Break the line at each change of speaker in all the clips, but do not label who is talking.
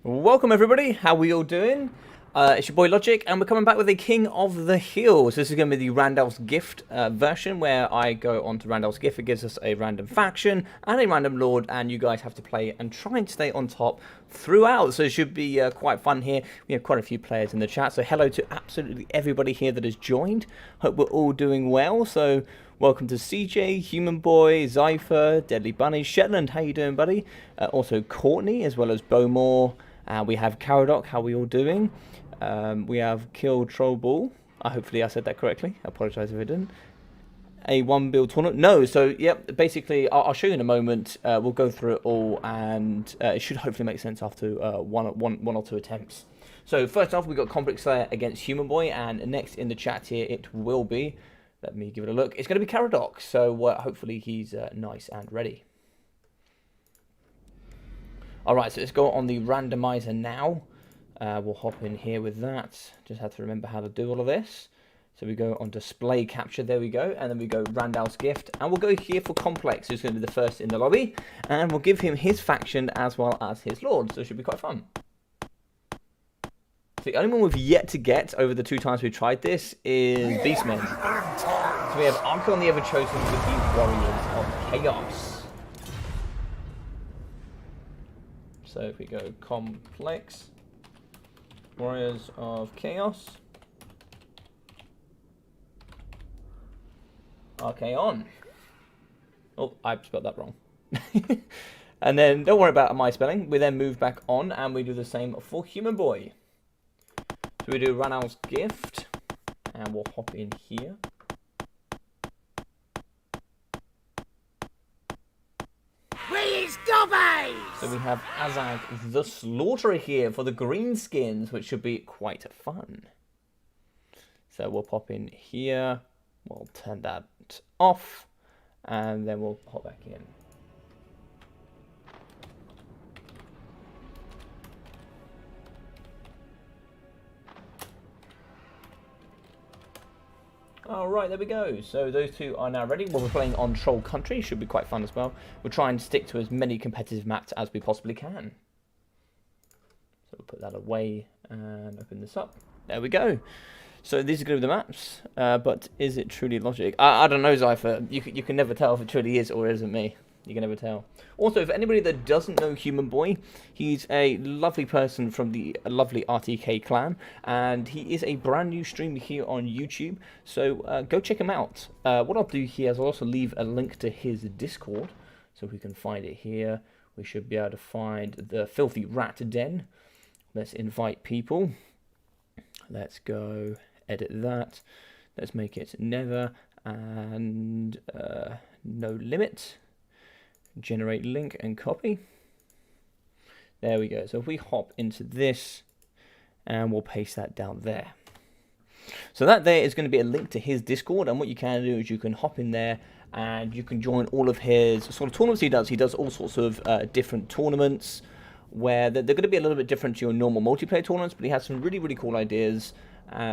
Welcome everybody, how we all doing? It's your boy Logic, and we're coming back with a King of the Hill. So this is going to be the Randal's Gift version, where I go on to Randal's Gift. It gives us a random faction and a random lord, and you guys have to play and try and stay on top throughout. So it should be quite fun here. We have quite a few players in the chat, so hello to absolutely everybody here that has joined. Hope we're all doing well. So welcome to CJ, Human Boy, Zypher, Deadly Bunny, Shetland, how you doing, buddy? Also Courtney, as well as Bowmore. We have Caradoc, how we all doing? We have Kill Troll Ball. Hopefully I said that correctly. I apologise if I didn't. A one build tournament. No, so yep. Basically, I'll show you in a moment. We'll go through it all, and it should hopefully make sense after one or two attempts. So first off, we got Conflict Slayer against Human Boy, and next in the chat here it will be. Let me give it a look. It's going to be Caradoc. So hopefully he's nice and ready. Alright, so let's go on the randomizer now. We'll hop in here with that. Just have to remember how to do all of this. So we go on display capture, there we go. And then we go Randal's Gift. And we'll go here for Complex, who's going to be the first in the lobby. And we'll give him his faction as well as his lord. So it should be quite fun. So the only one we've yet to get over the 2 times we've tried this is Beastmen. So we have Archon the Everchosen with the Warriors of Chaos. So if we go Complex, Warriors of Chaos, Archaon. Oh, I spelled that wrong. And then, don't worry about my spelling, we then move back on and we do the same for Human Boy. So we do Randal's Gift, and we'll hop in here. So we have Azag the Slaughterer here for the greenskins, which should be quite fun. So we'll pop in here, we'll turn that off, and then we'll hop back in. Alright, there we go. So those two are now ready. Well, we're playing on Troll Country. Should be quite fun as well. We'll try and stick to as many competitive maps as we possibly can. So we'll put that away and open this up. There we go. So these are going to be the maps. But is it truly Logic? I don't know, Zypher. You can never tell if it truly is or isn't me. You can never tell. Also, for anybody that doesn't know Human Boy, he's a lovely person from the lovely RTK clan, and he is a brand new streamer here on YouTube, so go check him out. What I'll do here is I'll also leave a link to his Discord, so if we can find it here, we should be able to find the Filthy Rat Den. Let's invite people. Let's go edit that. Let's make it never, and no limit. Generate link and copy. There we go. So if we hop into this and we'll paste that down there. So that there is going to be a link to his Discord, and what you can do is you can hop in there and you can join all of his sort of tournaments he does. He does all sorts of different tournaments where they're going to be a little bit different to your normal multiplayer tournaments, but he has some really cool ideas.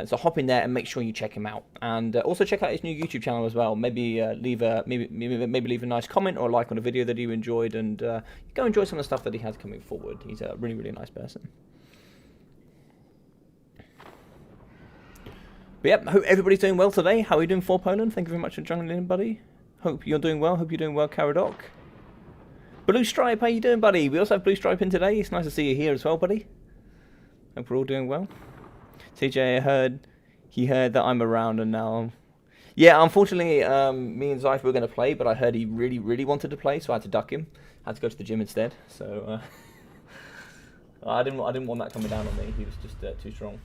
So hop in there and make sure you check him out, and also check out his new YouTube channel as well. Maybe leave a leave a nice comment or a like on a video that you enjoyed, and go enjoy some of the stuff that he has coming forward. He's a really nice person. But yeah, hope everybody's doing well today. How are you doing for Poland? Thank you very much for joining in, buddy. Hope you're doing well. Hope you're doing well, Caradoc. Blue Stripe, how you doing, buddy? We also have Blue Stripe in today. It's nice to see you here as well, buddy. Hope we're all doing well. CJ, he heard that I'm around, and now... Yeah, unfortunately, me and Zypher were going to play, but I heard he really wanted to play, so I had to duck him. I had to go to the gym instead, so... I didn't want that coming down on me. He was just too strong.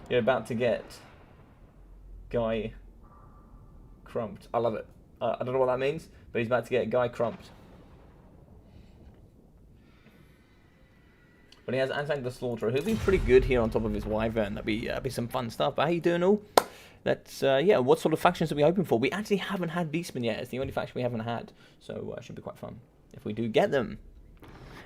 You're about to get... Guy... Crumped. I love it. I don't know what that means, but he's about to get Guy Crumped. But he has Azag the Slaughterer, who's been pretty good here on top of his Wyvern. That'd be some fun stuff. But how you doing all? Let's, yeah, what sort of factions are we hoping for? We actually haven't had Beastmen yet. It's the only faction we haven't had. So it should be quite fun if we do get them.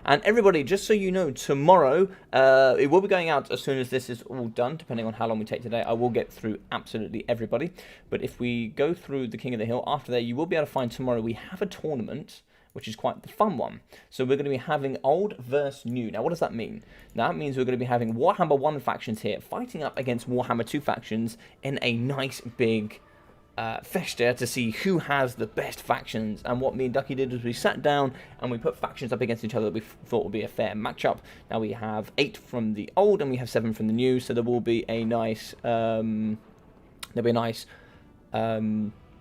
And everybody, just so you know, tomorrow, it will be going out as soon as this is all done, depending on how long we take today. I will get through absolutely everybody. But if we go through the King of the Hill, after that, you will be able to find tomorrow we have a tournament. which is quite the fun one. So we're going to be having old versus new. Now, what does that mean? That means we're going to be having Warhammer 1 factions here fighting up against Warhammer 2 factions in a nice big festa to see who has the best factions. And what me and Ducky did was we sat down and we put factions up against each other that we thought would be a fair matchup. Now we have 8 from the old and we have 7 from the new, so there will be a nice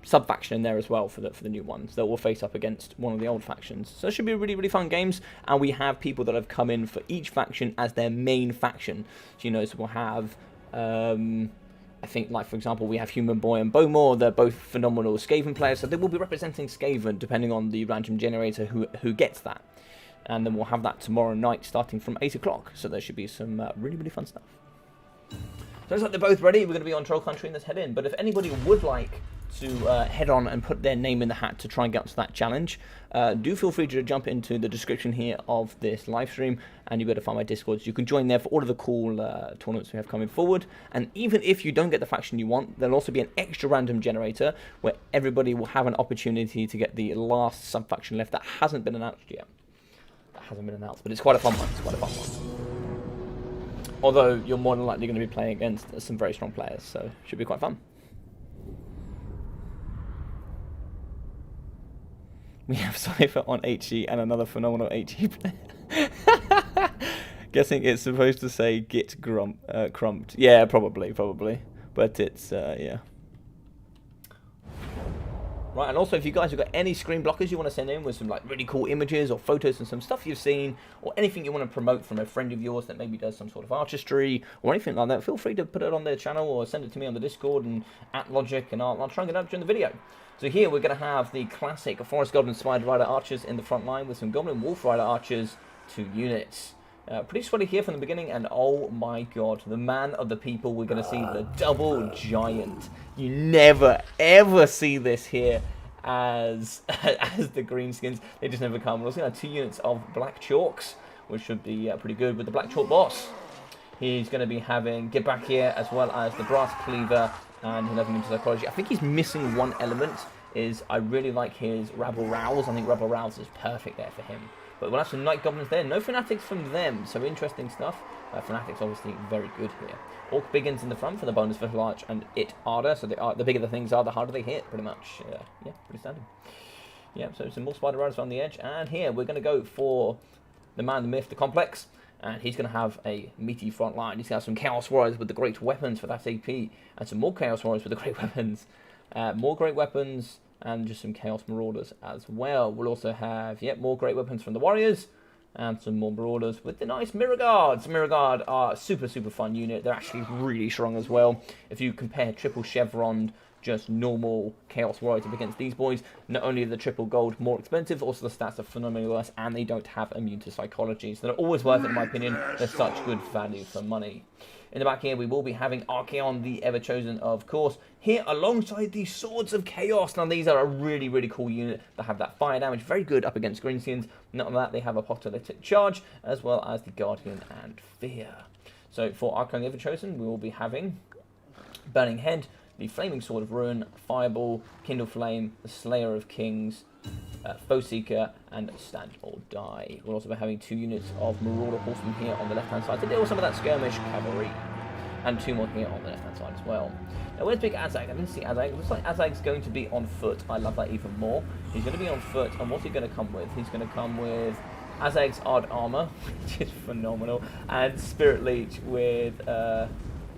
sub-faction in there as well for the new ones that will face up against one of the old factions. So it should be really, really fun games, and we have people that have come in for each faction as their main faction. So, so we'll have, I think, like, for example, we have Human Boy and Bowmore. They're both phenomenal Skaven players, so they will be representing Skaven depending on the random generator who gets that. And then we'll have that tomorrow night starting from 8 o'clock, so there should be some really, really fun stuff. So looks like they're both ready. We're going to be on Troll Country and let's head in. But if anybody would like to head on and put their name in the hat to try and get up to that challenge, do feel free to jump into the description here of this live stream, and you'll be able to find my Discord. So you can join there for all of the cool tournaments we have coming forward. And even if you don't get the faction you want, there'll also be an extra random generator where everybody will have an opportunity to get the last sub-faction left that hasn't been announced yet. That hasn't been announced, but it's quite a fun one. It's quite a fun one. Although you're more than likely going to be playing against some very strong players, so it should be quite fun. We have Cypher on HE and another phenomenal HE player. Guessing it's supposed to say git crumped. Yeah, probably. But it's, yeah. Right, and also if you guys have got any screen blockers you want to send in with some like really cool images or photos and some stuff you've seen, or anything you want to promote from a friend of yours that maybe does some sort of artistry or anything like that, feel free to put it on their channel or send it to me on the Discord and @Logic, and I'll try and get it up during the video. So here we're going to have the classic Forest Goblin Spider Rider archers in the front line with some Goblin Wolf Rider archers, 2 units. Pretty sweaty here from the beginning, and oh my god, the man of the people, we're going to see the double giant. You never ever see this here as the greenskins. They just never come. We're also going to have 2 units of black chalks, which should be pretty good with the black chalk boss. He's going to be having Get Back Here as well as the brass cleaver, and he'll have him into psychology. I think he's missing one element. I really like his Rabble Rouse. I think Rabble Rouse is perfect there for him. But we'll have some Night Goblins there. No Fanatics from them, so interesting stuff. Fanatics obviously very good here. Orc Biggins in the front for the bonus for large and it harder. So the bigger the things are, the harder they hit, pretty much. Yeah, pretty standard. Yeah, so some more Spider Riders on the edge. And here we're going to go for the man, the myth, the complex. And he's going to have a meaty front line. He's going to have some Chaos Warriors with the great weapons for that AP. And some more Chaos Warriors with the great weapons. More great weapons. And just some Chaos Marauders as well. We'll also have, more great weapons from the Warriors. And some more Marauders with the nice Mirror Guards. Mirror Guard are a super, super fun unit. They're actually really strong as well. If you compare triple chevron, just normal Chaos Warriors up against these boys, not only are the triple gold more expensive, also the stats are phenomenally worse, and they don't have immune to psychology. So they're always worth it, in my opinion. They're such good value for money. In the back here, we will be having Archaon, the Ever-Chosen, of course, here alongside the Swords of Chaos. Now, these are a really, really cool unit that have that fire damage. Very good up against Greenskins. Not only that, they have Apocalyptic Charge, as well as the Guardian and Fear. So, for Archaon, the Ever-Chosen, we will be having Burning Head, the Flaming Sword of Ruin, Fireball, Kindle Flame, the Slayer of Kings, Foe Seeker, and Stand or Die. We'll also be having 2 units of Marauder Horsemen here on the left-hand side to deal with some of that skirmish cavalry. And 2 more here on the left-hand side as well. Now, where's Big Azag? I didn't see Azag. It looks like Azag's going to be on foot. I love that even more. He's going to be on foot, and what's he going to come with? He's going to come with Azag's Odd Armor, which is phenomenal, and Spirit Leech with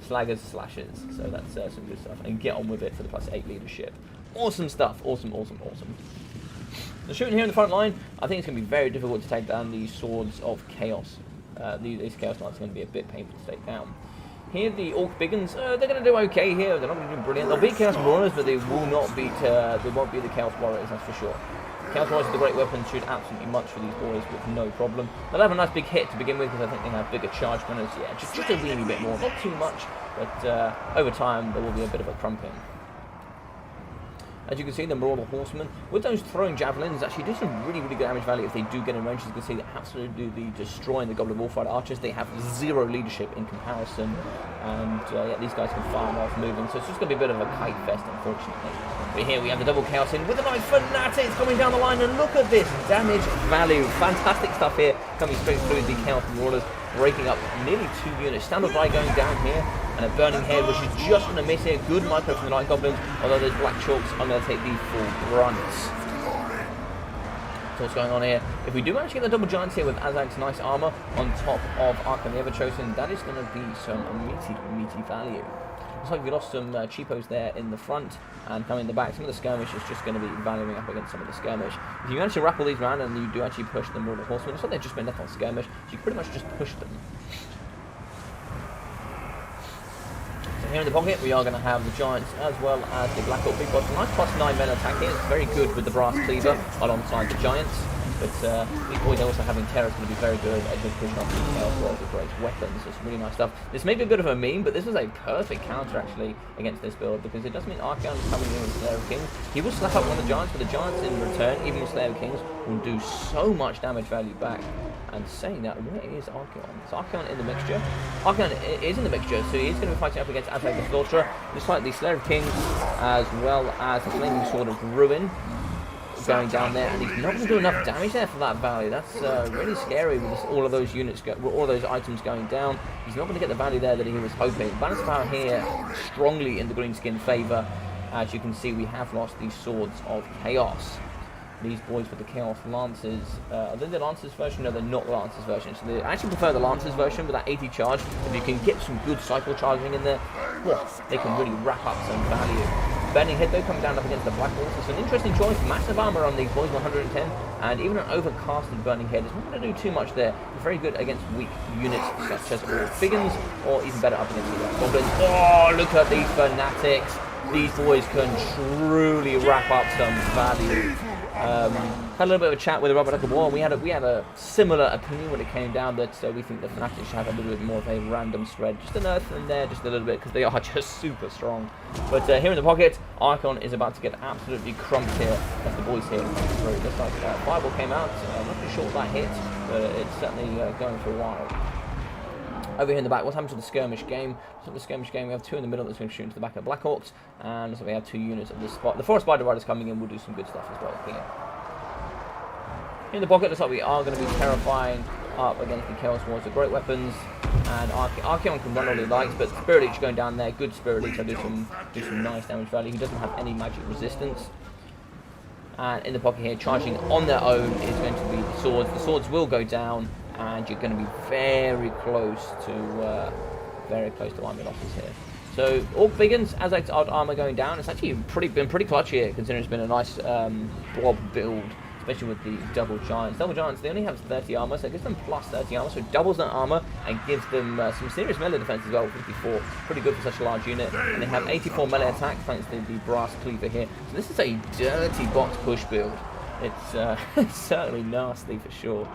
Slagger's Slashes. So that's some good stuff. And get on with it for the +8 leadership. Awesome stuff. Awesome, awesome, awesome. The shooting here in the front line, I think it's going to be very difficult to take down these Swords of Chaos. These Chaos Knights are going to be a bit painful to take down. Here, the Orc Biggins, they're going to do okay here. They're not going to do brilliant. They'll beat Chaos Marauders, but they will not beat. They won't beat the Chaos Warriors, that's for sure. Chaos Warriors with the great weapons should absolutely munch for these boys with no problem. They'll have a nice big hit to begin with because I think they have bigger charge bonus. Yeah, just a weeny bit more, not too much, but over time there will be a bit of a crumping. As you can see, the Marauder Horsemen, with those throwing javelins, actually do some really, really good damage value if they do get in range. As you can see, they're absolutely destroying the Goblin Warfighter archers. They have zero leadership in comparison, and yeah, these guys can fire whilst moving, so it's just going to be a bit of a kite fest, unfortunately. But here we have the double chaos in with the nice fanatics coming down the line, and look at this damage value. Fantastic stuff here, coming straight through the Chaos Marauders, breaking up nearly 2 units. Standard Eye going down here, and a Burning Head, which is just going to miss here. Good micro from the Night Goblins, although those Black Chalks are going to take the full brunt. So what's going on here? If we do manage to get the double giants here with Azag's nice armor on top of Archon the Ever-Chosen, that is going to be some meaty value. Looks like we lost some cheapos there in the front, and coming in the back, some of the skirmish is just going to be valuing up against some of the skirmish. If you manage to rappel these around and you do actually push the Marauder Horsemen, it's like they've just been left on skirmish, so you can pretty much just push them. So here in the pocket, we are going to have the Giants as well as the Black Orc Big Boss. A nice +9 men attack here. It's very good with the Brass Cleaver alongside the Giants. But these boys are also having Terror is going to be very good at just pushing off the Chaos Warriors with great weapons. It's really nice stuff. This may be a bit of a meme, but this is a perfect counter actually against this build, because it does mean Archeon is coming in with Slayer of Kings. He will slap up one of the Giants, but the Giants in return, even with Slayer of Kings, will do so much damage value back. And saying that, where is Archeon? Is Archeon in the mixture? Archeon is in the mixture, so he's going to be fighting up against Azag the Slaughterer, just like the Slayer of Kings, as well as the Flaming Sword of Ruin going down there, and he's not going to do enough damage there for that value. That's really scary with all of those units, all those items going down. He's not going to get the value there that he was hoping. Balance of power here strongly in the greenskin favour. As you can see, we have lost these Swords of Chaos. These boys with the Chaos Lancers, are they the Lancers version? No, they're not the Lancers version. So they actually prefer the Lancers version with that 80 charge. If you can get some good cycle charging in there, well, they can really wrap up some value. Burning Head though coming down up against the Black Orcs. It's an interesting choice. Massive armor on these boys, 110, and even an overcasted Burning Head is not going to do too much there. Very good against weak units such as all Figgins, or even better up against the Goblins. Oh, look at these Fanatics. These boys can truly wrap up some value. Had a little bit of a chat with Robert War, and we had a similar opinion when it came down that we think the Fanatics should have a little bit more of a random spread, just an earth in there, just a little bit, because they are just super strong. But here in the pocket, Archon is about to get absolutely crumped here as the boys here come through. Looks like Fireball came out. I'm not too sure what that hit, but it's certainly going for a while. Over here in the back, what's happened to the skirmish game? So the skirmish game, we have 2 in the middle that's going to shoot into the back of Black Orcs, and so we have 2 units at this spot. The 4 Spider Riders coming in will do some good stuff as well here. In the pocket, looks like we are going to be terrifying up against the Chaos Wars with great weapons, and Archeon can run all he likes, but Spirit Leech going down there, good Spirit Leech, will do some nice damage value. He doesn't have any magic resistance. And in the pocket here, charging on their own is going to be the Swords. The Swords will go down, and you're going to be very close to army losses here. So Orc Biggins, Azag's armor going down. It's actually been pretty clutch here, considering it's been a nice blob build, especially with the double giants. Double giants, they only have 30 armor, so it gives them plus 30 armor, so it doubles their armor and gives them some serious melee defense as well. 54, pretty good for such a large unit. And they have 84 melee attack thanks to the Brass Cleaver here. So this is a dirty box push build. It's certainly nasty for sure.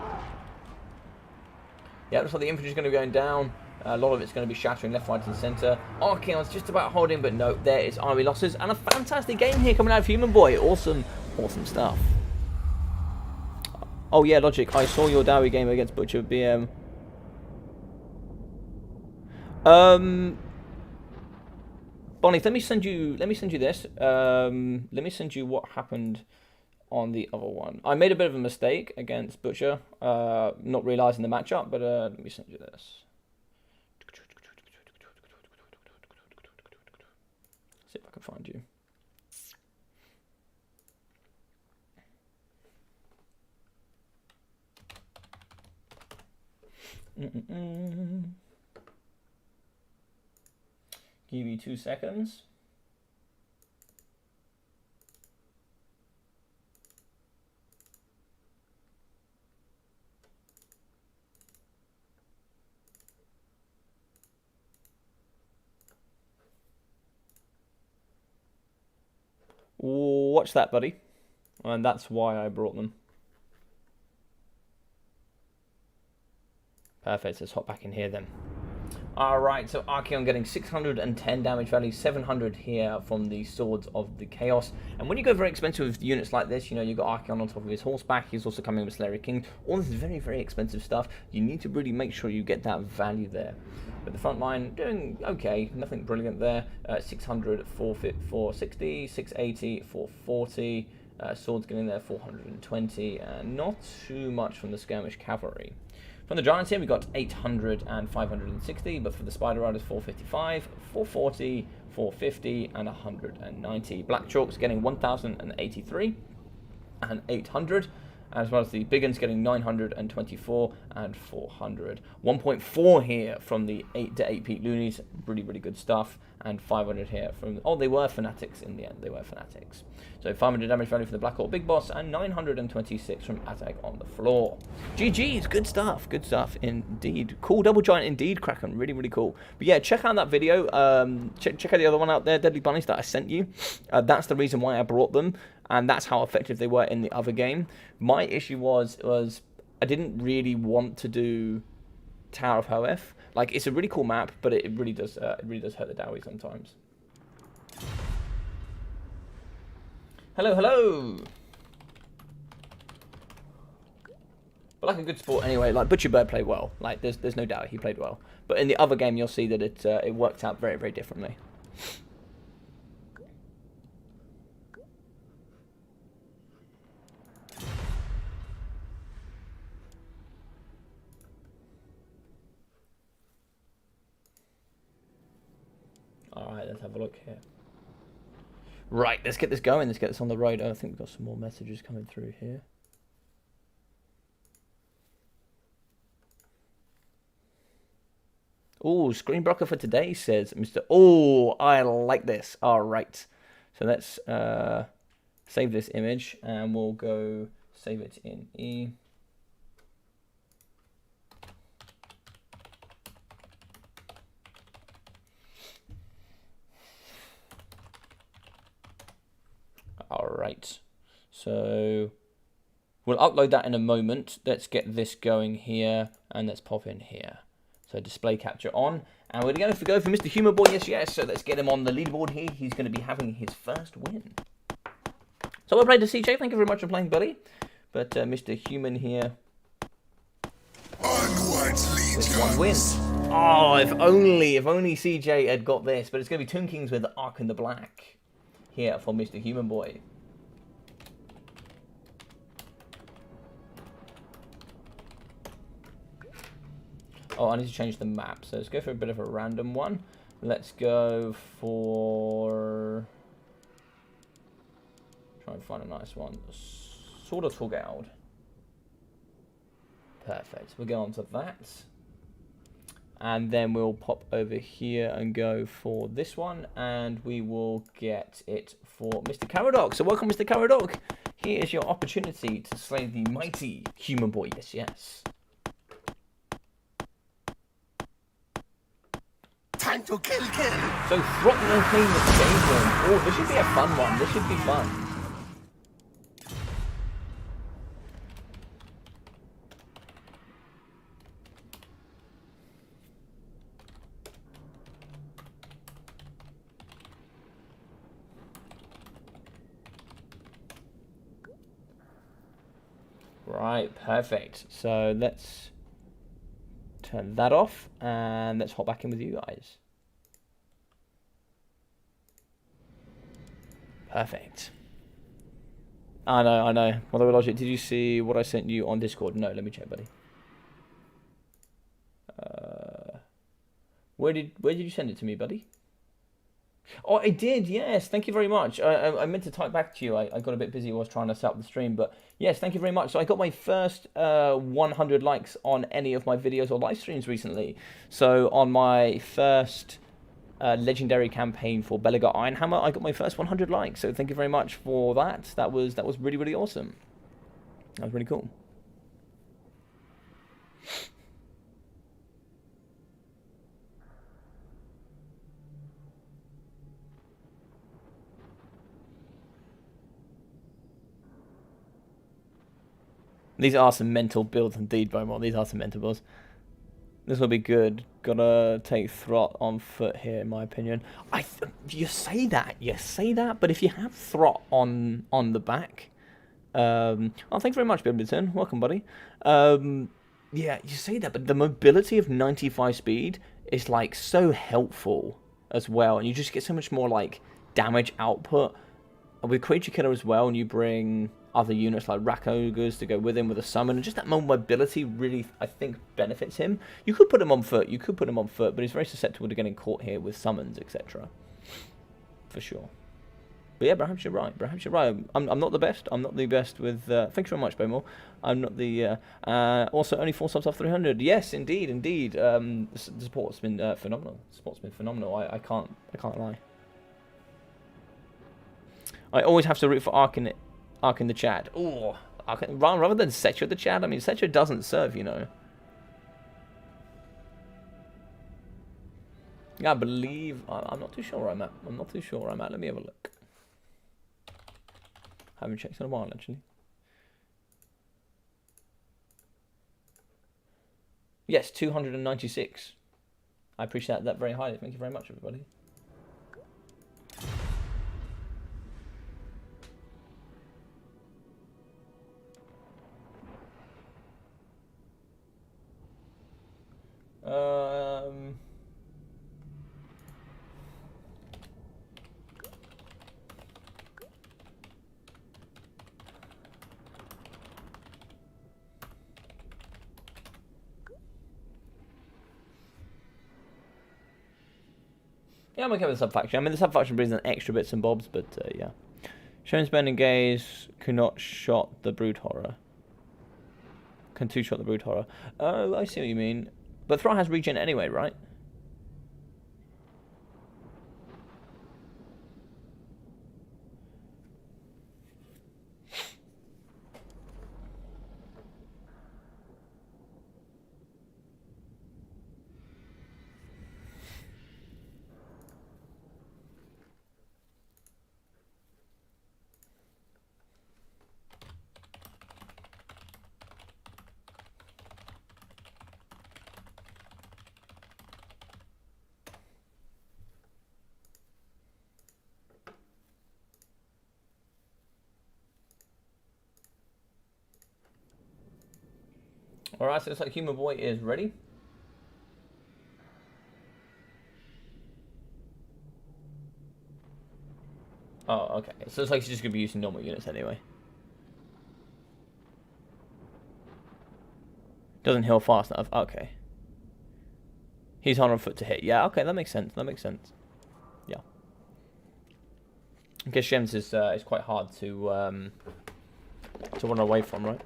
Yeah, looks like the infantry is going to be going down. A lot of it's going to be shattering left, right, and centre. Archeon's just about holding, but no, there is army losses. And a fantastic game here coming out of Human Boy. Awesome stuff. Oh yeah, Logic, I saw your Dowie game against Butcher BM. Bonnie, let me send you this. Let me send you what happened on the other one. I made a bit of a mistake against Butcher, not realising the matchup, but let me send you this. See if I can find you. Give you 2 seconds. Watch that, buddy. And that's why I brought them. Perfect, let's hop back in here then. Alright, so Archeon getting 610 damage value, 700 here from the Swords of the Chaos. And when you go very expensive units like this, you know, you've got Archeon on top of his horseback, he's also coming with Slayer King. All this is very, very expensive stuff. You need to really make sure you get that value there. But the front line, doing okay, nothing brilliant there. 600, 460, 680, 440. Swords getting there, 420, and not too much from the Skirmish Cavalry. From the Giants here, we got 800 and 560, but for the Spider Riders, 455, 440, 450, and 190. Black Chalks getting 1,083 and 800, as well as the big ones getting 924 and 400. 1.4 here from the 8 to 8 Pete Loonies, really, really good stuff. And 500 here from, oh, they were Fanatics in the end, they were Fanatics. So 500 damage value for the Black Orc Big Boss, and 926 from Attack on the Floor. GG's, good stuff indeed. Cool double giant indeed, Kraken, really, really cool. But yeah, check out that video, check out the other one out there, Deadly Bunnies, that I sent you. That's the reason why I brought them, and that's how effective they were in the other game. My issue was I didn't really want to do Tower of Hoeth. Like, it's a really cool map, but it really does hurt the Dowie sometimes. Hello, hello. But like a good sport anyway. Like Butcher Bird played well. Like there's no doubt he played well. But in the other game, you'll see that it worked out very, very differently. Alright, let's have a look here. Right, let's get this going. Let's get this on the road. Oh, I think we've got some more messages coming through here. Oh, screen blocker for today, says Mr. Oh, I like this. Alright. So let's save this image and we'll go save it in E. Alright, so we'll upload that in a moment. Let's get this going here, and let's pop in here. So display capture on, and we're going to go for Mr. Human Boy, yes. So let's get him on the leaderboard here. He's going to be having his first win. So well played to CJ, thank you very much for playing, buddy. But Mr. Human here, with one win. Oh, if only CJ had got this, but it's going to be Tomb Kings with Ark in the Black. Here for Mr. Human Boy. Oh, I need to change the map. So let's go for a bit of a random one. Let's go for... Try and find a nice one. Sword of Torgald. Perfect. We'll go on to that. And then we'll pop over here and go for this one, and we will get it for Mr. Caradoc. So welcome, Mr. Caradoc. Here is your opportunity to slay the mighty Human Boy. Yes.
Time to kill.
So Throttle and Clean the Stadium. Oh, this should be a fun one. This should be fun. Right, perfect. So let's turn that off and let's hop back in with you guys. Perfect. I know. Mother Logic, did you see what I sent you on Discord? No, let me check, buddy. Where did you send it to me, buddy? Oh, I did, yes. Thank you very much. I meant to type back to you. I got a bit busy. I was trying to set up the stream. But yes, thank you very much. So I got my first 100 likes on any of my videos or live streams recently. So on my first legendary campaign for Belagar Ironhammer, I got my first 100 likes. So thank you very much for that. That was really, really awesome. That was really cool. These are some mental builds indeed, Beaumont. These are some mental builds. This will be good. Gotta take Throt on foot here, in my opinion. You say that, but if you have Throt on the back, oh, thanks very much, Bibliton. Welcome, buddy. Yeah, you say that, but the mobility of 95 speed is like so helpful as well, and you just get so much more like damage output with Creature Killer as well, and you bring other units like Rack Ogres to go with him with a summon, and just that more mobility really, I think, benefits him. You could put him on foot, but he's very susceptible to getting caught here with summons, etc. For sure. But yeah, perhaps you're right. I'm not the best. I'm not the best with... thanks very much, Bowmore. I'm not the... also, only 4 subs off 300. Yes, indeed. The support's been phenomenal. I can't lie. I always have to root for Ark in the chat. Oh, rather than Setcha the chat. I mean, Setcha doesn't serve, you know. Yeah, I believe... I'm not too sure where I'm at. Let me have a look. Haven't checked in a while, actually. Yes, 296. I appreciate that very highly. Thank you very much, everybody. Yeah, I'm okay with the sub-faction. I mean, the sub-faction brings in extra bits and bobs, but yeah. Shonesburn and Gaze cannot shot the Brood Horror. Can two-shot the Brood Horror. Oh, I see what you mean. But Throt has regen anyway, right? Alright, so it looks like Human Boy is ready. Oh, okay. So it's like he's just going to be using normal units anyway. Doesn't heal fast enough. Okay. He's on foot to hit. Yeah, okay, that makes sense. Yeah. I guess Shems is quite hard to run away from, right?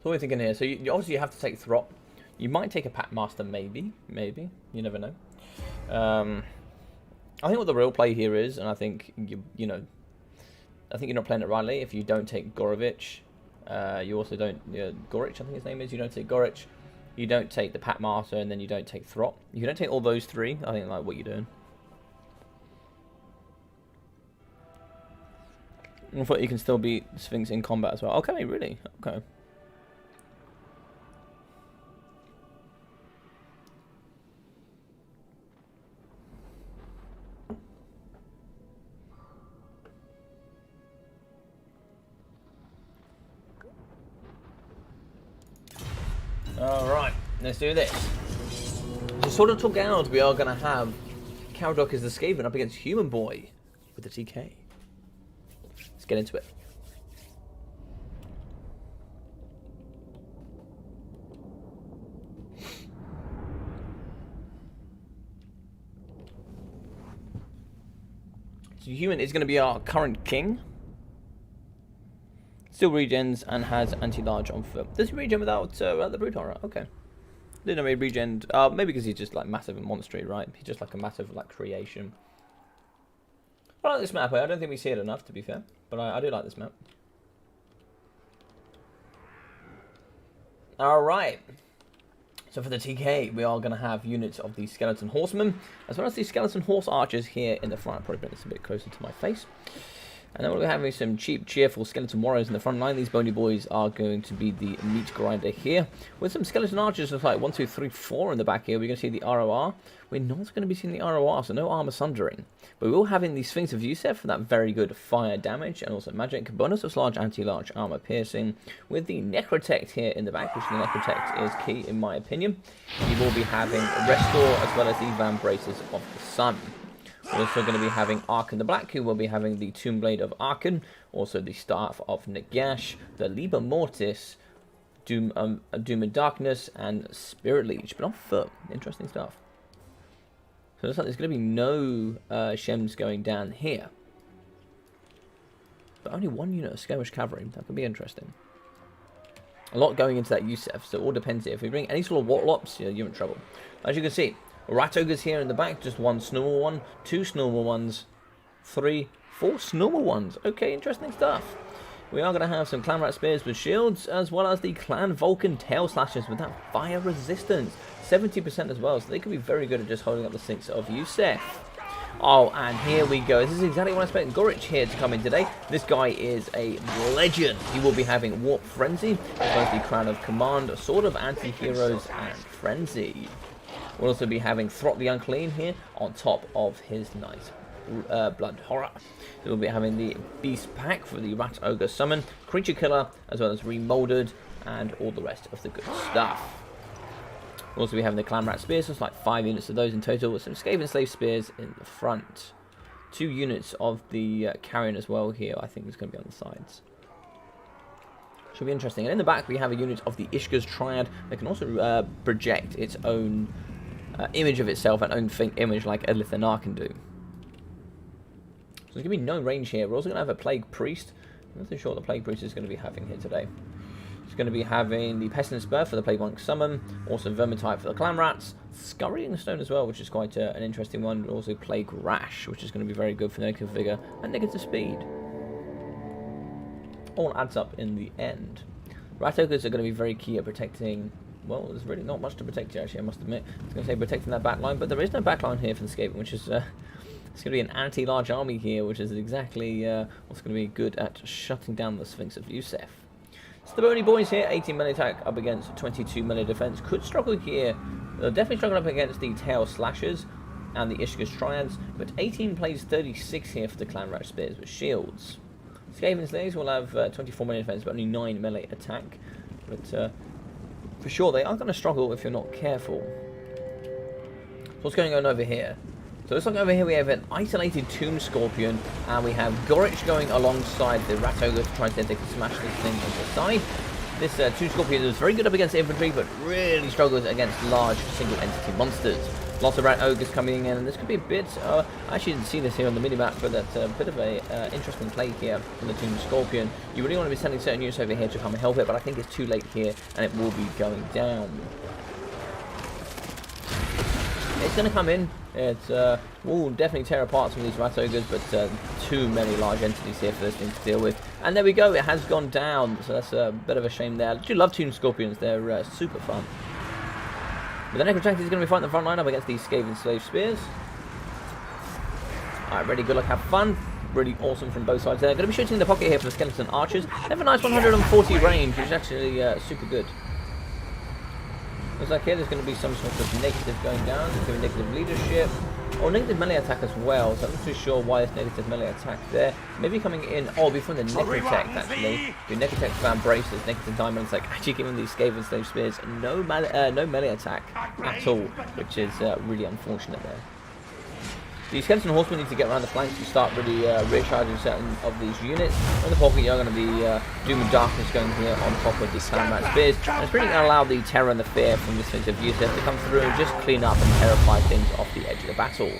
So what are we thinking here? So you obviously you have to take Throt. You might take a Pack Master, maybe. You never know. I think what the real play here is, and I think you know, I think you're not playing it rightly if you don't take Gorovich. You also don't Gorich, I think his name is. You don't take Gorich. You don't take the Pack Master, and then you don't take Throt. If you don't take all those three, I think like what you're doing. I thought you can still beat Sphinx in combat as well. Okay, really? Okay. Alright, let's do this. So Sword of Torgald, we are going to have Caldrock is the Skaven up against Human Boy with the TK. Let's get into it. So human is going to be our current king. Still regens and has anti-large on foot. Does he regen without the brute horror? Okay. Didn't know he regened. Maybe because he's just like massive and monstery, right? He's just like a massive like creation. I like this map. I don't think we see it enough, to be fair, but I do like this map. All right. So for the TK, we are going to have units of the skeleton horsemen, as well as the skeleton horse archers here in the front. I'll probably bring this a bit closer to my face. And then we'll be having some cheap, cheerful skeleton warriors in the front line. These bony boys are going to be the meat grinder here. With some skeleton archers of like 1, 2, 3, 4 in the back here. We're going to see the ROR. We're not going to be seeing the ROR, so no armor sundering. But we will have in the Sphinx of Yusef for that very good fire damage and also magic. Bonus of large anti-large armor piercing. With the Necrotect here in the back, which the Necrotect is key in my opinion. You will be having Restore as well as the Van Braces of the Sun. We're also going to be having Arkan the Black, who will be having the Tomb Blade of Arkan, also the Staff of Nagash, the Liber Mortis, Doom and Darkness, and Spirit Leech, but on foot. Interesting stuff. So it looks like there's going to be no Shems going down here. But only one unit of Skirmish Cavalry. That could be interesting. A lot going into that Yusef, so it all depends here. If we bring any sort of Warlocks, you're in trouble. As you can see, Rat Ogres here in the back, just one Snormal one, 2 Snormal ones, 3, 4 Snormal ones. Okay, interesting stuff. We are going to have some Clan Rat Spears with shields, as well as the Clan Vulcan Tail Slashers with that fire resistance. 70% as well, so they could be very good at just holding up the Sphinx of Yusef. Oh, and here we go. This is exactly what I expected Gorich here to come in today. This guy is a legend. He will be having Warp Frenzy, as well as the Crown of Command, Sword of Anti-Heroes, and Frenzy. We'll also be having Throt the Unclean here on top of his nice Blood Horror. We'll be having the Beast Pack for the Rat Ogre Summon, Creature Killer, as well as Remolded, and all the rest of the good stuff. We'll also be having the Clan Rat Spears, so it's like 5 units of those in total, with some Skaven Slave Spears in the front. 2 units of the Carrion as well here, I think is going to be on the sides. Should be interesting. And in the back we have a unit of the Ishka's Triad that can also project its own image of itself, an own image like Elithanar can do. So there's going to be no range here. We're also going to have a Plague Priest. I'm not too sure what the Plague Priest is going to be having here today. It's going to be having the Pestilence Spur for the Plague Monk Summon, also Vermintide for the Clan Rats, Scurrying Stone as well, which is quite an interesting one, but also Plague Rash, which is going to be very good for negative Vigor and negative Speed. All adds up in the end. Rat Ogres are going to be very key at protecting. Well, there's really not much to protect here, actually, I must admit. I was going to say protecting that back line, but there is no back line here for the Skaven, which is it's going to be an anti-large army here, which is exactly what's going to be good at shutting down the Sphinx of Yusef. So the Bony Boys here, 18 melee attack up against 22 melee defense. Could struggle here. They'll definitely struggle up against the Tail Slashers and the Ishka's Triads, but 18 plays 36 here for the Clan Rat Spears with shields. Skaven Slaves will have 24 melee defense, but only 9 melee attack. But for sure, they are going to struggle if you're not careful. So what's going on over here? So looks like over here we have an isolated Tomb Scorpion, and we have Gorich going alongside the Rat Ogre to try to smash this thing on the side. This Tomb Scorpion is very good up against infantry, but really struggles against large single entity monsters. Lots of Rat Ogres coming in, and this could be a bit, I actually didn't see this here on the minimap, but that's a bit of a interesting play here from the Tomb Scorpion. You really want to be sending certain units over here to come and help it, but I think it's too late here, and it will be going down. It's going to come in. It will definitely tear apart some of these Rat Ogres, but too many large entities here for this thing to deal with. And there we go, it has gone down, so that's a bit of a shame there. I do love Tomb Scorpions, they're super fun. But the Necrotect is going to be fighting the front line up against these Skaven Slave Spears. Alright, ready, good luck, have fun. Really awesome from both sides there. Going to be shooting in the pocket here for the Skeleton Archers. They have a nice 140 range, which is actually super good. Looks like here there's going to be some sort of negative going down. There's going to be negative leadership. Or negative melee attack as well, so I'm not too sure why there's negative melee attack there. Maybe coming in, it'll be from the Necrotect actually. The Necrotect Van Braces, negative diamonds, like actually giving these Skaven Slave Spears no melee attack at all, which is really unfortunate there. The Skeleton Horsemen need to get around the flanks to start really recharging certain of these units. In the pocket, you're going to be Doom and Darkness going here on top of the Clan Rat Spears. And it's really going to allow the terror and the fear from the Sphinx of Yusef to come through and just clean up and terrify things off the edge of the battle.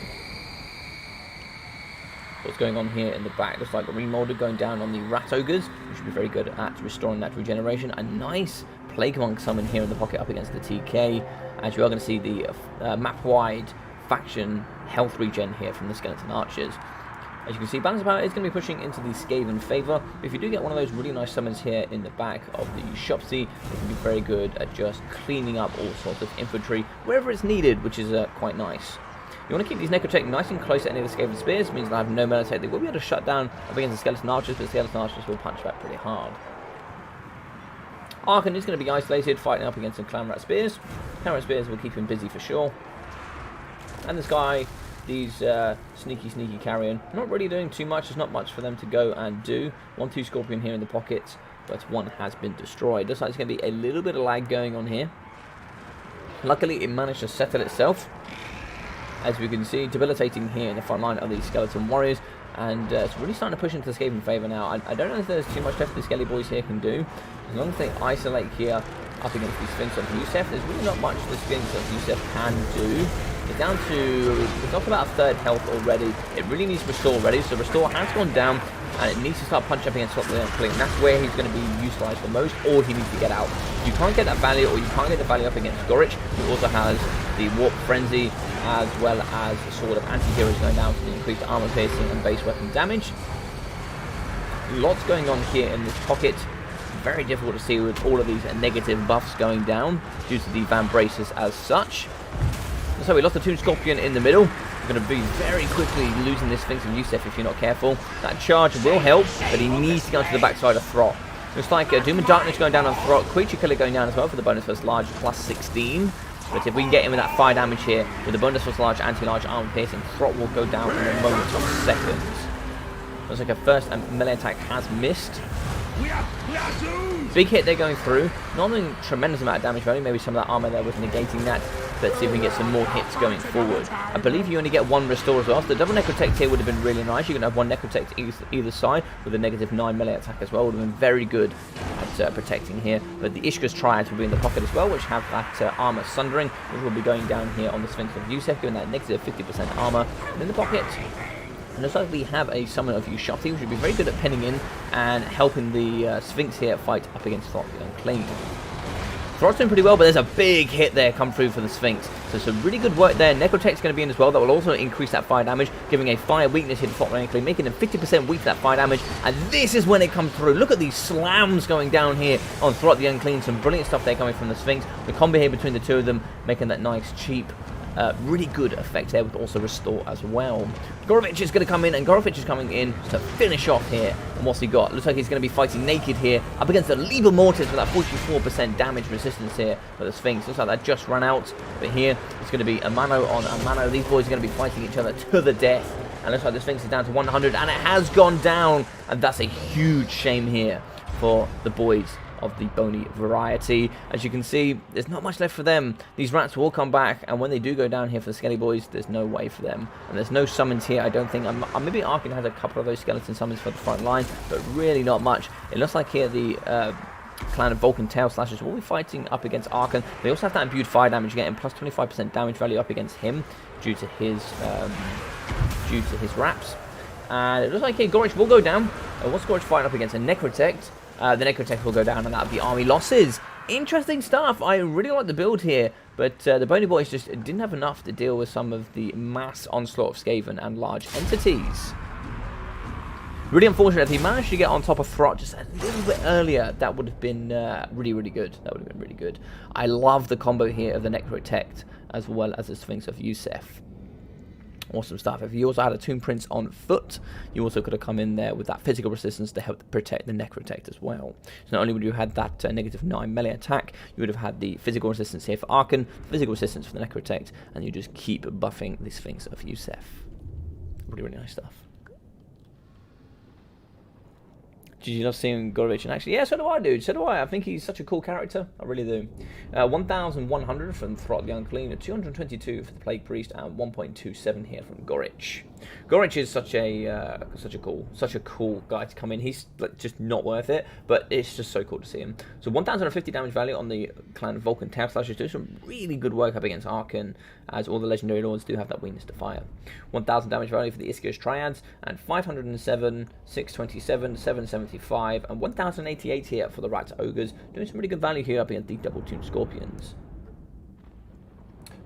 what's going on here in the back. Looks like a remolder going down on the Rat Ogres, which should be very good at restoring that regeneration. A nice Plague Monk summon here in the pocket up against the TK, as you are going to see the map-wide faction health regen here from the Skeleton Archers. As you can see, Balance of Power is going to be pushing into the Skaven favour. If you do get one of those really nice summons here in the back of the Shopsy, it can be very good at just cleaning up all sorts of infantry wherever it's needed, which is quite nice. You want to keep these Necrotech nice and close to any of the Skaven Spears, means they'll have no melee attack. They will be able to shut down up against the Skeleton Archers, but the Skeleton Archers will punch back pretty hard. Arkan is going to be isolated, fighting up against some Clan Rat Spears. Clan Rat Spears will keep him busy for sure. And this guy, these sneaky carrion, not really doing too much. There's not much for them to go and do. 1-2 Scorpion here in the pocket, but one has been destroyed. Looks like there's going to be a little bit of lag going on here. Luckily, it managed to settle itself. As we can see, debilitating here in the front line of these Skeleton Warriors. And it's really starting to push into the Skaven favour now. I don't know if there's too much left the Skelly Boys here can do. As long as they isolate here up against the Sphinx of Yusef, there's really not much the Sphinx of Yusef can do. It's down to, it's up about a third health already. It really needs Restore ready, so Restore has gone down, and it needs to start punching up against the Unclean. That's where he's going to be utilised the most, or he needs to get out. You can't get that value, or you can't get the value up against Gorich, who also has the Warp Frenzy, as well as the Sword of Anti-Heroes going down for the increased armor piercing and base weapon damage. Lots going on here in this pocket. Very difficult to see with all of these negative buffs going down due to the Van Braces as such. So we lost the Toon Scorpion in the middle. We're going to be very quickly losing this Sphinx of Yusef if you're not careful. That charge will help, but he needs to go to the backside of Throt. Looks like Doom and Darkness going down on Throt. Creature Killer going down as well for the bonus first large plus 16. But if we can get him with that 5 damage here, with the bonus first large anti-large armor piercing, Throt will go down in a moment of seconds. Looks like a first melee attack has missed. Big hit they're going through. Not a tremendous amount of damage value. Maybe some of that armor there was negating that. Let's see if we can get some more hits going forward. I believe you only get one restore as well. So the double Necrotect here would have been really nice. You're going to have one Necrotect either side with a -9 melee attack as well. Would have been very good at protecting here. But the Ishka's Triads will be in the pocket as well, which have that armor sundering, which will be going down here on the Sphinx of Yusef, giving that -50% armor. And in the pocket, and looks like we have a summon of Yushati, which would be very good at pinning in and helping the Sphinx here fight up against Throt the Unclean. Throt's doing pretty well, but there's a big hit there come through for the Sphinx. So some really good work there. Necrotech's going to be in as well. That will also increase that fire damage, giving a fire weakness here to Throt the Unclean, making them 50% weak to that fire damage. And this is when it comes through. Look at these slams going down here on Throt the Unclean. Some brilliant stuff there coming from the Sphinx. The combo here between the two of them, making that nice, cheap, really good effect there with also Restore as well. Gorovich is going to come in, and Gorovich is coming in to finish off here. And what's he got? Looks like he's going to be fighting naked here up against the Liber Mortis with that 44% damage resistance here for the Sphinx. Looks like that just ran out, but here it's going to be a mano on a mano. These boys are going to be fighting each other to the death. And looks like the Sphinx is down to 100, and it has gone down. And that's a huge shame here for the boys of the bony variety. As you can see, there's not much left for them. These rats will come back, and when they do go down here for the Skelly Boys, there's no way for them. And there's no summons here, I don't think. Maybe Arkin has a couple of those skeleton summons for the front line, but really not much. It looks like here the clan of Vulcan Tail Slashers will be fighting up against Arkin. They also have that imbued fire damage, getting plus 25% damage value up against him due to his wraps. And it looks like here Gorich will go down. What's Gorich fighting up against? A Necrotect. The Necrotech will go down, and that'll be army losses. Interesting stuff. I really like the build here, but the Bony Boys just didn't have enough to deal with some of the mass onslaught of Skaven and large entities. Really unfortunate. If he managed to get on top of Throt just a little bit earlier, that would have been really good. That would have been really good. I love the combo here of the Necrotect as well as the Sphinx of Yusef. Awesome stuff. If you also had a Tomb Prince on foot, you also could have come in there with that physical resistance to help protect the Necrotect as well. So not only would you have had that -9 melee attack, you would have had the physical resistance here for Arkan, physical resistance for the Necrotect, and you just keep buffing the Sphinx of Yusef. Really nice stuff. Did you love seeing Gorovich in action? Yeah, so do I, dude. So do I. I think he's such a cool character. I really do. 1,100 from Throt the Unclean, 222 for the Plague Priest, and 1.27 here from Gorich. Gorich is such a cool guy to come in. He's like, just not worth it, but it's just so cool to see him. So 1,050 damage value on the Clan Vulcan Tab Slashers. Do some really good work up against Arkan, as all the Legendary Lords do have that weakness to fire. 1,000 damage value for the Iskios Triads, and 507, 627, 775, and 1,088 here for the Rat Ogres. Doing some really good value here up against the Double Tuned Scorpions.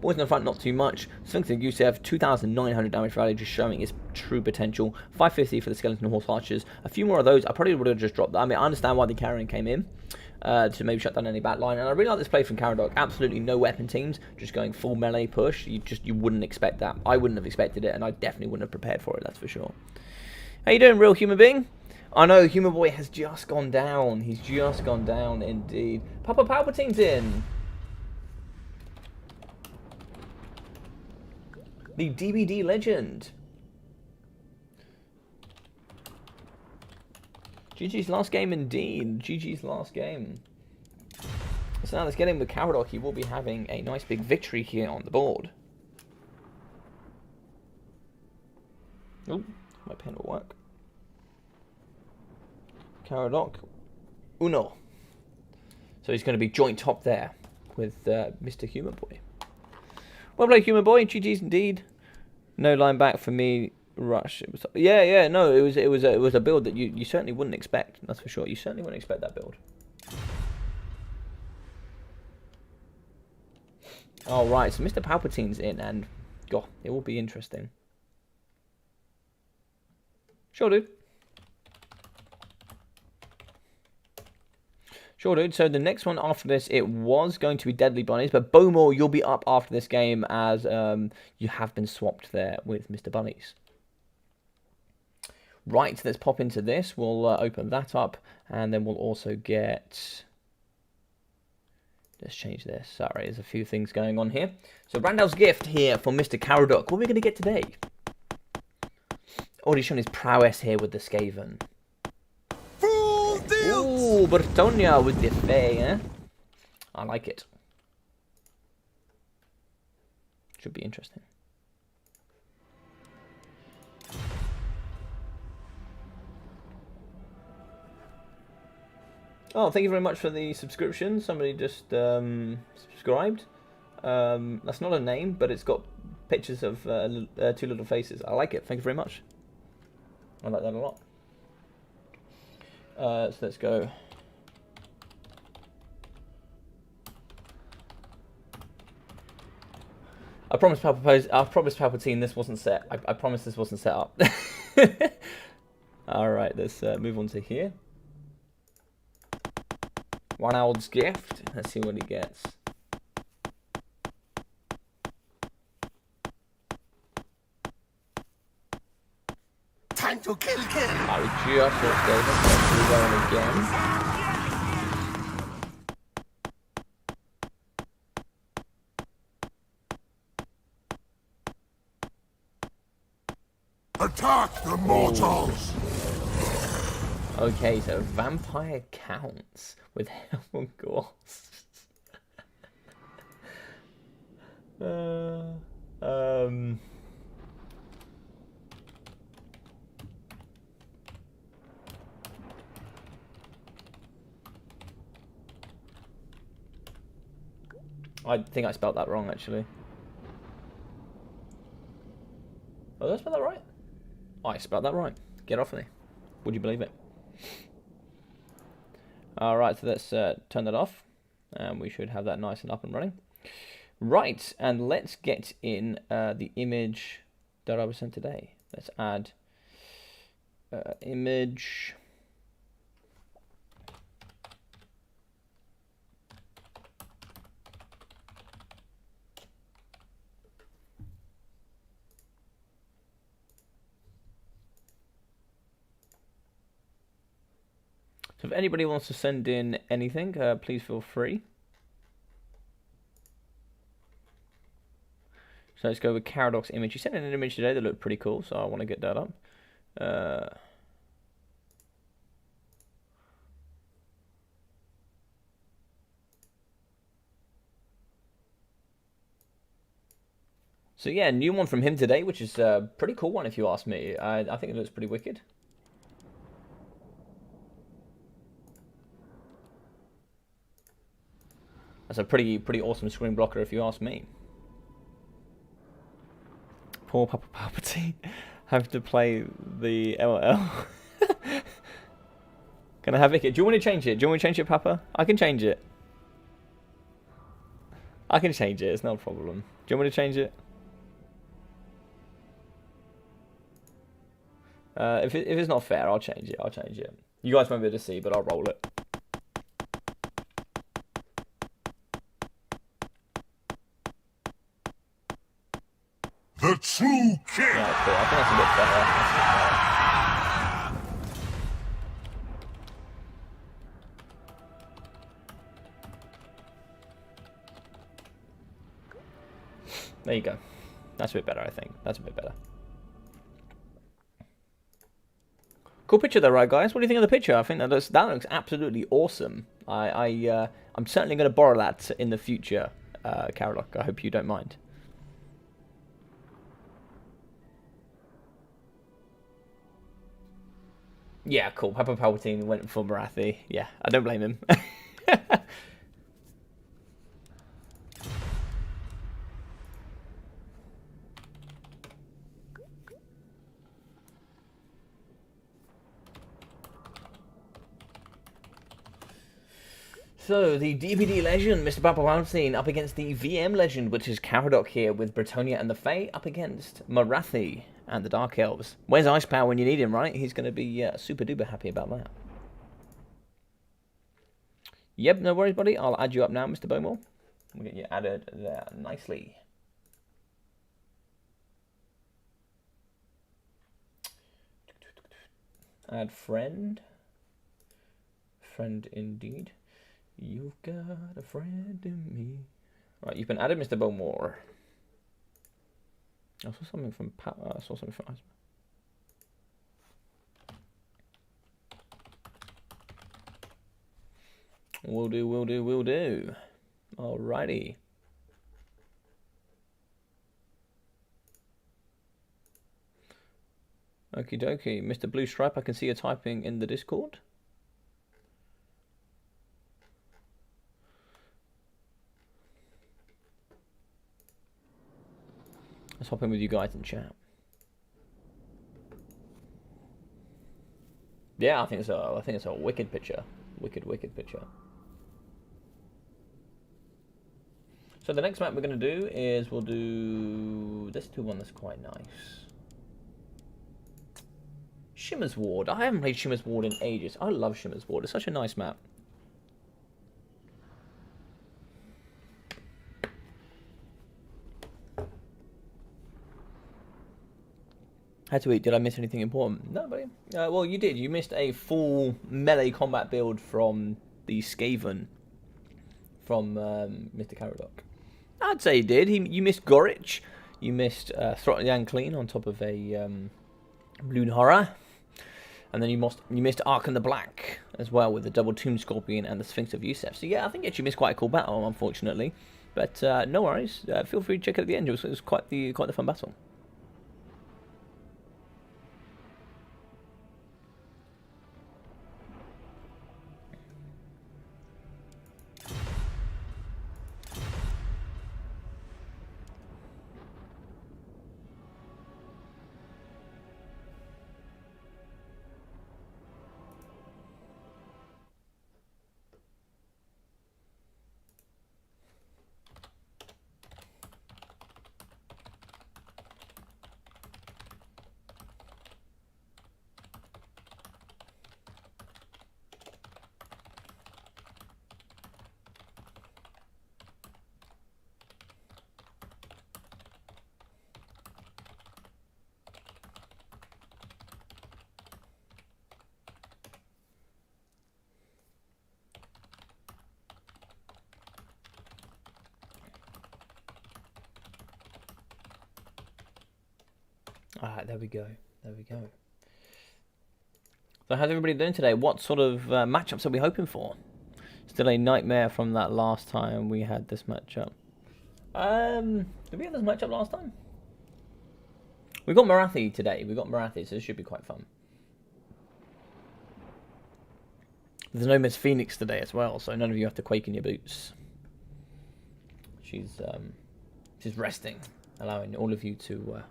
Boys in the front, not too much. Sphinx and Gusev, 2,900 damage value, just showing its true potential. 550 for the Skeleton Horse Archers. A few more of those. I probably would have just dropped that. I mean, I understand why the Carrion came in, to maybe shut down any backline. And I really like this play from Caradoc. Absolutely no weapon teams, just going full melee push. You wouldn't expect that. I wouldn't have expected it, and I definitely wouldn't have prepared for it, that's for sure. How you doing, real human being? I know, Human Boy has just gone down. He's just gone down, indeed. Papa Palpatine's in. The DBD legend. GG's last game indeed. GG's last game. So now let's get in with Caradoc. He will be having a nice big victory here on the board. Oh, my pen will work. Caradoc. Uno. So he's going to be joint top there with Mr. Human Boy. Well played, Human Boy. GG's indeed. No line back for me. Rush. It was, yeah. No, it was a build that you certainly wouldn't expect. That's for sure. You certainly wouldn't expect that build. All right. So Mr. Palpatine's in, and God, it will be interesting. Sure, dude. Sure, dude. So the next one after this, it was going to be Deadly Bunnies, but Bowmore, you'll be up after this game as you have been swapped there with Mr. Bunnies. Right, let's pop into this. We'll open that up, and then we'll also get... Let's change this. Sorry, there's a few things going on here. So Randal's gift here for Mr. Caradoc. What are we going to get today? Already shown his prowess here with the Skaven. Ooh, Bertonia with the Fae, eh? I like it. Should be interesting. Oh, thank you very much for the subscription. Somebody just subscribed. That's not a name, but it's got pictures of two little faces. I like it. Thank you very much. I like that a lot. So let's go. I promised Palpatine this wasn't set. I promised this wasn't set up. All right, let's move on to here. Randal's gift. Let's see what he gets.
Time to kill.
I just let's go again.
Attack the mortals!
Okay, so vampire counts with Helm Ghosts. I think I spelled that wrong, actually. Oh, did I spell that right? Oh, I spelled that right. Get off of me. Would you believe it? Alright, so let's turn that off. And we should have that nice and up and running. Right, and let's get in the image that I was sent today. Let's add image. So if anybody wants to send in anything, please feel free. So let's go with Caradoc's image. You sent in an image today that looked pretty cool, so I want to get that up. So yeah, new one from him today, which is a pretty cool one if you ask me. I think it looks pretty wicked. That's a pretty awesome screen blocker if you ask me. Poor Papa Palpatine have to play the LOL. Can I have it? Do you want to change it? Do you want me to change it, Papa? I can change it. I can change it. It's not a problem. Do you want me to change it? If it's not fair, I'll change it. I'll change it. You guys won't be able to see, but I'll roll it.
The true king.
Yeah, cool. I think that's a bit better. There you go. That's a bit better, I think. That's a bit better. Cool picture though, right, guys? What do you think of the picture? I think that looks absolutely awesome. I'm certainly going to borrow that in the future, Carolock. I hope you don't mind. Yeah, cool. Papa Palpatine went for Marathi. Yeah, I don't blame him. So, the DVD legend, Mr. Papa Palpatine, up against the VM legend, which is Caradoc here, with Bretonia and the Fae, up against Marathi and the Dark Elves. Where's Ice Power when you need him, right? He's going to be super duper happy about that. Yep, no worries, buddy. I'll add you up now, Mr. Bowmore. We'll get you added there nicely. Add friend. Friend indeed. You've got a friend in me. Right, you've been added, Mr. Bowmore. I saw something from I saw something from Ice. Will do, will do, will do. Alrighty. Okie dokie. Mr. Blue Stripe, I can see you typing in the Discord. Let's hop in with you guys in chat. Yeah, I think it's a wicked picture. Wicked picture. So the next map we're going to do is we'll do this one that's quite nice. Shimmer's Ward. I haven't played Shimmer's Ward in ages. I love Shimmer's Ward. It's such a nice map. Had to eat. Did I miss anything important? No, buddy. Well, you did. You missed a full melee combat build from the Skaven from Mr. Caradoc. I'd say he did. You missed Gorich. You missed Throttle Yang Clean on top of a Bloon Horror. And then you missed Ark and the Black as well with the double Tomb Scorpion and the Sphinx of Yusef. So yeah, I think you actually missed quite a cool battle, unfortunately. But no worries. Feel free to check it at the end. It was quite the fun battle. Alright, there we go. There we go. So how's everybody doing today? What sort of matchups are we hoping for? Still a nightmare from that last time we had this matchup. Did we have this matchup last time? We got Marathi today. We got Marathi, so this should be quite fun. There's no Miss Phoenix today as well, so none of you have to quake in your boots. She's resting, allowing all of you to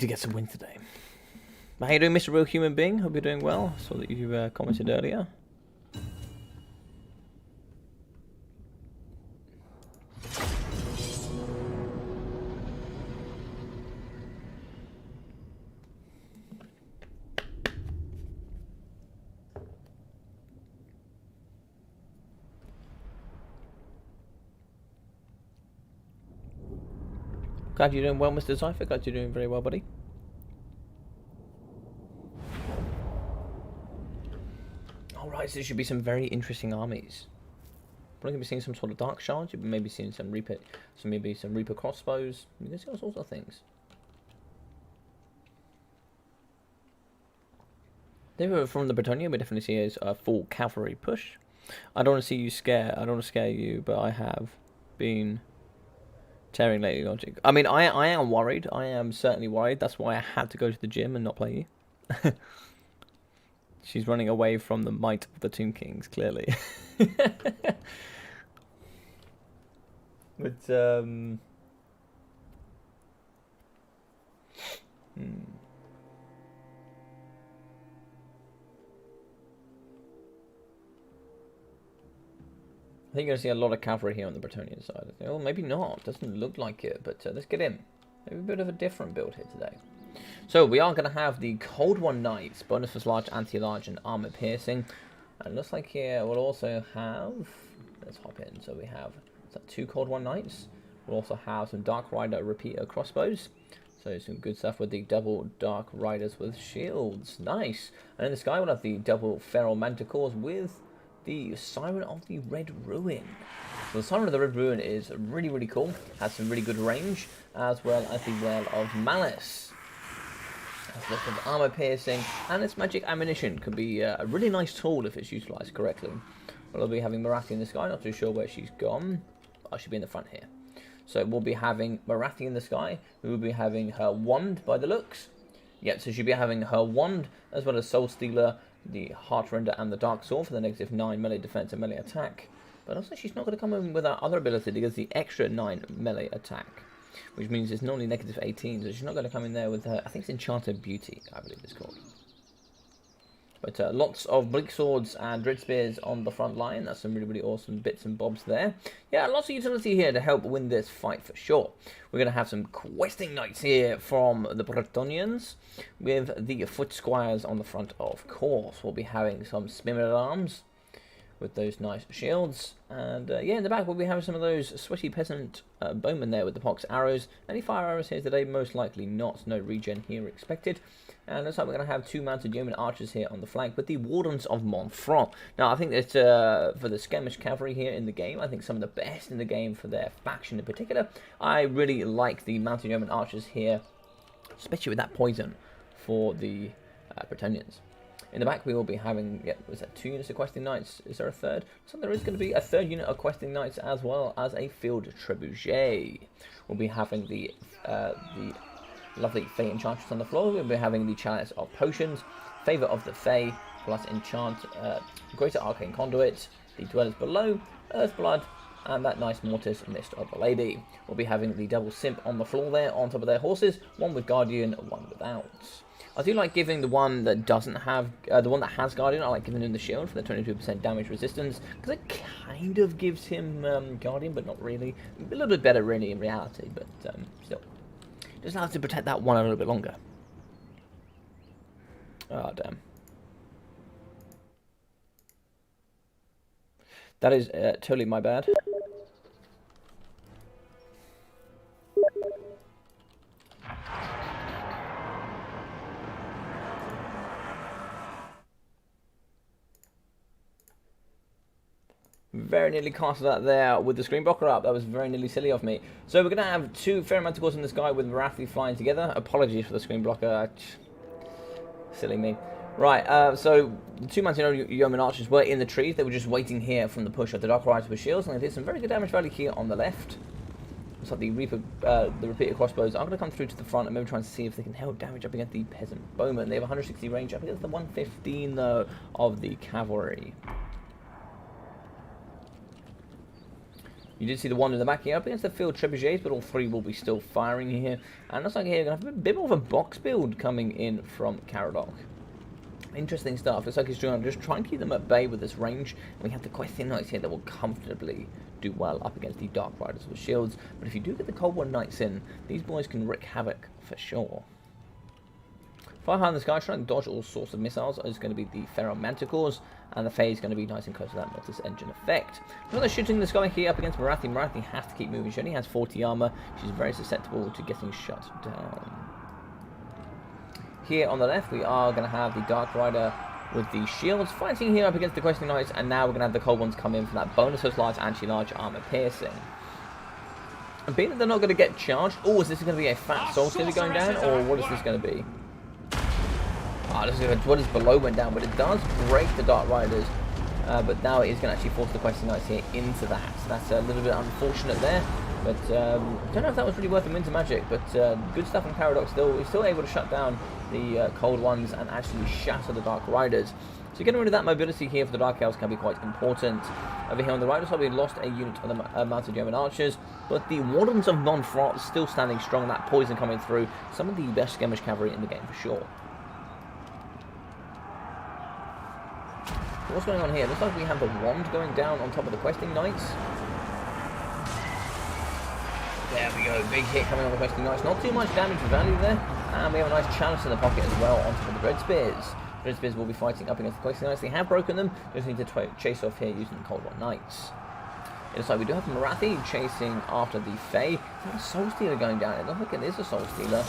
get some win today. How you doing, Mr. Real Human Being? Hope you're doing well. I saw that you commented earlier. Glad you're doing well, Mr. Cypher. Glad you're doing very well, buddy. Alright, so there should be some very interesting armies. Probably going to be seeing some sort of Dark Shards. You'll be maybe seeing some Reaper, maybe some Reaper crossbows. You're going to see all sorts of things. They were from the Britannia. We definitely see as a full cavalry push. I don't want to see you scare. I don't want to scare you, but I have been tearing Lady Logic. I mean, I am worried. I am certainly worried. That's why I had to go to the gym and not play you. She's running away from the might of the Tomb Kings, clearly. But, I think you're going to see a lot of cavalry here on the Bretonian side. Well, maybe not. Doesn't look like it, but let's get in. Maybe a bit of a different build here today. So we are going to have the Cold One Knights, bonus for large, anti-large, and armor piercing. And it looks like here we'll also have... Let's hop in. So we have 2 Cold One Knights. We'll also have some Dark Rider repeater crossbows. So some good stuff with the double Dark Riders with shields. Nice. And in the sky we'll have the double Feral Manticores with the Siren of the Red Ruin. So the Siren of the Red Ruin is really, really cool. Has some really good range, as well as the Well of Malice. Has lots of armor piercing, and its magic ammunition could be a really nice tool if it's utilized correctly. We'll be having Marathi in the sky. Not too sure where she's gone. I should be in the front here. So we'll be having Marathi in the sky. We will be having her wand by the looks. Yeah, so she'll be having her wand, as well as Soul Stealer, the Heartrender, and the Dark Sword for the -9 melee defense and melee attack. But also she's not going to come in with our other ability to give the extra 9 melee attack, which means it's normally -18, so she's not going to come in there with her, I think it's Enchanted Beauty, I believe it's called. But lots of Bleak Swords and Dread Spears on the front line. That's some really, really awesome bits and bobs there. Yeah, lots of utility here to help win this fight for sure. We're going to have some questing knights here from the Bretonians, with the foot squires on the front, of course. We'll be having some spearmen at arms with those nice shields. And yeah, in the back we'll be having some of those sweaty peasant bowmen there with the pox arrows. Any fire arrows here today? Most likely not. No regen here expected. And looks like we're going to have 2 mounted yeoman archers here on the flank with the Wardens of Montfront. Now, I think that for the skirmish cavalry here in the game, I think some of the best in the game for their faction in particular. I really like the mounted yeoman archers here, especially with that poison for the Bretonians. In the back, we will be having, was that 2 units of questing knights? Is there a third? So there is going to be a 3rd unit of questing knights, as well as a field trebuchet. We'll be having the lovely Fey Enchantress on the floor. We'll be having the Chalice of Potions, Favour of the Fey, plus Greater Arcane Conduit, the Dwellers Below, Earthblood, and that nice Mortis Mist of the Lady. We'll be having the double Simp on the floor there, on top of their horses, one with Guardian, one without. I do like giving the one that doesn't have, the one that has Guardian, I like giving him the shield for the 22% damage resistance, because it kind of gives him Guardian, but not really. A little bit better really in reality, but still. Just allows to protect that one a little bit longer. Oh, damn. That is totally my bad. Very nearly casted that there with the screen blocker up. That was very nearly silly of me. So we're going to have 2 Feral Manticores in the sky with Marathi flying together. Apologies for the screen blocker. Silly me. Right, so the 2 mounted yeoman archers were in the trees. They were just waiting here from the push of the Dark Riders with shields. And they did some very good damage value here on the left. Looks like the repeater crossbows are going to come through to the front and maybe trying to see if they can help damage up against the peasant bowmen. They have 160 range up against the 115 though of the cavalry. You did see the one in the back here up against the field trebuchets, but all three will be still firing here. And looks like here we're going to have a bit more of a box build coming in from Caradoc. Interesting stuff. Looks like he's trying to just try and keep them at bay with this range. And we have the Questing Knights here that will comfortably do well up against the Dark Riders with shields. But if you do get the Cold War Knights in, these boys can wreak havoc for sure. Far high in the sky, trying to dodge all sorts of missiles is going to be the Pharaoh Manticores, and the Fae is going to be nice and close to that Mortis Engine effect. Another shooting in the sky here up against Marathi. Marathi has to keep moving. She only has 40 armor. She's very susceptible to getting shut down. Here on the left, we are going to have the Dark Rider with the shields fighting here up against the Questing Knights, and now we're going to have the Cold Ones come in for that bonus of large anti-large armor piercing. And being that they're not going to get charged, oh, is this going to be a fat soul stealer going down, or what is this going to be? This is what is below went down, but it does break the Dark Riders. But now it is going to actually force the Questing Knights here into that. So that's a little bit unfortunate there. But I don't know if that was really worth a Winter Magic. But good stuff from Caradoc still. He's still able to shut down the Cold Ones and actually shatter the Dark Riders. So getting rid of that mobility here for the Dark Elves can be quite important. Over here on the right side, we lost a unit of the Mounted German Archers. But the Wardens of Montfort still standing strong. That poison coming through. Some of the best skirmish cavalry in the game for sure. What's going on here? Looks like we have the wand going down on top of the Questing Knights. There we go, big hit coming on the Questing Knights. Not too much damage value there. And we have a nice chalice in the pocket as well on top of the Dread Spears. Dread Spears will be fighting up against the Questing Knights. They have broken them. Just need to chase off here using the Cold War Knights. It looks like we do have Marathi chasing after the Fae. A Soul Stealer going down. It looks like it is a Soul Stealer.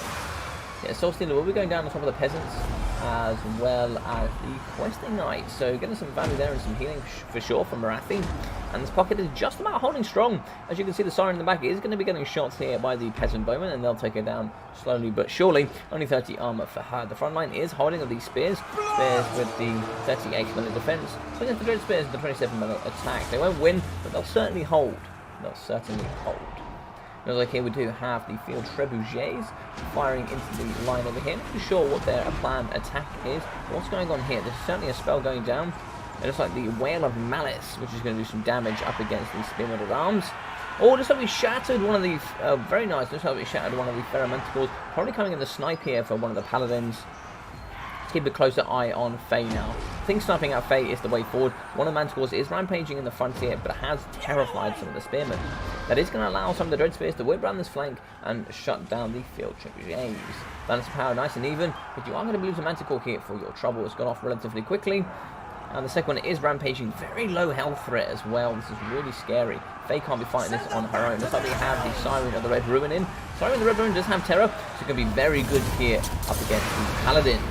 Yeah, Soul Stealer will be going down on top of the Peasants as well as the Questing Knights. So getting some value there and some healing for sure from Marathi. And this pocket is just about holding strong. As you can see, the Siren in the back is going to be getting shots here by the Peasant Bowmen, and they'll take her down slowly but surely. Only 30 armor for her. The front line is holding of these spears. Spears with the 38 minute defense. So against the Dread Spears with the 27 minute attack. They won't win, but they'll certainly hold. They'll certainly hold. Looks like here we do have the field trebuchets firing into the line over here. Not too sure what their planned attack is. What's going on here? There's certainly a spell going down. It looks like the Whale of Malice, which is going to do some damage up against the Spearmen at Arms. Oh, looks like we shattered one of the... very nice. Looks like we shattered one of the Pharaoh Manticores. Probably coming in the snipe here for one of the Paladins. Let's keep a closer eye on Fae now. I think sniping out Fae is the way forward. One of the Manticores is rampaging in the front here, but has terrified some of the Spearmen. That is going to allow some of the Dread Spears to whip around this flank and shut down the field trebuchets. Balance of power nice and even, but you are going to lose a Manticore here for your trouble. It's gone off relatively quickly. And the second one is rampaging. Very low health threat as well. This is really scary. Faye can't be fighting this on her own. Looks like we have the Siren of the Red Ruin in. Siren of the Red Ruin does have terror, so it can be very good here up against the Paladins.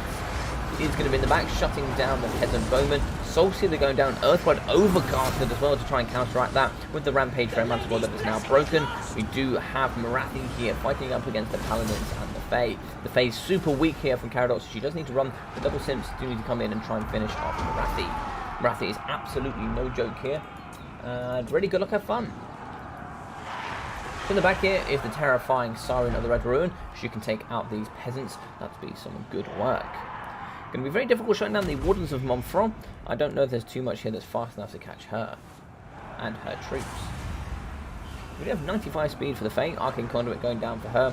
He's going to be in the back, shutting down the Peasant Bowmen. Soul Stealer going down, Earthward Overcasted as well to try and counteract that with the Rampage Manticore that is now broken. We do have Marathi here fighting up against the Paladins and the Fae. The Fae's super weak here from Caradoc, so she does need to run. The double simps do need to come in and try and finish off Marathi. Marathi is absolutely no joke here. Really good luck, have fun. In the back here is the terrifying Siren of the Red Ruin. She can take out these peasants. That'd be some good work. Going to be very difficult shutting down the Wardens of Montfort. I don't know if there's too much here that's fast enough to catch her and her troops. We do have 95 speed for the Fae. Arcane Conduit going down for her.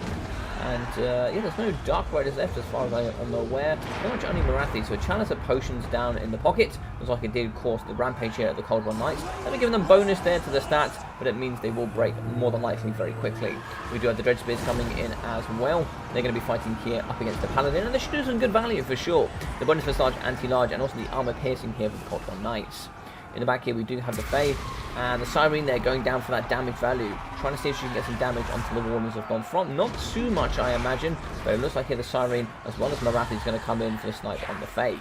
And yeah, there's no Dark Riders left as far as I am aware. Pretty much only Marathi. So a Chalice of Potions down in the pocket. Looks like it did course the Rampage here at the Cold War Knights. That'll give them bonus there to the stats, but it means they will break more than likely very quickly. We do have the Dread Spears coming in as well. They're going to be fighting here up against the Paladin, and they should do some good value for sure. The bonus for large, anti-large, and also the armor piercing here for the Cold War Knights. In the back here we do have the Fae, and the Siren there going down for that damage value. Trying to see if she can get some damage onto the Wardens of Montfort. Not too much, I imagine, but it looks like here the Siren, as well as Marathi, is going to come in for the snipe on the Fae.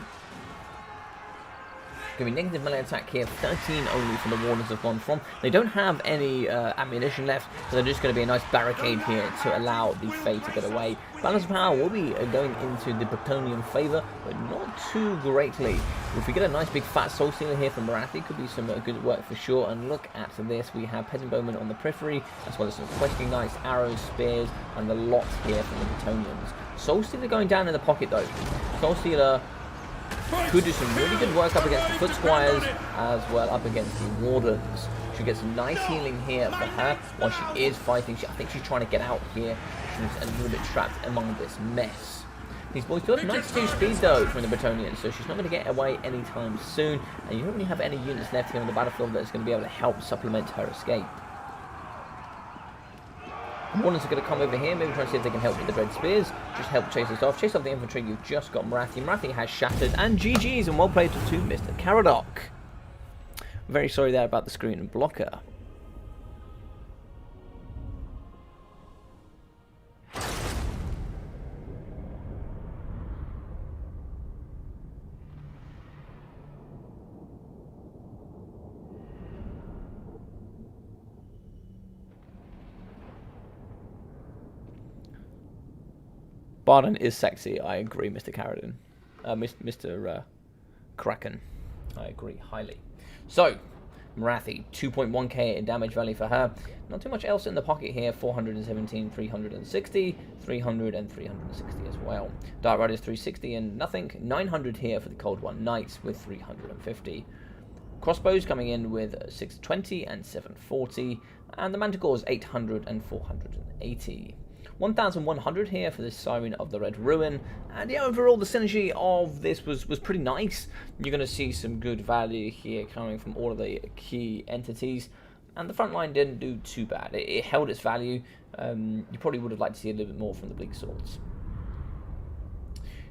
Going to be negative melee attack here, 13 only from the Wardens of Monfrom. They don't have any ammunition left, so they're just going to be a nice barricade here to allow the Fae to get away. Balance of power will be going into the Bretonian favour, but not too greatly. If we get a nice big fat soul stealer here from Marathi, could be some good work for sure. And look at this, we have Peasant Bowmen on the periphery, as well as some questing knights, arrows, spears, and a lot here from the Bretonians. Soul stealer going down in the pocket though. Soul stealer could do some really good work up against the foot squires, as well up against the wardens. She gets some nice healing here for her while she is fighting. I think she's trying to get out here. She's a little bit trapped among this mess. These boys do have 92 speed though from the Bretonians, so she's not going to get away anytime soon. And you don't really have any units left here on the battlefield that's going to be able to help supplement her escape. Wardens are going to come over here, maybe try and see if they can help with the Dread Spears. Just help chase us off. Chase off the infantry. You've just got Marathi. Marathi has shattered. And GG's, and well played to Mr. Caradoc. Very sorry there about the screen and blocker. Barden is sexy, I agree, Mr. Carradine. Mr. Kraken. I agree highly. So, Marathi, 2.1k in damage value for her. Not too much else in the pocket here. 417, 360, 300, and 360 as well. Dark Riders 360 and nothing. 900 here for the Cold One Knights with 350. Crossbows coming in with 620 and 740. And the Manticores 800 and 480. 1,100 here for this Siren of the Red Ruin, and yeah, overall the synergy of this was pretty nice. You're going to see some good value here coming from all of the key entities, and the front line didn't do too bad. It held its value. You probably would have liked to see a little bit more from the Bleak Swords.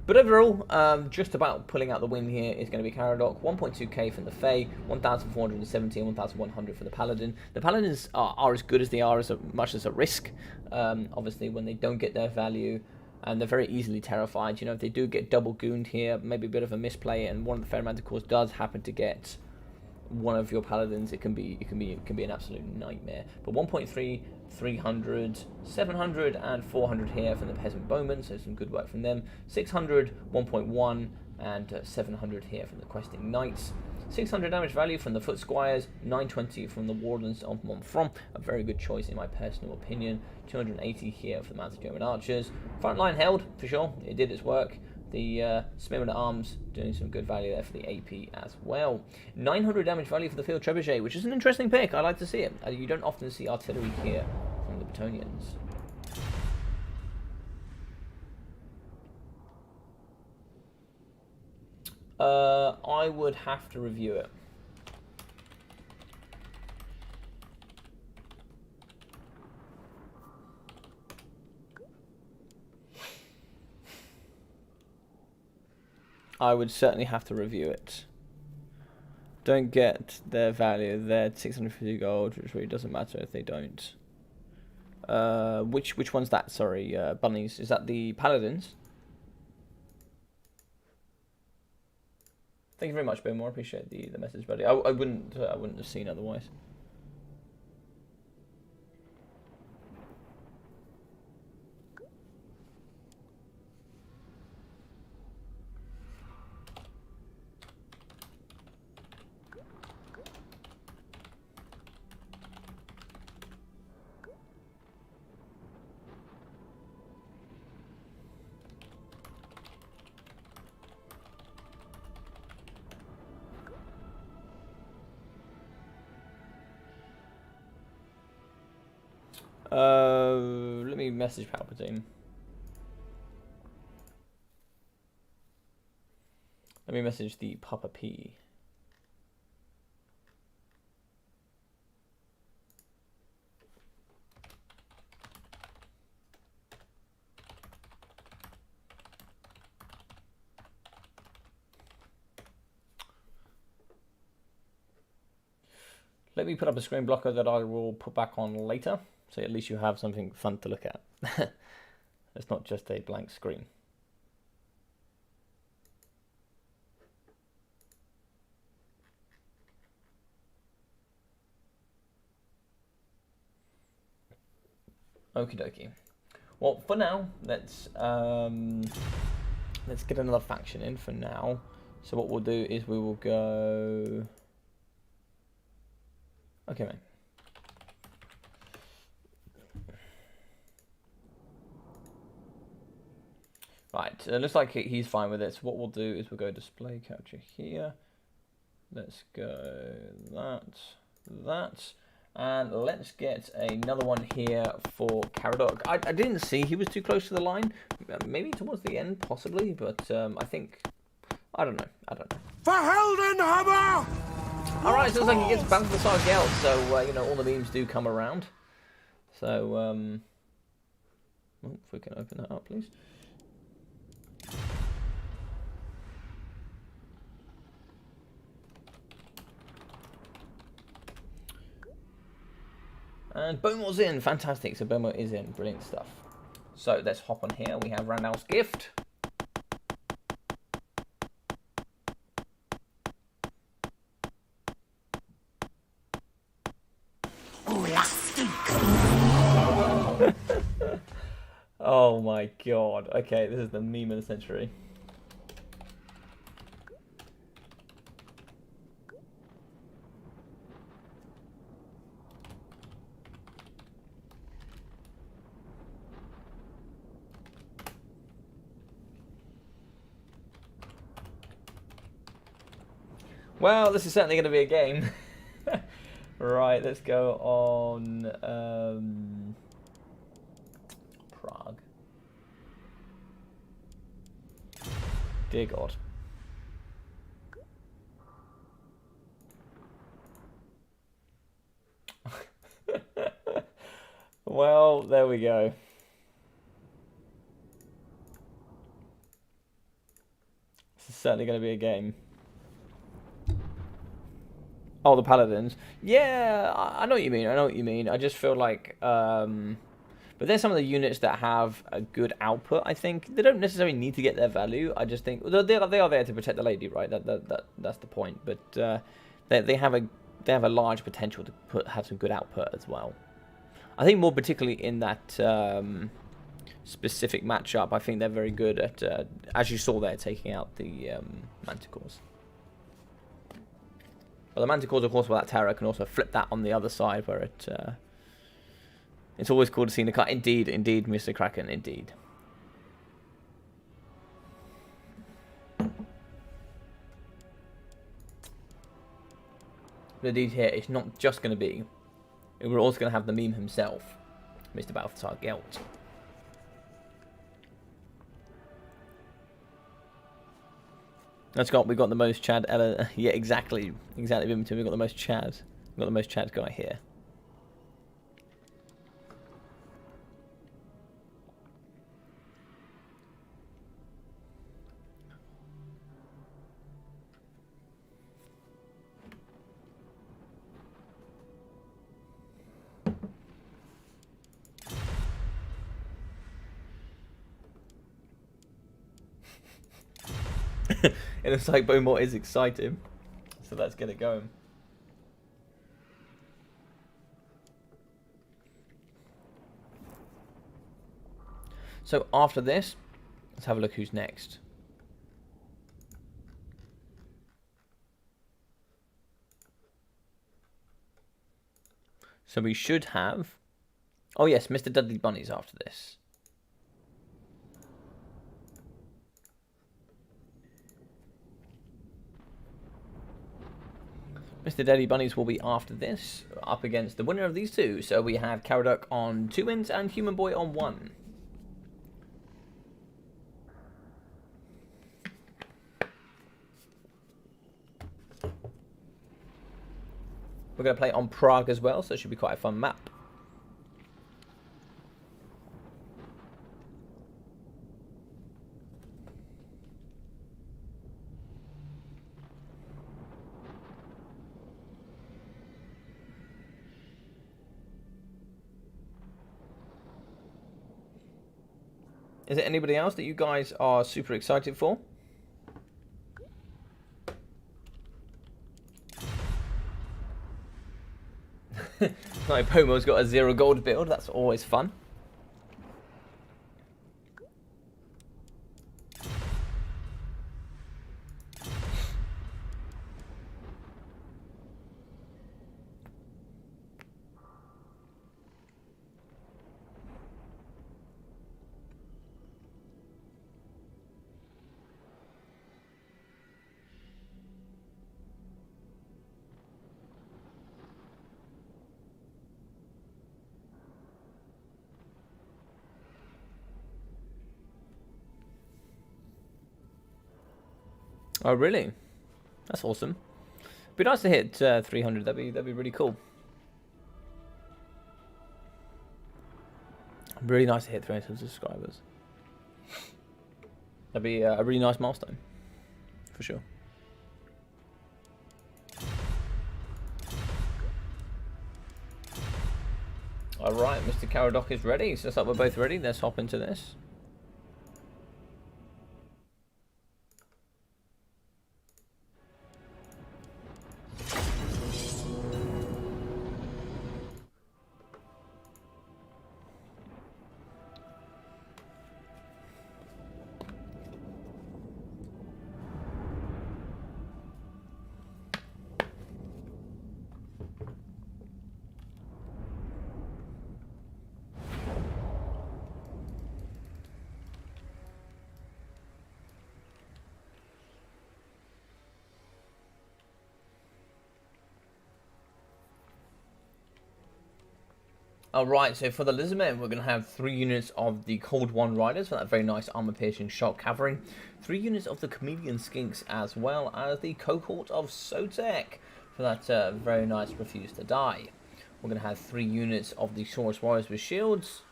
But overall, just about pulling out the win here is going to be Caradoc. 1.2k from the Fae, 1,470 and 1,100 for the Paladin. The Paladins are as good as they are as much as a risk. Obviously, when they don't get their value, and they're very easily terrified. You know, if they do get double gooned here, maybe a bit of a misplay, and one of the Fair Manticores does happen to get one of your Paladins, it can be an absolute nightmare. But 1.3, 300, 700 and 400 here from the Peasant Bowmen, so some good work from them. 600, 1.1 and 700 here from the Questing Knights. 600 damage value from the Foot Squires, 920 from the Wardens of Monfrom, a very good choice in my personal opinion. 280 here for the Mounted German Archers. Front line held, for sure, it did its work. The Spearman at Arms doing some good value there for the AP as well. 900 damage value for the Field Trebuchet, which is an interesting pick. I like to see it. You don't often see artillery here from the Bretonians. I would have to review it. I would certainly have to review it. Don't get their value. They're 650 gold, which really doesn't matter if they don't. Which one's that? Sorry, bunnies. Is that the Paladins? Thank you very much, Bowmore. I appreciate the message, buddy. I wouldn't have seen otherwise. Let me message Palpatine. Let me message the Papa P. Let me put up a screen blocker that I will put back on later. So at least you have something fun to look at. It's not just a blank screen. Okie dokie. Well, for now, let's get another faction in for now. So what we'll do is we will go. Okay, mate. Right, looks like he's fine with it. So what we'll do is we'll go display capture here. Let's go that. And let's get another one here for Caradoc. I didn't see he was too close to the line. Maybe towards the end, possibly. But I think... I don't know.
For Heldenhammer!
Alright, so looks like he gets back to the Sargelt. So, you know, all the memes do come around. So, if we can open that up, please. And Beaumont's in, fantastic. So Beaumont is in, brilliant stuff. So let's hop on here. We have Randal's gift. Oh my god. Okay, this is the meme of the century. Well, this is certainly going to be a game. Right, let's go on Prague. Dear God. Well, there we go. This is certainly going to be a game. Oh, the Paladins. Yeah, I know what you mean. I just feel like... but there's some of the units that have a good output, I think. They don't necessarily need to get their value. I just think... They are there to protect the lady, right? That's the point. But they have a large potential to have some good output as well. I think more particularly in that specific matchup, I think they're very good at, as you saw there, taking out the Manticores. Well, the Manticores, of course, with that Terror can also flip that on the other side, where it's always cool to see the cut. Indeed, Mr. Kraken, indeed. But indeed, here it's not just going to be. We're also going to have the meme himself, Mr. Balthasar Gelt. That's we got the most Chad Ella. Yeah, exactly, Bimington. We got the most Chad. We got the most Chad guy here. It looks like Beaumont is excited, so let's get it going. So after this, let's have a look who's next. So we should have... Oh yes, Mr. Dudley Bunny's after this. Mr. Dudley Bunnies will be after this, up against the winner of these two. So we have Caradoc on 2 wins and Human Boy on 1. We're going to play on Prague as well, so it should be quite a fun map. Is there anybody else that you guys are super excited for? Like Pomo's got a 0 gold build, that's always fun. Oh, really? That's awesome. Be nice to hit 300. That'd be really cool. Really nice to hit 300 subscribers. That'd be a really nice milestone, for sure. Alright, Mr. Caradoc is ready. So looks like we're both ready. Let's hop into this. Alright, so for the Lizardmen, we're going to have 3 units of the Cold One Riders for that very nice armor-piercing shock cavalry, 3 units of the Chameleon Skinks, as well as the cohort of Sotek for that very nice Refuse to Die. We're going to have 3 units of the Saurus Warriors with shields.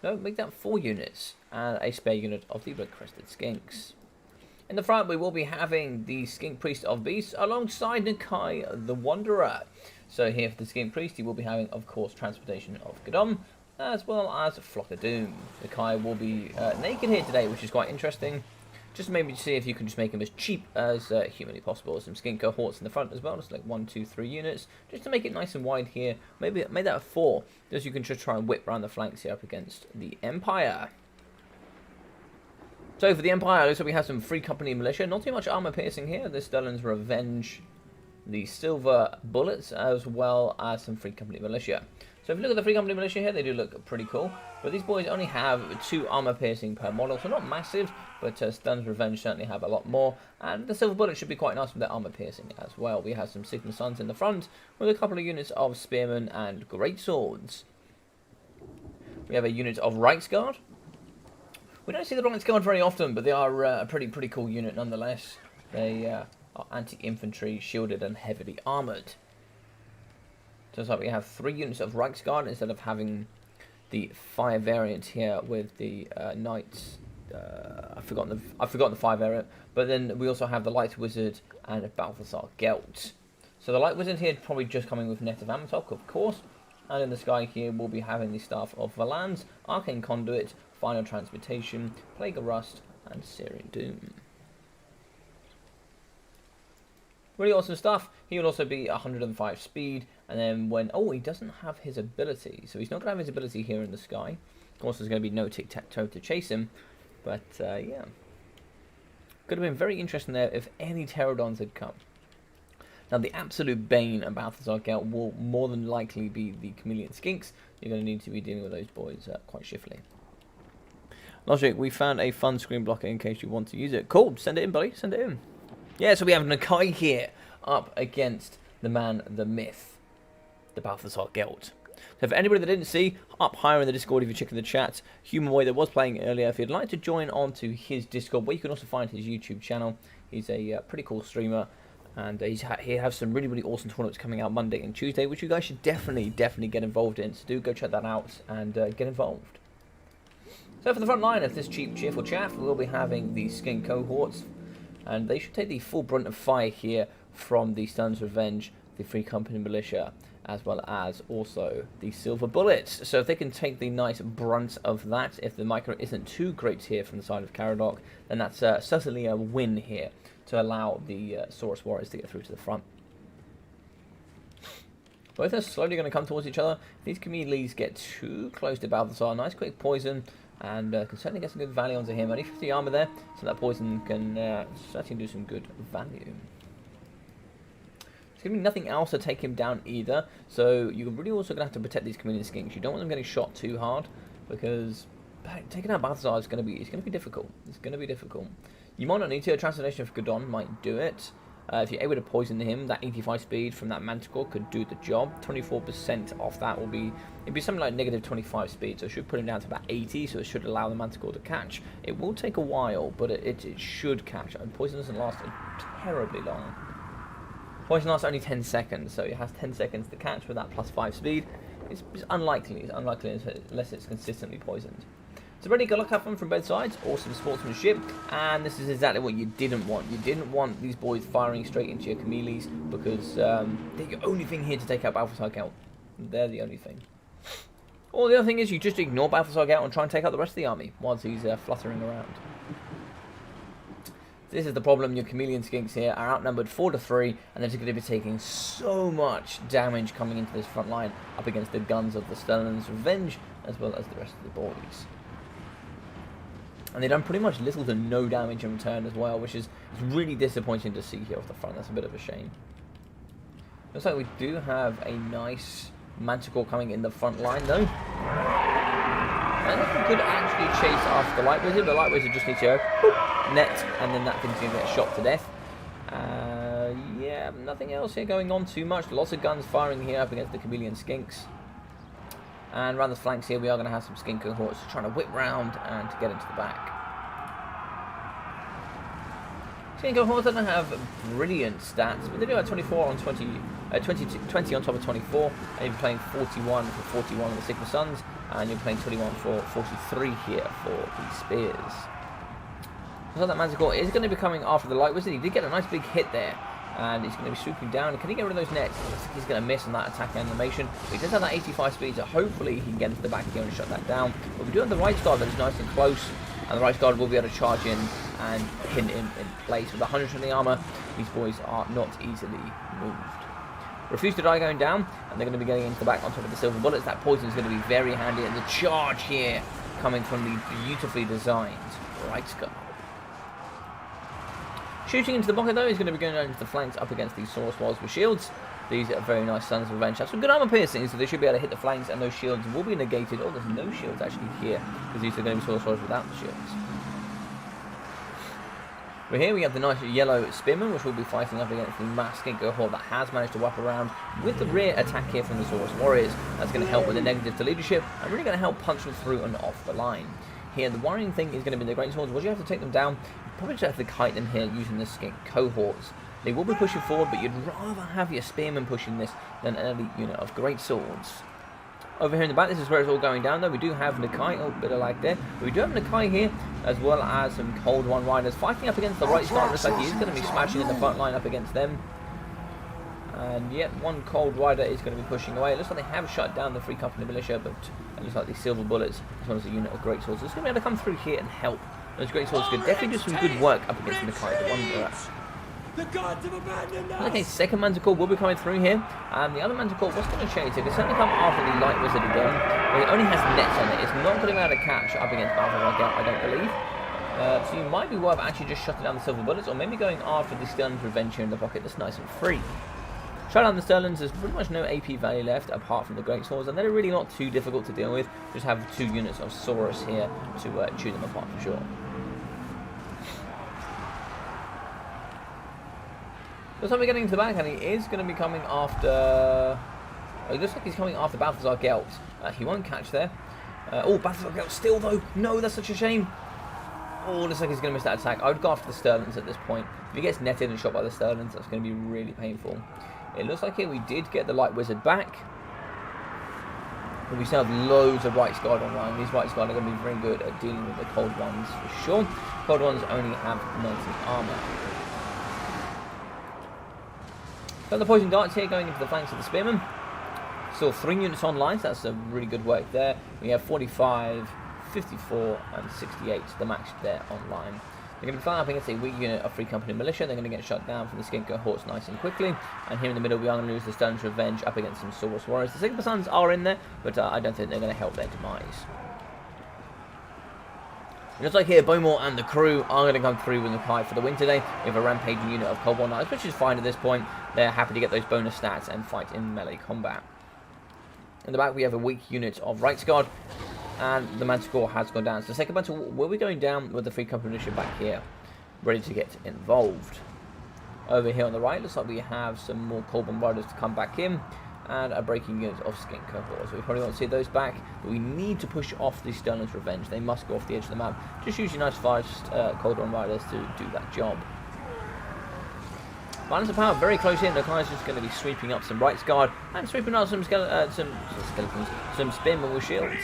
No, make that 4 units, and a spare unit of the Blood-Crested Skinks. In the front, we will be having the Skink Priest of Beasts alongside Nakai the Wanderer. So here for the Skink Priest, he will be having, of course, Transportation of Godom, as well as Flock of Doom. Nakai will be naked here today, which is quite interesting. Just maybe see if you can just make him as cheap as humanly possible. Some Skink cohorts in the front as well, just like 1, 2, 3 units, just to make it nice and wide here. Maybe make that a 4, just so you can just try and whip around the flanks here up against the Empire. So for the Empire, looks like we have some Free Company Militia. Not too much armor piercing here. This Sterling's Revenge, the Silver Bullets, as well as some Free Company Militia. So if you look at the Free Company Militia here, they do look pretty cool. But these boys only have 2 armor piercing per model, so not massive, but Sterling's Revenge certainly have a lot more. And the Silver Bullets should be quite nice with their armor piercing as well. We have some Sigma Suns in the front, with a couple of units of Spearmen and Greatswords. We have a unit of Reichsguard. We don't see the Reichsguard very often, but they are a pretty cool unit nonetheless. They are anti-infantry, shielded and heavily armoured. So it's like we have 3 units of Reichsguard instead of having the fire variant here with the Knights. I've forgotten the fire variant, but then we also have the Light Wizard and Balthasar Gelt. So the Light Wizard here probably just coming with Net of Amatok, of course. And in the sky here, we'll be having the Staff of Valans, Arcane Conduit, Final Transmutation, Plague of Rust, and Syrian Doom. Really awesome stuff. He will also be 105 speed, and then when... Oh, he doesn't have his ability, so he's not going to have his ability here in the sky. Of course, there's going to be no tic-tac-toe to chase him, but yeah. Could have been very interesting there if any Pterodons had come. Now, the absolute bane of Balthasar Gelt will more than likely be the Chameleon Skinks. You're going to need to be dealing with those boys quite shiftily. Logic, we found a fun screen blocker in case you want to use it. Cool, send it in, buddy, send it in. Yeah, so we have Nakai here up against the man, the myth, the Balthasar Gelt. So for anybody that didn't see, up higher in the Discord, if you check in the chat, Human Boy that was playing earlier, if you'd like to join onto his Discord, where you can also find his YouTube channel. He's a pretty cool streamer, and he has some really awesome tournaments coming out Monday and Tuesday, which you guys should definitely get involved in. So do go check that out and get involved. So for the front line of this cheap, cheerful chaff, we'll be having the Skink cohorts, and they should take the full brunt of fire here from the Sterling's Revenge, the Free Company Militia, as well as also the Silver Bullets. So if they can take the nice brunt of that, if the micro isn't too great here from the side of Caradoc, then that's certainly a win here to allow the Saurus Warriors to get through to the front. Both are slowly going to come towards each other. If these Chameleons get too close to Balthasar, nice quick poison, and can certainly get some good value onto him. Only 50 armor there, so that poison can certainly do some good value. There's going to be nothing else to take him down either, so you're really also going to have to protect these Chameleon Skinks. You don't want them getting shot too hard, because taking out Balthasar is going to be difficult. It's going to be difficult. You might not need to. A Transformation of Godon might do it. If you're able to poison him, that 85 speed from that Manticore could do the job. 24% off that will be, it'd be something like negative 25 speed, so it should put him down to about 80, so it should allow the Manticore to catch. It will take a while, but it should catch, and poison doesn't last terribly long. Poison lasts only 10 seconds, so it has 10 seconds to catch with that plus 5 speed. It's unlikely unless it's consistently poisoned. So ready, good luck, have fun from both sides. Awesome sportsmanship, and this is exactly what you didn't want. You didn't want these boys firing straight into your Camille's, because they're the only thing here to take out Balthasar Gelt. They're the only thing. Or the other thing is you just ignore Balthasar Gelt and try and take out the rest of the army whilst he's fluttering around. This is the problem. Your chameleon skinks here are outnumbered 4-3, and they're going to be taking so much damage coming into this front line up against the guns of the Sterling's Revenge, as well as the rest of the boys. And they've done pretty much little to no damage in return as well, which is really disappointing to see here off the front. That's a bit of a shame. Looks like we do have a nice Manticore coming in the front line, though. And if we could actually chase after the Light Wizard, the Light Wizard just needs to go boop, net, and then that thing's going to get shot to death. Yeah, nothing else here going on too much. Lots of guns firing here up against the chameleon skinks. And around the flanks here, we are going to have some skink cohorts trying to whip round and to get into the back. Skink cohorts don't have brilliant stats, but they do have 24 on 20 on top of 24, and you're playing 41 for 41 on the Sigma Suns, and you're playing 21 for 43 here for the Spears. So that Manticore is going to be coming after the Light Wizard. He did get a nice big hit there, and he's going to be swooping down. Can he get rid of those nets? He's going to miss on that attack animation. But he does have that 85 speed, so hopefully he can get into the back here and shut that down. But we do have the right guard that is nice and close, and the right guard will be able to charge in and pin him in place. With 120 armor, these boys are not easily moved. Refuse to die going down, and they're going to be getting into the back on top of the silver bullets. That poison is going to be very handy, and the charge here coming from the beautifully designed right guard. Shooting into the pocket, though, is going to be going over to the flanks up against these Saurus Walls with shields. These are very nice Sons of Revenge. Have some good armor piercing, so they should be able to hit the flanks, and those shields will be negated. Oh, there's no shields actually here, because these are going to be Saurus Walls without the shields. But here we have the nice yellow Spearman, which will be fighting up against the mass skink cohort that has managed to wrap around with the rear attack here from the Saurus Warriors. That's going to help with the negative to leadership, and really going to help punch them through and off the line. Here, the worrying thing is going to be the Great Swords. Once you have to take them down, you probably just have to kite them here using the skink cohorts. They will be pushing forward, but you'd rather have your Spearmen pushing this than an elite unit of Great Swords. Over here in the back, this is where it's all going down, though. We do have Nakai, oh, bit of lag there. But we do have Nakai here, as well as some Cold One Riders fighting up against the right side. Looks like he is going to be smashing in the front line up against them. And yet, one Cold Rider is going to be pushing away. It looks like they have shut down the Free Company Militia, but it looks like the Silver Bullets, as well as a unit of Great Swords, is going to be able to come through here and help. Those Great Swords could definitely do some good work up against Nakai, the one
The gods have abandoned us!
Okay, second Manticore will be coming through here, and the other Manticore was going to change. It can certainly come after the Light Wizard again, but it only has nets on it. It's not going to be able to catch up against Balthasar Gelt, I don't believe. So you might be worth actually just shutting down the Silver Bullets, or maybe going after the Sterling's Revenge here in the pocket that's nice and free. Shut down the Sterlings, there's pretty much no AP value left apart from the Great Swords, and they're really not too difficult to deal with. Just have 2 units of Saurus here to chew them apart for sure. Looks like we're getting into the back, and he is going to be coming after... Oh, it looks like he's coming after Balthasar Gelt. He won't catch there. Oh, Balthasar Gelt still, though. No, that's such a shame. Oh, looks like he's going to miss that attack. I would go after the Sterlings at this point. If he gets netted and shot by the Sterlings, that's going to be really painful. It looks like here we did get the Light Wizard back. But we still have loads of Right Guard online. These Right Guard are going to be very good at dealing with the Cold Ones for sure. Cold Ones only have 90 armor. Got the Poison Darts here going into the flanks of the Spearmen. Still 3 units online, so that's a really good work there. We have 45, 54, and 68, the max there online. They're going to be fighting up against a weak unit of Free Company Militia. They're going to get shut down from the Skink cohorts nice and quickly. And here in the middle, we are going to lose the Sterling's Revenge up against some Saurus Warriors. The Sigma Suns are in there, but I don't think they're going to help their demise. It looks like here, Bowmore and the crew are going to come through with Nakai for the win today. We have a rampaging unit of Cold War Knights, which is fine at this point. They're happy to get those bonus stats and fight in melee combat. In the back, we have a weak unit of Right Guard, and the Manticore has gone down. So the second battle, will be going down with the Free Company Militia back here, ready to get involved. Over here on the right, looks like we have some more Cold Bombarders to come back in, and a breaking unit of Skink cohorts. So we probably won't see those back, but we need to push off the Sterling's Revenge. They must go off the edge of the map. Just use your nice fast Cold Bombarders to do that job. Balance of power very close in. The guy's just going to be sweeping up some Rights Guard and sweeping up some skeletons, some Spearmen with shields.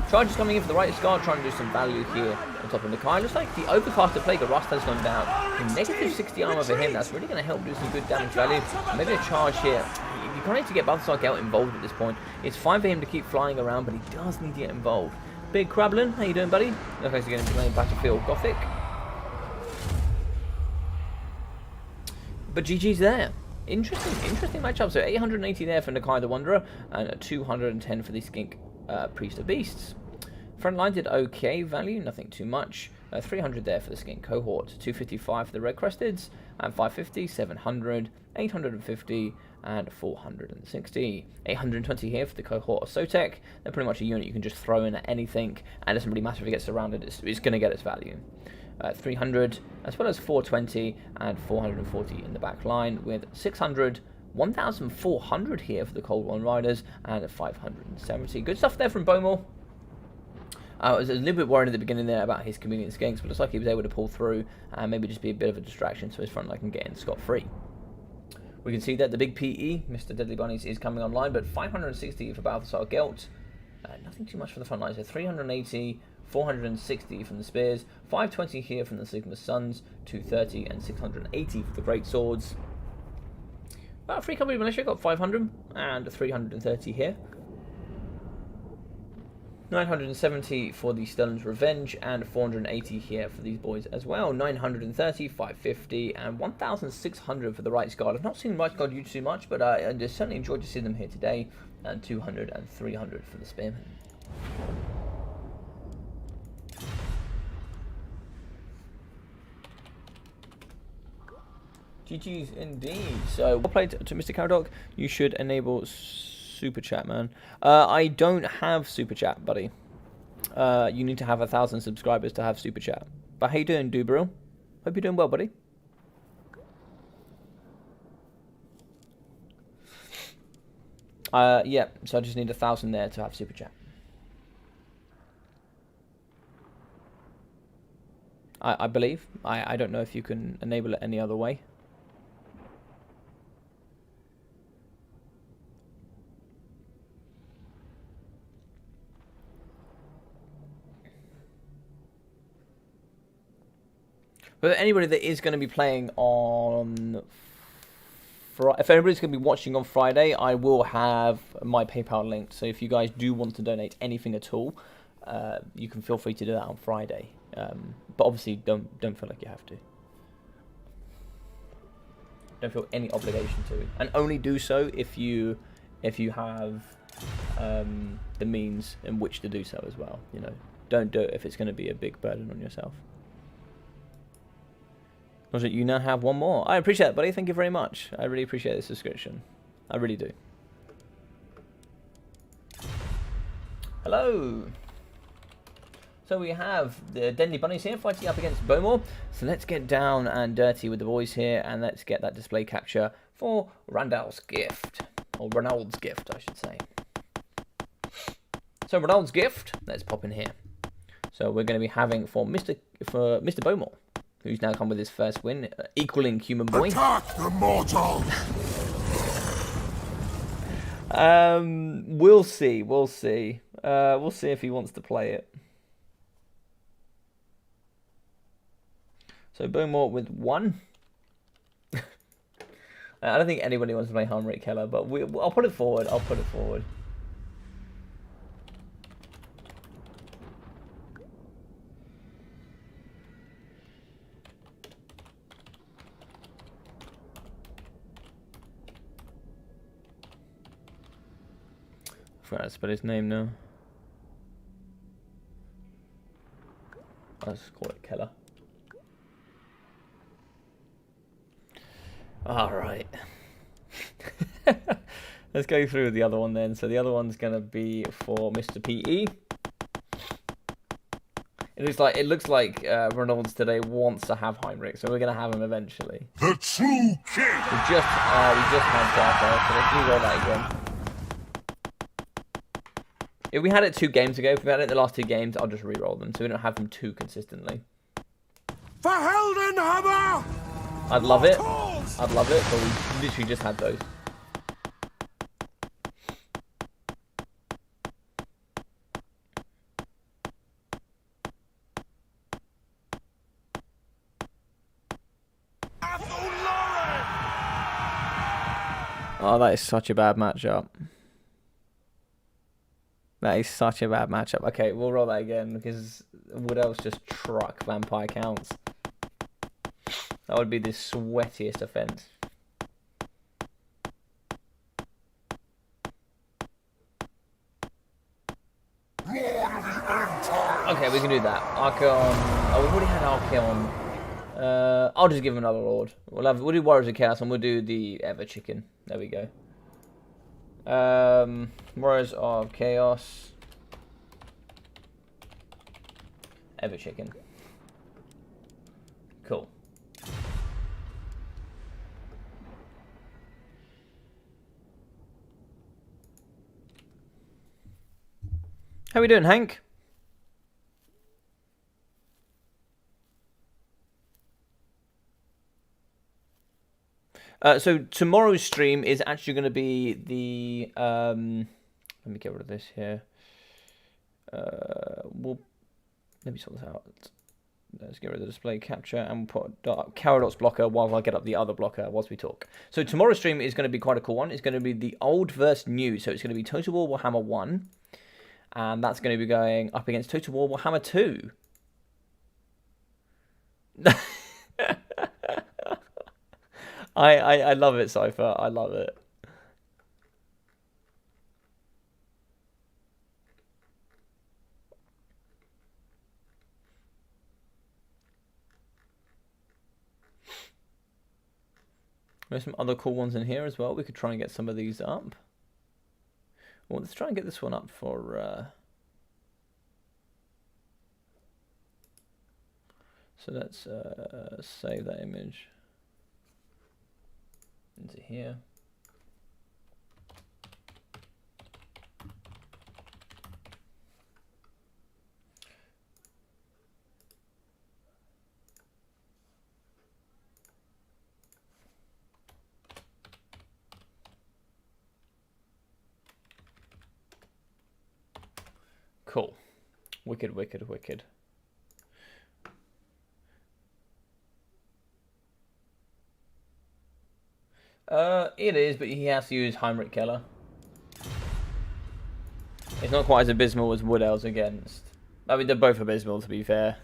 Charges coming in for the Rights Guard, trying to do some value here on top of Nakai. Looks like the Overcaster Plague of Rust has gone down. Negative 60 armor for him. That's really going to help do some good damage value. Maybe a charge here. You kind of need to get Balthasar Gelt involved at this point. It's fine for him to keep flying around, but he does need to get involved. Big Krablin, how you doing, buddy? Looks like he's going to be playing Battlefield Gothic. But GG's there. Interesting matchup. So 880 there for Nakai the Wanderer, and 210 for the Skink Priest of Beasts. Front line did okay value, nothing too much. 300 there for the Skink Cohort, 255 for the Red Cresteds, and 550, 700, 850, and 460. 820 here for the Cohort of Sotek. They're pretty much a unit you can just throw in at anything, and it doesn't really matter if it gets surrounded, it's going to get its value. 300, as well as 420 and 440 in the back line, with 600, 1,400 here for the Cold One Riders, and 570. Good stuff there from Bowmore. I was a little bit worried at the beginning there about his convenience skinks, but looks like he was able to pull through and maybe just be a bit of a distraction so his front line can get in scot-free. We can see that the big PE, Mr. Deadly Bunnies, is coming online, but 560 for Balthasar Gelt. Nothing too much for the front line, so 380, 460 from the Spears, 520 here from the Sigma Suns, 230 and 680 for the Great Swords. Free Company Militia got 500 and 330 here. 970 for the Sterling's Revenge, and 480 here for these boys as well. 930, 550, and 1,600 for the Rights Guard. I've not seen Rights Guard used too much, but I just certainly enjoyed to see them here today. And 200 and 300 for the Spearmen. GG's indeed. So, well played to Mr. Caradoc. You should enable Super Chat, man. I don't have Super Chat, buddy. You need to have 1,000 subscribers to have Super Chat. But how you doing, Dubril? Hope you're doing well, buddy. Yeah, so I just need 1,000 there to have Super Chat. I believe. I don't know if you can enable it any other way. But anybody that is going to be playing on if anybody's going to be watching on Friday, I will have my PayPal linked. So if you guys do want to donate anything at all, you can feel free to do that on Friday. But obviously, don't feel like you have to. Don't feel any obligation to, and only do so if you have the means in which to do so as well. You know, don't do it if it's going to be a big burden on yourself. You now have one more. I appreciate it, buddy. Thank you very much. I really appreciate this subscription. I really do. Hello. So we have the Deadly Bunnies here fighting up against Bowmore. So let's get down and dirty with the boys here, and let's get that display capture for Randal's Gift. Or Ronald's Gift, I should say. So Ronald's Gift, let's pop in here. So we're going to be having for Mr. Bowmore, who's now come with his first win, equaling Human Boy.
Attack the mortals!
We'll see. We'll see if he wants to play it. So Bowmore with 1. I don't think anybody wants to play Heinrich Keller, but I'll put it forward. I'll put it forward. I forgot to spell his name now. I'll just call it Keller. Alright. Let's go through the other one then. So the other one's going to be for Mr. PE. It looks like Ronaldo today wants to have Heinrich, so we're gonna have him eventually.
The true king.
We just had that, so let's re-roll that again. If we had it 2 games ago, if we had it the last 2 games, I'll just re-roll them, so we don't have them too consistently.
For Heldenhammer!
I'd love it, but we literally just had those. Oh, that is such a bad matchup. That is such a bad matchup. Okay, we'll roll that again because Wood Elves just truck vampire counts. That would be the sweatiest offense. Okay, we can do that. Archeon. Oh, we've already had Archeon. I'll just give him another Lord. We'll do Warriors of Chaos and we'll do the Ever Chicken. There we go. Warriors of Chaos. Ever Chicken. Cool. How we doing, Hank? So tomorrow's stream is actually going to be the let me get rid of this here. Let me sort this out. Let's get rid of the display capture and we'll put Caradox blocker while I get up the other blocker whilst we talk. So tomorrow's stream is going to be quite a cool one. It's going to be the old versus new. So it's going to be Total War Warhammer 1. And that's going to be going up against Total War Warhammer 2. I love it, Cypher. I love it. There's some other cool ones in here as well. We could try and get some of these up. Well, let's try and get this one up for... So let's save that image into here. Cool. Wicked, wicked, wicked. It is, but he has to use Heinrich Keller. It's not quite as abysmal as Wood Elves against... I mean, they're both abysmal, to be fair.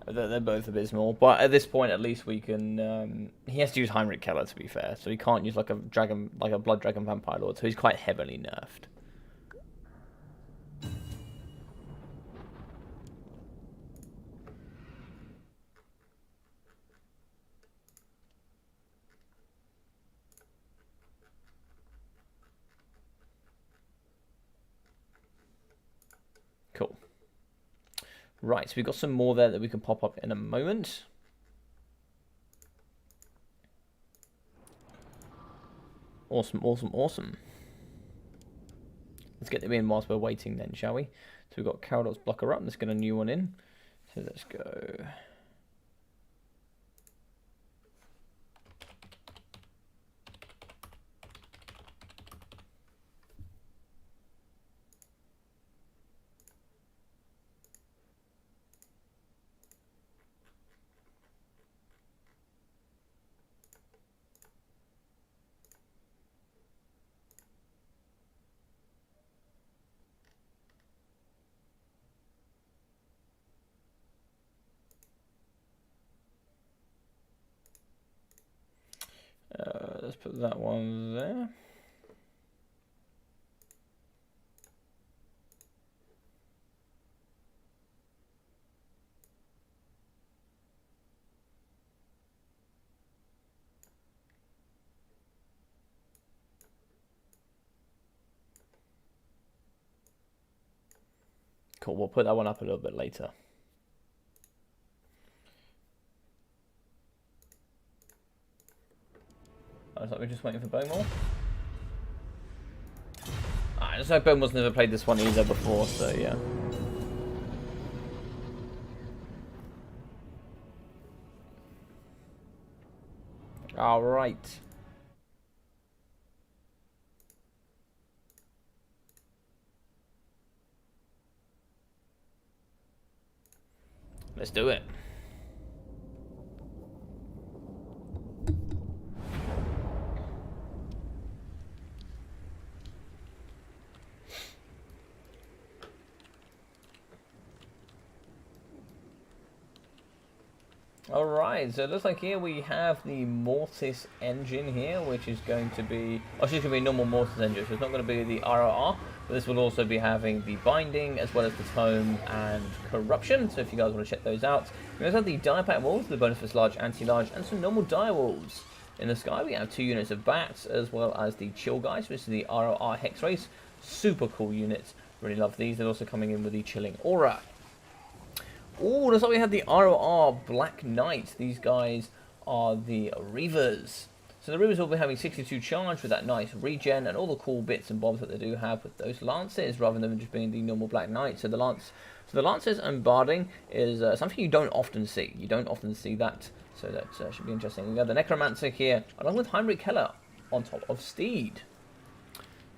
They're both abysmal, but at this point, at least we can... he has to use Heinrich Keller, to be fair, so he can't use like a dragon, like a Blood Dragon Vampire Lord, so he's quite heavily nerfed. Cool. Right, so we've got some more there that we can pop up in a moment. Awesome, awesome, awesome. Let's get them in whilst we're waiting then, shall we? So we've got Caradox blocker up. Let's get a new one in. So let's go... let's put that one there. Cool, we'll put that one up a little bit later. Looks like we're just waiting for Bowmore. I just hope Bowmore's never played this one either before, so yeah. Alright. Let's do it. Alright, so it looks like here we have the Mortis engine here, which is going to be... Oh, it's just going to be a normal Mortis engine, so it's not going to be the RRR, but this will also be having the Binding, as well as the Tome and Corruption, so if you guys want to check those out. We also have the Die Pack Walls, the bonus for large, anti-large, and some normal Die Walls. In the sky, we have 2 units of Bats, as well as the Chill Guys, which is the RRR Hex Race. Super cool units, really love these. They're also coming in with the Chilling Aura. Oh, looks like we have the ROR Black Knight. These guys are the Reavers. So the Reavers will be having 62 charge with that nice regen and all the cool bits and bobs that they do have with those Lances, rather than just being the normal Black Knight. So the Lances and Barding is something you don't often see. You don't often see that, so that should be interesting. We have the Necromancer here, along with Heinrich Keller on top of Steed.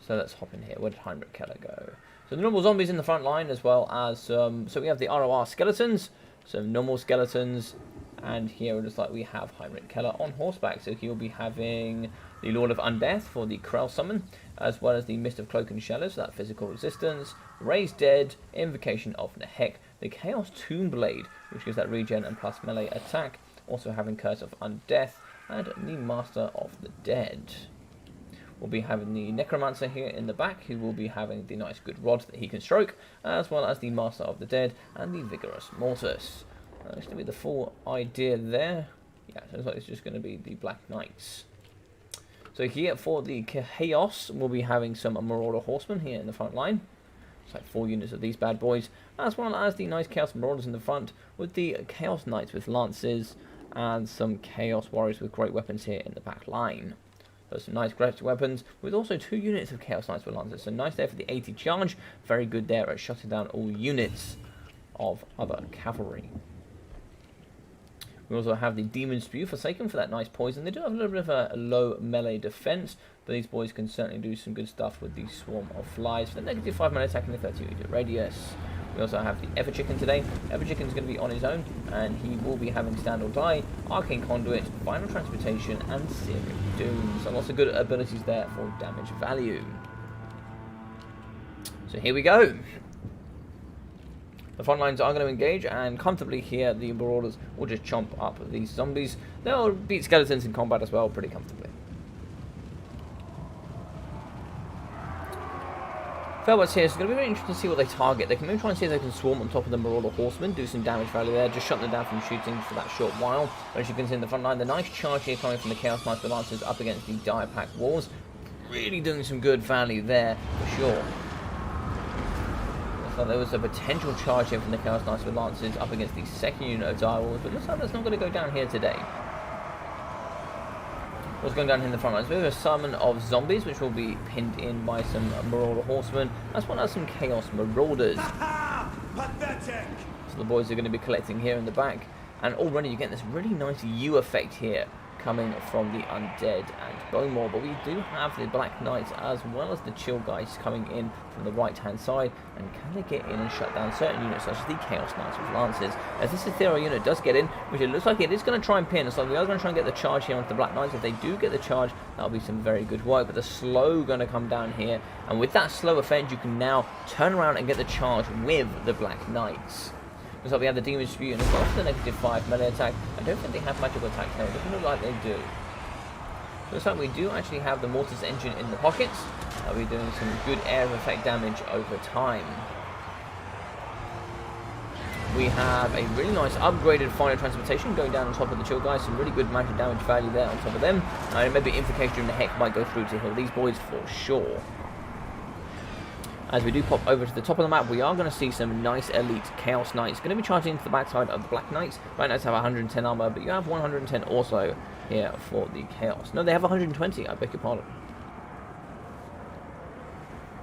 So let's hop in here. Where did Heinrich Keller go? So the normal zombies in the front line, as well as so we have the ROR skeletons, some normal skeletons, and here it looks like we have Heinrich Keller on horseback. So he'll be having the Lord of Undeath for the Krell summon, as well as the Mist of Cloak and Shadows, so that physical resistance, Raised Dead, Invocation of Nehek, the Chaos Tomb Blade, which gives that regen and plus melee attack, also having Curse of Undeath, and the Master of the Dead. We'll be having the Necromancer here in the back, who will be having the nice good rod that he can stroke, as well as the Master of the Dead and the Vigorous Mortis. That's going to be the full idea there. Yeah, so it looks like it's just going to be the Black Knights. So here for the Chaos, we'll be having some Marauder Horsemen here in the front line. It's like 4 units of these bad boys, as well as the nice Chaos Marauders in the front, with the Chaos Knights with Lances, and some Chaos Warriors with great weapons here in the back line. Some nice great weapons, with also 2 units of Chaos Knights with Lancers. So nice there for the 80 charge. Very good there at shutting down all units of other cavalry. We also have the Demon Spew Forsaken for that nice poison. They do have a little bit of a low melee defense, but these boys can certainly do some good stuff with the Swarm of Flies for the negative 5 melee attack in the 30 meter radius. We also have the Ever Chicken today. Ever Chicken is going to be on his own, and he will be having Stand or Die, Arcane Conduit, Final Transportation, and Searing Doom. So lots of good abilities there for damage value. So here we go. The front lines are going to engage, and comfortably here the Marauders will just chomp up these zombies. They'll beat skeletons in combat as well, pretty comfortably. Fairwords here, so it's going to be very interesting to see what they target. They can maybe try and see if they can swarm on top of the Marauder Horsemen, do some damage value there, just shut them down from shooting for that short while. But as you can see in the front line, the nice charge here coming from the Chaos Knights with Lancers up against the Dire Pack Walls. Really doing some good value there, for sure. Looks like there was a potential charge here from the Chaos Knights with Lancers up against the second unit of Dire Walls, but looks like that's not going to go down here today. What's going down here in the front lines? We have a summon of zombies, which will be pinned in by some Marauder Horsemen, as well as some Chaos Marauders.
Pathetic!
So the boys are going to be collecting here in the back, and already you get this really nice U effect here coming from the Undead and Bowmore, but we do have the Black Knights as well as the Chill Guys coming in from the right hand side, and can they get in and shut down certain units such as the Chaos Knights with Lances, as this Ethereal unit does get in, which it looks like it is going to try and pin, so we are going to try and get the charge here onto the Black Knights. If they do get the charge, that'll be some very good work, but the slow going to come down here, and with that slow effect you can now turn around and get the charge with the Black Knights. Looks like we have the Demon Spew and as well as the negative 5 melee attack. I don't think they have magical attack now, it doesn't look like they do. Looks like we do actually have the Mortis engine in the pockets. I'll be doing some good air effect damage over time. We have a really nice upgraded Final Transportation going down on top of the Chill Guys. Some really good magic damage value there on top of them. Maybe Invocation of the Heck might go through to heal these boys for sure. As we do pop over to the top of the map, we are going to see some nice elite Chaos Knights. Going to be charging to the backside of the Black Knights. Black Knights have 110 armor, but you have 110 also here for the Chaos. No, they have 120, I beg your pardon.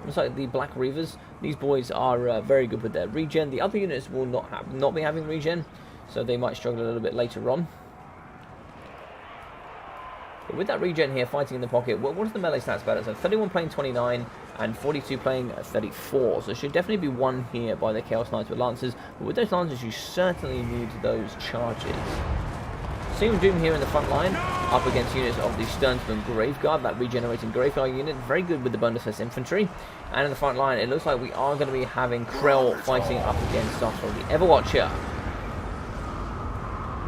Looks like the Black Reavers, these boys are very good with their regen. The other units will not be having regen, so they might struggle a little bit later on. But with that regen here, fighting in the pocket, what is the melee stats better? So 31 playing 29 and 42 playing 34. So it should definitely be won here by the Chaos Knights with Lancers. But with those Lancers, you certainly need those charges. Seeing Doom here in the front line, up against units of the Sternsman Graveguard, that regenerating Graveguard unit, very good with the bonus infantry. And in the front line, it looks like we are going to be having Krell fighting up against Starfall the Everwatcher.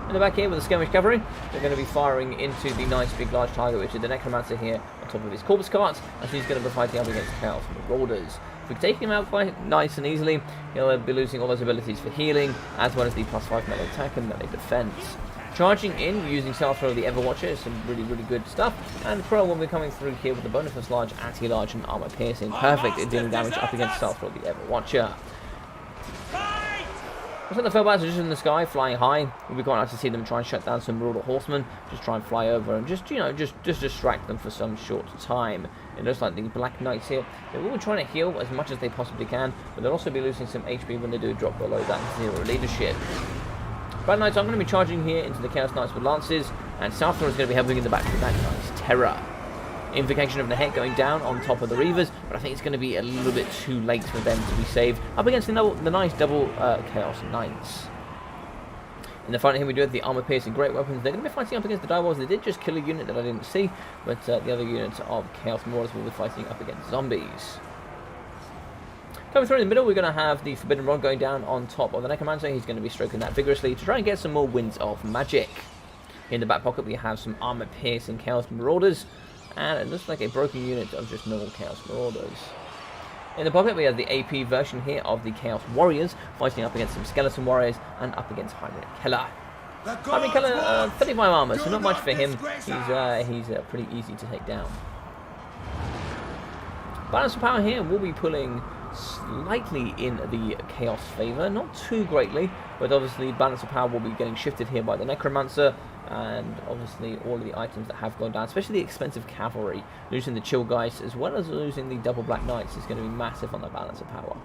In the back here with the Skirmish Cavalry, they're going to be firing into the nice big large target, which is the Necromancer here on top of his Corpus Cart, and he's going to be fighting up against Chaos Marauders. If we take him out quite nice and easily, he'll be losing all those abilities for healing, as well as the +5 melee attack and melee defense. Charging in, using Starfall the Everwatcher is some really, really good stuff, and Krell will be coming through here with the bonus plus large, anti-large, and armor piercing. Perfect at dealing damage up against Starfall the Everwatcher. Looks like the Fellbats are just in the sky, flying high. It would be quite nice to see them try and shut down some Marauder Horsemen, just try and fly over and just, you know, just distract them for some short time. It looks like the Black Knights here, they will be trying to heal as much as they possibly can, but they'll also be losing some HP when they do drop below that 0 leadership. Black Knights, I'm going to be charging here into the Chaos Knights with Lances, and Southlaw is going to be helping in the back with that nice Terror. Invocation of the Head going down on top of the Reavers, but I think it's going to be a little bit too late for them to be saved up against the nice double Chaos Knights. In the front here we do have the armor piercing great weapons. They're going to be fighting up against the Direwolves. They did just kill a unit that I didn't see, but the other units of Chaos Marauders will be fighting up against zombies. Coming through in the middle, we're going to have the Forbidden Rod going down on top of the Necromancer. He's going to be stroking that vigorously to try and get some more winds of magic. In the back pocket, we have some armor piercing Chaos Marauders, and it looks like a broken unit of just normal Chaos Marauders. In the pocket, we have the AP version here of the Chaos Warriors, fighting up against some Skeleton Warriors and up against Heinrich Keller. Heinrich Keller, 35 armor, so not much for him. He's pretty easy to take down. Balance of power here will be pulling slightly in the Chaos favour, not too greatly, but obviously balance of power will be getting shifted here by the Necromancer, and obviously all of the items that have gone down, especially the expensive cavalry, losing the Chill Guys as well as losing the double Black Knights is going to be massive on the balance of power.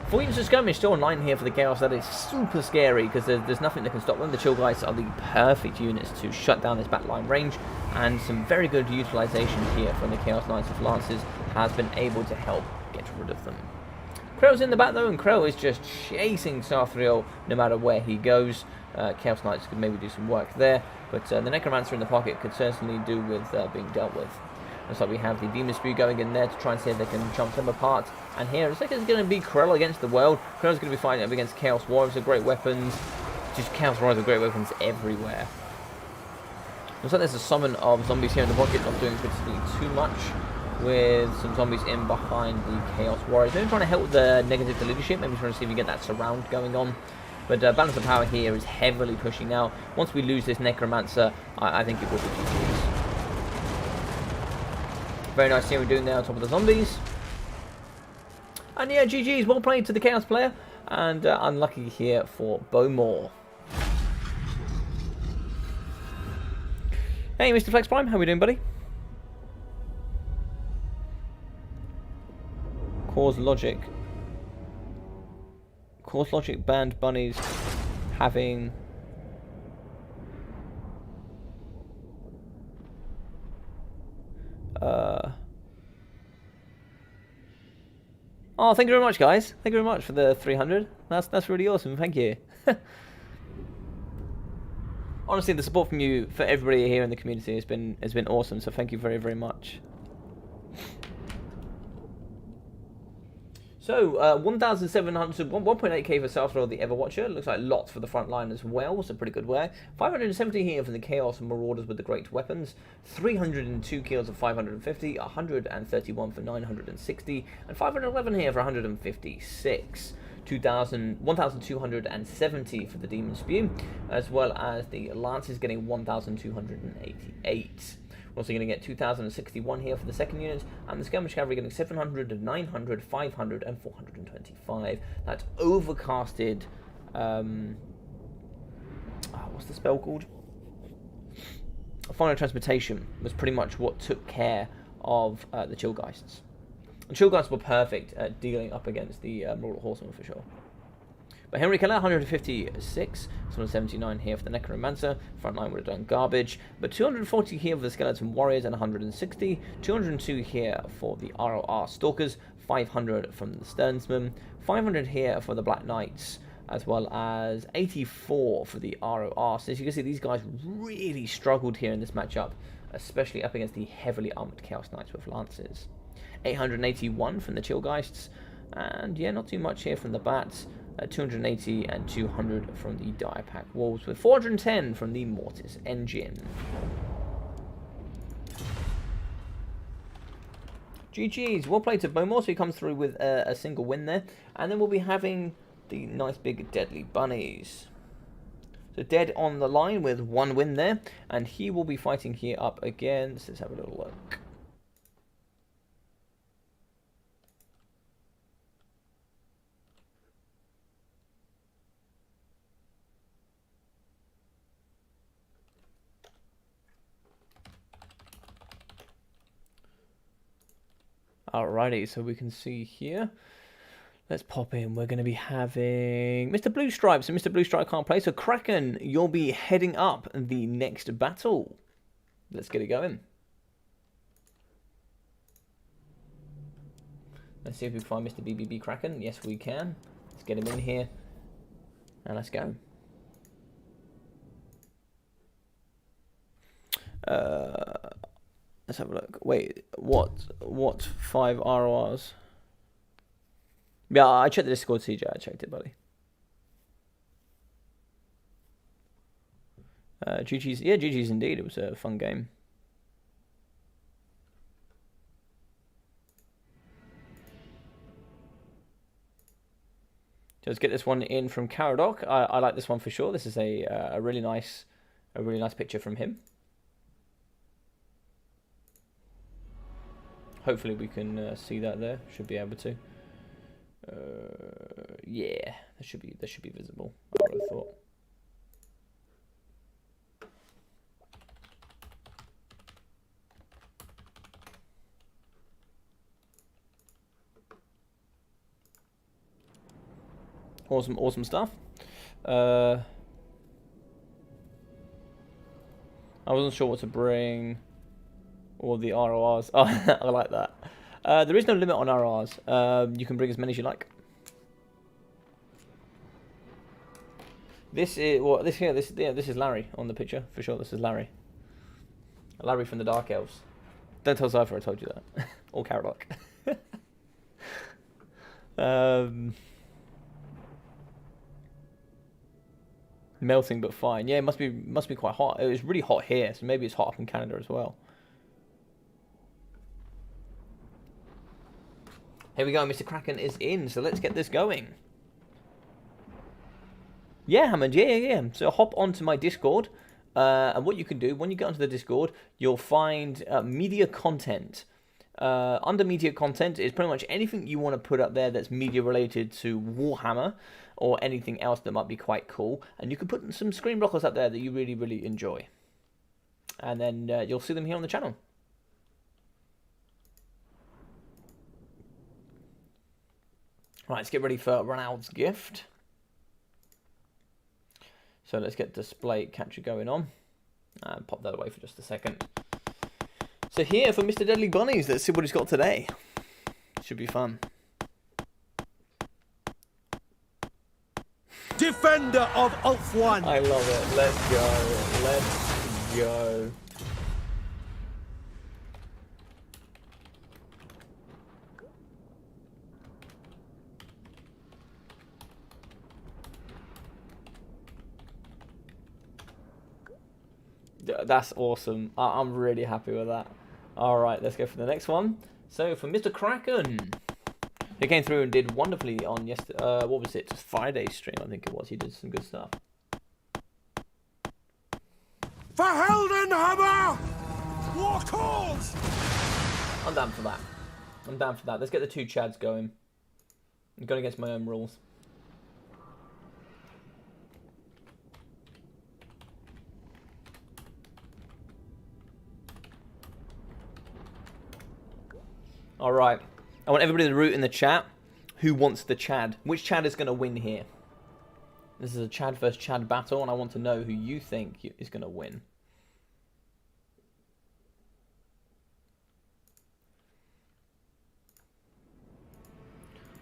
4 units of skirmish still online here for the Chaos. That is super scary because there's nothing that can stop them. The Chill Guys are the perfect units to shut down this backline range, and some very good utilisation here from the Chaos Knights of Lances has been able to help get rid of them. Krell's in the back though, and Krell is just chasing Starthriel no matter where he goes. Chaos Knights could maybe do some work there, but the Necromancer in the pocket could certainly do with being dealt with. Looks like we have the Demon Spew going in there to try and see if they can jump them apart. And here, looks like it's going to be Krell against the world. Krell's going to be fighting up against Chaos Warriors with great weapons. Just Chaos Warriors with great weapons everywhere. Looks like there's a summon of zombies here in the pocket, not doing particularly too much, with some zombies in behind the Chaos Warriors. Maybe trying to help with the negative to leadership, maybe trying to see if we get that surround going on. But balance of power here is heavily pushing now. Once we lose this Necromancer, I think it will be GG's. Very nice seeing we're doing there on top of the zombies. And yeah, GG's, well played to the Chaos player. And unlucky here for Bowmore. Hey, Mr. Flex Prime, how are we doing, buddy? Cause Logic banned bunnies having oh, thank you very much, guys. Thank you very much for the 300. That's really awesome. Thank you. Honestly, the support from you for everybody here in the community has been awesome. So thank you very, very much. So, 1,700, 1.8k for Southlaw the Everwatcher. Looks like lots for the front line as well, so pretty good wear. 570 here for the Chaos Marauders with the great weapons. 302 kills of 550, 131 for 960, and 511 here for 156. 1,270 for the Demon Spew, as well as the Lancers getting 1,288. We're also going to get 2,061 here for the second unit, and the Skirmish Cavalry getting 700, 900, 500, and 425. That's overcasted. What's the spell called? final transportation was pretty much what took care of the Chillgeists. And Chillgeists were perfect at dealing up against the Marauding Horsemen for sure. But Henry Keller, 156, 79 here for the Necromancer. Front line would have done garbage. But 240 here for the Skeleton Warriors and 160. 202 here for the ROR Stalkers. 500 from the Sternsmen. 500 here for the Black Knights. As well as 84 for the ROR. So as you can see, these guys really struggled here in this matchup. Especially up against the heavily armoured Chaos Knights with Lances. 881 from the Chillgeists. And yeah, not too much here from the Bats. 280 and 200 from the Direpack Wolves, with 410 from the Mortis Engine. GG's, well played to Bowmore, so he comes through with a single win there. And then we'll be having the nice big Deadly Bunnies. So Dead on the line with 1 win there, and he will be fighting here up against, let's have a little look. Alrighty, so we can see here. Let's pop in. We're going to be having Mr. Blue Stripe. So Mr. Blue Stripe can't play. So Kraken, you'll be heading up the next battle. Let's get it going. Let's see if we can find Mr. BBB Kraken. Yes, we can. Let's get him in here. And let's go. Let's have a look. Wait, what 5 RORs? Yeah, I checked the Discord, CJ. I checked it, buddy. GG's. Yeah, GG's indeed. It was a fun game. So let's get this one in from Caradoc. I like this one for sure. This is a really nice picture from him. Hopefully we can see that there. Should be able to. Yeah, that should be visible. I would have thought. Awesome stuff. I wasn't sure what to bring. Or the RORs. Oh, I like that. There is no limit on RORs. You can bring as many as you like. This is this is Larry on the picture for sure. This is Larry. Larry from the Dark Elves. Don't tell Cypher I told you that. Or Caradoc. Melting but fine. Yeah, it must be quite hot. It was really hot here, so maybe it's hot up in Canada as well. Here we go, Mr. Kraken is in, so let's get this going. Yeah, Hammond, yeah. So hop onto my Discord, and what you can do, when you get onto the Discord, you'll find media content. Under media content is pretty much anything you want to put up there that's media related to Warhammer, or anything else that might be quite cool. And you can put some screen blockers up there that you really, really enjoy. And then you'll see them here on the channel. Right, let's get ready for Randal's gift. So let's get display capture going on. And pop that away for just a second. So here for Mr. Deadly Bunnies, let's see what he's got today. Should be fun.
Defender of Ulf 1.
I love it. Let's go. Let's go. That's awesome. I'm really happy with that. Alright, let's go for the next one. So, for Mr. Kraken. He came through and did wonderfully on yesterday. What was it? Friday's stream, I think it was. He did some good stuff.
For Heldenhammer! War calls!
I'm down for that. I'm down for that. Let's get the 2 Chads going. I'm going against my own rules. All right. I want everybody to root in the chat. Who wants the Chad? Which Chad is going to win here? This is a Chad versus Chad battle, and I want to know who you think is going to win.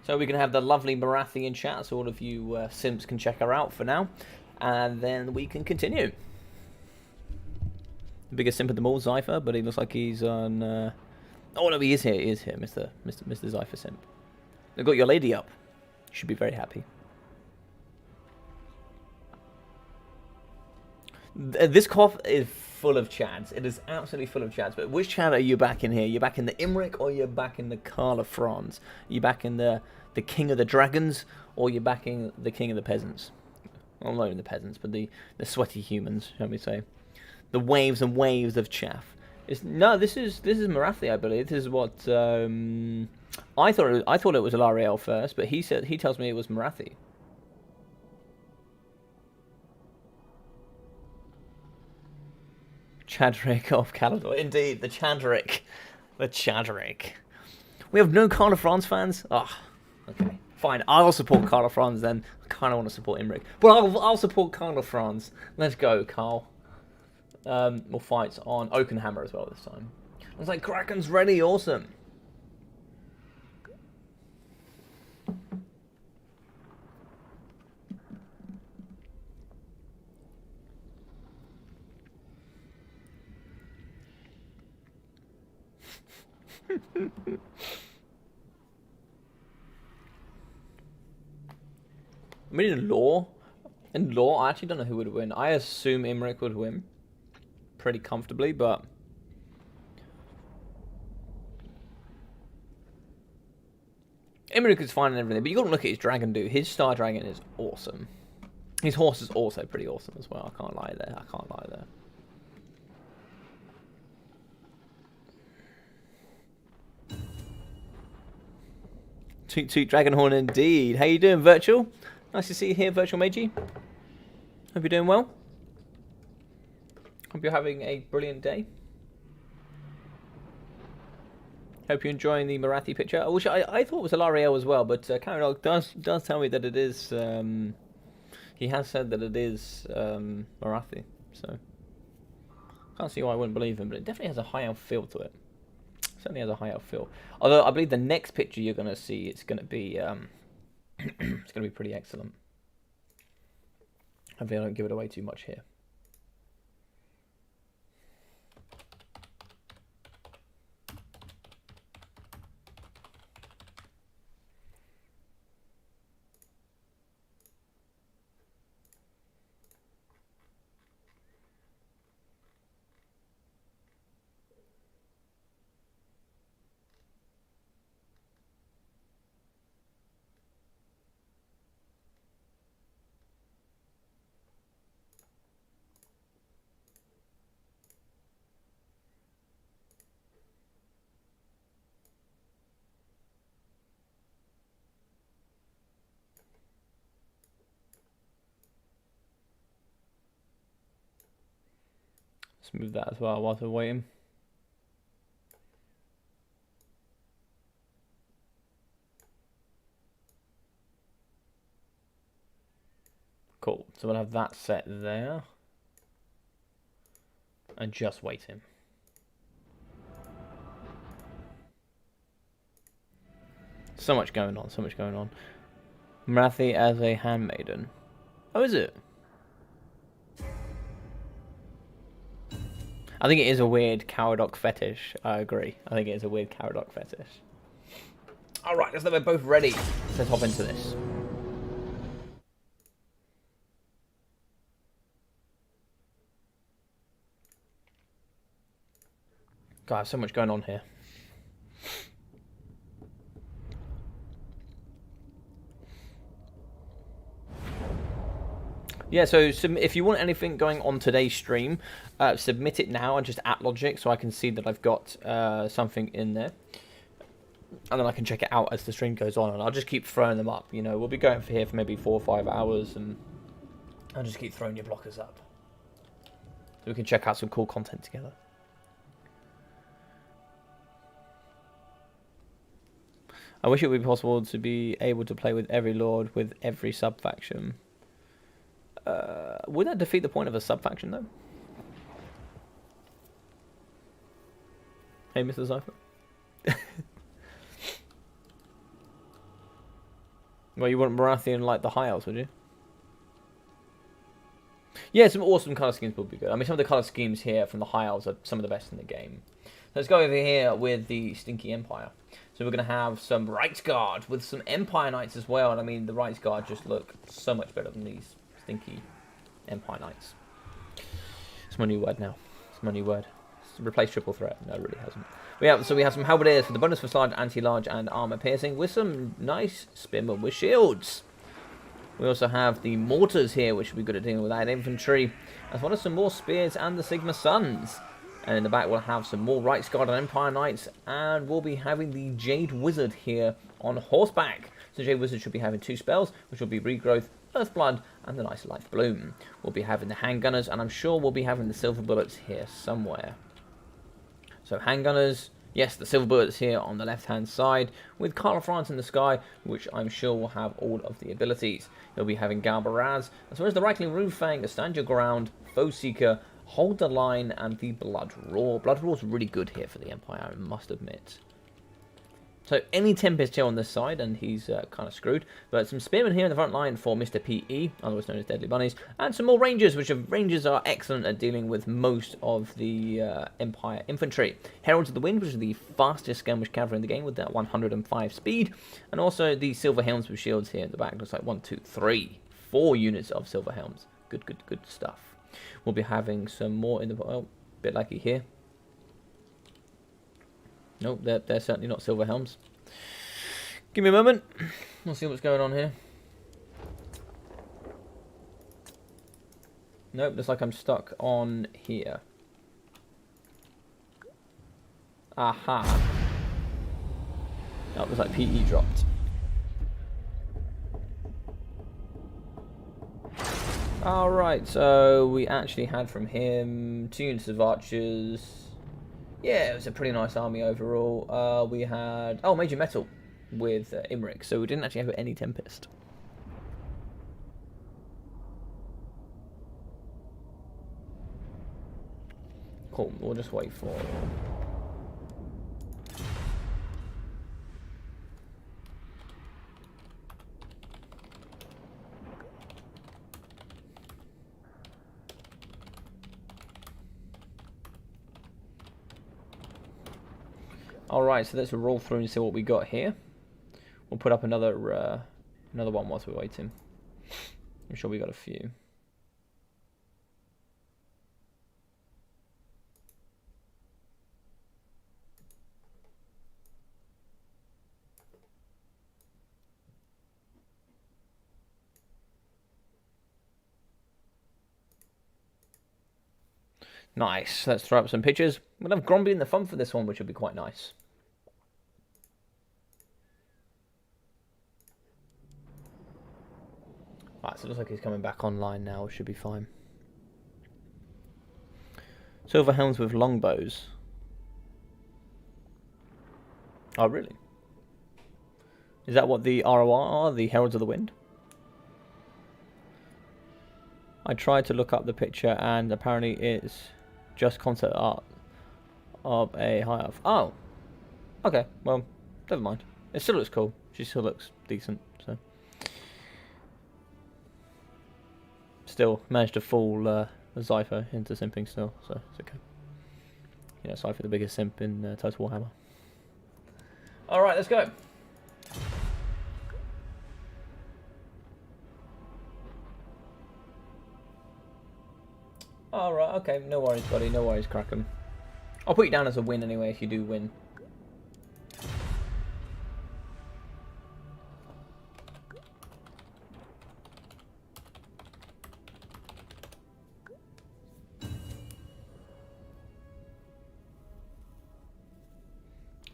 So we're going to have the lovely Marathi in chat, so all of you simps can check her out for now. And then we can continue. The biggest simp of them all, Zypher, but he looks like he's on... Oh, no, he is here. He is here, Mr. Zypher simp. They've got your lady up. You should be very happy. This cough is full of chads. It is absolutely full of chads. But which chad are you back in here? You're back in the Imric, or you're back in the Karl of Franz? Are you back in the King of the Dragons, or you're backing the King of the Peasants? Well, not even the peasants, but the sweaty humans, shall we say? The waves and waves of chaff. No, this is Marathi, I believe. This is what I thought it was Alariel first, but he tells me it was Marathi. Chadrick of Calador. Indeed, the Chadrick. The Chadrick. We have no Karl of Franz fans? Ah, okay. Fine, I'll support Karl of Franz then. I kind of want to support Imric. But I'll support Karl of Franz. Let's go, Karl. We'll fight on Oakenhammer as well this time. I was like, Kraken's ready, awesome. I mean, in law, I actually don't know who would win. I assume Imric would win pretty comfortably, but Imric is fine and everything, but you got to look at his dragon dude. His star dragon is awesome. His horse is also pretty awesome as well. I can't lie there. I can't lie there. Toot toot Dragonhorn indeed. How you doing, Virtual? Nice to see you here, Virtual Meiji. Hope you're doing well. Hope you're having a brilliant day. Hope you're enjoying the Marathi picture. I thought it was Alariel as well, but Karadog does tell me that it is. He has said that it is Marathi, so can't see why I wouldn't believe him. But it definitely has a high elf feel to it. Certainly has a high elf feel. Although I believe the next picture you're going to see, it's going to be it's going to be pretty excellent. Hopefully I don't give it away too much here. Let's move that as well whilst we're waiting. Cool. So we'll have that set there. And just waiting. So much going on, so much going on. Marathi as a handmaiden. Oh, is it? I think it is a weird Caradoc fetish. I agree. I think it is a weird Caradoc fetish. Alright, let's we're both ready. Let's hop into this. God, so much going on here. Yeah, so if you want anything going on today's stream, submit it now and just at Logic so I can see that I've got something in there. And then I can check it out as the stream goes on. And I'll just keep throwing them up. You know, we'll be going for here for maybe 4 or 5 hours. And I'll just keep throwing your blockers up. So we can check out some cool content together. I wish it would be possible to be able to play with every lord with every sub-faction. Would that defeat the point of a sub-faction, though? Hey, Mr. Zypher. Well, you wouldn't Baratheon like the High Elves, would you? Yeah, some awesome colour schemes would be good. I mean, some of the colour schemes here from the High Elves are some of the best in the game. Let's go over here with the Stinky Empire. So we're going to have some Right Guard with some Empire Knights as well. And I mean, the Right Guard just look so much better than these Stinky Empire Knights. It's my new word now. It's my new word. It's replaced triple threat. No, it really hasn't. We have some halberdiers for the bonus for slide, anti-large, and armor piercing with some nice spearmen with shields. We also have the mortars here, which will be good at dealing with that infantry, as well as some more spears and the Sigma Suns. And in the back, we'll have some more Right Guard and Empire Knights, and we'll be having the Jade Wizard here on horseback. So Jade Wizard should be having 2 spells, which will be Regrowth, Earthblood, and the Nice Life Bloom. We'll be having the Handgunners, and I'm sure we'll be having the Silver Bullets here somewhere. So Handgunners, yes, the Silver Bullets here on the left-hand side, with Carl France in the sky, which I'm sure will have all of the abilities. You'll be having Galbaraz, as well as the Rattling Roofang, the Stand Your Ground, Foe Seeker, Hold the Line, and the Blood Roar. Blood Roar's really good here for the Empire, I must admit. So any Tempest here on this side, and he's kind of screwed. But some Spearmen here in the front line for Mr. PE, otherwise known as Deadly Bunnies. And some more Rangers, Rangers are excellent at dealing with most of the Empire infantry. Heralds of the Wind, which is the fastest skirmish cavalry in the game with that 105 speed. And also the Silver Helms with shields here at the back. Looks like 1, 2, 3, 4 units of Silver Helms. Good stuff. We'll be having some more in the... Oh, a bit laggy here. Nope, they're certainly not Silver Helms. Give me a moment. We'll see what's going on here. Nope, looks like I'm stuck on here. Aha. Oh, looks like PE dropped. Alright, so we actually had from him 2 units of archers. Yeah, it was a pretty nice army overall. We had... Oh, Major Metal with Imric, so we didn't actually have any Tempest. Cool, we'll just wait for... Alright, so let's roll through and see what we got here. We'll put up another one whilst we're waiting. I'm sure we got a few. Nice. Let's throw up some pictures. We'll have Gromby in the front for this one, which will be quite nice. Right, so it looks like he's coming back online now, which should be fine. Silver Helms with longbows. Oh, really? Is that what the ROR are, the Heralds of the Wind? I tried to look up the picture, and apparently it's just concept art of a high elf. Oh, okay. Well, never mind. It still looks cool. She still looks decent. So, still managed to fool Zypher into simping still. So it's okay. Yeah, Zypher the biggest simp in Total Warhammer. All right, let's go. Alright, okay, no worries, buddy, no worries, Kraken. I'll put you down as a win anyway if you do win.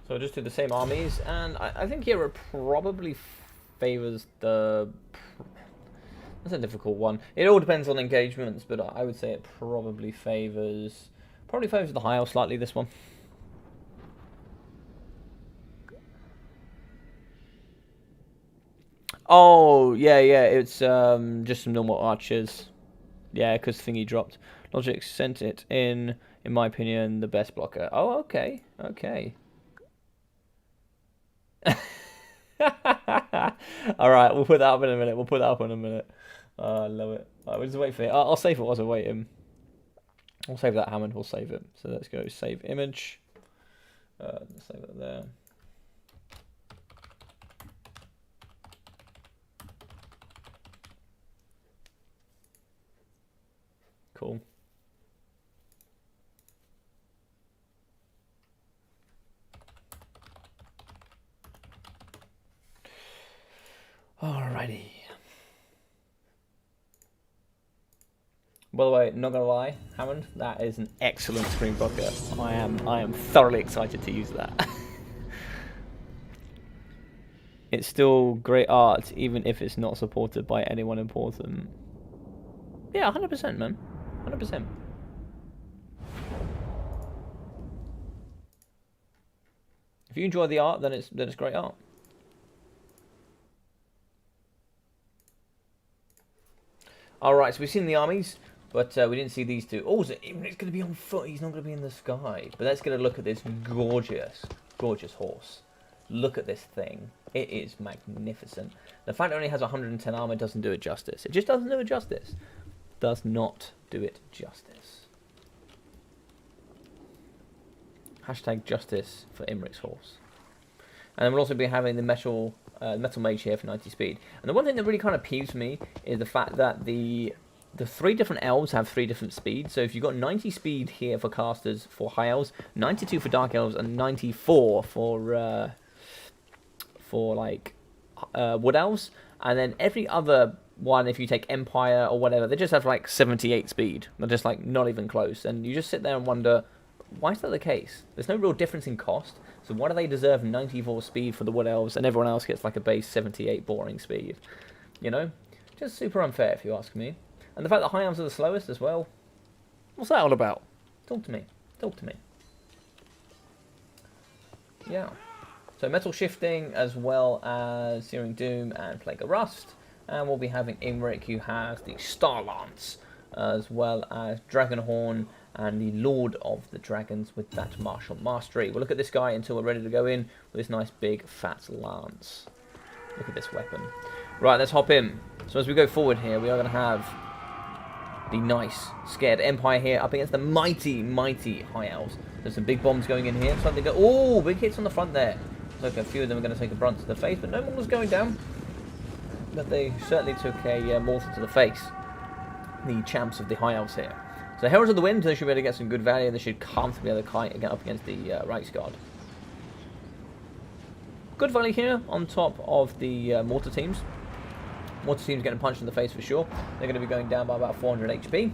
So I'll just do the same armies, and I think here it probably favours the... That's a difficult one. It all depends on engagements, but I would say it probably favours the High Elf slightly, this one. Oh, yeah, it's just some normal archers. Yeah, because thingy dropped. Logic sent it in my opinion, the best blocker. Oh, okay. Alright, we'll put that up in a minute. Oh, I love it. Alright, we'll just wait for it. I'll save it whilst I wait him. I'll save that Hammond, we'll save it. So let's go save image. Let's save it there. Cool. Alrighty. By the way, not gonna lie, Hammond, that is an excellent screen blocker. I am thoroughly excited to use that. It's still great art, even if it's not supported by anyone important. Yeah, 100%, man. 100%. If you enjoy the art, then it's great art. Alright, so we've seen the armies, but we didn't see these two. Oh, so Imric's going to be on foot. He's not going to be in the sky. But let's get a look at this gorgeous, gorgeous horse. Look at this thing. It is magnificent. The fact it only has 110 armor doesn't do it justice. It just doesn't do it justice. Does not do it justice. Hashtag justice for Imric's horse. And then we'll also be having the metal mage here for 90 speed. And the one thing that really kind of peeves me is the fact that the three different elves have three different speeds. So if you've got 90 speed here for casters for high elves, 92 for dark elves, and 94 for like wood elves, and then every other one, if you take Empire or whatever, they just have like 78 speed. They're just like not even close, and you just sit there and wonder, why is that the case? There's no real difference in cost, so why do they deserve 94 speed for the wood elves and everyone else gets like a base 78 boring speed? You know, just super unfair if you ask me. And the fact that high elves are the slowest as well, what's that all about? Talk to me. Yeah. So metal shifting as well as Searing Doom and Plague of Rust. And we'll be having Imric, who has the Star Lance, as well as Dragonhorn and the Lord of the Dragons with that martial mastery. We'll look at this guy until we're ready to go in with this nice big fat lance. Look at this weapon. Right, let's hop in. So as we go forward here, we are going to have the nice scared Empire here up against the mighty high elves. There's some big bombs going in here. So they go, oh, big hits on the front there. Look, a few of them are going to take a brunt to the face, but no one was going down. But they certainly took a mortar to the face. The champs of the high elves here. So Heralds of the Wind, they should be able to get some good value. They should comfortably be able to kite up against the Reichsguard. Good value here on top of the mortar teams. Mortar teams getting punched in the face for sure. They're going to be going down by about 400 HP.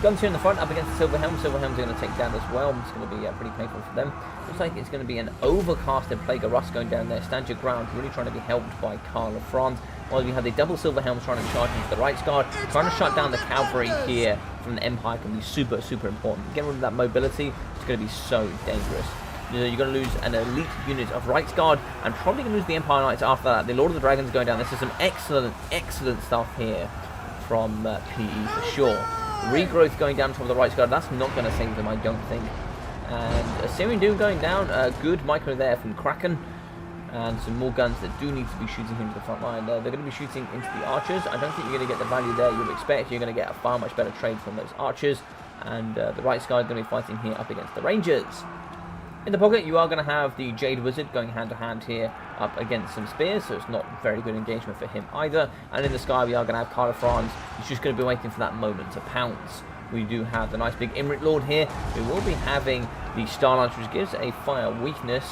Guns here in the front up against the Silver Helm. Silver Helms are going to take down as well. It's going to be pretty painful for them. Looks like it's going to be an overcasted Plague of Rust going down there. Stand your ground, really trying to be helped by Karl of France. While we have the double Silver Helms trying to charge into the Reichsguard. Trying to shut down the cavalry here from the Empire can be super important. Getting rid of that mobility is going to be so dangerous. You know, you're going to lose an elite unit of Reichsguard and probably going to lose the Empire Knights after that. The Lord of the Dragons going down. This is some excellent stuff here from PE for sure. Regrowth going down top of the Reichsguard. That's not going to save them, I don't think. And Assyrian Doom going down. Good micro there from Kraken. And some more guns that do need to be shooting into the front line. They're going to be shooting into the archers. I don't think you're going to get the value there you would expect. You're going to get a far much better trade from those archers. And the Reichsguard are going to be fighting here up against the Rangers. In the pocket, you are going to have the Jade Wizard going hand to hand here up against some spears, so it's not very good engagement for him either. And in the sky, we are going to have Karl of France. He's just going to be waiting for that moment to pounce. We do have the nice big Imric Lord here. We will be having the Star Lance, which gives a fire weakness,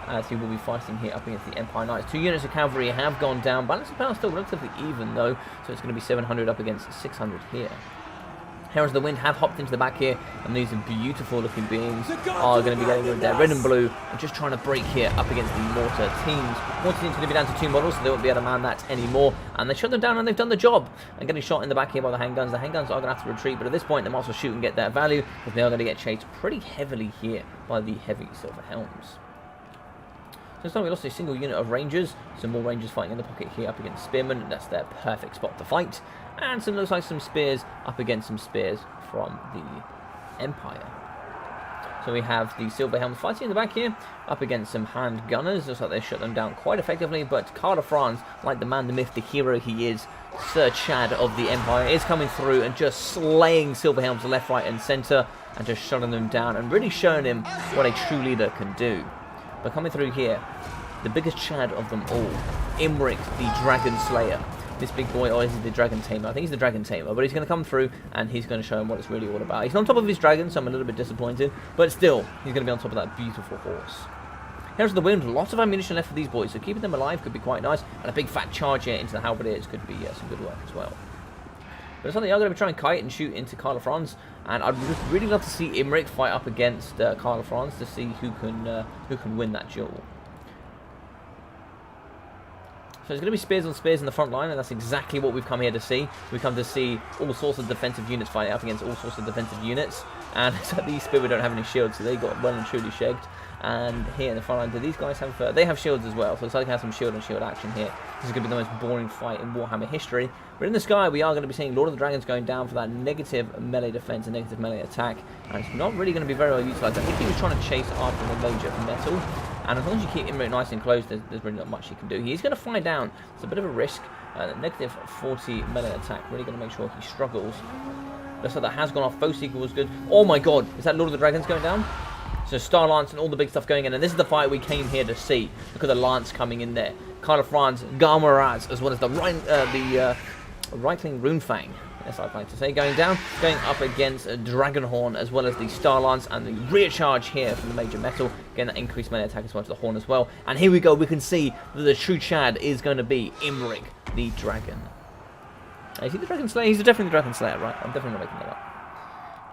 as he will be fighting here up against the Empire Knights. 2 units of cavalry have gone down. Balance of power still relatively even, though, so it's going to be 700 up against 600 here. Heralds of the Wind have hopped into the back here, and these beautiful looking beings are going to be getting with their red and blue and just trying to break here up against the mortar teams. Mortar teams are going to be down to 2 models, so they won't be able to man that anymore. And they shut them down and they've done the job. And getting shot in the back here by the handguns. The handguns are going to have to retreat, but at this point they might as well shoot and get their value, because they are going to get chased pretty heavily here by the heavy Silver Helms. This time we lost a single unit of Rangers. Some more Rangers fighting in the pocket here up against Spearmen. That's their perfect spot to fight. And some looks like some Spears up against some Spears from the Empire. So we have the Silver Helms fighting in the back here, up against some hand gunners. Looks like they shut them down quite effectively, but Karl of France, like the man, the myth, the hero he is, Sir Chad of the Empire, is coming through and just slaying Silver Helms left, right and centre, and just shutting them down and really showing him what a true leader can do. But coming through here, the biggest Chad of them all, Imric the Dragon Slayer. This big boy, or is he the Dragon Tamer? I think he's the Dragon Tamer, but he's going to come through and he's going to show him what it's really all about. He's on top of his dragon, so I'm a little bit disappointed, but still, he's going to be on top of that beautiful horse. Here's the Wind, lots of ammunition left for these boys, so keeping them alive could be quite nice, and a big fat charge here into the halberdiers could be some good work as well. But it's something I'm going to be trying to kite and shoot into Karl of France, and I'd really love to see Imric fight up against Karl of France to see who can win that duel. So it's going to be spears on spears in the front line, and that's exactly what we've come here to see. We've come to see all sorts of defensive units fighting up against all sorts of defensive units. And so these spearmen don't have any shields, so they got well and truly shagged. And here in the front line, do these guys have... they have shields as well, so it's like they have some shield and shield action here. This is going to be the most boring fight in Warhammer history. But in the sky, we are going to be seeing Lord of the Dragons going down for that negative melee defense and negative melee attack. And it's not really going to be very well utilised. I think he was trying to chase after the Major Metal. And as long as you keep him nice and close, there's really not much he can do. He's going to fly down. It's a bit of a risk. Negative 40 melee attack. Really going to make sure he struggles. Looks like that has gone off. Bow Seeker was good. Oh my god. Is that Lord of the Dragons going down? So Star Lance and all the big stuff going in. And this is the fight we came here to see. Look at the Lance coming in there. Karl of France, Garmaraz, as well as the Reichling Runefang. Yes, I'd like to say, going down, going up against Dragonhorn, as well as the Star Lance and the rear charge here from the Major Metal. Again, that increased melee attack as well as the Horn as well. And here we go, we can see that the true Chad is going to be Imric the Dragon. Is he the Dragon Slayer? He's definitely the Dragon Slayer, right? I'm definitely not making that up.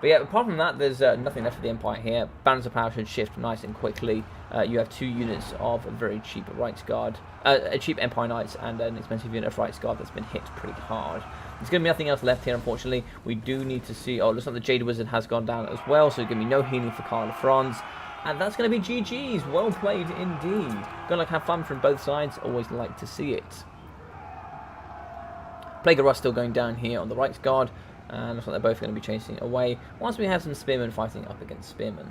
But yeah, apart from that, there's nothing left for the Empire here. Balance of power should shift nice and quickly. You have 2 units of a very cheap Rights Guard, a cheap Empire Knights, and an expensive unit of Rights Guard that's been hit pretty hard. There's going to be nothing else left here, unfortunately. We do need to see... oh, it looks like the Jade Wizard has gone down as well, so there's going to be no healing for Karl of France. And that's going to be GG's. Well played indeed. Gonna have fun from both sides. Always like to see it. Plague of Rust still going down here on the Rights Guard. And looks like they're both going to be chasing away. Once we have some Spearmen fighting up against Spearmen.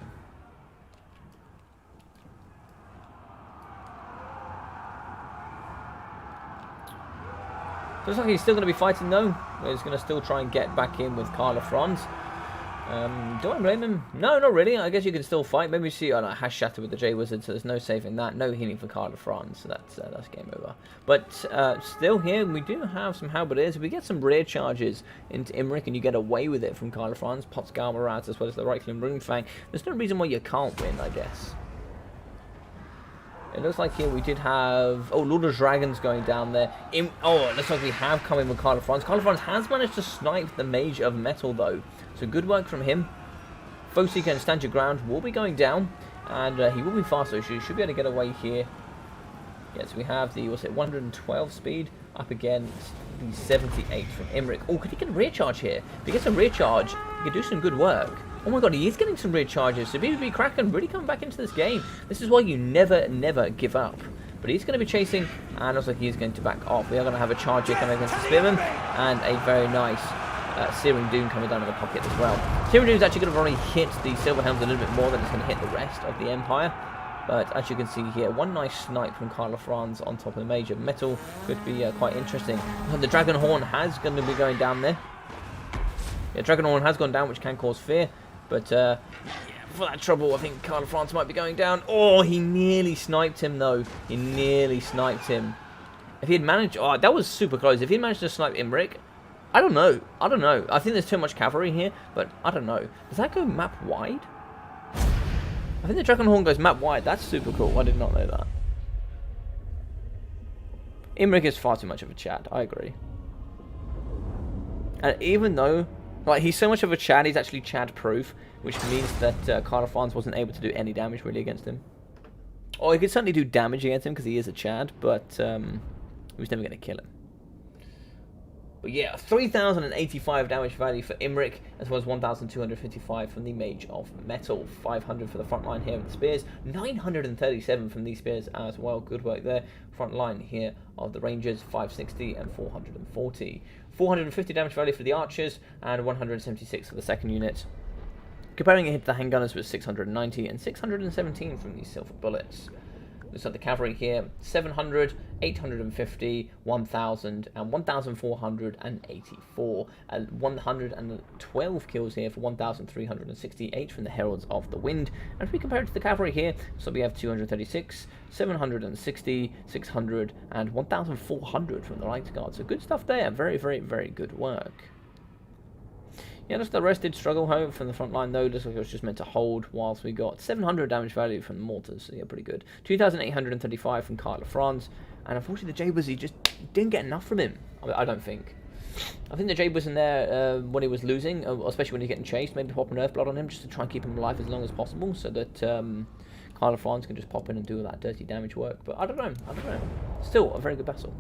So looks like he's still going to be fighting though. He's going to still try and get back in with Karl of France. Do I blame him? No, not really. I guess you can still fight. Maybe see, oh no, has shattered with the J Wizard, so there's no saving that. No healing for Karl of France, so that's game over. But still here, we do have some halberdiers. We get some rear charges into Imric, and you get away with it from Karl of France. Pops Garmaraz as well as the Reichling Runefang. There's no reason why you can't win, I guess. It looks like here we did have... oh, Lord of Dragons going down there. Oh, it looks like we have come in with Karl of France. Karl of France has managed to snipe the Mage of Metal, though. So good work from him. Foe Seeker and Stand Your Ground will be going down. And he will be faster, so he should be able to get away here. Yes, we have the, what's it, 112 speed up against the 78 from Imric. Oh, could he get a rear charge here? If he gets a rear charge, he could do some good work. Oh my god, he is getting some rear charges. So BBB Kraken really coming back into this game. This is why you never, never give up. But he's going to be chasing, and looks like he's going to back off. We are going to have a charge here coming against the Spearman, and a very nice Searing Doom coming down in the pocket as well. Searing Doom is actually going to already hit the Silver Helms a little bit more than it's going to hit the rest of the Empire. But as you can see here, one nice snipe from Karl of France on top of the Major Metal could be quite interesting. The Dragonhorn has going to be going down there. Yeah, Dragonhorn has gone down, which can cause fear. But yeah, for that trouble, I think Karl of France might be going down. Oh, he nearly sniped him, though. He nearly sniped him. If he had managed... oh, that was super close. If he had managed to snipe Imric, I don't know. I don't know. I think there's too much cavalry here, but I don't know. Does that go map wide? I think the Dragonhorn goes map wide. That's super cool. I did not know that. Imric is far too much of a Chad. I agree. And even though... like, he's so much of a Chad, he's actually Chad-proof, which means that Karl of France wasn't able to do any damage, really, against him. Or he could certainly do damage against him, because he is a Chad, but he was never going to kill him. But yeah, 3,085 damage value for Imric, as well as 1,255 from the Mage of Metal. 500 for the front line here of the spears. 937 from these spears as well. Good work there. Front line here of the Rangers, 560 and 440. 450 damage value for the Archers, and 176 for the second unit. Comparing it to the handgunners was 690 and 617 from these silver bullets. Looks like the cavalry here, 700, 850, 1,000, and 1,484. And 112 kills here for 1,368 from the Heralds of the Wind. And if we compare it to the cavalry here, so we have 236, 760, 600, and 1,400 from the Light Guard. So good stuff there. Very, very, very good work. Yeah, just the rest did struggle home from the front line though. Looks like it was just meant to hold, whilst we got 700 damage value from the mortars. So yeah, pretty good. 2,835 from Kyle of France. And unfortunately the Jaybers, he just didn't get enough from him. I don't think. I think the Jaybers in there when he was losing, especially when he's getting chased, maybe pop an Earthblood on him just to try and keep him alive as long as possible, so that Kyle of France can just pop in and do all that dirty damage work. But I don't know. Still a very good battle.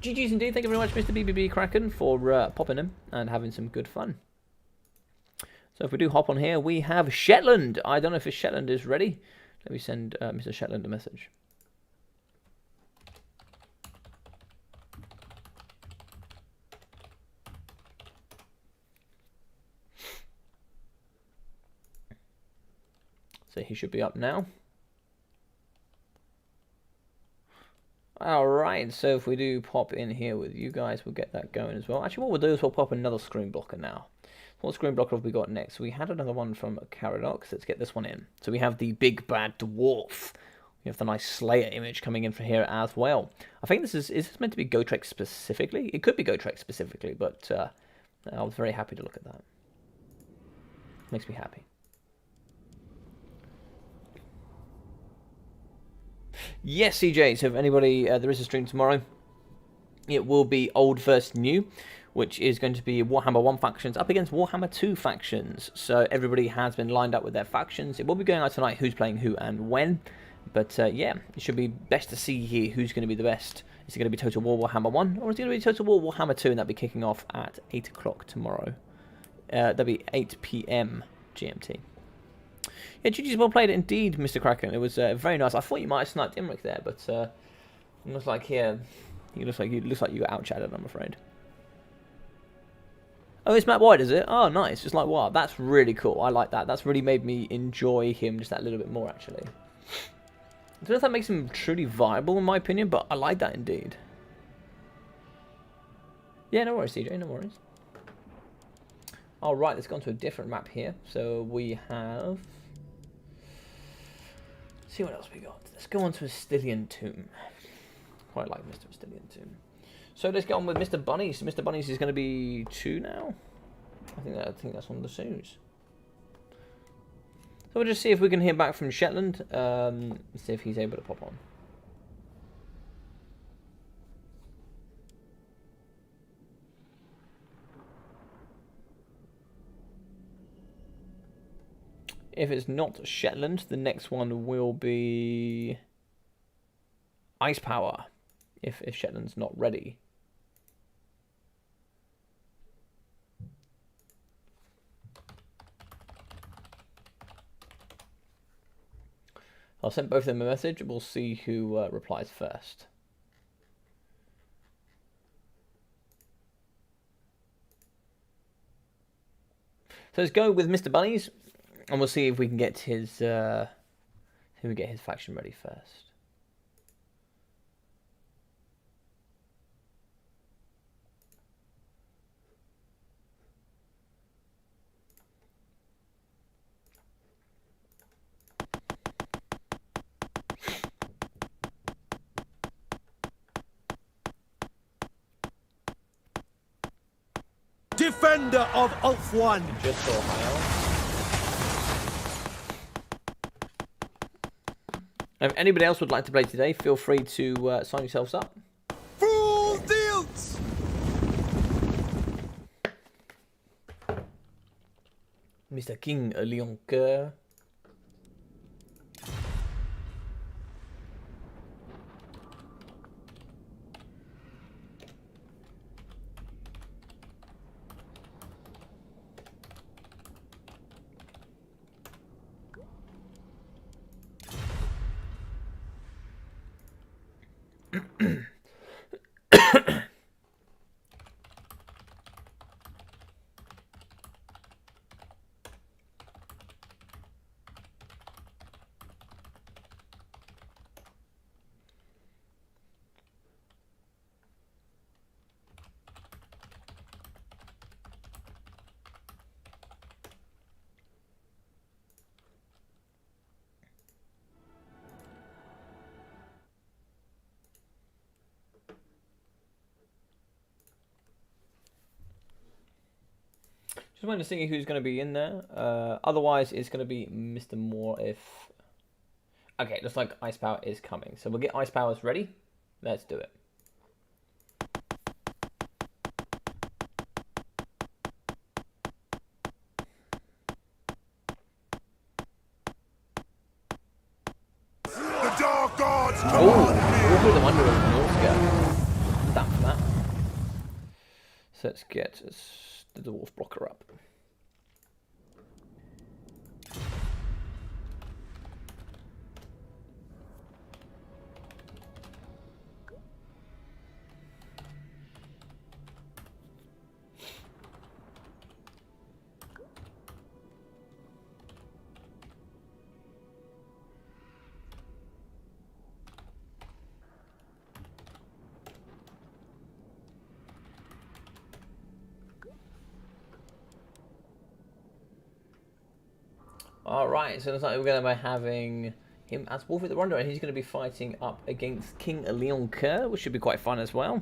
GG's indeed. Thank you very much, Mr. BBB Kraken, for popping in and having some good fun. So if we do hop on here, we have Shetland. I don't know if Shetland is ready. Let me send Mr. Shetland a message. So he should be up now. Alright, so if we do pop in here with you guys, we'll get that going as well. Actually, what we'll do is we'll pop another screen blocker now. What screen blocker have we got next? We had another one from Caradox. Let's get this one in. So we have the Big Bad Dwarf. We have the nice Slayer image coming in from here as well. I think this is this meant to be Gotrek specifically? It could be Gotrek specifically, but I was very happy to look at that. Makes me happy. Yes, CJ, so if anybody, there is a stream tomorrow. It will be old versus new, which is going to be Warhammer 1 factions up against Warhammer 2 factions. So everybody has been lined up with their factions. It will be going out tonight who's playing who and when. But yeah, it should be best to see here who's going to be the best. Is it going to be Total War Warhammer 1 or is it going to be Total War Warhammer 2? And that'll be kicking off at 8 o'clock tomorrow. That'll be 8 PM GMT. Yeah, GG's well played indeed, Mr. Kraken. It was very nice. I thought you might have sniped Imric there, but it looks like here, you looks like you got outchatted, I'm afraid. Oh, it's Matt White, is it? Oh, nice. Just like wow, that's really cool. I like that. That's really made me enjoy him just that little bit more, actually. I don't know if that makes him truly viable, in my opinion, but I like that indeed. Yeah, no worries, CJ. No worries. All right, let's go on to a different map here. So we have. Let's see what else we got. Let's go on to Astillion Tomb. Quite like Mr. Astillion Tomb. So let's get on with Mr. Bunnies. Mr. Bunnies is going to be 2 now. I think that's one of the 2s. So we'll just see if we can hear back from Shetland. See if he's able to pop on. If it's not Shetland, the next one will be Ice Power. If Shetland's not ready. I'll send both of them a message. We'll see who replies first. So let's go with Mr. Bunnies, and we'll see if we can get his faction ready first.
Defender of Ulf 1.
Just Ohio. If anybody else would like to play today, feel free to sign yourselves up.
Full deals.
Mr. King Leoncoeur. Just wanted to see who's going to be in there. Otherwise, it's going to be Mr. Moore if... Okay, looks like Ice Power is coming. So we'll get Ice Powers ready. Let's do it.
The Dark Gods
Oh,
command me!
we'll do the Wonder of the Damn for that. So let's get the Dwarf blocker up. Alright, so it looks like we're going to be having him as Wolf the Wanderer, and he's going to be fighting up against King Leon Kerr, which should be quite fun as well.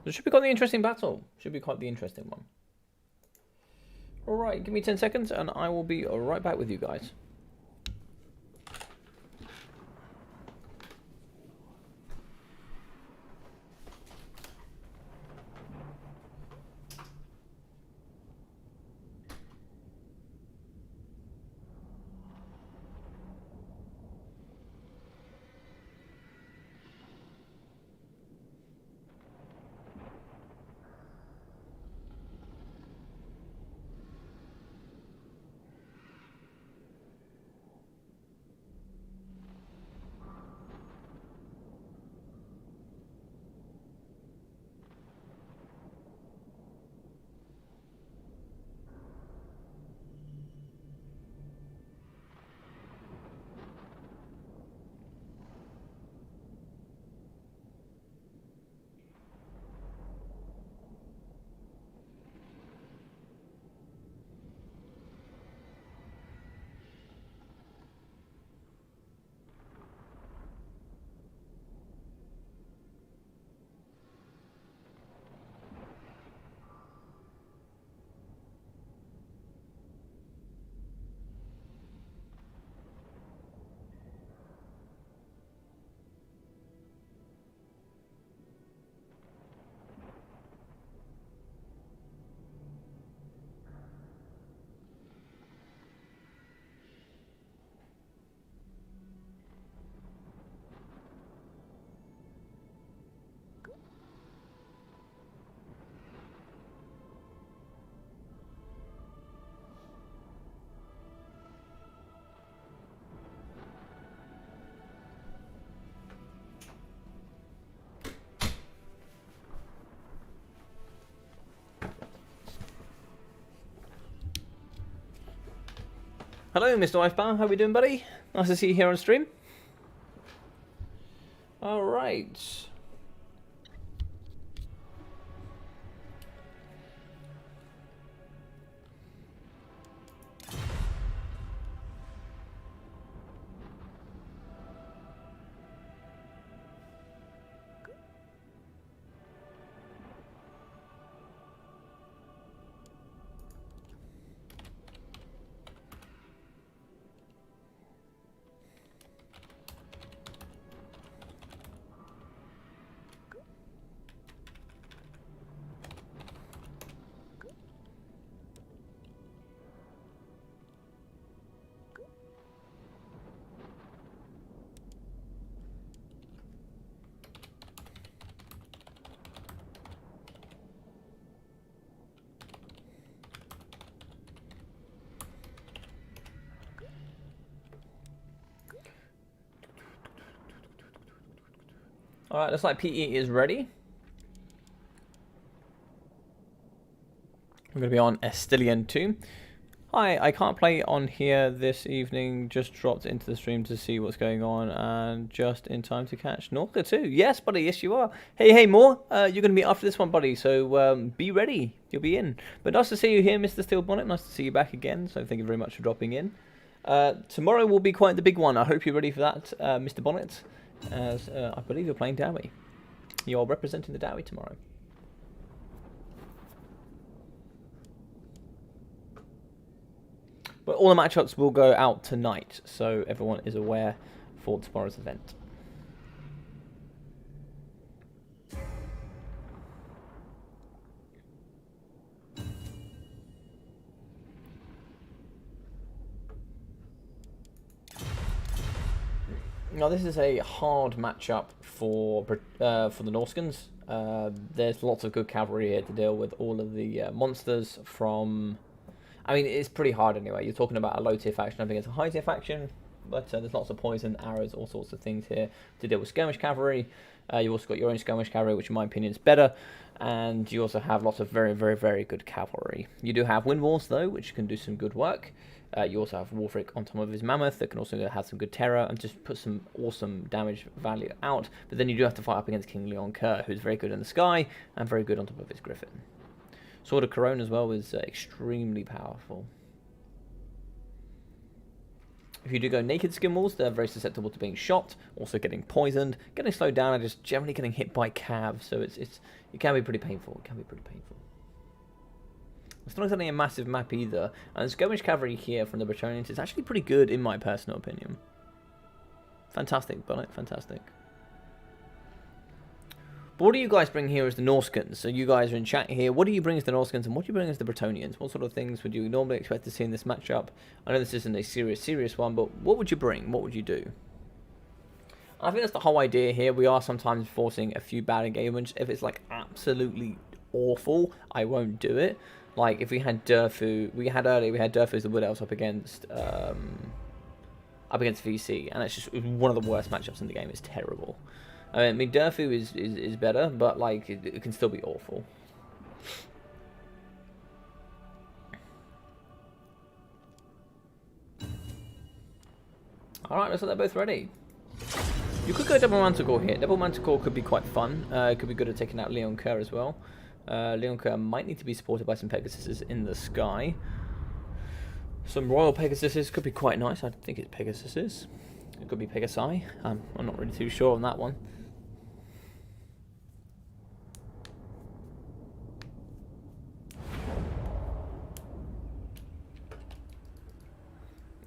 It should be quite the interesting battle. Should be quite the interesting one. Alright, give me 10 seconds and I will be right back with you guys. Hello, Mr. Wifebar. How are we doing, buddy? Nice to see you here on stream. All right. Alright, looks like PE is ready. We're going to be on Estilian 2. Hi, I can't play on here this evening. Just dropped into the stream to see what's going on, and just in time to catch Norca 2. Yes, buddy, yes you are. Hey, more. You're going to be after this one, buddy, so be ready. You'll be in. But nice to see you here, Mr. Steel Bonnet. Nice to see you back again, so thank you very much for dropping in. Tomorrow will be quite the big one. I hope you're ready for that, Mr. Bonnet, as I believe you're playing Dowie. You're representing the Dowie tomorrow. But all the matchups will go out tonight, so everyone is aware for tomorrow's event. Now this is a hard matchup for the Norskans. There's lots of good cavalry here to deal with all of the monsters from... I mean, it's pretty hard anyway. You're talking about a low-tier faction up against a high-tier faction, but there's lots of poison, arrows, all sorts of things here to deal with skirmish cavalry. You also got your own skirmish cavalry, which in my opinion is better, and you also have lots of very, very, very good cavalry. You do have wind walls, though, which can do some good work. You also have Wolfric on top of his mammoth that can also have some good terror and just put some awesome damage value out. But then you do have to fight up against King Leon Kerr, who's very good in the sky and very good on top of his griffin. Sword of Corone as well is extremely powerful. If you do go naked skin walls, they're very susceptible to being shot, also getting poisoned, getting slowed down, and just generally getting hit by cav. So it can be pretty painful. It can be pretty painful. It's not exactly a massive map either, and the skirmish cavalry here from the Bretonians is actually pretty good in my personal opinion. Fantastic, Bonnet, fantastic. But what do you guys bring here as the Norskans? So you guys are in chat here. What do you bring as the Norskans, and what do you bring as the Bretonians? What sort of things would you normally expect to see in this matchup? I know this isn't a serious one, but what would you bring? What would you do? I think that's the whole idea here. We are sometimes forcing a few bad engagements. If it's like absolutely awful, I won't do it. Like if we had Durfu, we had Durfu as the Wood Elves up against VC, and it's just one of the worst matchups in the game. It's terrible. I mean, Durfu is better, but like it can still be awful. Alright, looks like they're both ready. You could go Double Manticore here. Double Manticore could be quite fun. It could be good at taking out Leon Kerr as well. Leon Kerr might need to be supported by some Pegasuses in the sky. Some Royal Pegasuses could be quite nice. I think it's Pegasuses. It could be Pegasi. I'm not really too sure on that one.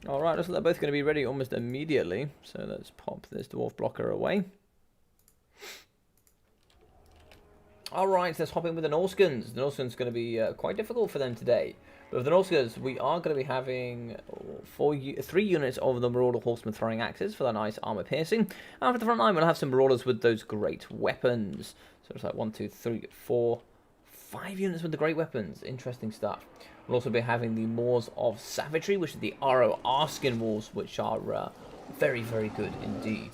Alright, looks like they're both going to be ready almost immediately. So let's pop this dwarf blocker away. Alright, let's hop in with the Norskans. The Norskans going to be quite difficult for them today. But with the Norskans, we are going to be having 3 units of the Marauder Horsemen throwing axes for that nice armor piercing. And for the front line, we'll have some Marauders with those great weapons. So it's like 1, 2, 3, 4, 5 units with the great weapons. Interesting stuff. We'll also be having the Moors of Savagery, which are the ROR skin walls, which are very, very good indeed.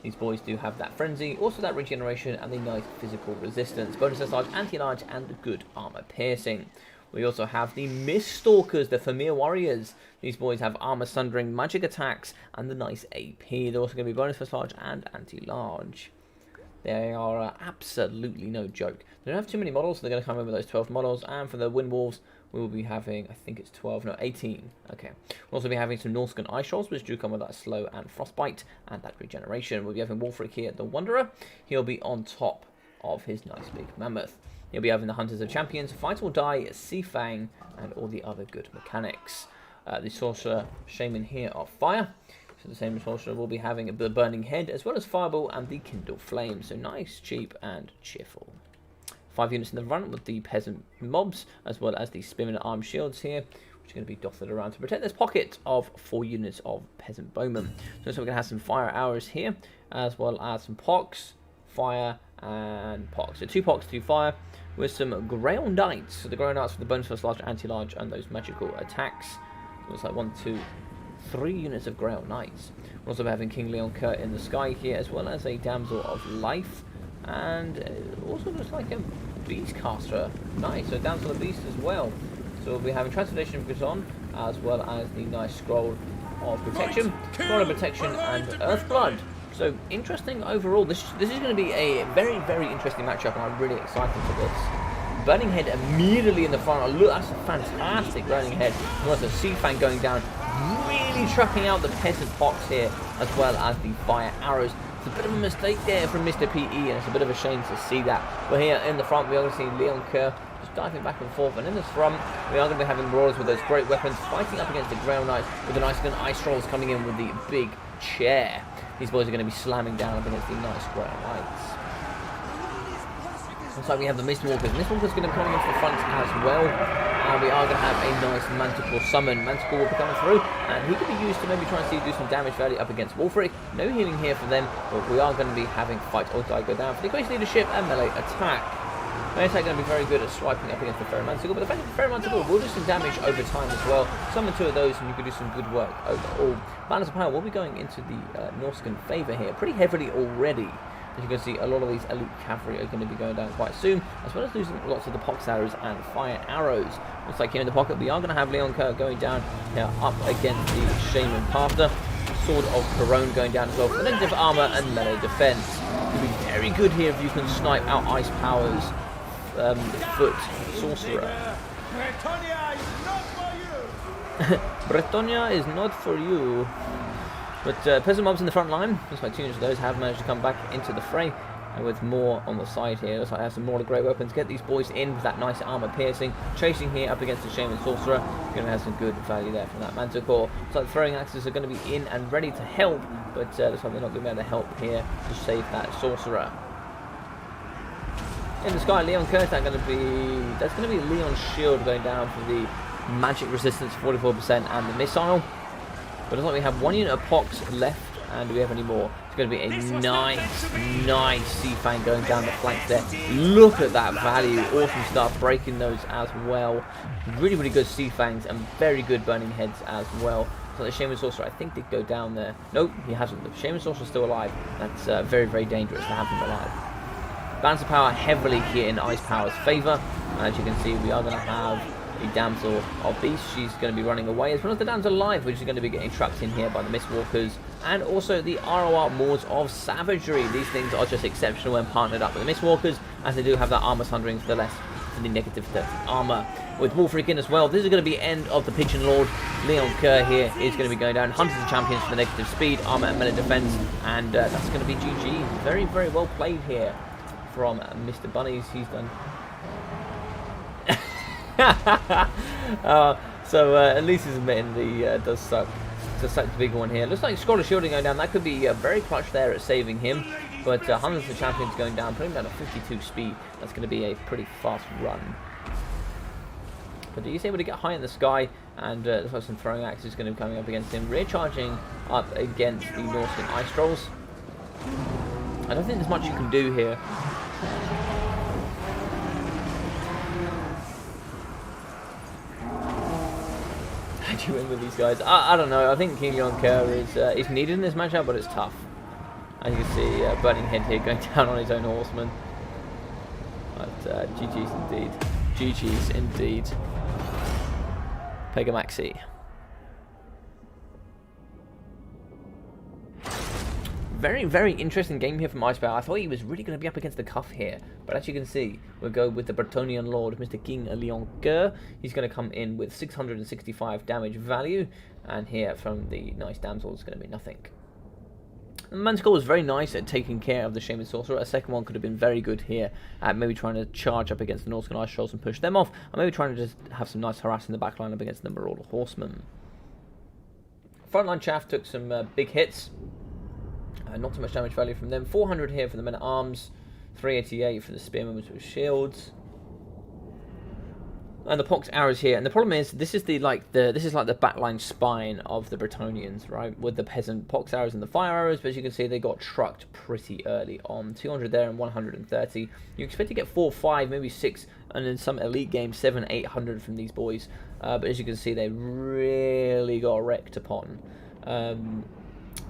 These boys do have that frenzy, also that regeneration, and the nice physical resistance. Bonus large, anti-large, and the good armor piercing. We also have the Mist Stalkers, the Famir Warriors. These boys have armor sundering, magic attacks, and the nice AP. They're also going to be bonus for large and anti-large. They are absolutely no joke. They don't have too many models, so they're going to come in with those 12 models. And for the Wind Wolves, we will be having, I think it's 12, no, 18. Okay. We'll also be having some Norscan Ice Trolls, which do come with that slow and frostbite and that regeneration. We'll be having Wolfric here, the Wanderer. He'll be on top of his nice big mammoth. He'll be having the Hunters of Champions, Fight or Die, Sea Fang, and all the other good mechanics. The Sorcerer Shaman here are fire. So the same Sorcerer will be having the Burning Head, as well as Fireball and the Kindle Flame. So nice, cheap, and cheerful. 5 units in the front with the Peasant Mobs, as well as the Spearman Arm Shields here, which are going to be dotted around to protect this pocket of 4 units of Peasant Bowmen. So we're going to have some Fire Arrows here, as well as some Pox, Fire, and Pox. So 2 Pox, 2 Fire, with some Grail Knights. So the Grail Knights with the bonus for large, anti-large, and those magical attacks. So it's like 1, 2, 3 units of Grail Knights. We're also having King Leon Kurt in the sky here, as well as a Damsel of Life, and also looks like a Beastcaster. Nice, so Damsel of Beast as well. So we'll be having Transformation of Gazon, as well as the nice Scroll of Protection, Scroll of Protection, and Earthblood. So interesting overall. This is going to be a very, very interesting matchup, and I'm really excited for this. Burning Head immediately in the front. Look, that's a fantastic Burning Head. There's a Sea Fang going down, really trucking out the Peasant Pox here, as well as the Fire Arrows. It's a bit of a mistake there from Mr. PE, and it's a bit of a shame to see that. But here in the front, we are going to see Leon Kerr just diving back and forth, and in the front, we are going to be having Marauders with those great weapons, fighting up against the Grail Knights with the nice gun Ice Trolls coming in with the big chair. These boys are going to be slamming down up against the nice Grail Knights. Looks like we have the Mistwalkers. Mistwalkers going to be coming into the front as well. And we are going to have a nice Manticore summon. Manticore will be coming through, and he could be used to maybe try and see do some damage value up against Wolfric. No healing here for them, but we are going to be having Fight or Die go down for the Equation Leadership and Melee Attack. Melee Attack going to be very good at swiping up against the Fairy Manticore, but the fact that the Fairy Manticore will do some damage over time as well. Summon 2 of those, and you can do some good work overall. Balance of Power will be going into the Norscan favour here pretty heavily already. As you can see, a lot of these elite cavalry are going to be going down quite soon, as well as losing lots of the pox arrows and fire arrows. Looks like here in the pocket, we are going to have Leon Kerr going down here up against the Shaman Pafter. Sword of Perone going down as well for negative armor and melee defense. It will be very good here if you can snipe out Ice Power's foot sorcerer.
Bretonia is not for you!
Bretonia is not for you. But Peasant Mobs in the front line. Looks like 2 units of those have managed to come back into the fray. And with more on the side here, looks like I have some more of the great weapons. Get these boys in with that nice armor piercing. Chasing here up against the Shaman Sorcerer. Going to have some good value there from that Manticore. Looks like the throwing axes are going to be in and ready to help. But looks like they're not going to be able to help here to save that Sorcerer. In the sky, Leon Kurz, that's going to be Leon's shield going down for the magic resistance 44% and the missile. But it looks like we have 1 unit of Pox left, and do we have any more? It's going to be a nice Sea Fang going down the flank there. Look at that value. Awesome stuff. Breaking those as well. Really, really good Sea Fangs and very good Burning Heads as well. So the Shaman Sorcerer, I think, did go down there. Nope, he hasn't. The Shaman Sorcerer is still alive. That's very, very dangerous to have him alive. Balance of Power heavily here in Ice Power's favour. As you can see, we are going to have the Damsel of Beast. She's going to be running away, as well as the Damsel Alive, which is going to be getting trapped in here by the Mistwalkers, and also the ROR Moors of Savagery. These things are just exceptional when partnered up with the Mistwalkers, as they do have that armor sundering for the less for the negative armor. With Wolfric in as well, this is going to be end of the Pigeon Lord. Leon Kerr here is going to be going down. Hundreds of champions for the negative speed, armor and melee defense, and that's going to be GG. Very, very well played here from Mr. Bunnies. He's done. So at least he's admitting the does suck. Does suck the big one here. Looks like Scroll of Shielding going down. That could be very clutch there at saving him. But hundreds of champions going down, putting him down at 52 speed. That's going to be a pretty fast run. But he's able to get high in the sky, and looks like some throwing axes is going to be coming up against him. Rear charging up against the Northern Ice Trolls. I don't think there's much you can do here. How do you win with these guys? I don't know. I think King Leon Kerr is needed in this matchup, but it's tough. As you can see, Burning Head here going down on his own horseman. But GG's indeed. GG's indeed. Pegamaxi. Very, very interesting game here from Ice Power. I thought he was really going to be up against the cuff here. But as you can see, we'll go with the Bretonian Lord, Mr. King Leon Kerr. He's going to come in with 665 damage value. And here from the nice Damsel is going to be nothing. The Manticore was very nice at taking care of the Shaman Sorcerer. A second one could have been very good here at maybe trying to charge up against the Northern Ice Trolls and push them off. Or maybe trying to just have some nice harass in the backline up against the Marauder Horsemen. Frontline Chaff took some big hits. Not too much damage value from them. 400 here for the Men-at-Arms. 388 for the Spearmen with shields. And the pox arrows here, and the problem is this is the backline spine of the Bretonians, right? With the peasant pox arrows and the fire arrows, but as you can see, they got trucked pretty early on. 200 there and 130. You expect to get 4, 5, maybe 6, and in some elite games 7, 800 from these boys. But as you can see, they really got wrecked upon. A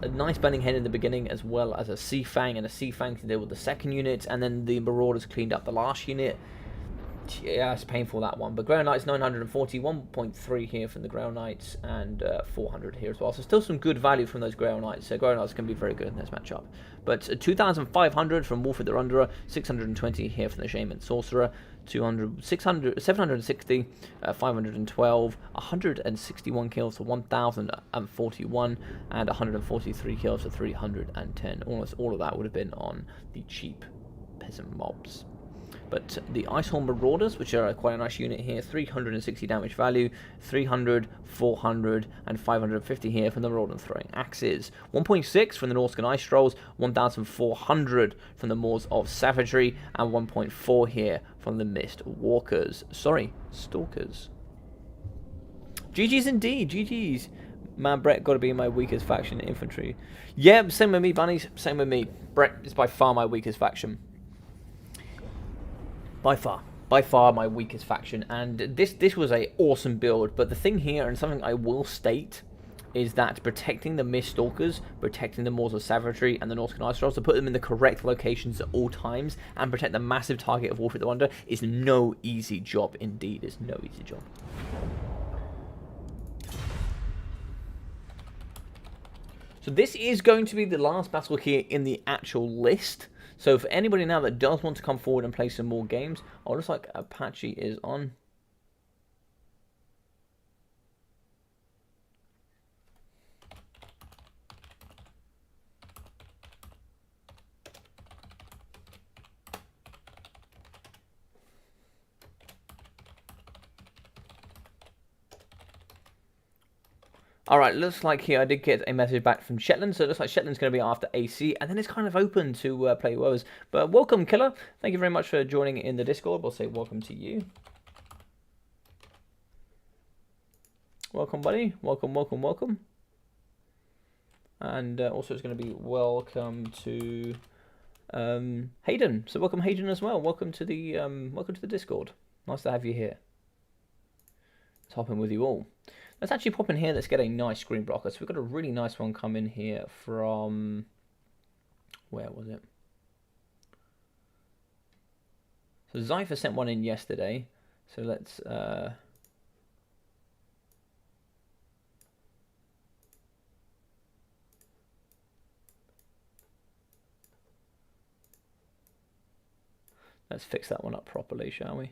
nice burning head in the beginning, as well as a sea fang, and a sea fang to deal with the second unit, and then the marauders cleaned up the last unit. Yeah, it's painful, that one. But Grey Knights 940, 1.3 here from the Grey Knights, and 400 here as well. So still some good value from those Grey Knights. So Grey Knights can be very good in this matchup. But 2,500 from Wolf of the Wanderer, 620 here from the Shaman Sorcerer, 200, 600, 760, 512, 161 kills for 1,041, and 143 kills for 310. Almost all of that would have been on the cheap peasant mobs. But the Icehorn Marauders, which are quite a nice unit here, 360 damage value, 300, 400, and 550 here from the Marauder Throwing Axes. 1.6 from the Norscan Ice Trolls, 1,400 from the Moors of Savagery, and 1.4 here from the Mist Walkers. Sorry, Stalkers. GG's indeed, GG's. Man, Brett got to be my weakest faction in infantry. Yeah, same with me, bunnies, same with me. Brett is by far my weakest faction. By far my weakest faction, and this was a awesome build. But the thing here, and something I will state, is that protecting the Mist Stalkers, protecting the Moors of Savagery and the Norscan Ice Trolls, to put them in the correct locations at all times, and protect the massive target of Wolf of the Wanderer is no easy job indeed. It's no easy job. So this is going to be the last battle here in the actual list. So for anybody now that does want to come forward and play some more games, oh, looks like Apache is on. Alright, looks like here I did get a message back from Shetland, so it looks like Shetland's going to be after AC, and then it's kind of open to play whoever's. But welcome, Killer. Thank you very much for joining in the Discord. We'll say welcome to you. Welcome, buddy. Welcome, welcome, welcome. And also it's going to be welcome to Hayden. So welcome, Hayden, as well. Welcome to the Discord. Nice to have you here. Let's hop in with you all. Let's actually pop in here. Let's get a nice screen blocker. So we've got a really nice one come in here from... Where was it? So Zypher sent one in yesterday. So let's... Let's fix that one up properly, shall we?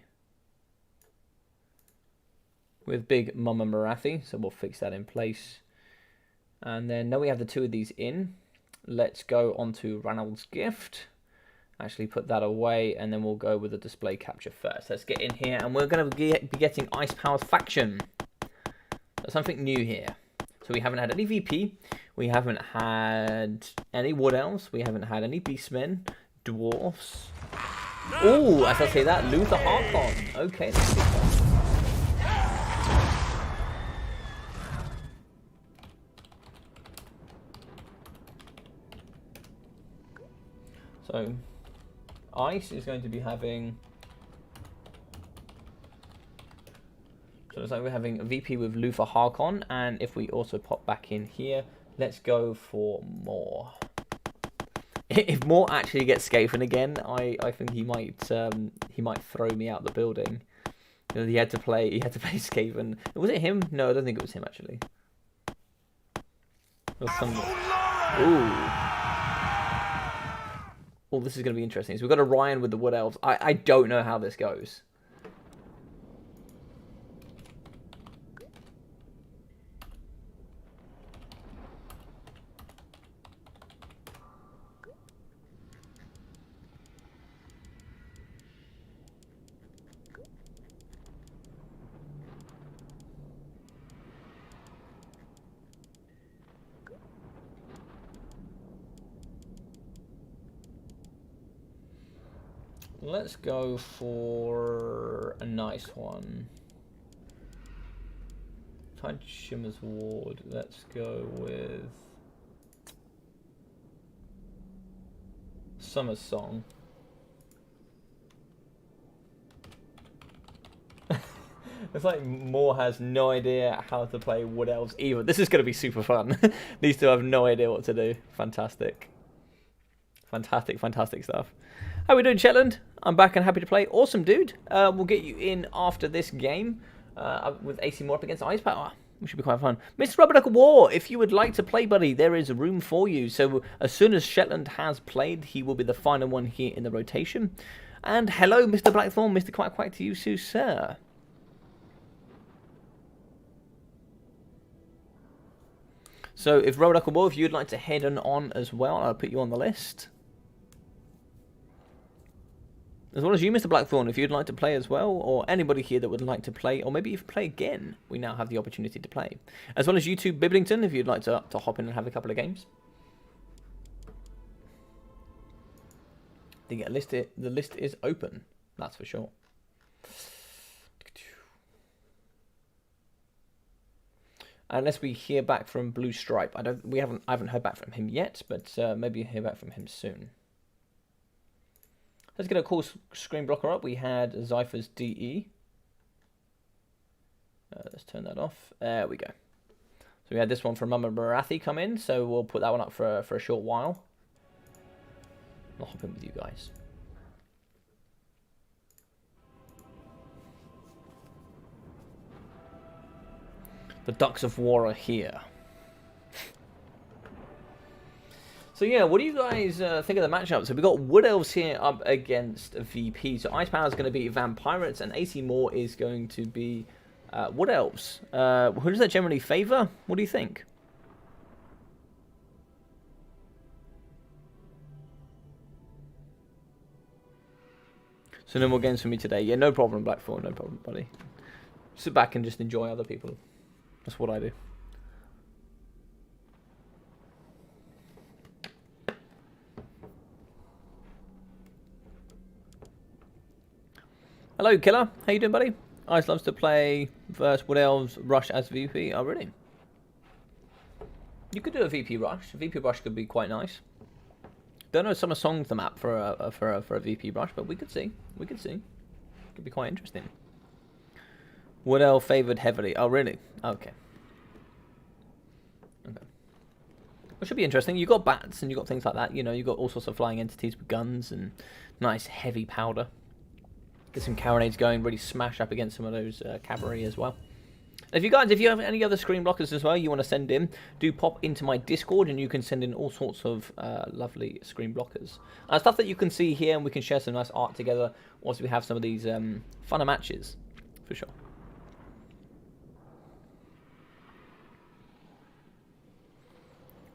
With Big Mama Marathi, so we'll fix that in place. And then now we have the two of these in. Let's go on to Randal's Gift. Actually put that away, and then we'll go with the display capture first. Let's get in here, and we're going to be getting Ice Power's Faction. That's something new here. So we haven't had any VP, we haven't had any Wood Elves, we haven't had any Beastmen, Dwarfs. Oh, as I say that, Luther Harkon. Okay, let's see that. So, Ice is going to be having... So it's like we're having a VP with Luther Harkon, and if we also pop back in here, let's go for Moore. If Moore actually gets Skaven again, I think he might throw me out the building. You know, he had to play Skaven. Was it him? No, I don't think it was him actually. It was some... Ooh. Oh, this is going to be interesting. So we've got Orion with the Wood Elves. I don't know how this goes. Let's go for a nice one. Tide Shimmer's Ward. Let's go with Summer's Song. It's like Moore has no idea how to play Wood Elves either. This is going to be super fun. These two have no idea what to do. Fantastic. Fantastic, fantastic stuff. How are we doing, Shetland? I'm back and happy to play. Awesome, dude. We'll get you in after this game with AC Moore up against Ice Power. Which should be quite fun. Mr. Rubber Duck War, if you would like to play, buddy, there is room for you. So as soon as Shetland has played, he will be the final one here in the rotation. And hello, Mr. Blackthorn, Mr. Quack Quack to you too, sir. So if Rubber Duck War, if you'd like to head on as well, I'll put you on the list. As well as you, Mr. Blackthorn, if you'd like to play as well, or anybody here that would like to play, or maybe even play again, we now have the opportunity to play. As well as you two, Biblington, if you'd like to hop in and have a couple of games. The list is open, that's for sure. Unless we hear back from Blue Stripe, I haven't heard back from him yet, but maybe hear back from him soon. Let's get a cool screen blocker up. We had Zypher's DE. Let's turn that off. There we go. So we had this one from Mama Barathi come in, so we'll put that one up for a short while. I'll hop in with you guys. The Ducks of War are here. So yeah, what do you guys think of the matchup? So we've got Wood Elves here up against VP. So Ice Power is going to be Vampirates, and AC Moore is going to be Wood Elves. Who does that generally favour? What do you think? So no more games for me today. Yeah, no problem, Blackthorn, no problem, buddy. Sit back and just enjoy other people. That's what I do. Hello, Killer. How you doing, buddy? Ice loves to play versus Wood Elves Rush as VP. Oh, really? You could do a VP Rush. A VP Rush could be quite nice. Don't know some songs the map for a VP Rush, but we could see. We could see. Could be quite interesting. Wood Elf favoured heavily. Oh, really? Okay. Okay. It should be interesting. You got bats and you got things like that. You know, you got all sorts of flying entities with guns and nice heavy powder. Get some carronades going, really smash up against some of those cavalry as well. If you have any other screen blockers as well you want to send in, do pop into my Discord and you can send in all sorts of lovely screen blockers. Stuff that you can see here, and we can share some nice art together once we have some of these funner matches, for sure.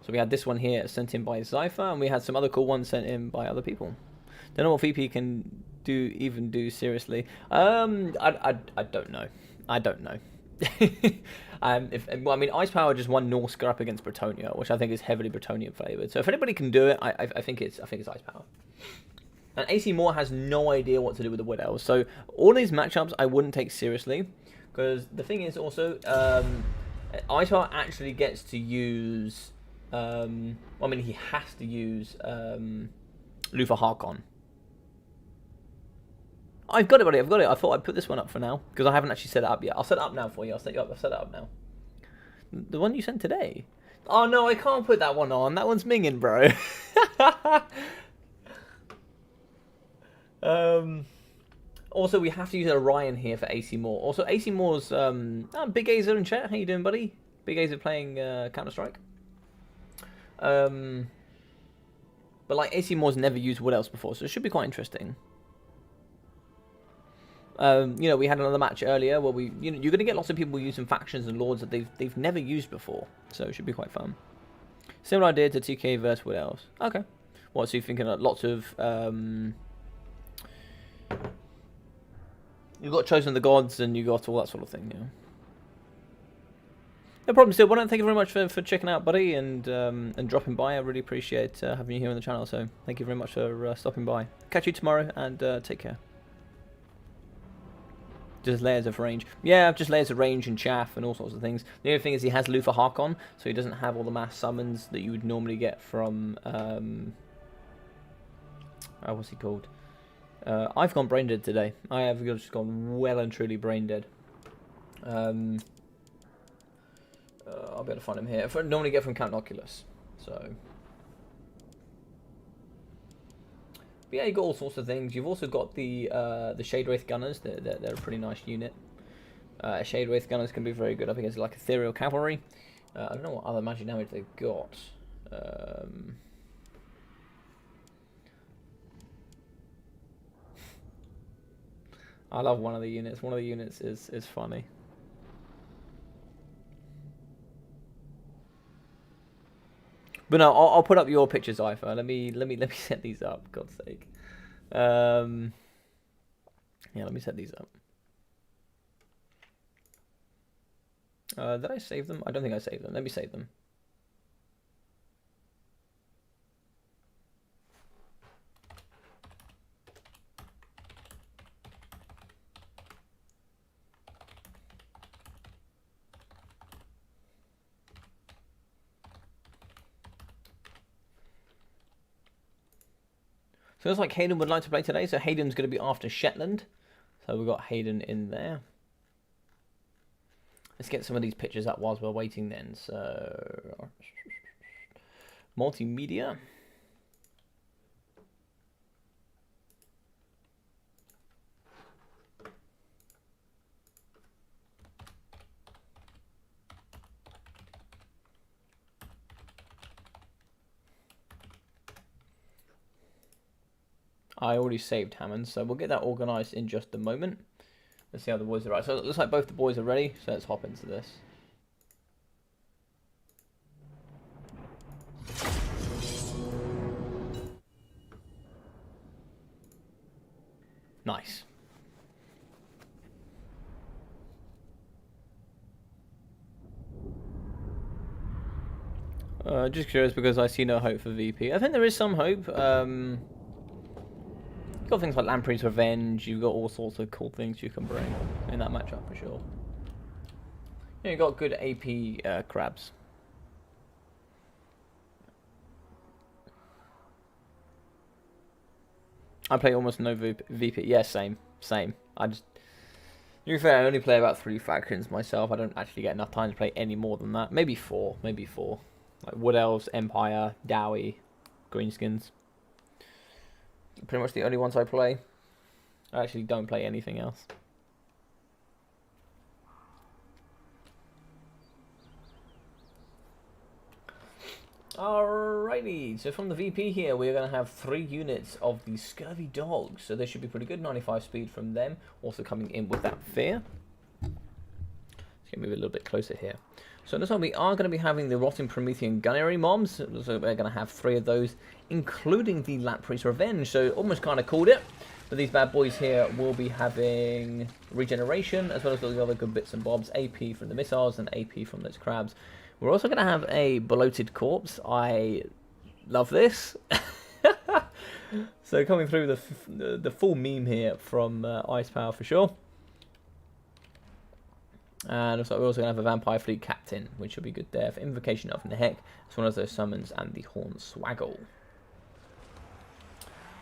So we had this one here sent in by Zypher, and we had some other cool ones sent in by other people. Don't know what VP can do seriously. I don't know. I don't know. I mean, Ice Power just won Norska up against Bretonia, which I think is heavily Bretonian favoured. So if anybody can do it, I think it's Ice Power. And AC Moore has no idea what to do with the Wood Elves. So all these matchups I wouldn't take seriously, because the thing is also Ice Power actually gets to use. I mean, he has to use Luther Harkon. I've got it, buddy. I've got it. I thought I'd put this one up for now because I haven't actually set it up yet. I'll set it up now for you. I'll set it up now. The one you sent today. Oh no, I can't put that one on. That one's minging, bro. Also, we have to use Orion here for AC Moore. Also, AC Moore's Big Azer in chat. How you doing, buddy? Big Azer playing Counter Strike. But like AC Moore's never used Wood Elves before, so it should be quite interesting. You know, we had another match earlier where you're going to get lots of people using factions and lords that they've never used before, so it should be quite fun. Similar idea to TK versus Wood Elves. Okay. What, so you're thinking of lots of you've got Chosen the Gods and you got all that sort of thing, yeah. No problem, still. Thank you very much for checking out, buddy, and dropping by. I really appreciate having you here on the channel, so thank you very much for stopping by. Catch you tomorrow, and take care. Just layers of range. Yeah, just layers of range and chaff and all sorts of things. The only thing is he has Luthor Harkon, so he doesn't have all the mass summons that you would normally get from... what's he called? I've gone brain dead today. I have just gone well and truly brain dead. I'll be able to find him here. I normally get from Count Oculus, so... But yeah, you got all sorts of things. You've also got the Shade Wraith Gunners. They're a pretty nice unit. Shade Wraith Gunners can be very good up against like Ethereal Cavalry. I don't know what other magic damage they've got. I love one of the units. One of the units is funny. But no, I'll put up your pictures, Ifa. Let me set these up. For God's sake. Yeah, let me set these up. Did I save them? I don't think I saved them. Let me save them. So it looks like Hayden would like to play today. So Hayden's going to be after Shetland. So we've got Hayden in there. Let's get some of these pictures up whilst we're waiting then. So multimedia. I already saved Hammond, so we'll get that organised in just a moment. Let's see how the boys are right. So it looks like both the boys are ready, so let's hop into this. Nice. Just curious because I see no hope for VP. I think there is some hope. You've got things like Lamprey's Revenge, you've got all sorts of cool things you can bring in that matchup for sure. Yeah, you've got good AP crabs. I play almost no VP. Yeah, same. I just... To be fair, I only play about 3 factions myself. I don't actually get enough time to play any more than that. Maybe 4. Like Wood Elves, Empire, Dowie, Greenskins. Pretty much the only ones I play. I actually don't play anything else. Alrighty, so from the VP here, we're going to have 3 units of the Scurvy Dogs. So they should be pretty good. 95 speed from them. Also coming in with that fear. Let's get move a little bit closer here. So this one we are going to be having the Rotting Promethean Gunnery Mobs. So we're going to have 3 of those, including the Lamprey's Revenge. So almost kind of called it. But these bad boys here will be having regeneration, as well as all the other good bits and bobs. AP from the missiles and AP from those crabs. We're also going to have a bloated corpse. I love this. So coming through the full meme here from Ice Power for sure. And looks like we're also going to have a Vampire Fleet Captain, which will be good there for Invocation of Nehek, as well as those summons and the Hornswaggle.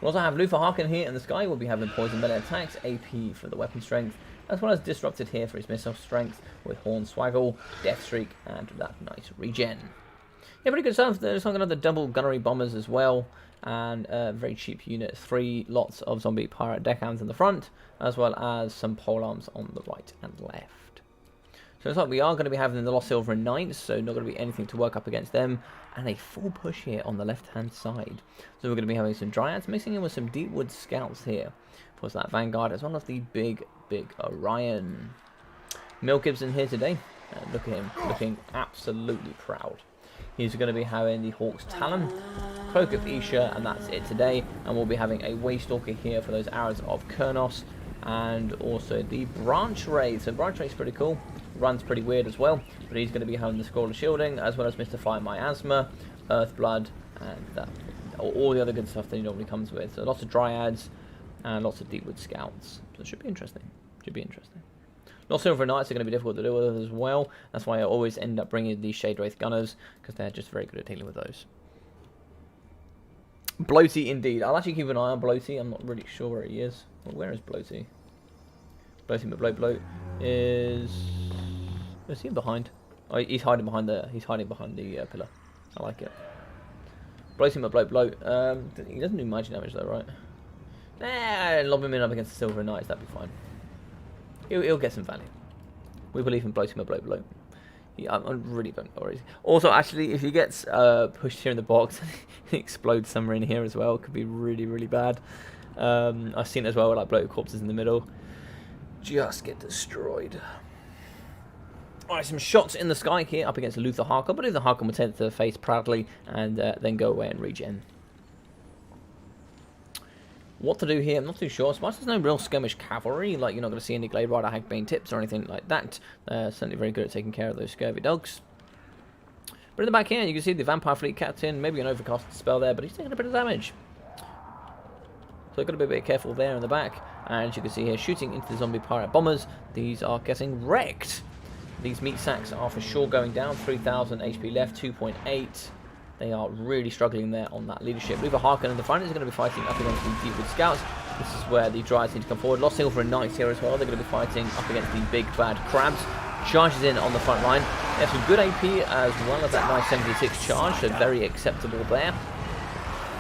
We'll also have Luthor Harkon here in the sky. We'll be having poison melee attacks, AP for the weapon strength, as well as Disrupted here for his missile strength, with Hornswaggle, Death Streak, and that nice regen. Yeah, pretty good stuff. There's like another double gunnery bombers as well, and a very cheap unit. 3 lots of zombie pirate deckhands in the front, as well as some polearms on the right and left. So it's like we are going to be having the Lost Silver and Knights, so not going to be anything to work up against them. And a full push here on the left-hand side. So we're going to be having some Dryads, mixing in with some Deepwood Scouts here. Of course, that Vanguard, as well as the big Orion. Mel Gibson here today. Look at him, looking absolutely proud. He's going to be having the Hawk's Talon, Cloak of Isha, and that's it today. And we'll be having a Waystalker here for those arrows of Kurnos. And also the Branch Wraith. So Branch Wraith's pretty cool. Runs pretty weird as well, but he's going to be having the Scroll of Shielding, as well as Mystify Miasma, Earthblood, and all the other good stuff that he normally comes with. So lots of Dryads and lots of Deepwood Scouts. So it should be interesting. Not Silver Knights are going to be difficult to deal with as well. That's why I always end up bringing these Shade Wraith Gunners, because they're just very good at dealing with those. Bloaty indeed. I'll actually keep an eye on Bloaty. I'm not really sure where he is. Well, where is Bloaty? Bloaty McBloat is he behind? Oh, he's hiding behind the pillar. I like it. Bloaty McBloat. He doesn't do magic damage though, right? Nah, lob him in up against the Silver Knights. That'd be fine. He'll get some value. We believe in Bloaty McBloat. I really don't worry. Also, actually, if he gets pushed here in the box, he explodes somewhere in here as well. It could be really, really bad. I've seen it as well with like bloated corpses in the middle. Just get destroyed. Alright, some shots in the sky here up against Luther Harkon, but Luther Harkon will take to the face proudly and then go away and regen. What to do here, I'm not too sure. So there's no real skirmish cavalry, like you're not going to see any Glade Rider Hagbane tips or anything like that. Certainly very good at taking care of those scurvy dogs. But in the back here, you can see the Vampire Fleet Captain, maybe an overcast spell there, but he's taking a bit of damage. So I've got to be a bit careful there in the back. And as you can see here, shooting into the zombie pirate bombers, these are getting wrecked. These meat sacks are for sure going down, 3,000 HP left, 2.8. They are really struggling there on that leadership. Luther Harkon and the Fighters are going to be fighting up against the Deepwood Scouts. This is where the Dryads need to come forward. Lost Silver and Knights here as well. They're going to be fighting up against the big bad crabs. Charges in on the front line. They have some good AP as well as that nice 76 charge, so very acceptable there.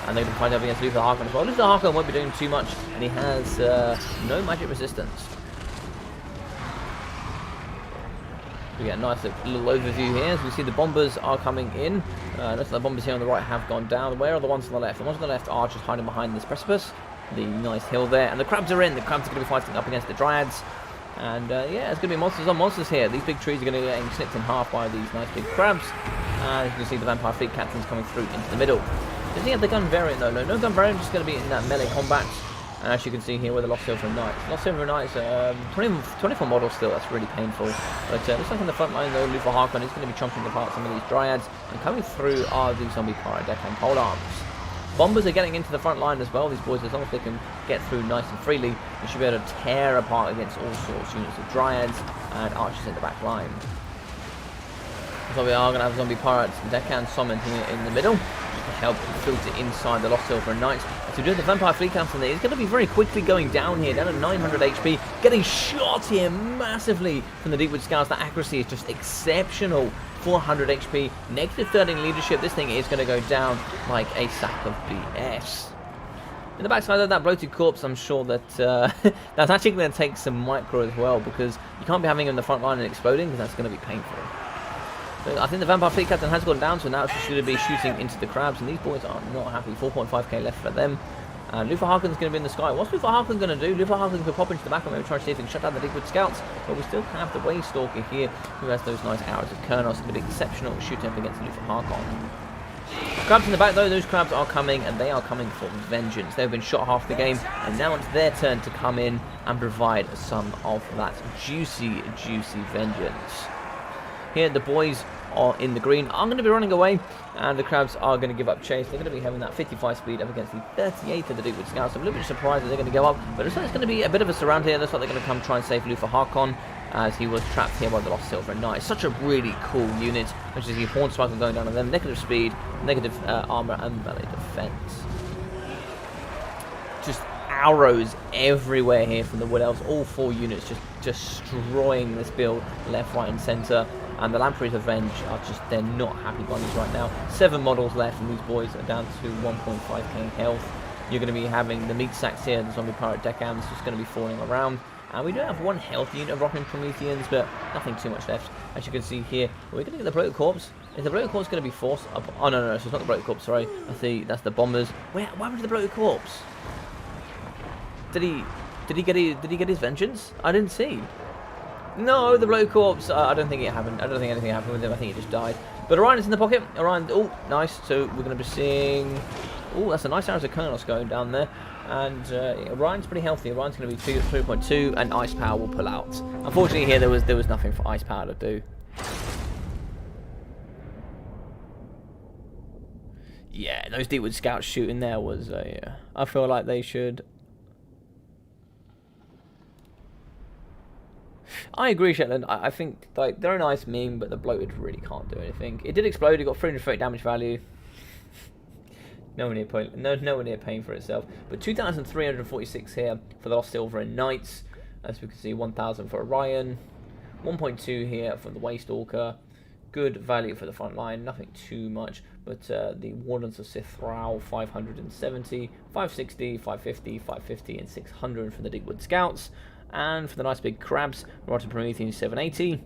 And they're going to fight up against Luther Harkon as well. Luther Harkon won't be doing too much, and he has no magic resistance. We get a nice little overview here as we see the bombers are coming in. Notice the bombers here on the right have gone down. Where are the ones on the left? The ones on the left are just hiding behind this precipice. The nice hill there. And the crabs are in. The crabs are going to be fighting up against the Dryads. And yeah, it's going to be monsters on monsters here. These big trees are going to be getting snipped in half by these nice big crabs. And you can see the Vampire Fleet Captains coming through into the middle. Does he have the gun variant though? No gun variant, just going to be in that melee combat. And as you can see here with the Lost Silver Knights. Lost Silver Knights, 24 models still, that's really painful. But looks like in the front line though, Luther Harkon is going to be chunking apart some of these Dryads. And coming through are the zombie pirate deckhand polearms. Bombers are getting into the front line as well. These boys, as long as they can get through nice and freely, they should be able to tear apart against all sorts of units of Dryads and archers in the back line. So we are going to have zombie pirates and deckhand summoned here in the middle, just to help filter inside the Lost Silver Knights. So doing the Vampire Fleet Captain there, he's going to be very quickly going down here, down at 900 HP, getting shot here massively from the Deepwood Scouts. That accuracy is just exceptional. 400 HP, negative 13 leadership. This thing is going to go down like a sack of BS. In the backside of that bloated corpse, I'm sure that that's actually going to take some micro as well, because you can't be having him in the front line and exploding, because that's going to be painful. So I think the Vampire Fleet Captain has gone down, so now it's just going to be shooting into the crabs, and these boys are not happy. 4.5k left for them. Luther Harkon's going to be in the sky. What's Luther Harkon going to do? Luther Harkon could pop into the back and maybe try to see if he can shut down the Deepwood Scouts, but we still have the Waystalker here, who has those nice arrows of Kurnos. It's going to be exceptional shooting up against Luther Harkon. Crabs in the back though, those crabs are coming, and they are coming for vengeance. They've been shot half the game, and now it's their turn to come in and provide some of that juicy, juicy vengeance. Here the boys are in the green. I'm going to be running away, and the crabs are going to give up chase. They're going to be having that 55 speed up against the 38 of the Deepwood Scouts. I'm a little bit surprised that they're going to go up, but it looks like it's going to be a bit of a surround here. It looks like they're going to come try and save Luther Harkon, as he was trapped here by the Lost Silver Knight. Such a really cool unit, which is the Hornsparkle going down on them. Negative speed, negative armor, and melee defense. Just arrows everywhere here from the Wood Elves. All four units just destroying this build left, right, and center. And the Lamprey's Revenge are just, they're not happy bunnies right now. 7 models left, and these boys are down to 1.5k health. You're going to be having the meat sacks here, the zombie pirate deckhands just going to be falling around. And we do have one health unit of Rocking Prometheans, but nothing too much left. As you can see here, we're going to get the bloated corpse. Is the bloated corpse going to be forced up? Oh no, so it's not the bloated corpse. Sorry, that's the bombers. Why was the bloated corpse? Did he get his vengeance? I didn't see. No, the bloated corpse. I don't think it happened. I don't think anything happened with him. I think he just died. But Orion is in the pocket. Orion. Oh, nice. So we're going to be seeing. Oh, that's a nice arrows of Kurnos going down there. And Orion's pretty healthy. Orion's going to be 3.2, and Ice Power will pull out. Unfortunately, here there was nothing for Ice Power to do. Yeah, those Deepwood Scouts shooting there was a. I feel like they should. I agree, Shetland. I think like they're a nice meme, but the bloated really can't do anything. It did explode. It got 330 damage value. Nowhere near paying for itself. But 2,346 here for the Lost Silver and Knights. As we can see, 1,000 for Orion. 1.2 here for the Waystalker. Good value for the front line, nothing too much. But the Wardens of Sithral, 570, 560, 550, 550, and 600 for the Deepwood Scouts. And for the nice big crabs, Rotten Promethean, 780.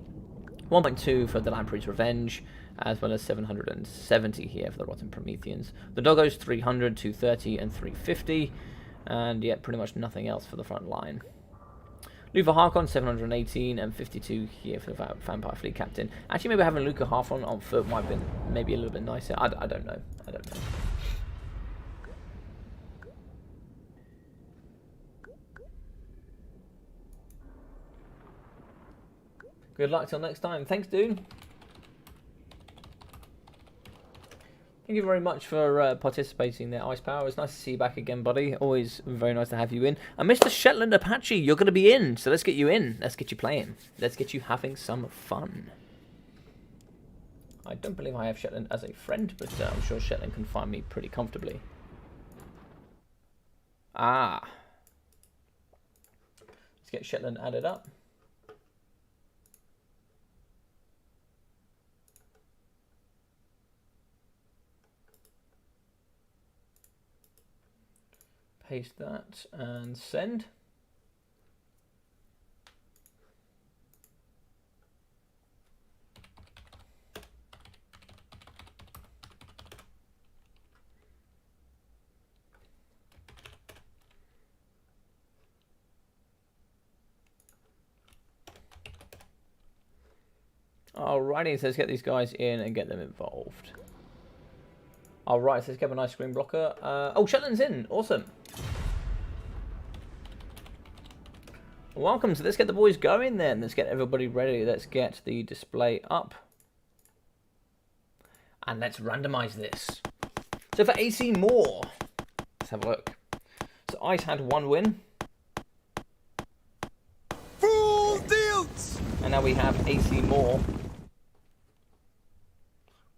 1.2 for the Lamprey's Revenge, as well as 770 here for the Rotten Prometheans. The Doggos, 300, 230, and 350. And yeah, pretty much nothing else for the front line. Luva Harkon, 718 and 52 here for the Vampire Fleet Captain. Actually, maybe having Luca Harkon on foot might have been maybe a little bit nicer. I don't know. I don't know. Good luck till next time. Thanks, dude. Thank you very much for participating there, Ice Power. It's nice to see you back again, buddy. Always very nice to have you in. And Mr. Shetland Apache, you're going to be in, so let's get you in. Let's get you playing. Let's get you having some fun. I don't believe I have Shetland as a friend, but I'm sure Shetland can find me pretty comfortably. Ah. Let's get Shetland added up. Paste that and send. Alrighty, so let's get these guys in and get them involved. Alright, so let's get a nice screen blocker. Oh, Shetland's in. Awesome. Welcome. So let's get the boys going then. Let's get everybody ready. Let's get the display up. And let's randomize this. So for AC Moore, let's have a look. So Ice had 1 win.
Full tilt!
And now we have AC Moore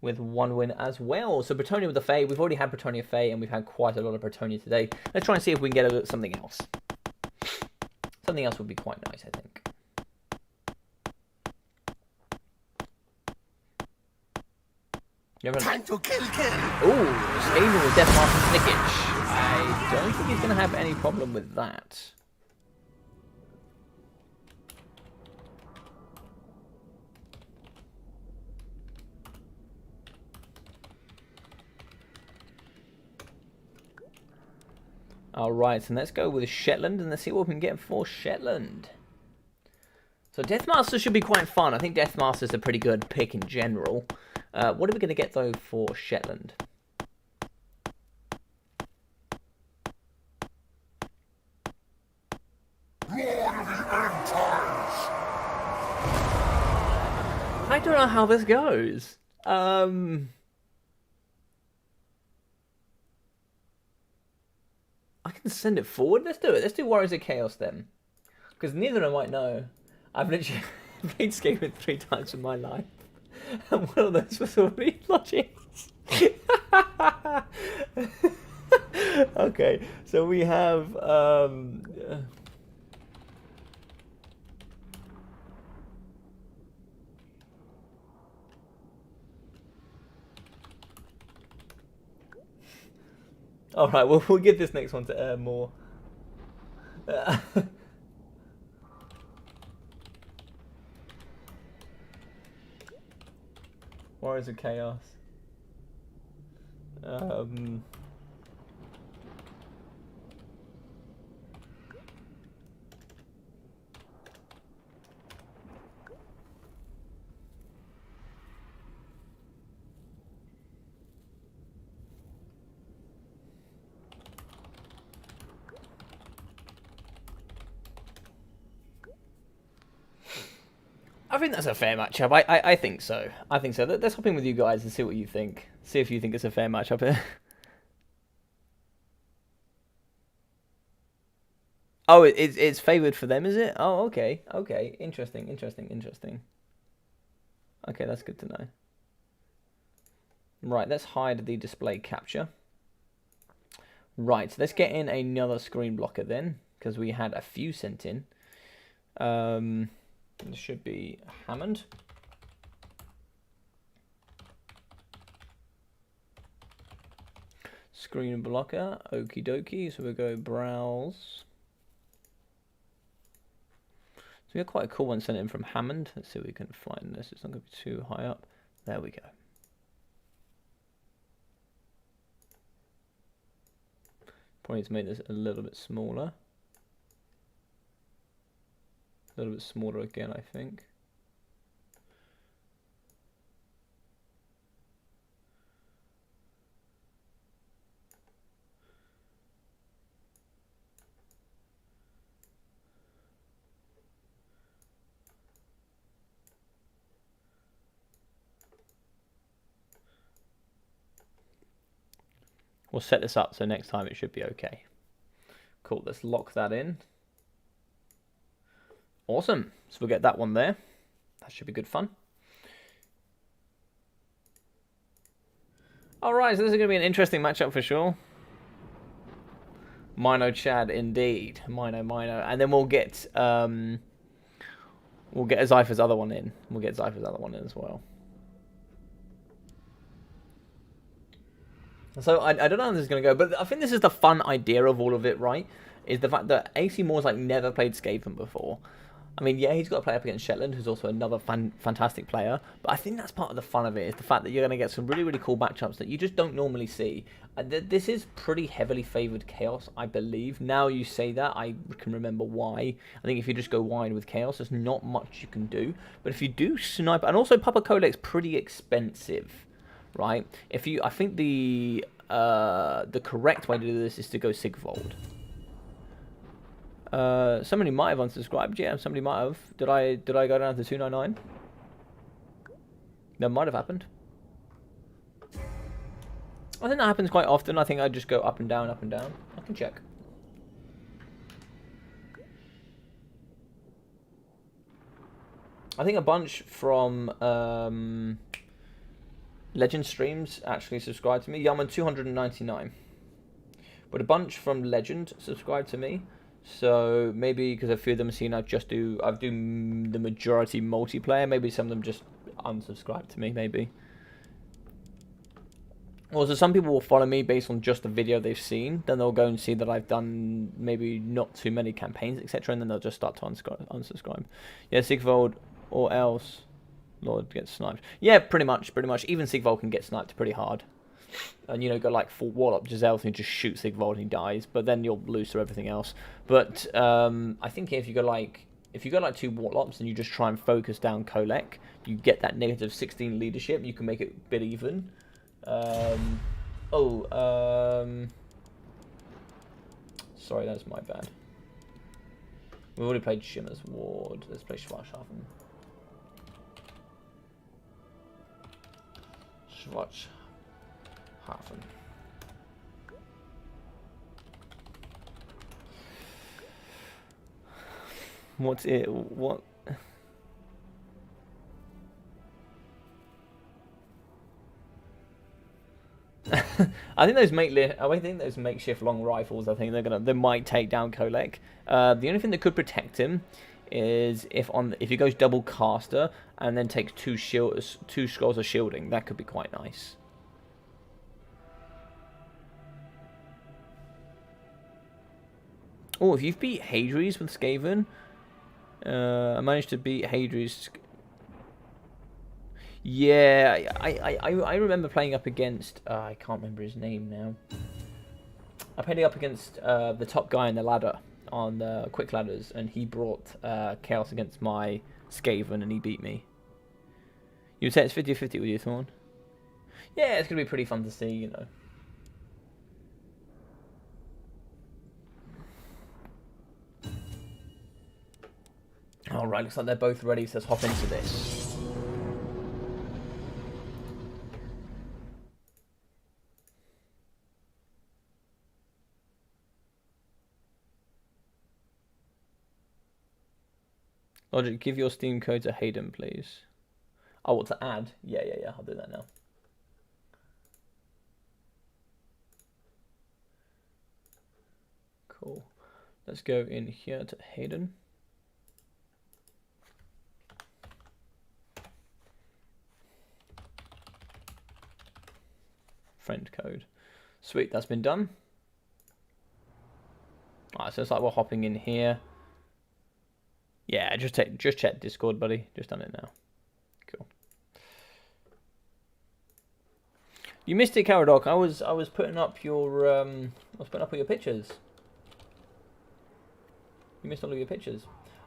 with 1 win as well. So Bretonia with the Fae. We've already had Bretonia Fae, and we've had quite a lot of Bretonia today. Let's try and see if we can get something else. Something else would be quite nice, I think.
Time to kill.
Ooh, Skaven with Deathmaster Snickage. I don't think he's going to have any problem with that. Alright, and let's go with Shetland and let's see what we can get for Shetland. So Deathmaster should be quite fun. I think Deathmaster's a pretty good pick in general. What are we going to get though for Shetland? I don't know how this goes. I can send it forward. Let's do it. Let's do Warriors of Chaos then. Because neither of them might know. I've literally played Skaven 3 times in my life. And one of those was already logics. Okay, so we have... Alright, well, we'll give this next one to Air Moore. Warriors of Chaos. I think that's a fair matchup. I think so. I think so. Let's hop in with you guys and see what you think. See if you think it's a fair matchup here. Oh, it's favoured for them, is it? Oh, okay. Okay. Interesting. Okay, that's good to know. Right, let's hide the display capture. Right, let's get in another screen blocker then, because we had a few sent in. This should be Hammond. Screen blocker, okie dokie. So we'll go browse. So we got quite a cool one sent in from Hammond. Let's see if we can find this. It's not going to be too high up. There we go. Probably need to make this a little bit smaller. A little bit smaller again, I think. We'll set this up so next time it should be okay. Cool, let's lock that in. Awesome, so we'll get that one there. That should be good fun. Alright, so this is going to be an interesting matchup for sure. Mino Chad indeed. Mino. And then we'll get Zypher's other one in. We'll get Zypher's other one in as well. So I don't know how this is going to go, but I think this is the fun idea of all of it, right? Is the fact that AC Moore's like never played Skaven before. I mean, yeah, he's got to play up against Shetland, who's also another fantastic player. But I think that's part of the fun of it, is the fact that you're going to get some really, really cool matchups that you just don't normally see. This is pretty heavily favoured Chaos, I believe. Now you say that, I can remember why. I think if you just go wide with Chaos, there's not much you can do. But if you do snipe, and also Papa Kolek's pretty expensive, right? I think the correct way to do this is to go Sigvold. Somebody might have unsubscribed. Yeah, somebody might have. Did I go down to 299? That might have happened. I think that happens quite often. I think I just go up and down, up and down. I can check. I think a bunch from Legend streams actually subscribed to me. Yeah, I'm on 299. But a bunch from Legend subscribed to me. So maybe because a few of them have seen I do the majority multiplayer. Maybe some of them just unsubscribe to me. Maybe. Also, some people will follow me based on just the video they've seen. Then they'll go and see that I've done maybe not too many campaigns, etc. And then they'll just start to unsubscribe. Yeah, Sigvold or else Lord gets sniped. Yeah, pretty much. Even Sigvold can get sniped pretty hard. And, you know, go like full Warlock Giselle and just shoot Sigvold and he dies. But then you'll lose to everything else. But I think if you go like two Warlocks and you just try and focus down Kolek, you get that negative 16 leadership. You can make it a bit even. Sorry, that's my bad. We've already played Shimmer's Ward. Let's play Schwarzschaffen. Schwarzschaffen. What's it? What? I think those makeshift long rifles. I think they might take down Kolek. The only thing that could protect him is if he goes double caster and then takes two scrolls of shielding. That could be quite nice. Oh, if you've beat Hadri's with Skaven, I managed to beat Hadri's. Yeah, I remember playing up against, I can't remember his name now. I played up against the top guy in the ladder on the quick ladders, and he brought Chaos against my Skaven, and he beat me. You would say it's 50-50 with you, Thorn? Yeah, it's going to be pretty fun to see, you know. Alright, looks like they're both ready, so let's hop into this. Logic, give your Steam code to Hayden, please. Oh, what to add? Yeah. I'll do that now. Cool. Let's go in here to Hayden. Friend code. Sweet, that's been done. Alright, so it's like we're hopping in here. Yeah, just check Discord, buddy. Just done it now. Cool. You missed it, Caradoc. I was putting up your all your pictures. You missed all of your pictures.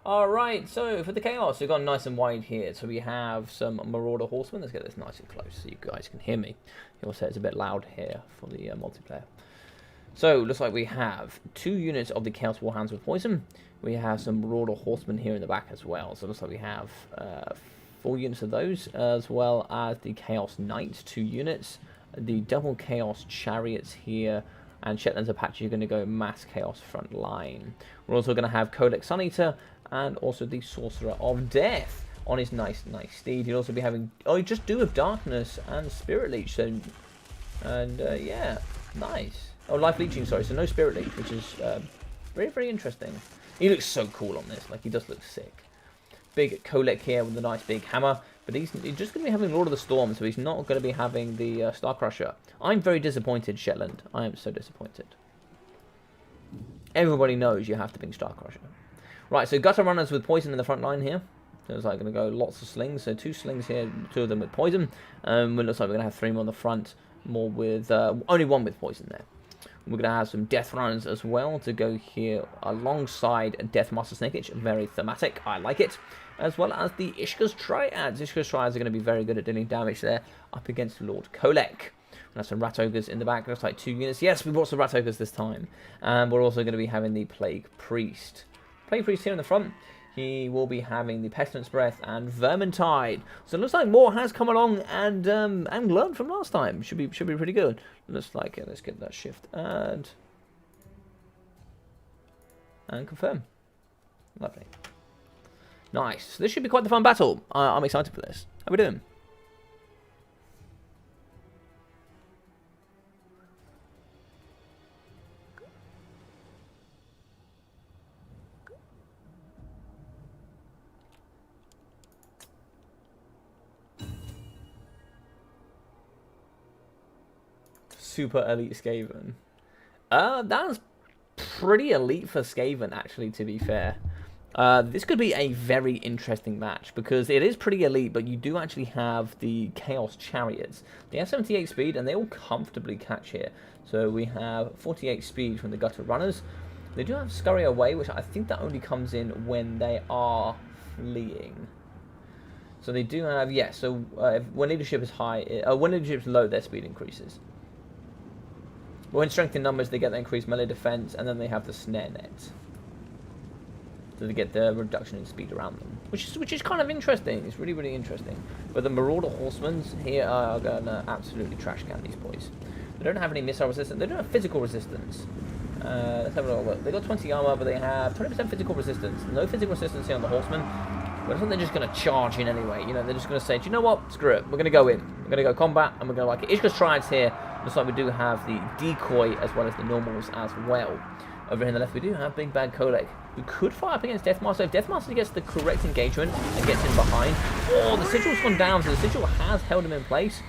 Alright, so for the chaos, we've gone nice and wide here. So we have some Marauder Horsemen. Let's get this nice and close so you guys can hear me. You'll say it's a bit loud here for the multiplayer. So, looks like we have 2 units of the Chaos Warhounds with Poison. We have some Marauder Horsemen here in the back as well. So, it looks like we have 4 units of those, as well as the Chaos Knights, 2 units. The double Chaos Chariots here. And Shetland's Apache are going to go Mass Chaos front line. We're also going to have Codex Sun Eater and also the Sorcerer of Death on his nice steed. He'll also be having... Oh, he just do with Darkness and Spirit Leech. So, and yeah, nice. Oh, Life Leeching, sorry. So no Spirit Leech, which is very interesting. He looks so cool on this. Like, he does look sick. Big Kolek here with a nice big hammer. But he's just going to be having Lord of the Storm, so he's not going to be having the Star Crusher. I'm very disappointed, Shetland. I am so disappointed. Everybody knows you have to bring Star Crusher. Right, so Gutter Runners with Poison in the front line here. So it's like going to go lots of slings. So 2 slings here, 2 of them with Poison. It looks like we're going to have 3 more on the front. More with... only 1 with Poison there. We're going to have some Death Runners as well to go here alongside Death Master Snakeage. Very thematic. I like it. As well as the Ishka's Triads. Ishka's Triads are going to be very good at dealing damage there up against Lord Kolek. We have some Rat Ogres in the back. Looks like 2 units. Yes, we brought some Rat Ogres this time. And we're also going to be having the Plague Priest. Plague Priest here in the front. He will be having the Pestilence Breath and Vermintide. So it looks like more has come along and learned from last time. Should be pretty good. Looks like let's get that shift and confirm. Lovely. Nice. This should be quite the fun battle. I'm excited for this. How are we doing? Super elite Skaven. That's pretty elite for Skaven, actually, to be fair. This could be a very interesting match because it is pretty elite, but you do actually have the Chaos Chariots. They have 78 speed and they all comfortably catch here. So we have 48 speed from the Gutter Runners. They do have Scurry Away, which I think that only comes in when they are fleeing. So they do have, yeah, so when leadership is high, when leadership is low, their speed increases. But when strength in numbers, they get the increased melee defense, and then they have the Snare Net. So they get the reduction in speed around them, which is kind of interesting. It's really interesting. But the Marauder Horsemen here are going to absolutely trash can these boys. They don't have any missile resistance. They don't have physical resistance. Let's have a little look. They got 20 armor, but they have 20% physical resistance. No physical resistance here on the Horsemen. But I think they're just going to charge in anyway. You know, they're just going to say, do you know what? Screw it. We're going to go in. We're going to go combat, and we're going to like it. Ishka's Triads here. Looks like we do have the decoy as well as the normals as well. Over here on the left, we do have Big Bad Kolek, who could fire up against Deathmaster. If Deathmaster gets the correct engagement and gets in behind. Oh, the Sigil's gone down, so the Sigil has held him in place.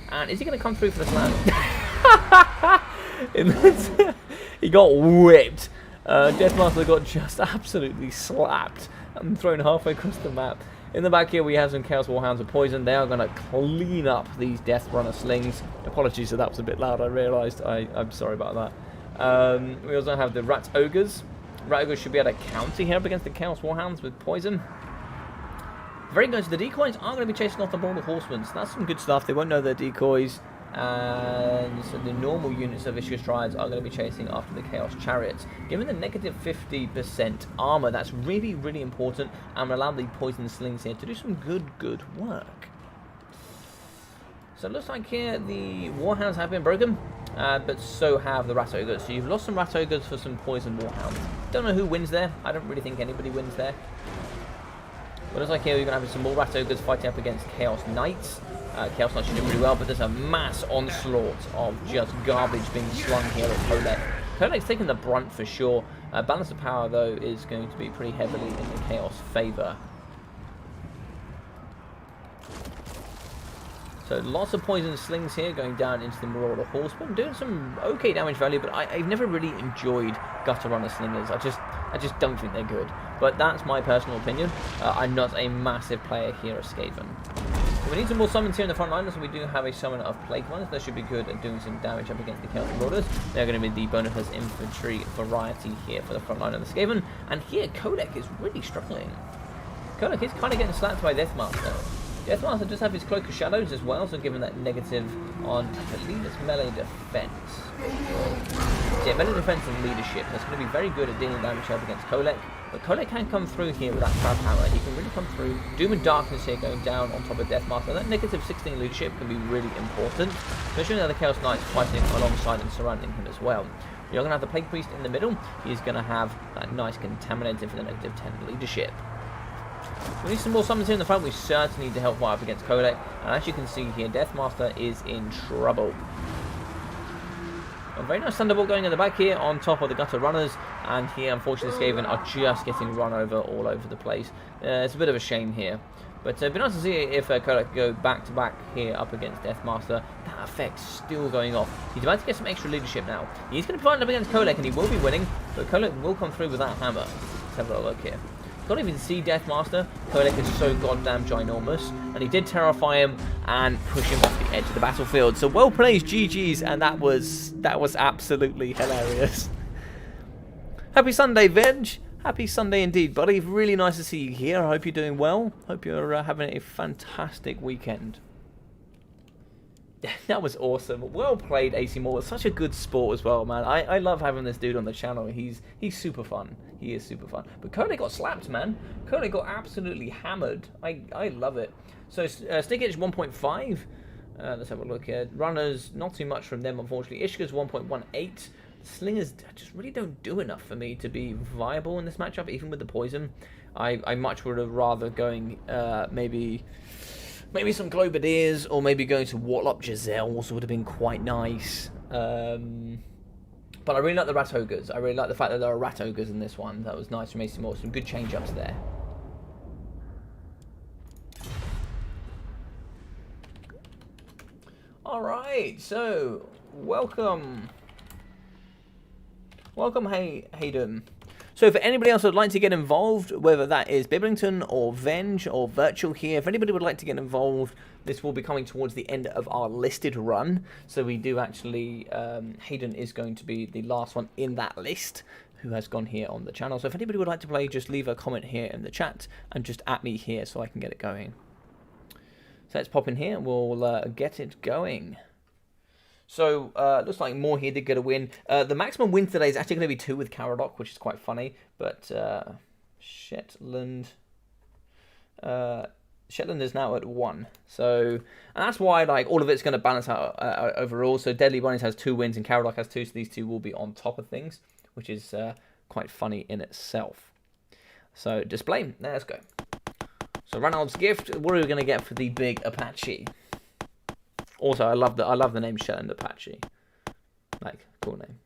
And is he going to come through for the slam? He got whipped. Deathmaster got just absolutely slapped and thrown halfway across the map. In the back here, we have some Chaos Warhounds with Poison. They are going to clean up these Death Runner slings. Apologies if that was a bit loud, I realised. I'm sorry about that. We also have the Rat Ogres. Rat Ogres should be able to counter here up against the Chaos Warhounds with Poison. Very good. So the decoys are going to be chasing off the Marauder Horsemen. So that's some good stuff. They won't know their decoys. And so the normal units of Ishka's Triads are going to be chasing after the Chaos Chariots. Given the negative 50% armor, that's really important. And will allow the Poison Slings here to do some good work. So it looks like here the Warhounds have been broken. But so have the Rat Ogres. So you've lost some Rat Ogres for some Poison Warhounds. Don't know who wins there. I don't really think anybody wins there. But looks like here we're going to have some more Rat Ogres fighting up against Chaos Knights. Chaos Knights are doing really well, but there's a mass onslaught of just garbage being slung here at Kolek. Kolek's taking the brunt for sure. Balance of power, though, is going to be pretty heavily in the Chaos favour. So lots of poison slings here going down into the Marauder Horsemen, doing some okay damage value, but I've never really enjoyed Gutter Runner Slingers. I just don't think they're good. But that's my personal opinion. I'm not a massive player here at Skaven. So we need some more summons here in the front line, so we do have a summon of Plague Ones. That should be good at doing some damage up against the Chaos Marauders. They're going to be the Boniface Infantry variety here for the front line of the Skaven. And here, Kolek is really struggling. Kolek is kind of getting slapped by Deathmaster. Deathmaster does have his Cloak of Shadows as well, so given that negative on, I believe it's melee defense. So yeah, melee defense and leadership. That's going to be very good at dealing damage up against Kolek. But Kolek can come through here with that Trap Hammer. He can really come through. Doom and Darkness here going down on top of Deathmaster. That negative 16 leadership can be really important, especially now the Chaos Knights fighting alongside and surrounding him as well. You're going to have the Plague Priest in the middle. He's going to have that nice Contaminator for the negative 10 leadership. We need some more summons here in the front. We certainly need to help fight up against Kolek. And as you can see here, Deathmaster is in trouble. A very nice Thunderbolt going in the back here on top of the Gutter Runners. And here, unfortunately, Skaven are just getting run over all over the place. It's a bit of a shame here. But it'd be nice to see if Kolek go back to back here up against Deathmaster. That effect's still going off. He's about to get some extra leadership now. He's going to be fighting up against Kolek and he will be winning. But Kolek will come through with that hammer. Let's have a look here. Can't even see Deathmaster. Kolek is so goddamn ginormous. And he did terrify him and push him off the edge of the battlefield. So well played, GG's, and that was absolutely hilarious. Happy Sunday, Veg. Happy Sunday indeed, buddy. Really nice to see you here. I hope you're doing well. Hope you're having a fantastic weekend. That was awesome. Well played, AC Moore. Such a good sport as well, man. I love having this dude on the channel. He's super fun. He is super fun. But Kolek got slapped, man. Kolek got absolutely hammered. I love it. So Stick Edge 1.5. Let's have a look here. Runners, not too much from them, unfortunately. Ishka's 1.18. Slingers just really don't do enough for me to be viable in this matchup, even with the poison. I much would have rather going maybe some Globadiers, or maybe going to Warlock Giselle also would have been quite nice. But I really like the Rat Ogres. I really like the fact that there are Rat Ogres in this one. That was nice from AC Moore. Some good change-ups there. Alright, so welcome. Welcome, Hayden. So for anybody else who would like to get involved, whether that is Biblington or Venge or Virtual here, if anybody would like to get involved, this will be coming towards the end of our listed run. So we do actually, Hayden is going to be the last one in that list who has gone here on the channel. So if anybody would like to play, just leave a comment here in the chat and just at me here so I can get it going. So let's pop in here and we'll get it going. So, looks like Moore here did get a win. The maximum win today is actually going to be 2 with Caradoc, which is quite funny. But Shetland is now at 1. So, and that's why like all of it's going to balance out overall. So Deadly Bunnies has 2 wins and Caradoc has 2. So these 2 will be on top of things, which is quite funny in itself. So display. Let's go. So Randal's gift. What are we going to get for the big Apache? Also, I love the name Shetland Apache. Like, cool name.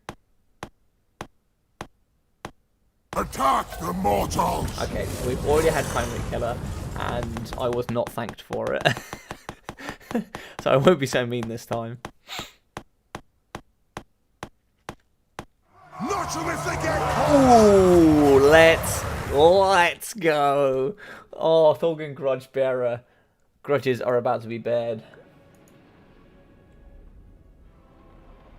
Attack the mortals!
Okay, we've already had Primary Killer, and I was not thanked for it. So I won't be so mean this time.
Not unless they get...
Ooh, let's go. Oh, Thorgan Grudge Bearer. Grudges are about to be bared.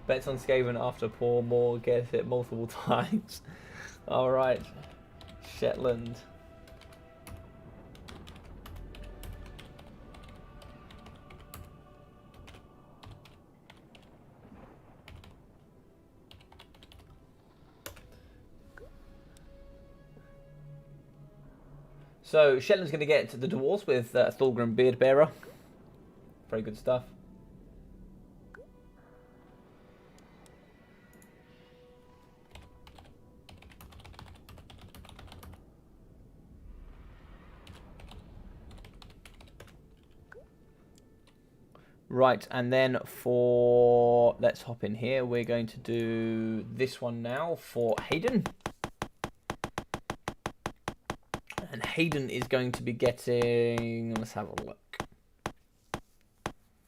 Bets on Skaven after poor Moore gets it multiple times. Alright. Shetland. So Shetland's going to get the Dwarves with Thorgrim Beardbearer. Very good stuff. Right, and then for... Let's hop in here. We're going to do this one now for Hayden. And Hayden is going to be getting... Let's have a look.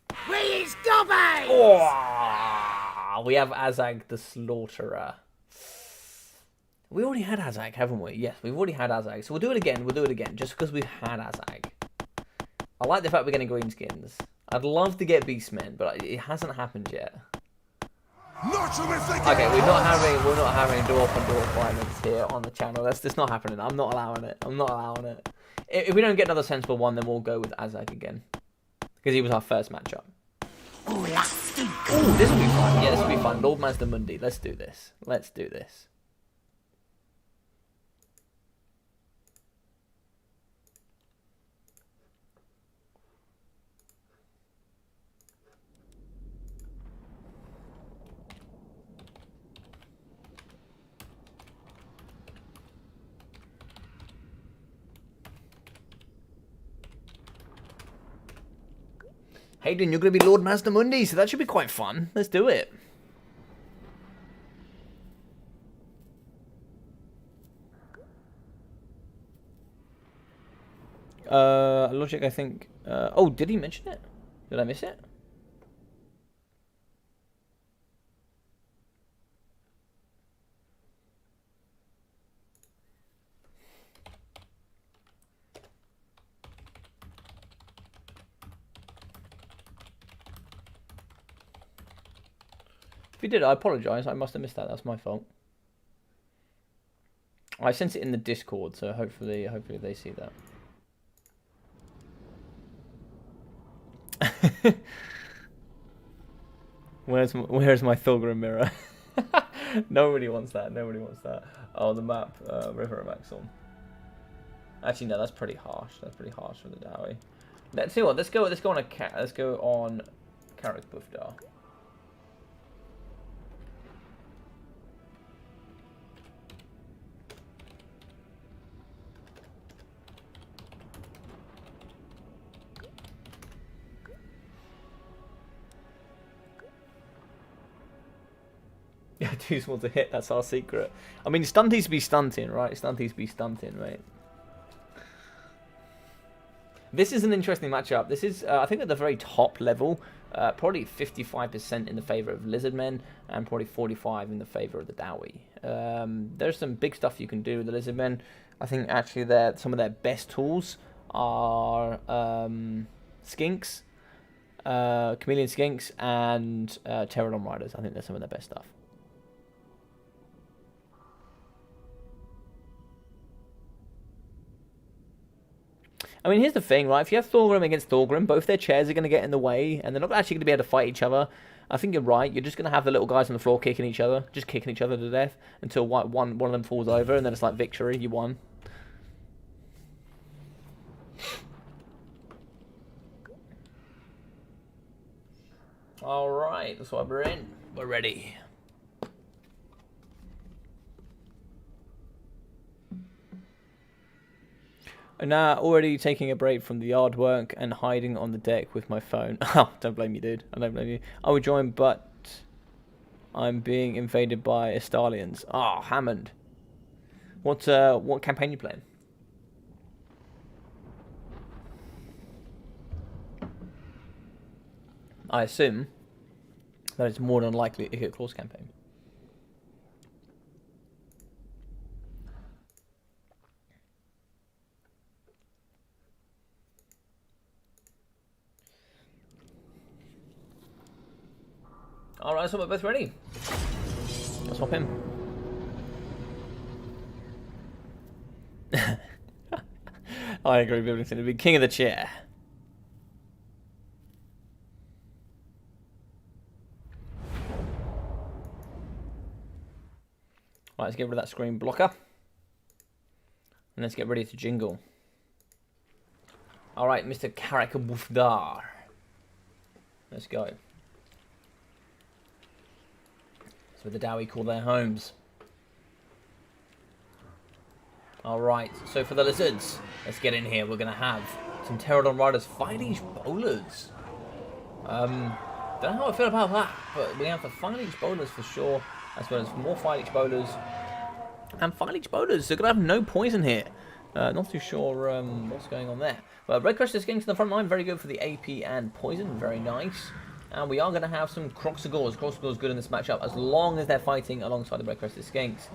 Please, Dobby!
Oh, we have Azag the Slaughterer. We already had Azag, haven't we? Yes, we've already had Azag. So we'll do it again. We'll do it again, just because we've had Azag. I like the fact we're getting green skins. I'd love to get Beastmen, but it hasn't happened yet.
Not unless they get
Okay, we're not having dwarf on dwarf violence here on the channel. That's just not happening. I'm not allowing it. I'm not allowing it. If we don't get another sensible one, then we'll go with Azag again, because he was our first matchup. Ooh, this will be fun. Yeah, this will be fun. Lord Master Mundi. Let's do this. Let's do this. Hayden, you're going to be Lord Master Mundi, so that should be quite fun. Let's do it. Logic, I think... oh, did he mention it? Did I miss it? If you did, I apologise. I must have missed that. That's my fault. I sent it in the Discord, so hopefully they see that. Where's my Thulgrim mirror? Nobody wants that. Nobody wants that. Oh, the map, River of Axel. Actually, no, that's pretty harsh. That's pretty harsh for the Dowie. Let's see what. Let's go on a cat. Let's go on Carrick Buffdar. Yeah, too small to hit. That's our secret. I mean, stunties be stunting, right? Stunties be stunting, right? This is an interesting matchup. This is, I think, at the very top level, probably 55% in the favour of Lizardmen and probably 45% in the favour of the Dowie. There's some big stuff you can do with the Lizardmen. I think actually some of their best tools are Skinks, Chameleon Skinks, and Pterodon Riders. I think they're some of their best stuff. I mean, here's the thing, right? If you have Thulgrim against Thulgrim, both their chairs are going to get in the way, and they're not actually going to be able to fight each other. I think you're right. You're just going to have the little guys on the floor kicking each other, just kicking each other to death until one of them falls over, and then it's like victory. You won. All right, that's what we're in. We're ready. Nah, already taking a break from the yard work and hiding on the deck with my phone. Oh, don't blame you, dude. I don't blame you. I would join, but I'm being invaded by Estalians. Ah, oh, Hammond. What campaign you playing? I assume that it's more than likely a Hit Claws campaign. Alright, so we're both ready. Let's hop in. I agree, Billington to be king of the chair. Right, let's get rid of that screen blocker. And let's get ready to jingle. Alright, Mr. Carrick Buffdar. Let's go. That's where the Dowie call their homes. Alright, so for the lizards, let's get in here. We're going to have some Pterodon Riders fight these bowlers. Don't know how I feel about that, but we have the File Each bowlers for sure, as well as more File Each bowlers. And File Each bowlers, they're going to have no poison here. Not too sure what's going on there. But Red Crest is getting to the front line, very good for the AP and poison, very nice. And we are going to have some Croxagores. Croxagores good in this matchup, as long as they're fighting alongside the Red Crested Skinks.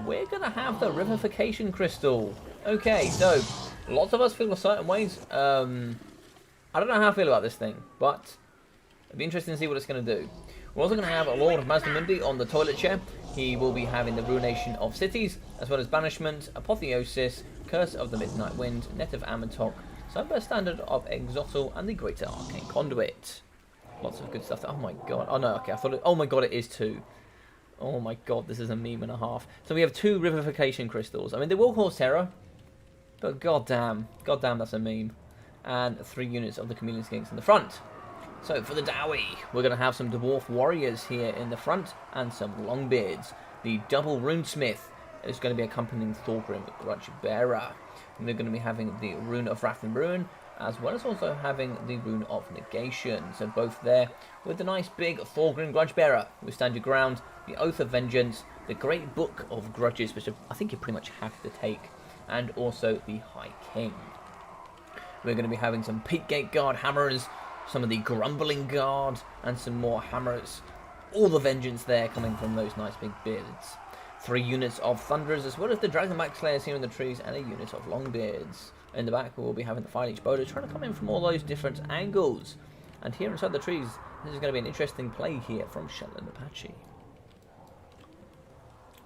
We're going to have the Revivification Crystal. Okay, so lots of us feel a certain ways. I don't know how I feel about this thing, but it'll be interesting to see what it's going to do. We're also going to have a Lord of Mazdamundi on the toilet chair. He will be having the Ruination of Cities, as well as Banishment, Apotheosis, Curse of the Midnight Wind, Net of Amantok, Sunburst Standard of Exotil, and the Greater Arcane Conduit. Lots of good stuff. Oh my god. Oh no, okay, I thought it... Oh my god, it is 2. Oh my god, this is a meme and a half. So we have 2 Revivification Crystals. I mean, they will cause terror, but goddamn, that's a meme. And 3 units of the Chameleon Skinks in the front. So for the Dowie, we're going to have some Dwarf Warriors here in the front, and some Longbeards. The Double Runesmith is going to be accompanying Thorgrim Grudge Bearer. And they're going to be having the Rune of Wrath and Ruin, as well as also having the Rune of Negation. So both there with the nice big Thorgrim Grudge Bearer. We stand your ground, the Oath of Vengeance, the Great Book of Grudges, which I think you pretty much have to take, and also the High King. We're going to be having some Peak Gate Guard Hammers, some of the Grumbling Guard, and some more Hammers. All the vengeance there coming from those nice big beards. 3 units of Thunderers, as well as the Dragonback Slayers here in the trees, and a unit of Longbeards. In the back, we'll be having the File Each bowlers trying to come in from all those different angles. And here inside the trees, this is going to be an interesting play here from Shetland Apache.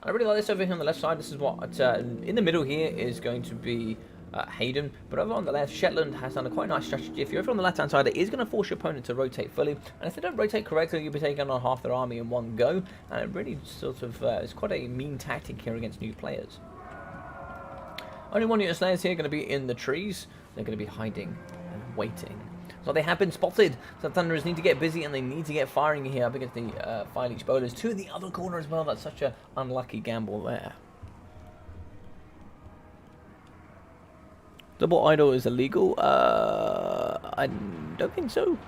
I really like this over here on the left side. This is what, in the middle here is going to be Hayden, but over on the left, Shetland has done a quite nice strategy. If you're over on the left-hand side, it is going to force your opponent to rotate fully, and if they don't rotate correctly, you'll be taking on half their army in one go, and it really sort of is quite a mean tactic here against new players. Only 1 unit of Slayers here going to be in the trees. They're going to be hiding and waiting. So they have been spotted. So Thunderers need to get busy, and they need to get firing here up against the File Each bowlers to the other corner as well. That's such an unlucky gamble there. Double idol is illegal? I don't think so.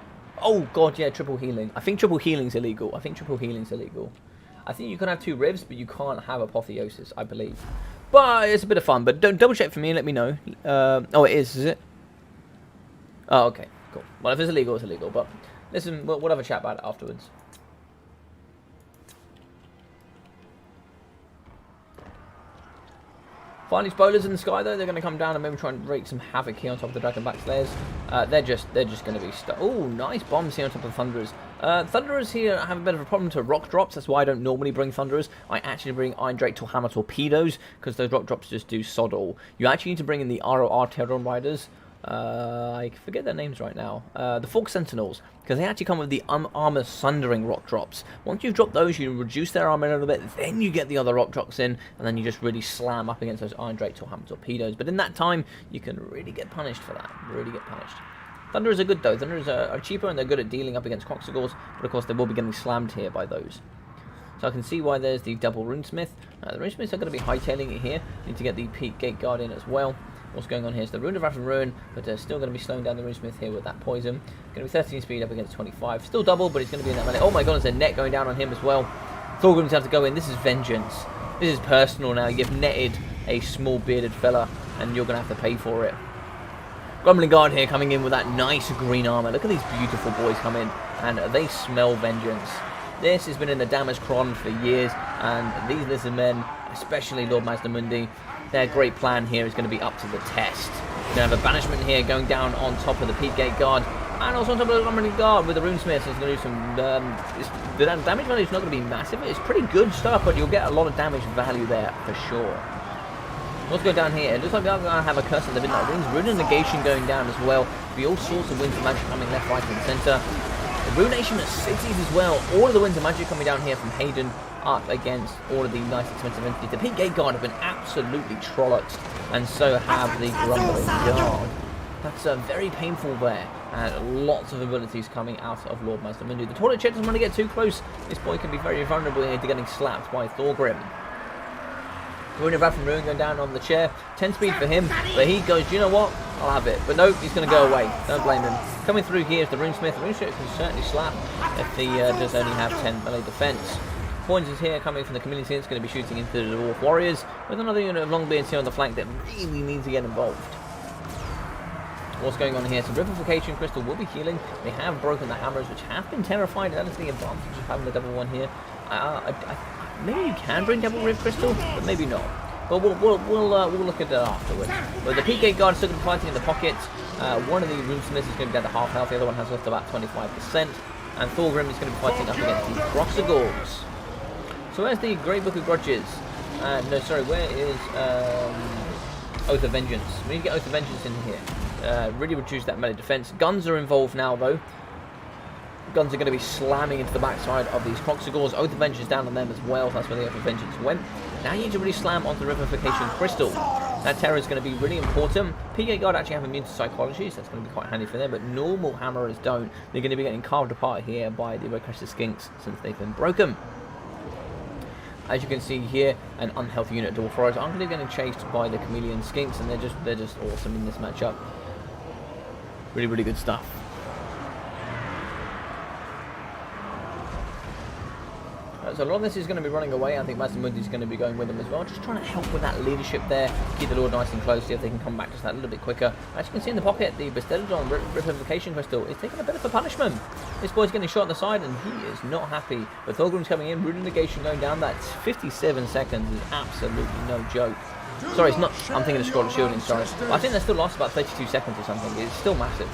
Oh god, yeah, triple healing. I think triple healing's illegal. I think you can have 2 rivs, but you can't have apotheosis, I believe. But it's a bit of fun. But don't double check for me and let me know. Oh, it is it? Oh, okay, cool. Well, if it's illegal, it's illegal. But listen, we'll have a chat about it afterwards. File Each bowlers in the sky though, they're going to come down and maybe try and wreak some havoc here on top of the Dragonback Slayers. They're just going to be stuck. Oh, nice bombs here on top of the Thunderers. Thunderers here have a bit of a problem to rock drops. That's why I don't normally bring Thunderers. I actually bring Iron Drake Hammer Torpedoes, because those rock drops just do sod all. You actually need to bring in the ROR Terron Riders. I forget their names right now. The Fork Sentinels, because they actually come with the armor sundering rock drops. Once you've dropped those, you reduce their armor a little bit, then you get the other rock drops in, and then you just really slam up against those Iron Drake Hammer Torpedoes. But in that time, you can really get punished for that. Really get punished. Thunderers are good though. Thunderers are cheaper, and they're good at dealing up against Croxagores, but of course they will be getting slammed here by those. So I can see why there's the double Runesmith. The Runesmiths are going to be hightailing it here. Need to get the Peak Gate Guard in as well. What's going on here is the Rune of Wrath and Ruin, but they're still going to be slowing down the Runesmith here with that poison. Going to be 13 speed up against 25. Still double, but he's going to be in that melee. Oh my god, there's a net going down on him as well. Thorgrim's going to have to go in. This is vengeance. This is personal now. You've netted a small bearded fella, and you're going to have to pay for it. Grumbling Guard here coming in with that nice green armor. Look at these beautiful boys come in, and they smell vengeance. This has been in the damage cron for years, and these lizard men, especially Lord Mazdamundi, their great plan here is going to be up to the test. We're going to have a banishment here going down on top of the Peak Gate Guard, and also on top of the Grumbling Guard with the Runesmith. So it's going to do some... the damage value is not going to be massive. It's pretty good stuff, but you'll get a lot of damage value there for sure. What's going down here? It looks like we're going to have a Curse of the Midnight Winds. Rune of Negation going down as well. Be all sorts of winds of magic coming left, right, and centre. The Ruination of Cities as well. All of the winds of magic coming down here from Hayden up against all of the nice expensive entities. The Peak Gate Guard have been absolutely trollocked, and so have the Grumbling Guard. That's very painful there, and lots of abilities coming out of Lord Mazdamundi. The toilet check doesn't want to get too close. This boy can be very vulnerable here to getting slapped by Thorgrim. Rune of Wrath and Ruin going down on the chair. 10 speed for him, but he goes, you know what? I'll have it. But nope, he's going to go away. Don't blame him. Coming through here is the Runesmith. The Runesmith can certainly slap if he does only have 10 melee defense. Points is here coming from the community. It's going to be shooting into the Dwarf Warriors with another unit of Longbeards here on the flank that really needs to get involved. What's going on here? So Rivification Crystal will be healing. They have broken the hammers, which have been terrified. That is the advantage of having the double one here. Maybe you can bring double Riv Crystal, but maybe not. But we'll look at that afterwards. But the Peak Gate Guard is still going to be fighting in the pocket. One of the Runesmiths is going to be down to half health. The other one has left about 25%. And Thorgrim is going to be fighting up against the Croxagors. So where's the Great Book of Grudges? No, sorry, where is Oath of Vengeance? We need to get Oath of Vengeance in here. Really reduce that melee defense. Guns are involved now, though. Guns are going to be slamming into the backside of these Croxagors. Oath of Vengeance down on them as well. That's where the Oath of Vengeance went. Now you need to really slam onto the Revivification Crystal. That terror is going to be really important. PK Guard actually have immune to psychology, so that's going to be quite handy for them, but normal hammerers don't. They're going to be getting carved apart here by the Red-Crested Skinks since they've been broken. As you can see here, an unhealthy unit of Dwarf Warriors are going to be getting chased by the Chameleon Skinks, and they're just awesome in this matchup. Really, really good stuff. So a lot of this is going to be running away. I think Mazdamundi is going to be going with them as well. Just trying to help with that leadership there. Keep the Lord nice and close, see if they can come back just that little bit quicker. As you can see in the pocket, the Bastiladon Revivification Crystal is taking a bit of a punishment. This boy's getting shot on the side and he is not happy. But Thorgrim's coming in, Rune Negation going down. That's 57 seconds is absolutely no joke. Sorry, it's not. I'm thinking of Scroll of Shielding, sorry. But I think that still lasts about 32 seconds or something. It's still massive.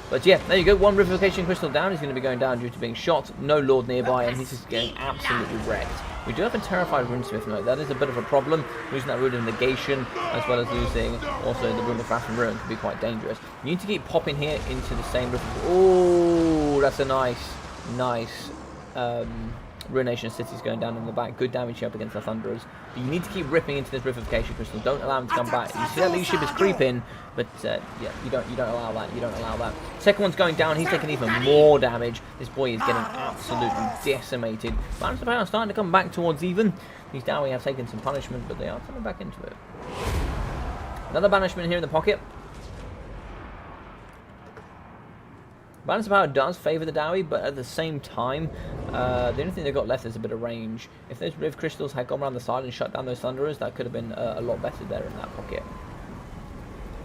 But yeah, there you go. One Revivification Crystal down. He's going to be going down due to being shot. No Lord nearby, and he's just getting absolutely wrecked. We do have a terrified Runesmith note. That is a bit of a problem. Losing that Rune of Negation, as well as losing also the Rune of Wrath and Ruin, could be quite dangerous. You need to keep popping here into the same rift. Oh, that's a nice Ruination City's going down in the back. Good damage here up against the Thunderers. But you need to keep ripping into this Revivification Crystal. Don't allow him to come back. You see that leadership is creeping, but yeah, you don't allow that. You don't allow that. Second one's going down. He's taking even more damage. This boy is getting absolutely decimated. Balance of power starting to come back towards even. These Dowie have taken some punishment, but they are coming back into it. Another banishment here in the pocket. Balance of Power does favour the Dowie, but at the same time, the only thing they've got left is a bit of range. If those Riv Crystals had gone around the side and shut down those Thunderers, that could have been a lot better there in that pocket.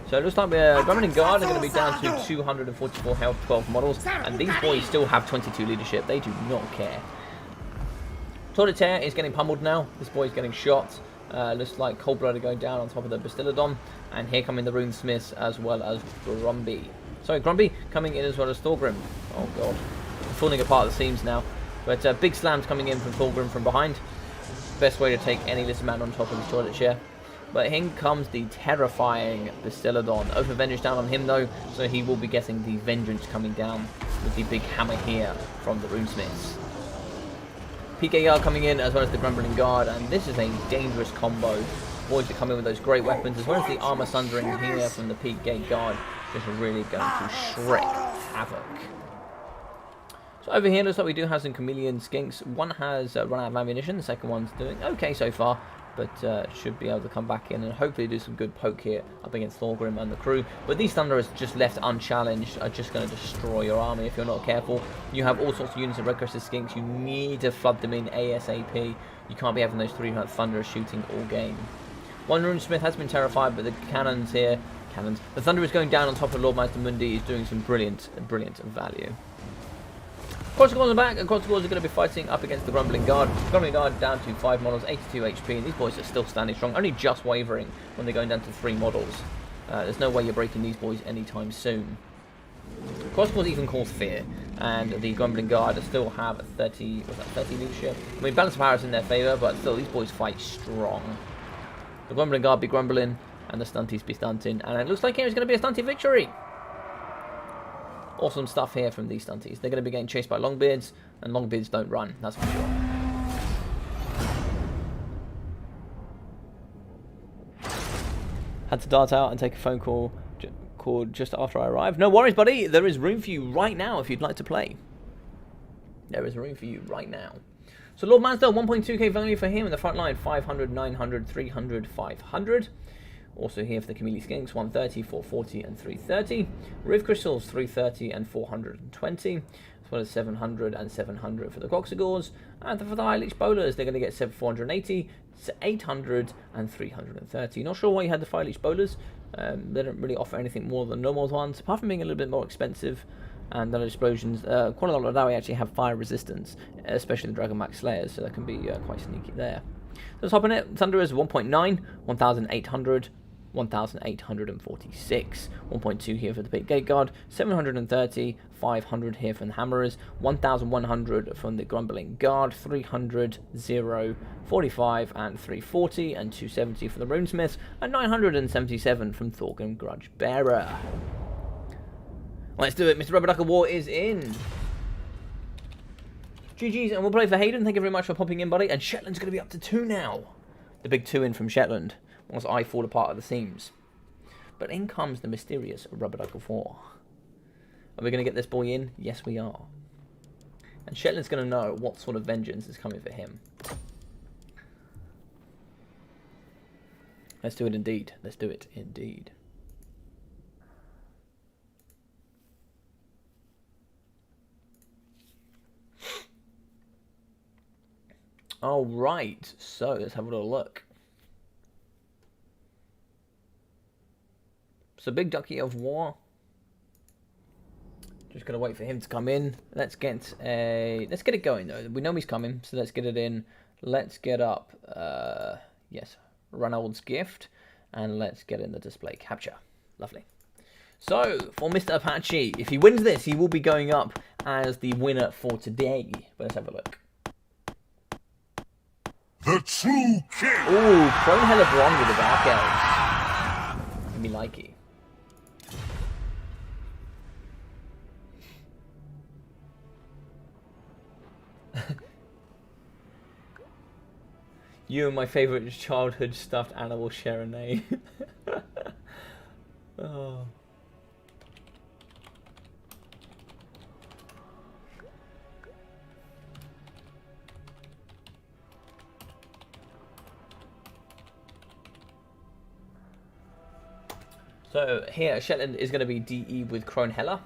So it looks like we're Gremlin Guard are going to be down to 244 health, 12 models, and these boys still have 22 leadership. They do not care. Toileteer is getting pummeled now. This boy is getting shot. Looks like Coldblood are going down on top of the Bastiladon, and here come in the Runesmiths as well as Grumby. Sorry, Grumby coming in as well as Thorgrim. Oh god, falling apart at the seams now. But big slams coming in from Thorgrim from behind. Best way to take any lizard man on top of his toilet chair. But in comes the terrifying Bastiladon. Oath of Vengeance down on him though, so he will be getting the Vengeance coming down with the big hammer here from the Runesmiths. PKR coming in as well as the Grumbling Guard, and this is a dangerous combo. Boys that come in with those great weapons, as well as the armor sundering here from the Peak Gate Guard, just really going to shred havoc. So over here looks like we do have some Chameleon Skinks. One has run out of ammunition, the second one's doing okay so far, but should be able to come back in and hopefully do some good poke here up against Thorgrim and the crew. But these Thunderers just left unchallenged are just going to destroy your army if you're not careful. You have all sorts of units of Red-Crested Skinks. You need to flood them in ASAP. You can't be having those 300 Thunderers shooting all game. One Runesmith has been terrified, but the cannons here, the Thunder is going down on top of Lord Mazdamundi. Is doing some brilliant value. Crossagors on the back, and Crossagors are going to be fighting up against the Grumbling Guard. Grumbling Guard down to 5 models, 82 HP, and these boys are still standing strong, only just wavering when they're going down to 3 models. There's no way you're breaking these boys anytime soon. Crossagors even cause fear, and the Grumbling Guard still have 30 leadership. I mean, balance of power is in their favour, but still these boys fight strong. The Grumbling Guard be grumbling, and the Stunties be stunting, and it looks like it's going to be a Stunty victory. Awesome stuff here from these Stunties. They're going to be getting chased by Longbeards, and Longbeards don't run, that's for sure. Had to dart out and take a phone call just after I arrived. No worries, buddy. There is room for you right now if you'd like to play. There is room for you right now. So Lord Mansdale, 1.2k value for him in the front line, 500, 900, 300, 500. Also here for the Chameleon Skinks, 130, 440, and 330. Riv Crystals, 330 and 420. As well as 700 and 700 for the Coxigores. And for the High Leech Bowlers, they're going to get 480, 800, and 330. Not sure why you had the Fire Leech Bowlers. They don't really offer anything more than normal ones, apart from being a little bit more expensive. And the explosions, quite a lot of now we actually have fire resistance, especially the Dragon Max Slayers, so that can be quite sneaky there. So let's hop in it. Thunder is 1.9, 1,800, 1,846. 1.2 here for the Big Gate Guard, 730, 500 here from the Hammerers, 1,100 from the Grumbling Guard, 300, 0, 45, and 340, and 270 for the Runesmiths, and 977 from Thorgan Grudge Bearer. Let's do it. Mr. Rubber Ducker War is in. GG's, and we'll play for Hayden. Thank you very much for popping in, buddy. And Shetland's going to be up to 2 now. The big 2 in from Shetland, once I fall apart at the seams. But in comes the mysterious Rubber Ducker War. Are we going to get this boy in? Yes, we are. And Shetland's going to know what sort of vengeance is coming for him. Let's do it indeed. Let's do it indeed. Alright, so let's have a little look. So Big Ducky of War. Just gotta wait for him to come in. Let's get it going though. We know he's coming, so let's get it in. Let's get up yes, Randal's gift, and let's get in the display capture. Lovely. So for Mr. Apache, if he wins this, he will be going up as the winner for today. But let's have a look.
The true king.
Ooh, Crone Hell of Ron with the Dark Elves. Give me likey. You and my favourite childhood stuffed animal share a name. Oh. So here, Shetland is going to be DE with Croneheller.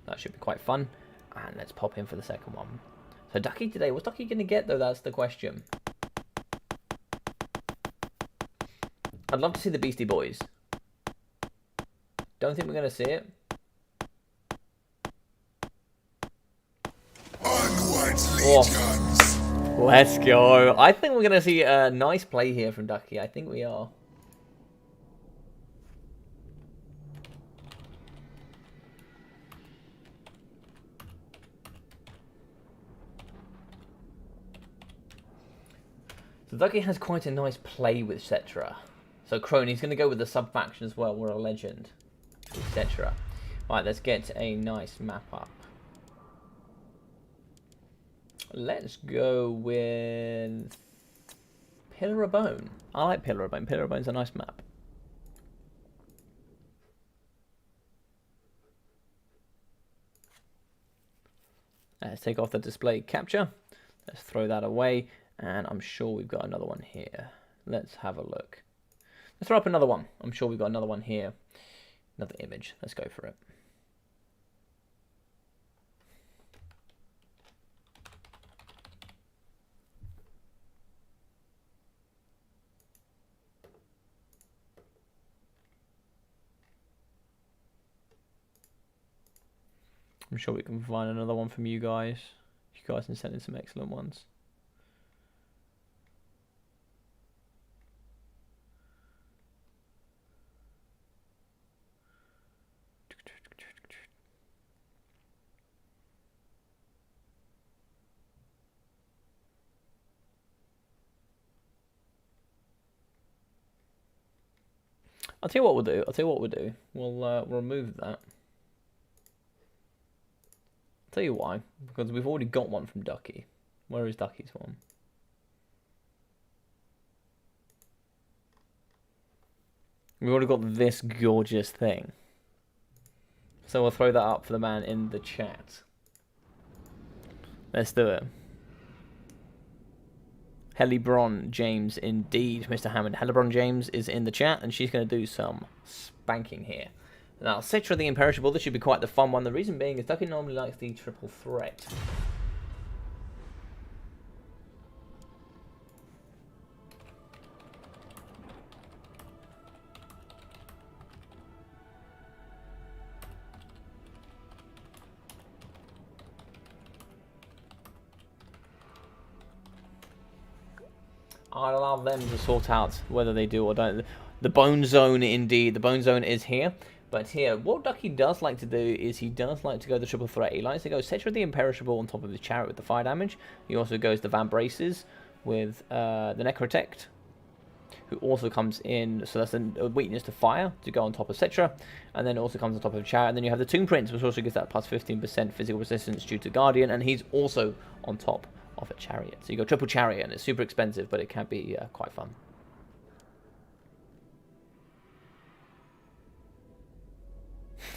That should be quite fun. And let's pop in for the second one. So Ducky today, what's Ducky going to get though? That's the question. I'd love to see the Beastie Boys. Don't think we're going to see it.
Onwards, legions.
Let's go. I think we're going to see a nice play here from Ducky. I think we are. So Ducky has quite a nice play with Cetra. So Crony's going to go with the sub-faction as well. We're a legend, etc. Right, let's get a nice map up. Let's go with Pillar of Bone. I like Pillar of Bone. Pillar of Bone's a nice map. Let's take off the display capture. Let's throw that away. And I'm sure we've got another one here. Let's have a look. Let's throw up another one. I'm sure we've got another one here. Another image. Let's go for it. I'm sure we can find another one from you guys. You guys can send in some excellent ones. I'll tell you what we'll do. We'll remove that. I'll tell you why. Because we've already got one from Ducky. Where is Ducky's one? We've already got this gorgeous thing. So we'll throw that up for the man in the chat. Let's do it. Hellebron James, indeed, Mr. Hammond. Hellebron James is in the chat, and she's going to do some spanking here. Now, Citra the Imperishable, this should be quite the fun one. The reason being is Ducky normally likes the triple threat. I'll allow them to sort out whether they do or don't. The Bone Zone, indeed. The Bone Zone is here. But here, what Ducky does like to do is he does like to go the triple threat. He likes to go Citra the Imperishable on top of his chariot with the fire damage. He also goes the Van Braces with the Necrotect, who also comes in, so that's a weakness to fire to go on top of Citra, and then also comes on top of chariot. And then you have the Tomb Prince, which also gives that plus 15% physical resistance due to Guardian, and he's also on top of a chariot. So you go triple chariot, and it's super expensive, but it can be quite fun.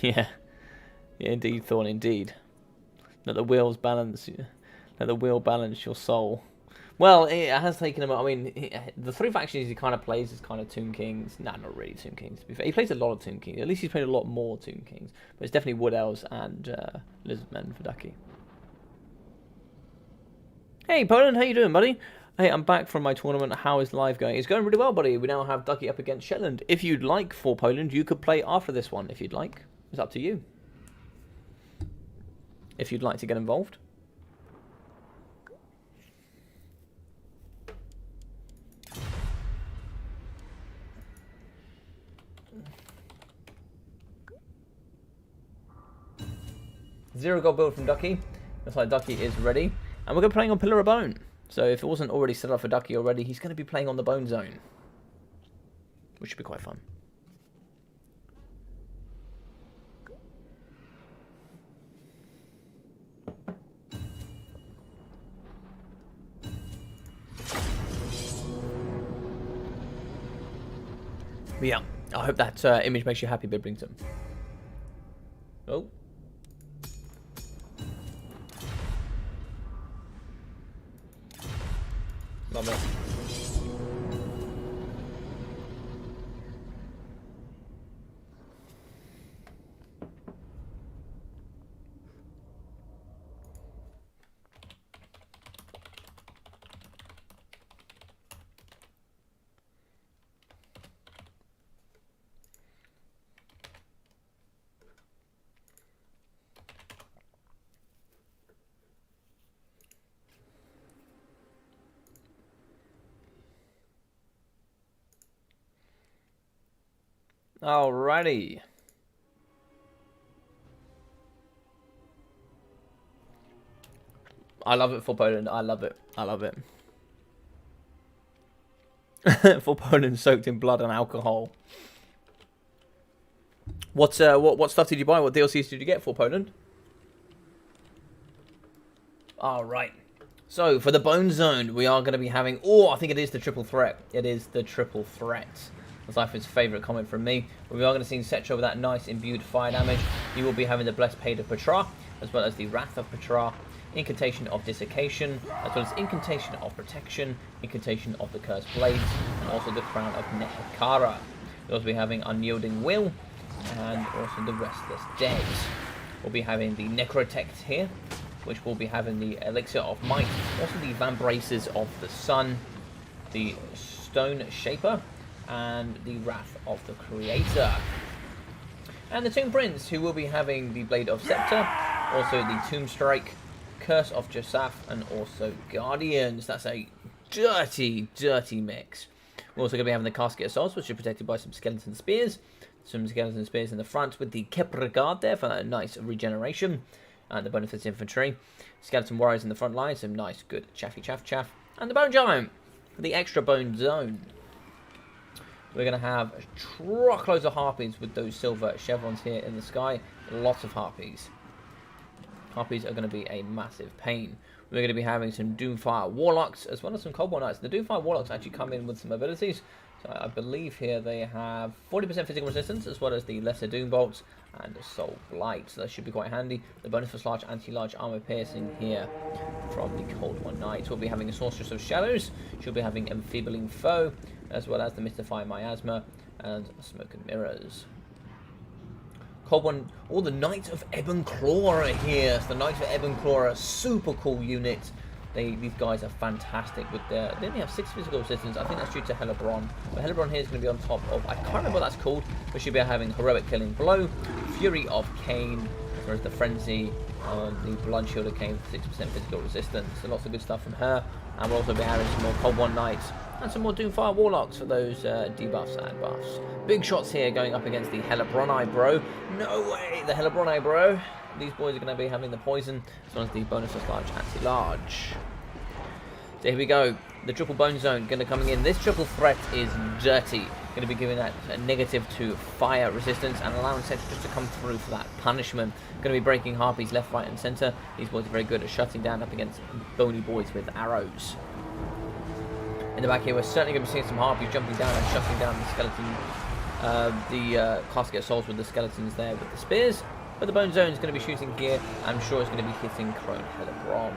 Yeah, indeed, Thorn, indeed. Let the wheels balance. Let the wheel balance your soul. Well, it has taken him. I mean, the three factions he kind of plays is kind of Tomb Kings. Nah, not really Tomb Kings. To be fair, he plays a lot of Tomb Kings. At least he's played a lot more Tomb Kings. But it's definitely Wood Elves and Lizardmen for Ducky. Hey, Poland, how you doing, buddy? Hey, I'm back from my tournament. How is live going? It's going really well, buddy. We now have Ducky up against Shetland. If you'd like, for Poland, you could play after this one, if you'd like. It's up to you. If you'd like to get involved. Zero gold build from Ducky. Looks like Ducky is ready. And we're going to be playing on Pillar of Bone. So if it wasn't already set up for Ducky already, he's going to be playing on the Bone Zone. Which should be quite fun. But yeah, I hope that image makes you happy, Bibblington. Oh. Love it. Alrighty. I love it for Poland. I love it. I love it. For Poland, soaked in blood and alcohol. What stuff did you buy? What DLCs did you get for Poland? Alright. So, for the Bone Zone, we are going to be having... Oh, I think it is the triple threat. It is the triple threat. That's Lifer's favourite comment from me. We are going to see Citra with that nice imbued fire damage. You will be having the Blessed Pade of Petra, as well as the Wrath of Petra, Incantation of Desiccation, as well as Incantation of Protection, Incantation of the Cursed Blades, and also the Crown of Nehekara. We'll also be having Unyielding Will, and also the Restless Dead. We'll be having the Necrotect here, which will be having the Elixir of Might, also the Van Braces of the Sun, the Stone Shaper, and the Wrath of the Creator. And the Tomb Prince, who will be having the Blade of Scepter, also the Tomb Strike, Curse of Josaph, and also Guardians. That's a dirty, dirty mix. We're also going to be having the Casket of Souls, which are protected by some Skeleton Spears. Some Skeleton Spears in the front with the Kepra Guard there for that nice regeneration. And the Benefits Infantry. Skeleton Warriors in the front line, some nice, good chaffy chaff. And the Bone Giant for the extra Bone Zone. We're going to have truckloads of Harpies with those silver chevrons here in the sky. Lots of Harpies. Harpies are going to be a massive pain. We're going to be having some Doomfire Warlocks as well as some Cobalt Knights. The Doomfire Warlocks actually come in with some abilities. So I believe here they have 40% physical resistance as well as the Lesser Doom Bolts and a Soul Blight. So that should be quite handy. The bonus for large anti-large armor piercing here from the Cold One Knight. We'll be having a Sorceress of Shadows. She'll be having Enfeebling Foe, as well as the Mystify Miasma and Smoke and Mirrors. Cold One, all the Knights of Ebon Claw are here. So the Knights of Ebon Claw are a super cool unit. These guys are fantastic with their... They only have 6 physical resistance. I think that's due to Helebron. But Helebron here is going to be on top of... I can't remember what that's called, but she'll be having Heroic Killing Blow, Fury of Cain, as well as the Frenzy on the Blood Shield of Cain for 6% physical resistance. So lots of good stuff from her. And we'll also be having some more Cold One Knights and some more Doomfire Warlocks for those debuffs and buffs. Big shots here going up against the Helebron Bro. No way! The Helebron Bro. These boys are going to be having the poison, as well as the bonus of large anti-large. So here we go. The triple bone zone going to coming in. This triple threat is dirty. Going to be giving that a negative to fire resistance and allowing Sentry just to come through for that punishment. Going to be breaking Harpies left, right, and centre. These boys are very good at shutting down up against bony boys with arrows. In the back here, we're certainly going to be seeing some Harpies jumping down and shutting down the skeleton, Casket of Souls with the skeletons there with the spears. But the Bone Zone is going to be shooting here. I'm sure it's going to be hitting Crone Helebron.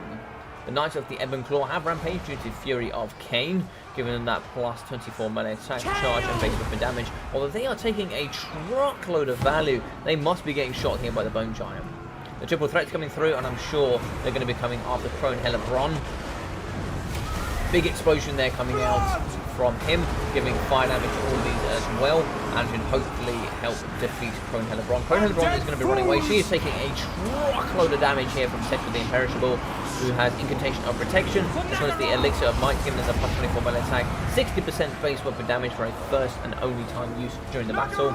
The Knights of the Ebon Claw have Rampage due to Fury of Cain, giving them that plus 24 melee attack, charge, and base weapon damage. Although they are taking a truckload of value, they must be getting shot here by the Bone Giant. The triple threat's coming through, and I'm sure they're going to be coming after Crone Helebron. Big explosion there coming out from him, giving fire damage to all these as well, and should hopefully help defeat Crone Helebron. Crone Helebron is going to be running away. She is taking a truckload of damage here from Cedric the Imperishable, who has Incantation of Protection, as well as the Elixir of Might, giving us a plus 24 melee attack, 60% base weapon damage for a first and only time use during the battle.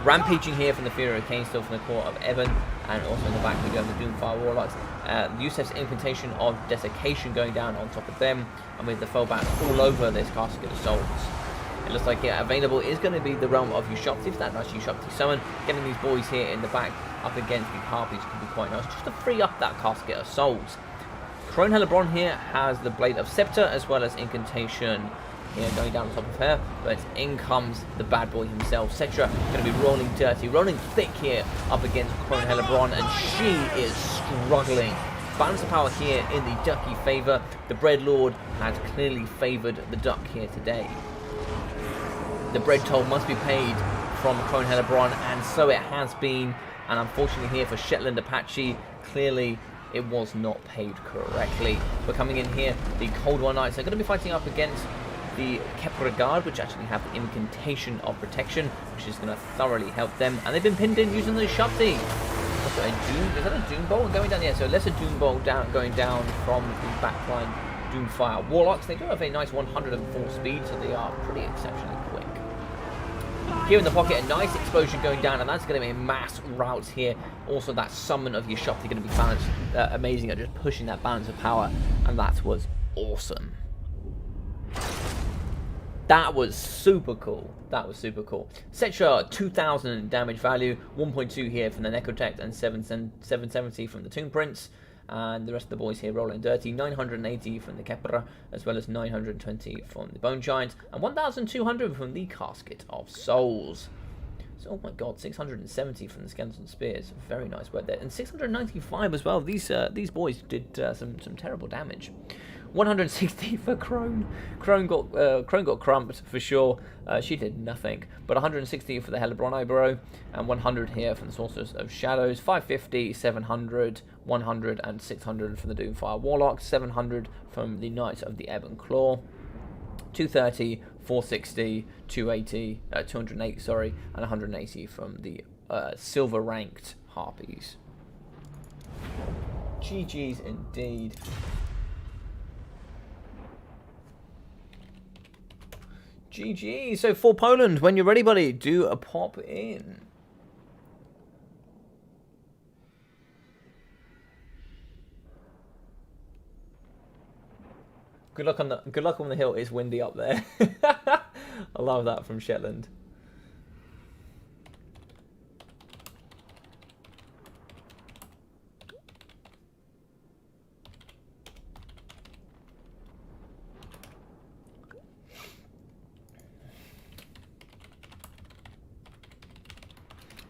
Rampaging here from the Fury of Cain, still from the Court of Ebon, and also in the back we do have the Doomfire Warlocks. Yusef's Incantation of Desiccation going down on top of them, and with the Fellbat all over this Casket of Souls. It looks like available is going to be the Realm of Ushopti, if that nice Ushopti summon. Getting these boys here in the back up against the Harpies could be quite nice, just to free up that Casket of Souls. Crone Helebron here has the Blade of Scepter, as well as Incantation here going down on top of her, but in comes the bad boy himself. Cetra going to be rolling dirty, rolling thick here up against Crone Helebron, and she is struggling. Balance of power here in the ducky favour. The Bread Lord has clearly favoured the duck here today. The bread toll must be paid from Crone Helebron, and so it has been, and unfortunately here for Shetland Apache, clearly it was not paid correctly. We're coming in here, the Cold One Knights are going to be fighting up against the Kepra Guard, which actually have the Incantation of Protection, which is going to thoroughly help them, and they've been pinned in using the Shopti. Is that a Doom Bolt going down? Yeah, so lesser Doom Bolt going down from the backline Doomfire Warlocks. They do have a nice 104 speed, so they are pretty exceptionally quick. Here in the pocket, a nice explosion going down, and that's going to be a mass rout here. Also, that summon of your Shopti going to be balanced, amazing at just pushing that balance of power, and that was awesome. That was super cool. That was super cool. Cetra, 2,000 damage value, 1.2 here from the Necrotect, and 770 from the Tomb Prince. And the rest of the boys here rolling dirty, 980 from the Kepra, as well as 920 from the Bone Giant, and 1,200 from the Casket of Souls. So, oh my god, 670 from the Skeleton Spears. Very nice word there. And 695 as well. These boys did some terrible damage. 160 for Crone. Crone got crumped for sure. She did nothing. But 160 for the Helebron Bro, and 100 here from the Sorceress of Shadows. 550, 700, 100, and 600 from the Doomfire Warlock. 700 from the Knights of the Ebon Claw. 230, 460, 280, 208, sorry, and 180 from the silver ranked Harpies. GG's indeed. GG. So for Poland, when you're ready, buddy, do a pop in. Good luck on the hill. It's windy up there. I love that from Shetland.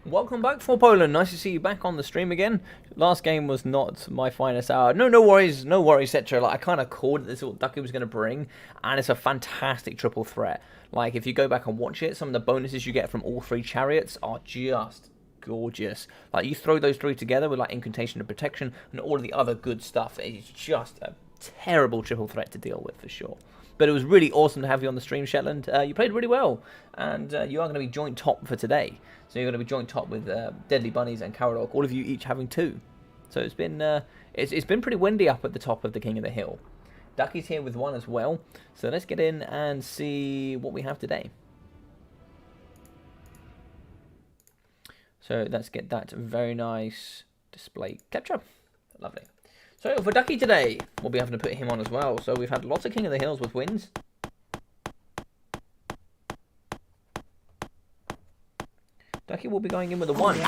Welcome back for Poland. Nice to see you back on the stream again. Last game was not my finest hour. No worries, etc. Like I kind of called this is what Ducky was going to bring, and it's a fantastic triple threat. Like if you go back and watch it, some of the bonuses you get from all three chariots are just gorgeous. Like you throw those three together with like incantation and protection and all of the other good stuff. It's just a terrible triple threat to deal with for sure. But it was really awesome to have you on the stream, Shetland. You played really well, and you are going to be joint top for today. So you're going to be joint top with Deadly Bunnies and Caradoc, all of you each having 2. So it's been pretty windy up at the top of the King of the Hill. Ducky's here with 1 as well. So let's get in and see what we have today. So let's get that very nice display capture. Lovely. So for Ducky today, we'll be having to put him on as well. So we've had lots of King of the Hills with wins. Ducky will be going in with a 1.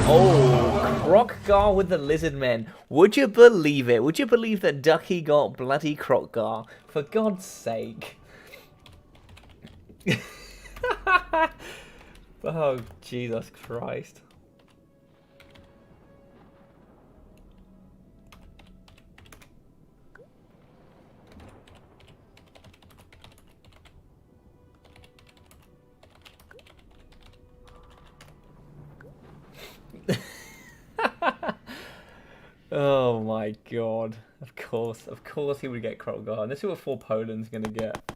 Oh, Crocgar with the Lizard Men. Would you believe it? Would you believe that Ducky got bloody Crocgar? For God's sake. Oh, Jesus Christ. Oh my God. Of course he would get Crocgar. And this is what 4 Poland's gonna get.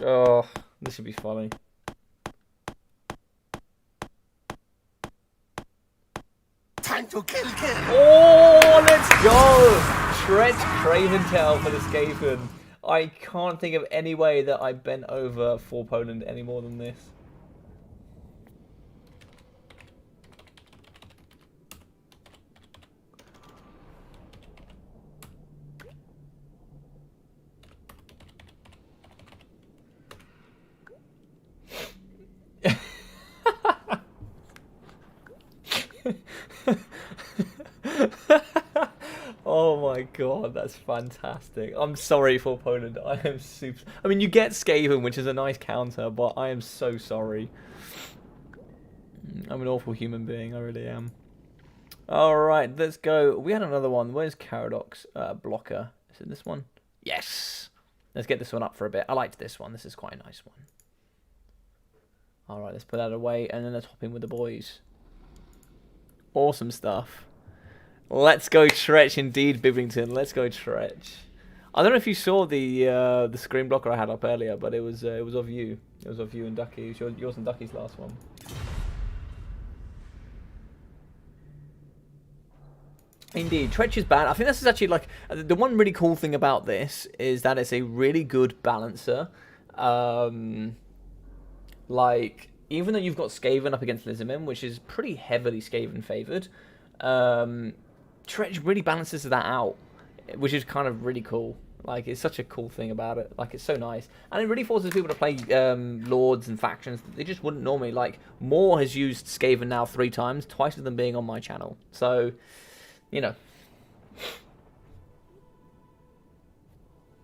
Oh, this should be funny.
Time to kill.
Oh, let's go! Tretch Craventail for the Skaven. I can't think of any way that I bent over 4 Poland any more than this. Oh my God, that's fantastic. I'm sorry for Poland. I am super... I mean, you get Skaven, which is a nice counter, but I am so sorry. I'm an awful human being, I really am. Alright, let's go. We had another one. Where's Caradoc's blocker? Is it this one? Yes! Let's get this one up for a bit. I liked this one. This is quite a nice one. Alright, let's put that away, and then let's hop in with the boys. Awesome stuff. Let's go Tretch indeed, Bibblington. Let's go Tretch. I don't know if you saw the screen blocker I had up earlier, but it was of you. It was of you and Ducky. It was yours and Ducky's last one. Indeed, Tretch is bad. I think this is actually like the one really cool thing about this is that it's a really good balancer. Like even though you've got Skaven up against Lizardmen, which is pretty heavily Skaven favoured, Tretch really balances that out, which is kind of really cool. Like, it's such a cool thing about it. Like, it's so nice. And it really forces people to play Lords and factions that they just wouldn't normally. Like, Moore has used Skaven now 3 times, twice of them being on my channel. So, you know.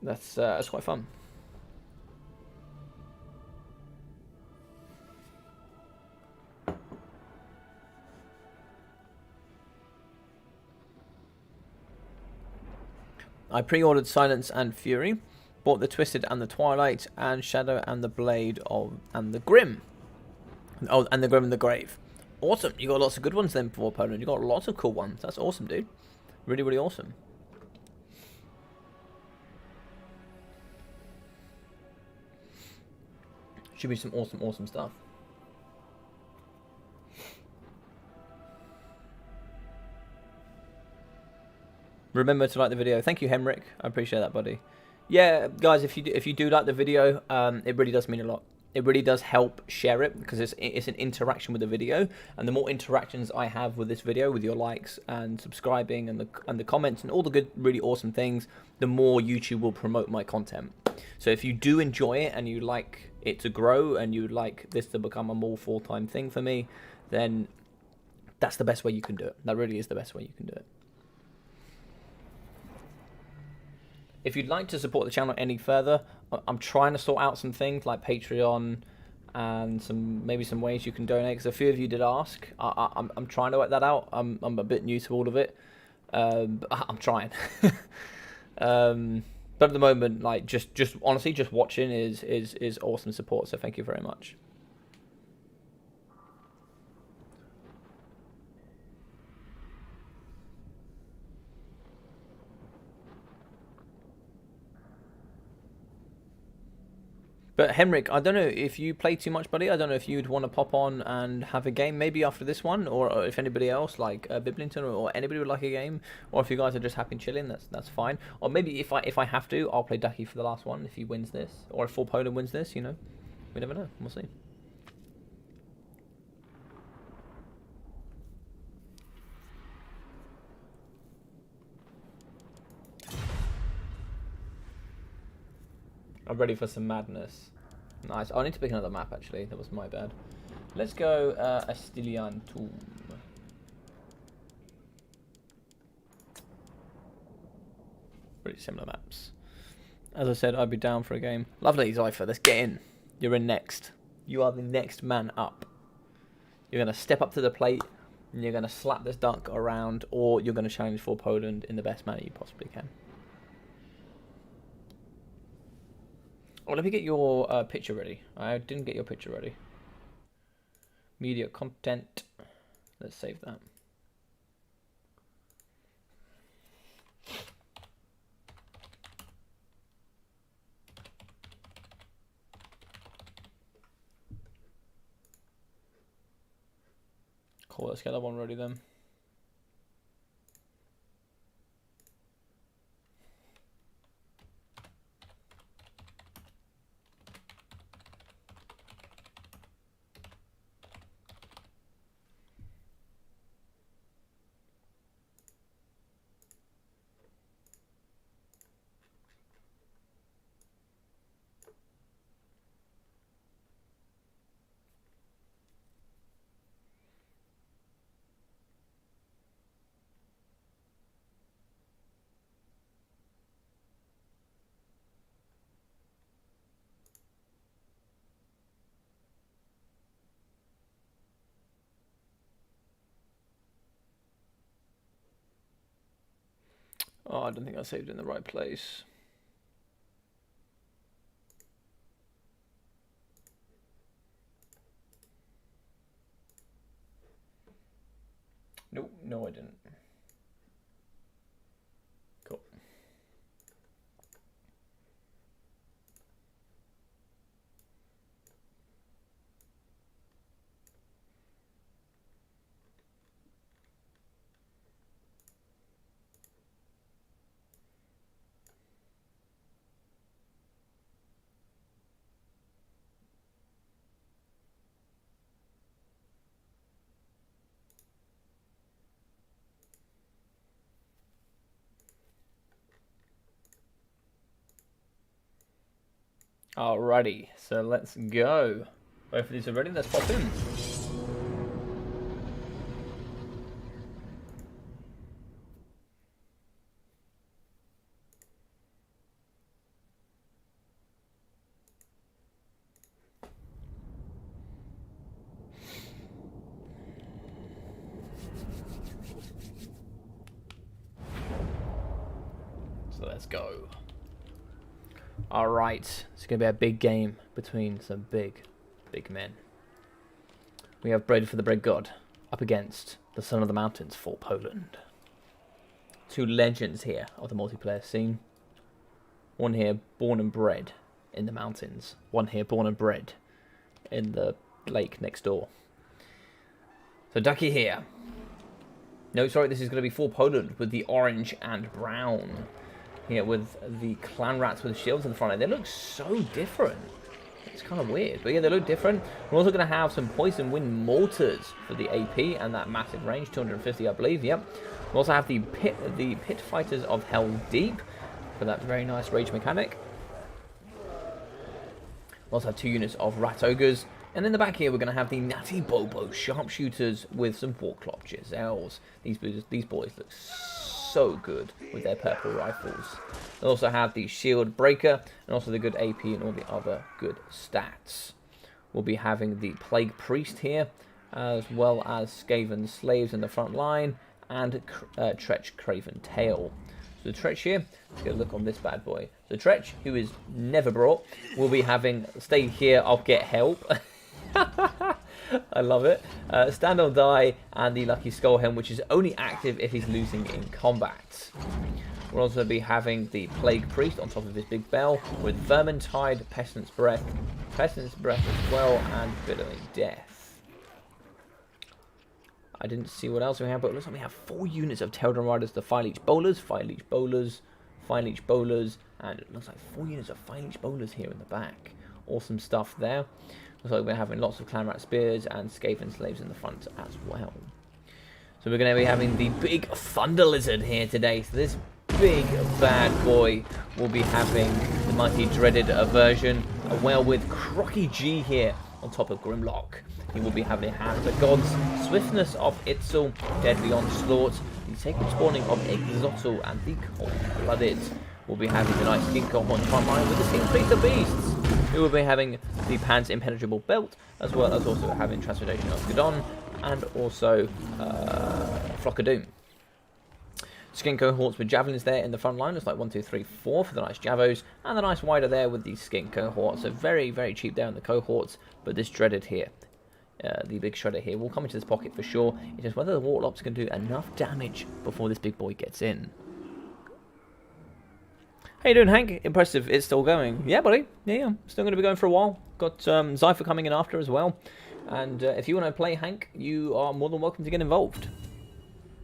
That's quite fun. I pre-ordered Silence and Fury, bought the Twisted and the Twilight, and Shadow and the Blade and the Grim. Oh, and the Grim and the Grave. Awesome. You got lots of good ones then for Poland. You got lots of cool ones. That's awesome, dude. Really, really awesome. Should be some awesome, awesome stuff. Remember to like the video. Thank you, Henrik. I appreciate that, buddy. Yeah, guys, if you do like the video, it really does mean a lot. It really does help share it because it's an interaction with the video, and the more interactions I have with this video, with your likes and subscribing and the comments and all the good, really awesome things, the more YouTube will promote my content. So if you do enjoy it and you like it to grow and you would like this to become a more full-time thing for me, then that's the best way you can do it. That really is the best way you can do it. If you'd like to support the channel any further, I'm trying to sort out some things like Patreon and maybe some ways you can donate. Because a few of you did ask. I'm trying to work that out. I'm a bit new to all of it. But I'm trying. But at the moment, like just honestly, just watching is awesome support. So thank you very much. But Henrik, I don't know if you play too much, buddy. I don't know if you'd want to pop on and have a game maybe after this one, or if anybody else like Biblington or anybody would like a game, or if you guys are just happy chilling, that's fine. Or maybe if I have to, I'll play Ducky for the last one if he wins this, or if For Poland wins this. You know, we never know. We'll see. I'm ready for some madness. Nice. I need to pick another map, actually. That was my bad. Let's go Astilian Tomb. Pretty similar maps. As I said, I'd be down for a game. Lovely, Zypher. Let's get in. You're in next. You are the next man up. You're going to step up to the plate, and you're going to slap this duck around, or you're going to challenge for Poland in the best manner you possibly can. Oh, let me get your picture ready. I didn't get your picture ready. Media content. Let's save that. Cool, let's get that one ready then. Oh, I don't think I saved it in the right place. Nope, no I didn't. Cool. Alrighty, so let's go. Both of these are ready, let's pop in. So let's go. Alright, it's going to be a big game between some big men. We have Bread for the Bread God up against the Son of the Mountains for Poland. Two legends here of the multiplayer scene. One here born and bred in the mountains. One here born and bred in the lake next door. So Ducky here. No, sorry, this is going to be for Poland with the orange and brown. Here with the clan rats with shields in the front end. They look so different. It's kind of weird, but yeah, they look different. We're also going to have some poison wind mortars for the AP and that massive range, 250, I believe. Yep. We also have the pit fighters of Hell Deep for that very nice rage mechanic. We also have 2 units of rat ogres, and in the back here we're going to have the Natty Bobo sharpshooters with some Warclop Giselles. These boys look so good with their purple rifles. They also have the shield breaker and also the good AP and all the other good stats. we'll be having the Plague Priest here, as well as Skaven Slaves in the front line, and Tretch Craven Tail. So the Tretch here, let's get a look on this bad boy. The Tretch, who is never brought, will be having, stay here, I'll get help. I love it. Stand or Die, and the Lucky Skull Helm, which is only active if he's losing in combat. We'll also be having the Plague Priest on top of his big bell, with Vermintide, Pestilence Breath as well, and Billowing Death. I didn't see what else we have, but it looks like we have 4 units of Teldon Riders, the Fire Leech Bowlers, and it looks like 4 units of Fire Leech Bowlers here in the back. Awesome stuff there. Looks like we're having lots of Clanrat Spears and Skaven Slaves in the front as well. So we're going to be having the big Thunder Lizard here today. So this big bad boy will be having the mighty dreaded aversion, well with Crocky G here on top of Grimlock. He will be having Hand of the Gods, Swiftness of Itzel, Deadly Onslaught, the Sacred Spawning of Exotl, and the Cold-Blooded. We'll be having the nice Ginkgo on the front line with the Skin Fleet of Beasts. We will be having the Pan's Impenetrable Belt, as well as also having Transmutation of Gudon, and also Flock of Doom. Skin cohorts with javelins there in the front line. Looks like 1, 2, 3, 4 for the nice Javos, and the nice wider there with the skin cohorts. So very, very cheap there in the cohorts, but this dreaded here. The big shredder here will come into this pocket for sure. It's just whether the Warlocks can do enough damage before this big boy gets in. How you doing, Hank? Impressive. It's still going. Yeah, buddy. Yeah, still going to be going for a while. Got Zypher coming in after as well. And if you want to play, Hank, you are more than welcome to get involved.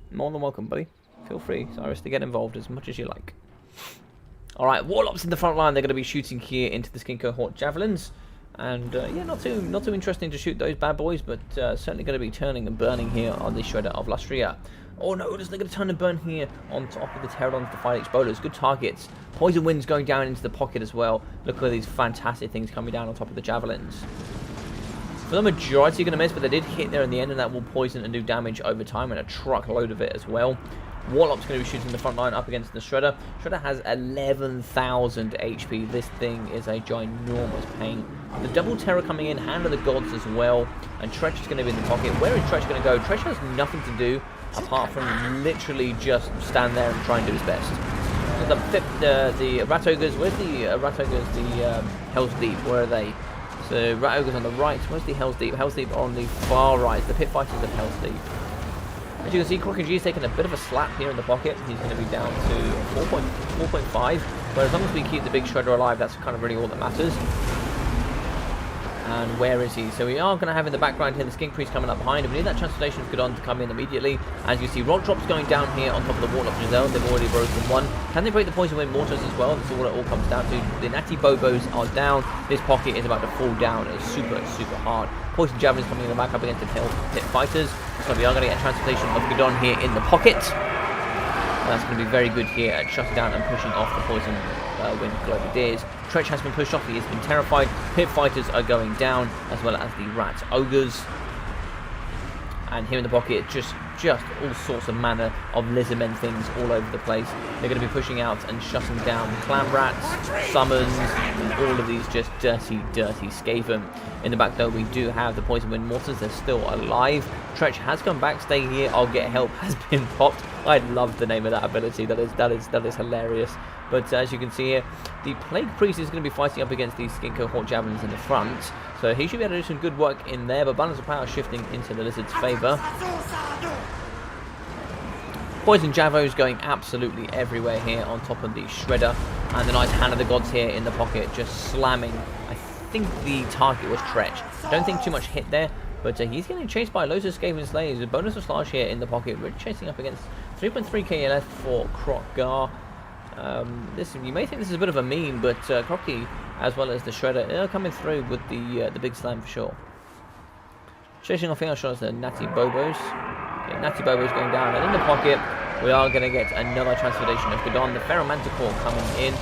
More than welcome, buddy. Feel free, Cyrus, to get involved as much as you like. Alright, Warlocks in the front line. They're going to be shooting here into the Skin Cohort Javelins. And yeah, not too interesting to shoot those bad boys, but certainly going to be turning and burning here on the Shredder of Lustria. Oh no, they're going to turn and burn here on top of the Pterodons, the Fire Leech Bowlers. Good targets. Poison Winds going down into the pocket as well. Look at these fantastic things coming down on top of the Javelins. For the majority, you're going to miss, but they did hit there in the end, and that will poison and do damage over time, and a truckload of it as well. Warlock's going to be shooting the front line up against the Shredder. Shredder has 11,000 HP. This thing is a ginormous pain. The double terror coming in, Hand of the Gods as well, and Tretch is going to be in the pocket. Where is Tretch going to go? Tretch has nothing to do apart from literally just stand there and try and do his best. So the Rat Ogres, where's the Rat Ogres? The Hell's Deep, where are they? So Rat Ogres on the right. Where's the Hell's Deep? Hell's Deep on the far right. The Pit Fighters of Hell's Deep. As you can see, Crocky G is taking a bit of a slap here in the pocket. He's going to be down to 4.5. But as long as we keep the big Shredder alive, that's kind of really all that matters. And where is he? So we are going to have in the background here the Skink Priest coming up behind him. We need that Transmutation of Gudon to come in immediately. As you see, Rock Drops going down here on top of the Warlock Giselle. They've already broken one. Can they break the Poison Wind Mortars as well? That's what it all comes down to. The Natty Bobos are down. This pocket is about to fall down. It's super, super hard. Poison Javelins coming in the back up against the Pit Fighters. So we are going to get a Transmutation of Gudon here in the pocket. And that's going to be very good here at shutting down and pushing off the Poison Wind Globadiers. Tretch has been pushed off, he has been terrified. Pit Fighters are going down, as well as the Rat Ogres. And here in the pocket, just all sorts of manner of lizardmen things all over the place. They're going to be pushing out and shutting down Clan Rats, Summons, and all of these just dirty, dirty Skaven. In the back though, we do have the Poison Wind Mortars, they're still alive. Tretch has come back, stay here, I'll get help has been popped. I love the name of that ability, that is hilarious. But as you can see here, the Plague Priest is going to be fighting up against these Skin Cohort Javelins in the front. So he should be able to do some good work in there, but balance of power shifting into the Lizard's favour. Poison Javos going absolutely everywhere here on top of the Shredder. And the nice Hand of the Gods here in the pocket, just slamming. I think the target was Tretch. Don't think too much hit there, but he's getting chased by loads of Skaven Slayers. A bonus of Slash here in the pocket. We're chasing up against 3.3 KLF for Croc-Gar. You may think this is a bit of a meme, but Crocky, as well as the Shredder, are coming through with the big slam for sure. Chasing off here, shows the Natty Bobos. Yeah, Natty Bobos going down, and in the pocket, we are going to get another Transmutation of Gudon. The Ferromanticore coming in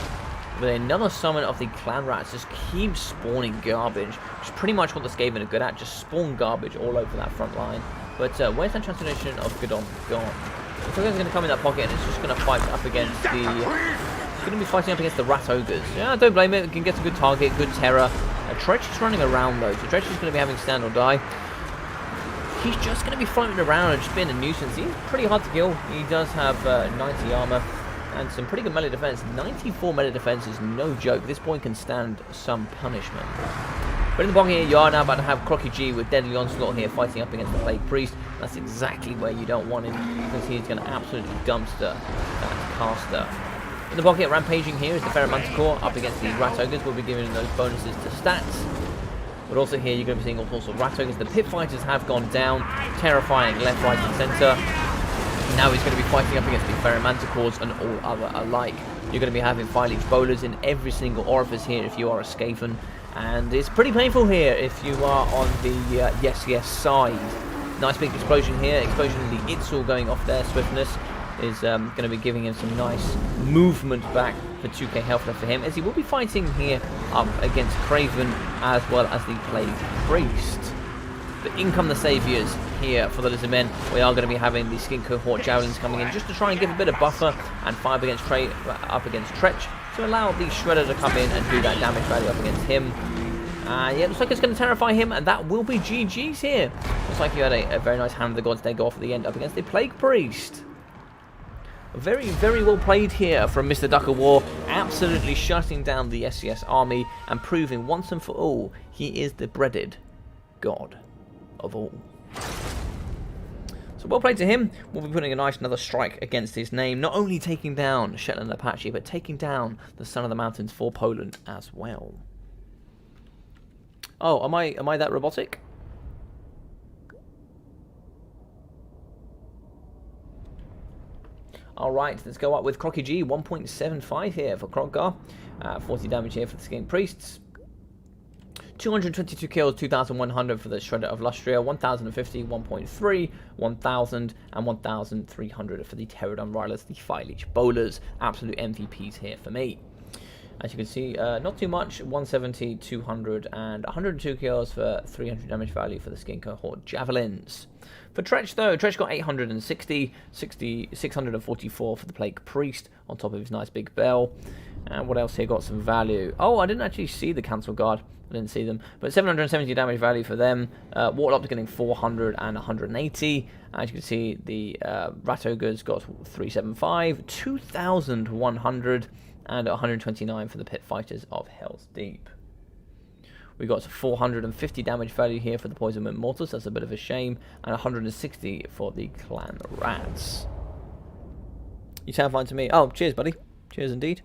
with another summon of the Clan Rats. Just keep spawning garbage, which is pretty much what the Skaven are good at. Just spawn garbage all over that front line. But where's that Transmutation of Gudon gone? It's going to come in that pocket, and it's just going to fight up against the... It's going to be fighting up against the Rat Ogres. Yeah, don't blame it. It can get a good target, good terror. Tretch is running around though, so Tretch is going to be having stand or die. He's just going to be floating around and just being a nuisance. He's pretty hard to kill. He does have 90 armor and some pretty good melee defense. 94 melee defense is no joke. This boy can stand some punishment. But in the pocket here, you are now about to have Crocky G with Deadly Onslaught here fighting up against the Plague Priest. That's exactly where you don't want him, because he's going to absolutely dumpster that caster. In the pocket, rampaging here is the Ferromanticore up against the Rat Ogres. We'll be giving those bonuses to stats. But also here, you're going to be seeing all sorts of Rat Ogres. The Pit Fighters have gone down, terrifying left, right, and centre. Now he's going to be fighting up against the Ferromanticores and all other alike. You're going to be having Fire-Leech Bowlers in every single orifice here if you are a Skaven. And it's pretty painful here if you are on the yes side. Nice big explosion here. Explosion in the Itzel going off there. Swiftness is going to be giving him some nice movement back for 2k health left for him, as he will be fighting here up against Craven as well as the Plague Priest. But in come the Saviours here for the Lizard Men. We are going to be having the Skin Cohort Javelins coming in just to try and give a bit of buffer and fire up against Tretch to allow the Shredder to come in and do that damage value up against him. Yeah, it looks like it's going to terrify him, and that will be GG's here. Looks like you had a very nice Hand of the Gods there go off at the end up against the Plague Priest. Very, very well played here from Mr. Duck of War, absolutely shutting down the SCS army and proving once and for all he is the breaded god of all. So well played to him. We'll be putting a nice another strike against his name, not only taking down Shetland Apache, but taking down the Son of the Mountains for Poland as well. Oh, am I that robotic? Alright, let's go up with Crocky G, 1.75 here for Kroggar. 40 damage here for the Skin Priests. 222 kills, 2,100 for the Shredder of Lustria. 1,050, 1.3, 1,000, and 1,300 for the Pterodon Rilers, the Fire-Leech Bowlers. Absolute MVPs here for me. As you can see, not too much, 170, 200, and 102 kills for 300 damage value for the Skin Cohort Javelins. For Tretch, though, Tretch got 860, 644 for the Plague Priest, on top of his nice big bell. And what else here got some value? Oh, I didn't actually see the Council Guard. I didn't see them. But 770 damage value for them. Warlock's getting 400 and 180. As you can see, the Rat Ogres got 375, 2,100, and 129 for the Pit Fighters of Hell's Deep. We got 450 damage value here for the Poison Wind Mortals. That's a bit of a shame. And 160 for the Clan Rats. You sound fine to me. Oh, cheers, buddy. Cheers indeed.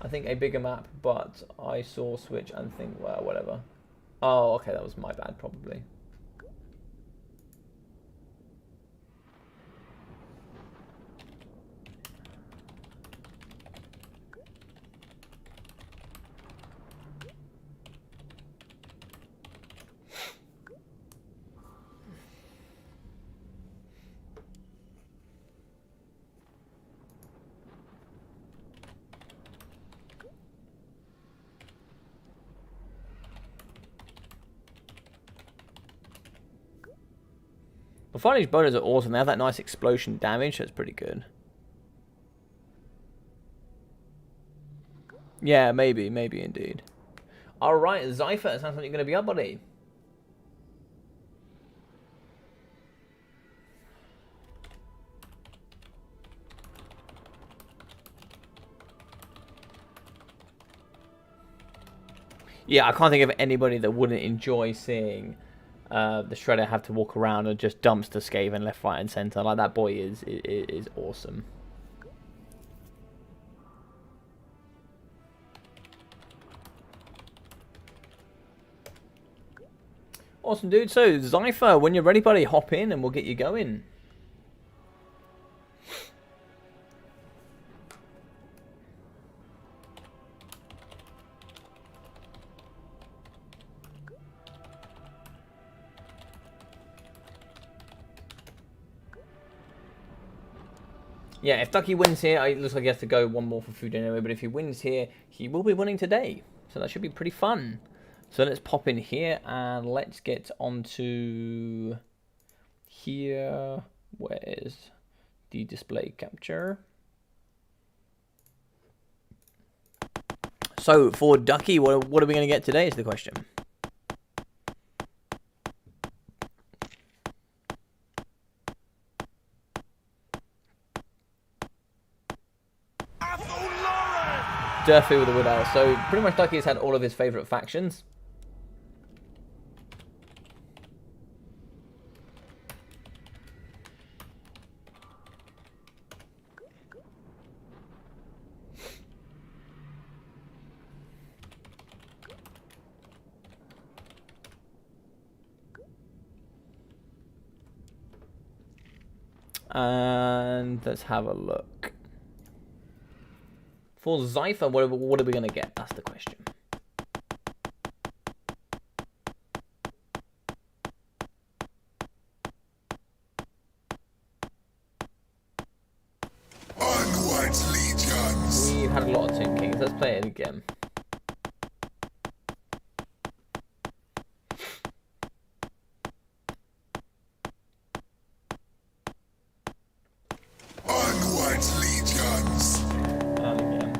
I think a bigger map, but I saw Switch and think, well, whatever. Oh, okay, that was my bad, probably. The Fire-Leech Bowlers are awesome. They have that nice explosion damage. That's pretty good. Yeah, maybe indeed. Alright, Zypher, it sounds like you're going to be up, buddy. Yeah, I can't think of anybody that wouldn't enjoy seeing the Shredder have to walk around and just dumps the Skaven left, right, and centre. Like, that boy is awesome. Awesome, dude. So, Zypher, when you're ready, buddy, hop in and we'll get you going. Yeah, if Ducky wins here, it looks like he has to go one more for food anyway, but if he wins here, he will be winning today. So that should be pretty fun. So let's pop in here and let's get onto here. Where is the display capture? So, for Ducky, what are we going to get today is the question. Durfee with the Wood Owl. So, pretty much Ducky has had all of his favourite factions. And let's have a look. For Zypher, what are we going to get? That's the question.
Onwards, legions.
We've had a lot of Tomb Kings. Let's play it again.
Onwards, legions.
And again.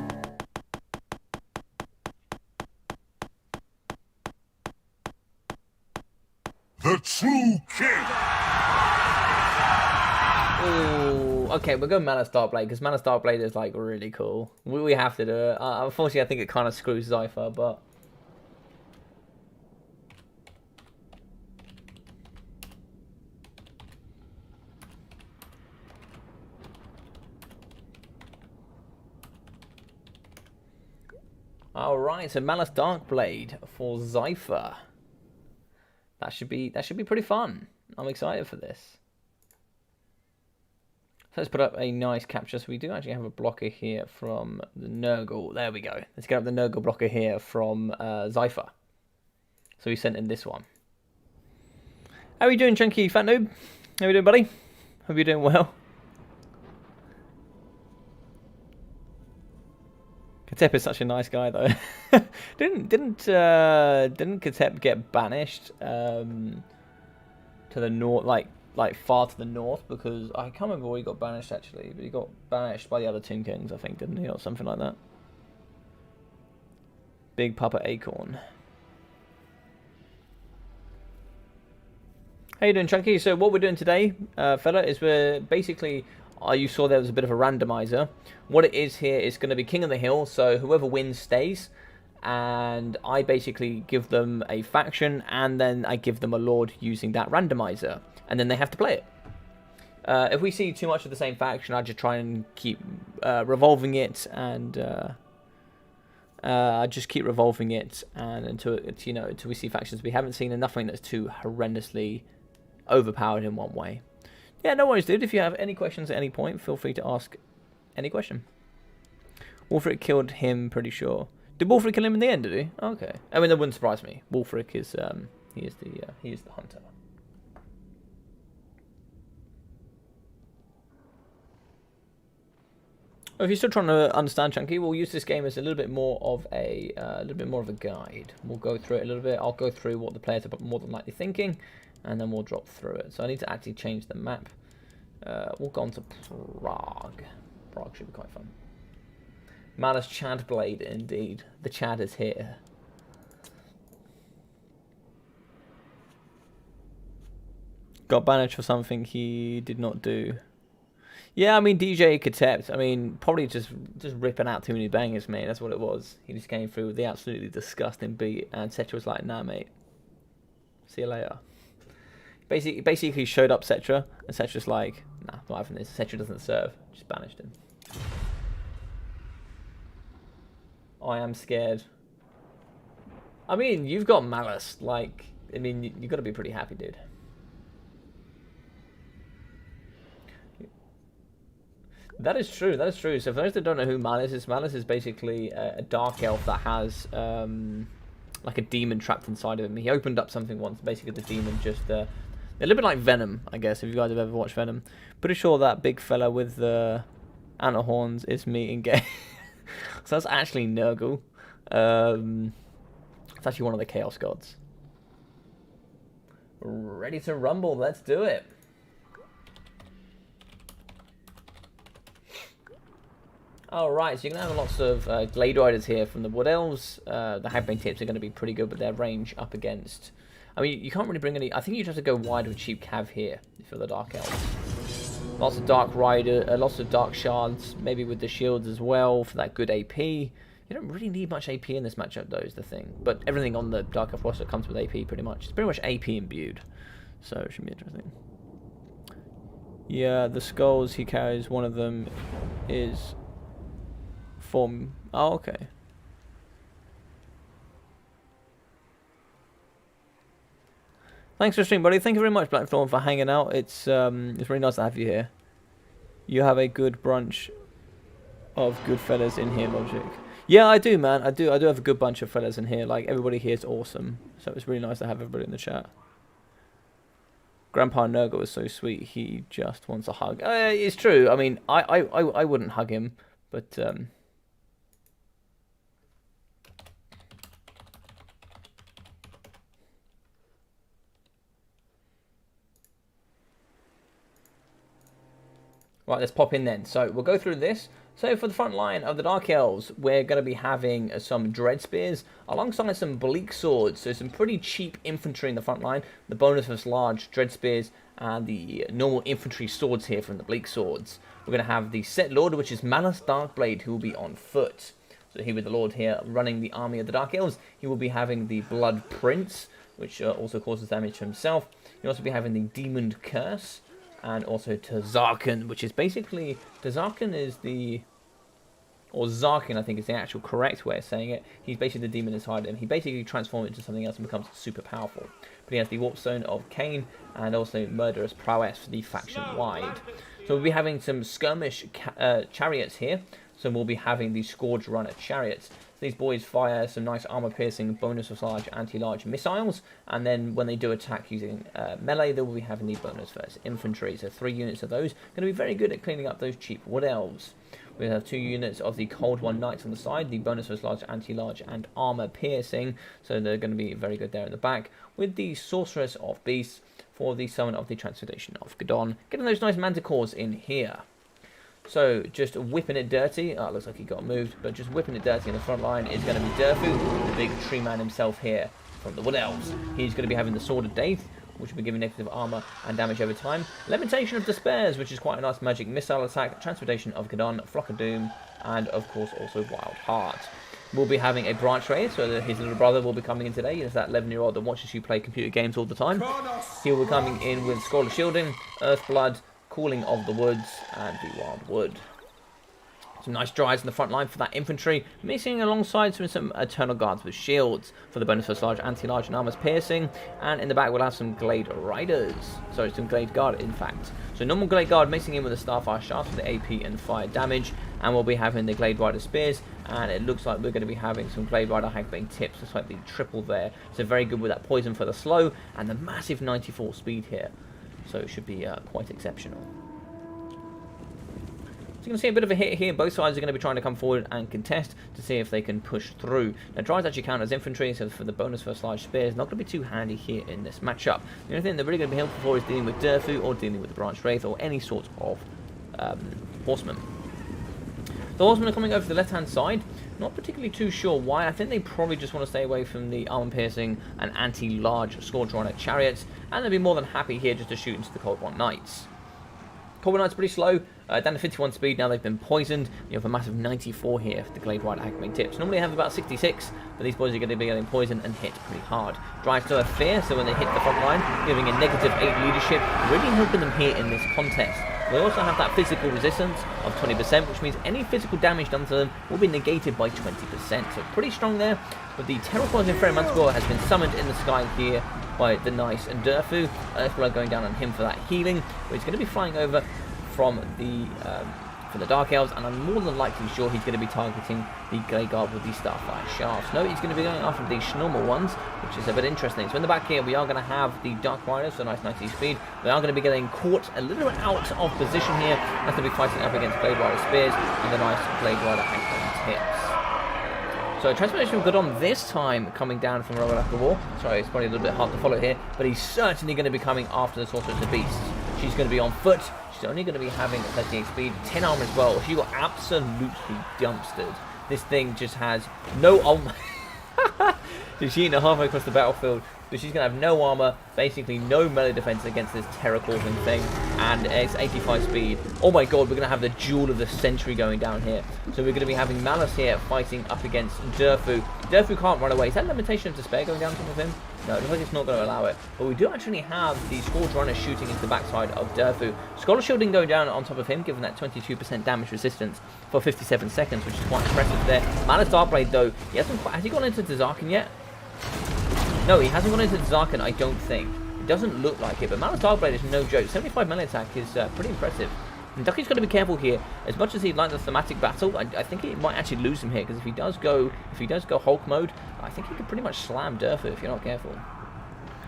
The true king.
Ooh, okay, we're going Mana Starblade because Mana Starblade is like really cool. We have to do it. Unfortunately, I think it kind of screws Zypher, but. Alright, so Malice Darkblade for Zypher. That should be pretty fun. I'm excited for this. So let's put up a nice capture. So we do actually have a blocker here from the Nurgle. There we go. Let's get up the Nurgle blocker here from Zypher. So we sent in this one. How are you doing, Chunky Fat Noob? How are you doing, buddy? Hope you're doing well. Katep is such a nice guy, though. didn't Katep get banished to the north, like far to the north? Because I can't remember where he got banished actually, but he got banished by the other Tomb Kings, I think, didn't he, or something like that? Big Papa Acorn. How you doing, Chunky? So what we're doing today, fella, is we're basically. You saw there was a bit of a randomizer. What it is here is going to be King of the Hill, so whoever wins stays. And I basically give them a faction, and then I give them a lord using that randomizer. And then they have to play it. If we see too much of the same faction, I just try and keep revolving it, and I just keep revolving it, and until we see factions we haven't seen, and nothing that's too horrendously overpowered in one way. Yeah, no worries, dude. If you have any questions at any point, feel free to ask any question. Wolfric killed him, pretty sure. Did Wolfric kill him in the end, did he? Okay. I mean, that wouldn't surprise me. Wolfric is, he is the hunter. If you're still trying to understand, Chunky, we'll use this game as a little bit more of a guide. We'll go through it a little bit. I'll go through what the players are more than likely thinking, and then we'll drop through it. So I need to actually change the map. We'll go on to Prague. Prague should be quite fun. Malice Chadblade, indeed. The Chad is here. Got banished for something he did not do. Yeah, I mean, DJ Katept, I mean, probably just ripping out too many bangers, mate. That's what it was. He just came through with the absolutely disgusting beat, and Cetra was like, nah, mate. See you later. Basically showed up Cetra, and Cetra's like, nah, not having this. Cetra doesn't serve. Just banished him. I am scared. I mean, you've got Malice. Like, I mean, you've got to be pretty happy, dude. That is true. That is true. So for those that don't know who Malice is basically a dark elf that has like a demon trapped inside of him. He opened up something once. Basically, the demon just a little bit like Venom, I guess. If you guys have ever watched Venom, pretty sure that big fella with the antlers horns is me in game. So that's actually Nurgle. It's actually one of the Chaos Gods. Ready to rumble? Let's do it. Alright, so you're going to have lots of Glade Riders here from the Wood Elves. The Hagbane Tips are going to be pretty good with their range up against... I mean, you can't really bring any... I think you just have to go wide with Cheap Cav here if you're the Dark Elves. Lots of Dark Rider, lots of Dark Shards, maybe with the shields as well for that good AP. You don't really need much AP in this matchup though, is the thing. But everything on the Dark Elf roster comes with AP pretty much. It's pretty much AP imbued. So it should be interesting. Yeah, the skulls he carries, one of them is... Form. Oh, okay. Thanks for stream, buddy. Thank you very much, Blackthorn, for hanging out. It's really nice to have you here. You have a good bunch of good fellas in here, Logic. Yeah, I do, man. I do have a good bunch of fellas in here. Like, everybody here is awesome. So it's really nice to have everybody in the chat. Grandpa Nurgle is so sweet. He just wants a hug. It's true. I mean, I wouldn't hug him, but right, let's pop in then. So we'll go through this. So for the front line of the Dark Elves, we're going to be having some Dread Spears alongside some Bleak Swords. So some pretty cheap infantry in the front line. The bonus of large Dread Spears and the normal infantry swords here from the Bleak Swords. We're going to have the Set Lord, which is Malus Darkblade, who will be on foot. So here with the Lord here running the army of the Dark Elves. He will be having the Blood Prince, which also causes damage to himself. He'll also be having the Demon Curse. And also Tazarkan, which is basically... Tazarkan is the... Or Zarkin, I think is the actual correct way of saying it. He's basically the demon inside him. He basically transforms into something else and becomes super powerful. But he has the Warp Stone of Cain and also Murderous Prowess for the faction-wide. So we'll be having some skirmish chariots here. So we'll be having the Scourge Runner chariots. These boys fire some nice armor-piercing bonus of large anti-large missiles, and then when they do attack using melee, they will be having the bonus versus infantry. So 3 units of those going to be very good at cleaning up those cheap Wood Elves. We have 2 units of the Cold One Knights on the side, the bonus versus large anti-large and armor-piercing, so they're going to be very good there in the back, with the Sorceress of Beasts for the Summon of the Transformation of Gadon, getting those nice Manticores in here. So, just whipping it dirty. Oh, it looks like he got moved. But just whipping it dirty in the front line is going to be Durfu, the big tree man himself here from the Wood Elves. He's going to be having the Sword of Death, which will be giving negative armor and damage over time. Lamentation of Despairs, which is quite a nice magic missile attack. Transportation of Gadon, Flock of Doom, and of course also Wild Heart. We'll be having a branch raid, so his little brother will be coming in today. He's that 11-year-old that watches you play computer games all the time. He will be coming in with Scroll of Shielding, Earthblood, Cooling of the Woods, and the Wild Wood. Some nice drives in the front line for that infantry, mixing alongside some Eternal Guards with shields for the bonus for large anti-large and armors piercing, and in the back we'll have some Glade Riders, sorry, some Glade Guard in fact. So normal Glade Guard mixing in with the Starfire Shafts for the AP and fire damage, and we'll be having the Glade Rider Spears, and it looks like we're going to be having some Glade Rider Hagbane Tips, just like the triple there, so very good with that poison for the slow, and the massive 94 speed here. So it should be quite exceptional. So you can see a bit of a hit here. Both sides are going to be trying to come forward and contest to see if they can push through. Now, drives actually count as infantry, so for the bonus for large spears, not going to be too handy here in this matchup. The only thing they're really going to be helpful for is dealing with Durfu or dealing with the Branch Wraith or any sort of horseman. The horsemen are coming over to the left-hand side. Not particularly too sure why. I think they probably just want to stay away from the armor-piercing and anti-large Scourge Runner chariots, and they'll be more than happy here just to shoot into the Cold One Knights. Cold One Knights pretty slow, down to 51 speed, now they've been poisoned. You have a massive 94 here for the Glade Rider Hagbane Tips. Normally have about 66, but these boys are going to be getting poisoned and hit pretty hard. Drives to a fear, so when they hit the front line, giving a -8 leadership, really helping them here in this contest. They also have that physical resistance of 20%, which means any physical damage done to them will be negated by 20%. So pretty strong there, but the Terraforming Fairy Manticore has been summoned in the sky here by the Nice and Durfu. Earthblood going down on him for that healing, but he's going to be flying over from the Dark Elves, and I'm more than likely sure he's going to be targeting the Glade Guard with the Starfire Shafts. No, he's going to be going after the normal ones, which is a bit interesting. So in the back here, we are going to have the Dark Riders, so nice 90 speed. We are going to be getting caught a little bit out of position here. That's going to be fighting up against Glade Rider Spears and the nice Glade Rider Hagbane Tips. So Transformation of Gadon this time coming down from Rogue After War. Sorry, it's probably a little bit hard to follow here, but he's certainly going to be coming after the Sorceress of Beasts. She's going to be on foot. She's only going to be having 38 speed, 10 armor as well. She got absolutely dumpstered. This thing just has no armor. So she's eating halfway across the battlefield. So she's going to have no armor, basically no melee defense against this terror-causing thing, and it's 85 speed. Oh my god, we're going to have the duel of the century going down here. So we're going to be having Malice here fighting up against Durfu. Durfu can't run away. Is that Limitation of Despair going down top of him? No, it looks like it's not going to allow it. But we do actually have the Scourge Runner shooting into the backside of Durfu. Scholar Shielding going down on top of him, given that 22% damage resistance for 57 seconds, which is quite impressive there. Malice Darkblade, though, he hasn't quite... Has he gone into Dzarkin yet? No, he hasn't gone into Dzarkin, I don't think. It doesn't look like it, but Malice Darkblade is no joke. 75 melee attack is pretty impressive. And Ducky's got to be careful here. As much as he'd like the thematic battle, I think he might actually lose him here, because if he does go Hulk mode, I think he could pretty much slam Durfu if you're not careful.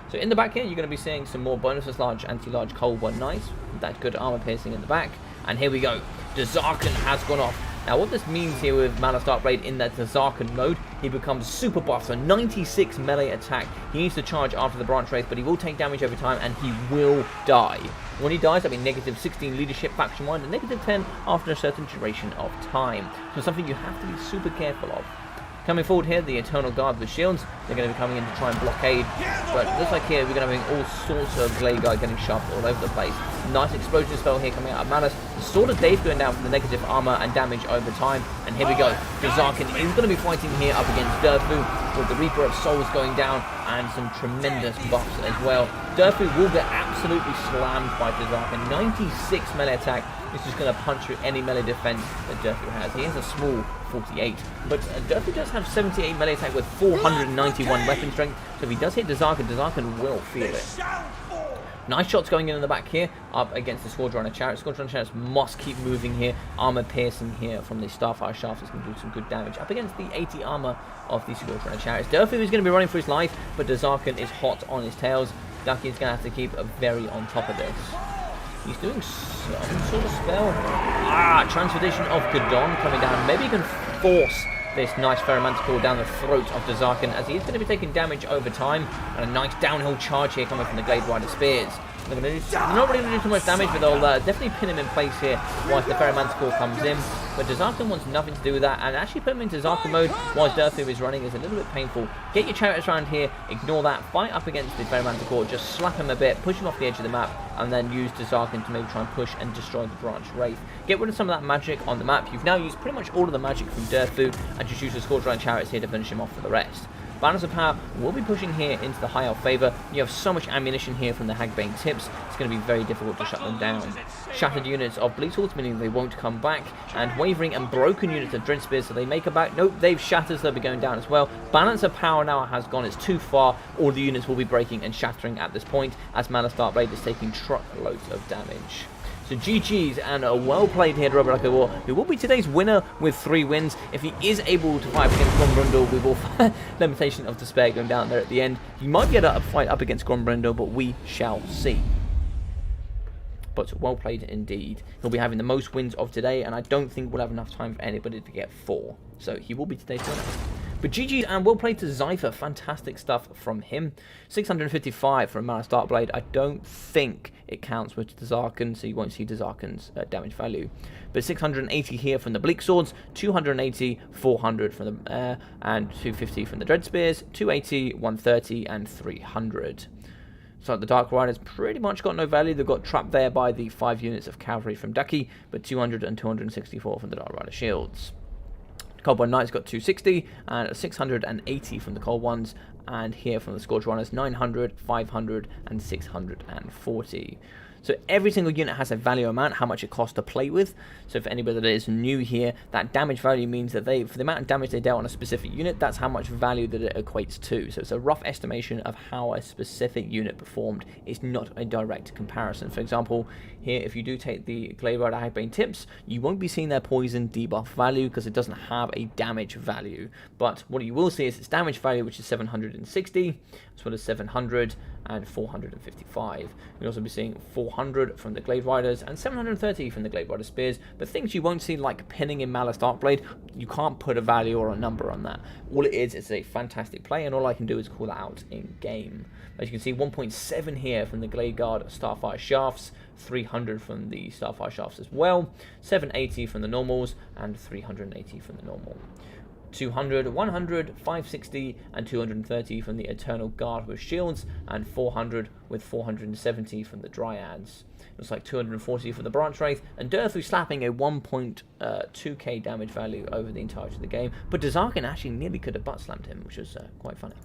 So in the back here, you're going to be seeing some more bonuses, large, anti-large, cold one nice. That good armor piercing in the back. And here we go. Dzarkin has gone off. Now what this means here with Malice Darkblade in that Dzarkin mode, he becomes super buff, so 96 melee attack. He needs to charge after the branch wraith, but he will take damage over time and he will die. When he dies, that'll be negative 16 leadership faction wide and negative 10 after a certain duration of time. So something you have to be super careful of. Coming forward here, the Eternal Guard with shields. They're going to be coming in to try and blockade. But it looks like here we're going to be having all sorts of Glade Guard getting shoved all over the place. Nice explosion spell here coming out of Malice. The Sword of Dave going down from the negative armor and damage over time. And here we go. Dzarkin is going to be fighting here up against Durfu with the Reaper of Souls going down and some tremendous buffs as well. Durfu will get absolutely slammed by Dzarkin. 96 melee attack. This is going to punch through any melee defense that Durfu has. He has a small 48, but Durfu does have 78 melee attack with 491 weapon strength, so if he does hit Dzarkin, Dzarkin will feel it. Nice shots going in the back here, up against the Scourge Runner Chariot. Scourge Runner Chariots must keep moving here. Armor piercing here from the Starfire Shaft is going to do some good damage up against the 80 armor of the Scourge Runner Chariots. Durfu is going to be running for his life, but Dzarkin is hot on his tails. Ducky is going to have to keep very on top of this. He's doing some sort of spell. Transformation of Gadon coming down. Maybe he can force this nice Ferromanticore down the throat of Dzarkin, as he is going to be taking damage over time. And a nice downhill charge here coming from the Glade Rider Spears. They're not really going to do too much damage, but they'll definitely pin him in place here whilst the Ferromanticore comes in. But Dzarkin wants nothing to do with that, and actually put him into Dzarkin mode whilst Durfu is running is a little bit painful. Get your chariots around here, ignore that, fight up against the Ferromanticore, just slap him a bit, push him off the edge of the map, and then use Dzarkin to maybe try and push and destroy the Branch Wraith. Get rid of some of that magic on the map. You've now used pretty much all of the magic from Durfu, and just use the Scourge Runner Chariots here to finish him off for the rest. Balance of Power will be pushing here into the High Elf favor. You have so much ammunition here from the Hagbane tips, it's going to be very difficult to shut them down. Shattered units of Bleed Swords, meaning they won't come back, and Wavering and broken units of Dread Spears, so they may come back. Nope, they've shattered, so they'll be going down as well. Balance of Power now has gone, it's too far. All the units will be breaking and shattering at this point, as Malice Darkblade is taking truckloads of damage. So GG's and a well played here to Robert War, who will be today's winner with 3 wins. If he is able to fight up against Grombrundle, we will Limitation of Despair going down there at the end. He might be able to fight up against Grombrundle, but we shall see. But well played indeed. He'll be having the most wins of today, and I don't think we'll have enough time for anybody to get 4. So he will be today's winner. But GG's and well played to Zypher. Fantastic stuff from him. 655 from Malice Darkblade. I don't think it counts with Dzarkin, so you won't see Dzarkin's damage value. But 680 here from the Bleak Swords, 280, 400 from the and 250 from the Dread Spears, 280, 130, and 300. So the Dark Riders pretty much got no value. They've got trapped there by the 5 units of cavalry from Ducky, but 200 and 264 from the Dark Rider Shields. Cold One Knight's got 260 and 680 from the Cold Ones, and here from the Scourge Runners 900, 500, and 640. So every single unit has a value amount, how much it costs to play with. So for anybody that is new here, that damage value means that they, for the amount of damage they dealt on a specific unit, that's how much value that it equates to. So it's a rough estimation of how a specific unit performed. It's not a direct comparison. For example, here, if you do take the Glade Rider Hagbane tips, you won't be seeing their poison debuff value because it doesn't have a damage value. But what you will see is its damage value, which is 760, as well as 700 and 455. You'll also be seeing 400 from the Glade Riders and 730 from the Glade Rider Spears. But things you won't see, like pinning in Malice Darkblade, you can't put a value or a number on that. All it is a fantastic play, and all I can do is call that out in game. As you can see, 1.7 here from the Glade Guard Starfire Shafts, 300 from the Starfire Shafts as well, 780 from the normals, and 380 from the normal. 200, 100, 560, and 230 from the Eternal Guard with shields, and 400 with 470 from the Dryads. Looks like 240 for the Branch Wraith, and Durthu slapping a 1.2k damage value over the entirety of the game, but Dazarkin actually nearly could have butt slammed him, which was quite funny.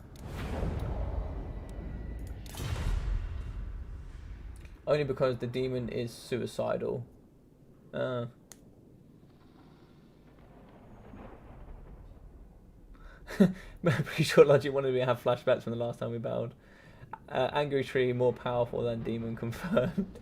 Only because the demon is suicidal. I'm pretty sure Logic wanted me to have flashbacks from the last time we battled. Angry Tree more powerful than Demon confirmed.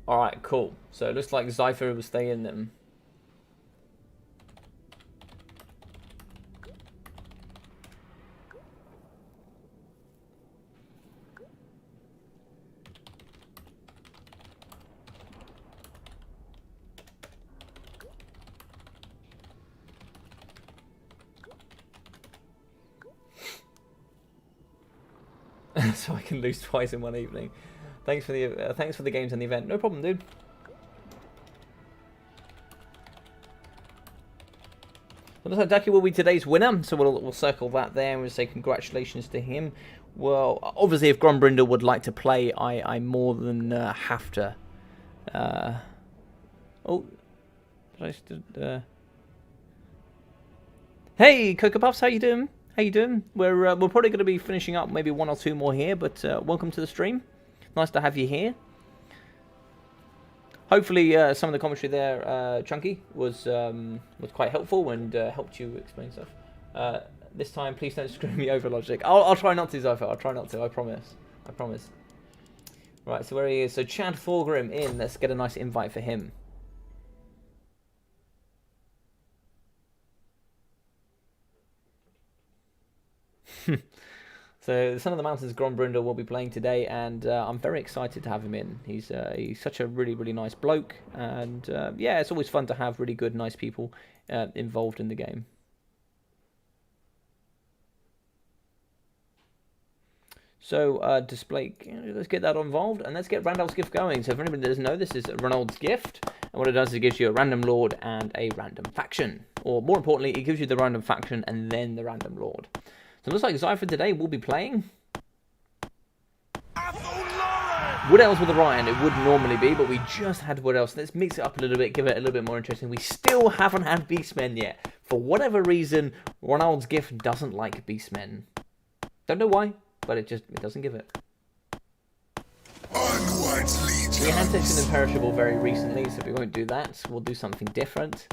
Alright, cool. So it looks like Zypher will stay in them. So I can lose twice in one evening. Thanks for the games and the event. No problem, dude. Looks like Ducky will be today's winner, so we'll circle that there and we'll say congratulations to him. Well, obviously, if Grombrindle would like to play, I more than have to. Oh, hey, Cocoa Puffs, how you doing? How you doing? We're probably going to be finishing up maybe one or two more here, but welcome to the stream. Nice to have you here. Hopefully, some of the commentary there, Chunky, was quite helpful and helped you explain stuff. This time, please don't screw me over, Logic. I'll try not to, Zypher. I'll try not to. I promise. I promise. Right, so where he is. So Chad Forgrim in. Let's get a nice invite for him. So the Son of the Mountains Grombrindle will be playing today, and I'm very excited to have him in. He's such a really nice bloke, and yeah, it's always fun to have really good, nice people involved in the game. So display, let's get that involved, and let's get Randal's gift going. So if anybody doesn't know, this is Ronald's gift, and what it does is it gives you a random lord and a random faction, or more importantly, it gives you the random faction and then the random lord. So it looks like Zypher today will be playing Wood Elves with Orion. It would normally be, but we just had Wood Elves. Let's mix it up a little bit, give it a little bit more interesting. We still haven't had Beastmen yet. For whatever reason, Ronald's gift doesn't like Beastmen. Don't know why, but it doesn't give it.
Onwards, legions.
We had Section Imperishable very recently, so we won't do that. We'll do something different.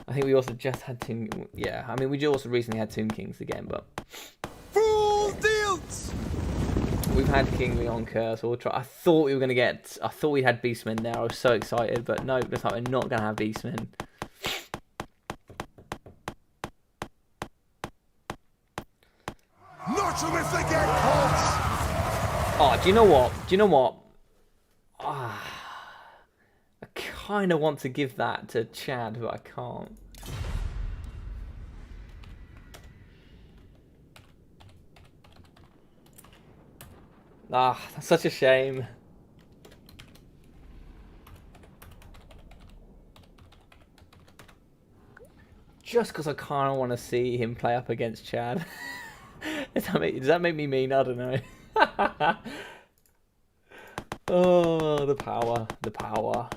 I think we also just had Tomb... Yeah, I mean, we also recently had Tomb Kings again, but...
Full deals!
We've had King Leon Curse. We'll try. I thought we were going to get... I thought we had Beastmen there. I was so excited, but no, looks like we're not going to have Beastmen.
Not if they get caught.
Oh, do you know what? Do you know what? I kind of want to give that to Chad, but I can't. That's such a shame. Just because I kind of want to see him play up against Chad. Does that make me mean? I don't know. Oh, the power. The power.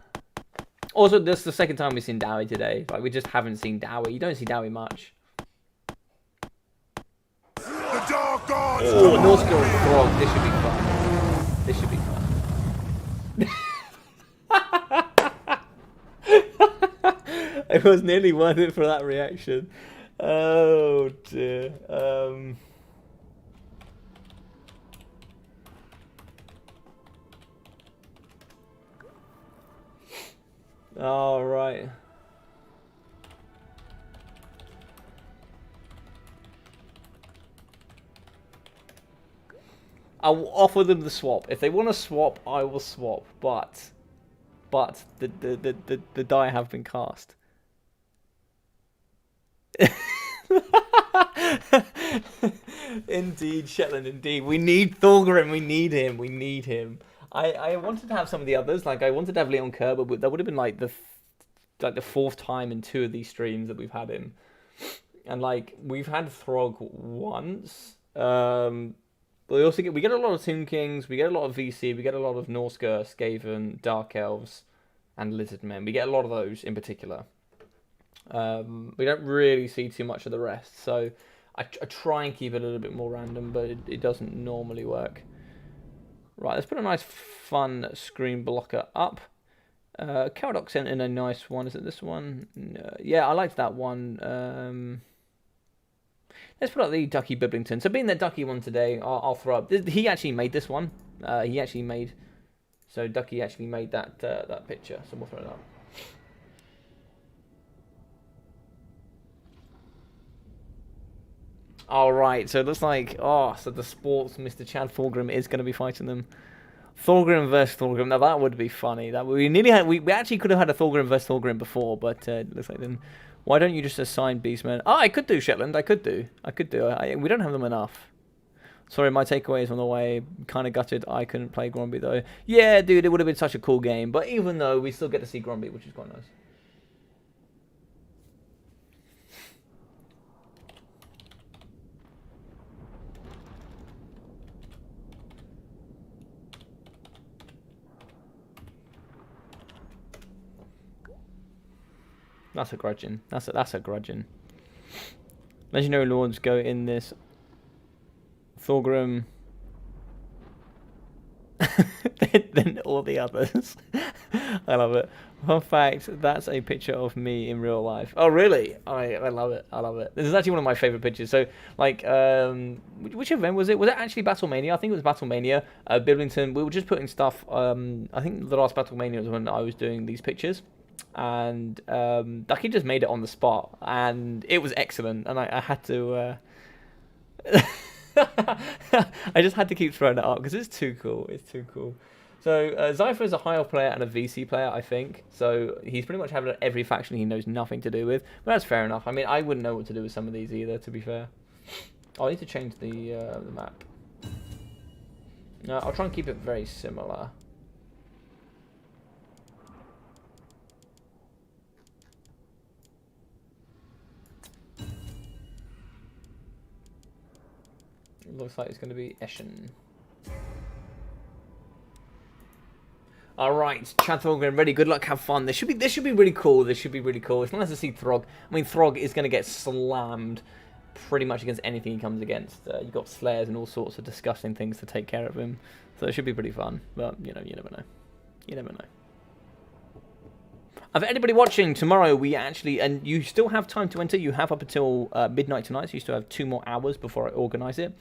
Also, this is the second time we've seen Dowie today. Like, we just haven't seen Dowie. You don't see Dowie much.
The Dark Gods.
Oh, North Skill Frog. This should be fun. This should be fun. It was nearly worth it for that reaction. Oh, dear. All right. I'll offer them the swap. If they want to swap, I will swap. But the die have been cast. Indeed, Shetland, indeed. We need Thorgrim, we need him, we need him. I wanted to have some of the others, like I wanted to have Leon Kerr, but that would have been like the fourth time in 2 of these streams that we've had him. And like we've had Throg once. We also get a lot of Tomb Kings, we get a lot of VC, we get a lot of Norsker, Skaven, Dark Elves, and Lizard Men. We get a lot of those in particular. We don't really see too much of the rest, so I try and keep it a little bit more random, but it doesn't normally work. Right, let's put a nice fun screen blocker up. Caradoc sent in a nice one. Is it this one? No. Yeah, I liked that one. Let's put up the Ducky Biblington. So being the Ducky one today, I'll throw up. He actually made this one. So Ducky actually made that that picture. So we'll throw it up. All right, so it looks like, so the sports Mr. Chad Thorgrim is going to be fighting them. Thorgrim versus Thorgrim. Now that would be funny. That we nearly had. We actually could have had a Thorgrim versus Thorgrim before, but it looks like then. Why don't you just assign Beastmen? Oh, I could do Shetland. I could do. We don't have them enough. Sorry, my takeaway is on the way. Kind of gutted I couldn't play Gromby though. Yeah, dude, it would have been such a cool game. But even though we still get to see Gromby, which is quite nice. That's a grudging. That's a grudging. Legendary Lords go in this. Thorgrim. Then all the others. I love it. Fun fact, that's a picture of me in real life. Oh, really? I love it. I love it. This is actually one of my favourite pictures. So, like, which event was it? Was it actually Battlemania? I think it was Battlemania. Biblington, we were just putting stuff. I think the last Battlemania was when I was doing these pictures. And Ducky just made it on the spot, and it was excellent. And I had to, I just had to keep throwing it up because it's too cool. It's too cool. So Zypher is a high elf player and a VC player, I think. So he's pretty much having every faction he knows nothing to do with. But that's fair enough. I mean, I wouldn't know what to do with some of these either, to be fair. Oh, I need to change the map. No, I'll try and keep it very similar. Looks like it's going to be Eschen. All right, Chad Thorgrim, ready. Good luck, have fun. This should be really cool. This should be really cool. It's nice to see Throg. I mean, Throg is going to get slammed pretty much against anything he comes against. You've got Slayers and all sorts of disgusting things to take care of him. So it should be pretty fun. But you know, you never know. You never know. For anybody watching, tomorrow we actually, and you still have time to enter, you have up until midnight tonight, so you still have 2 more hours before I organise it.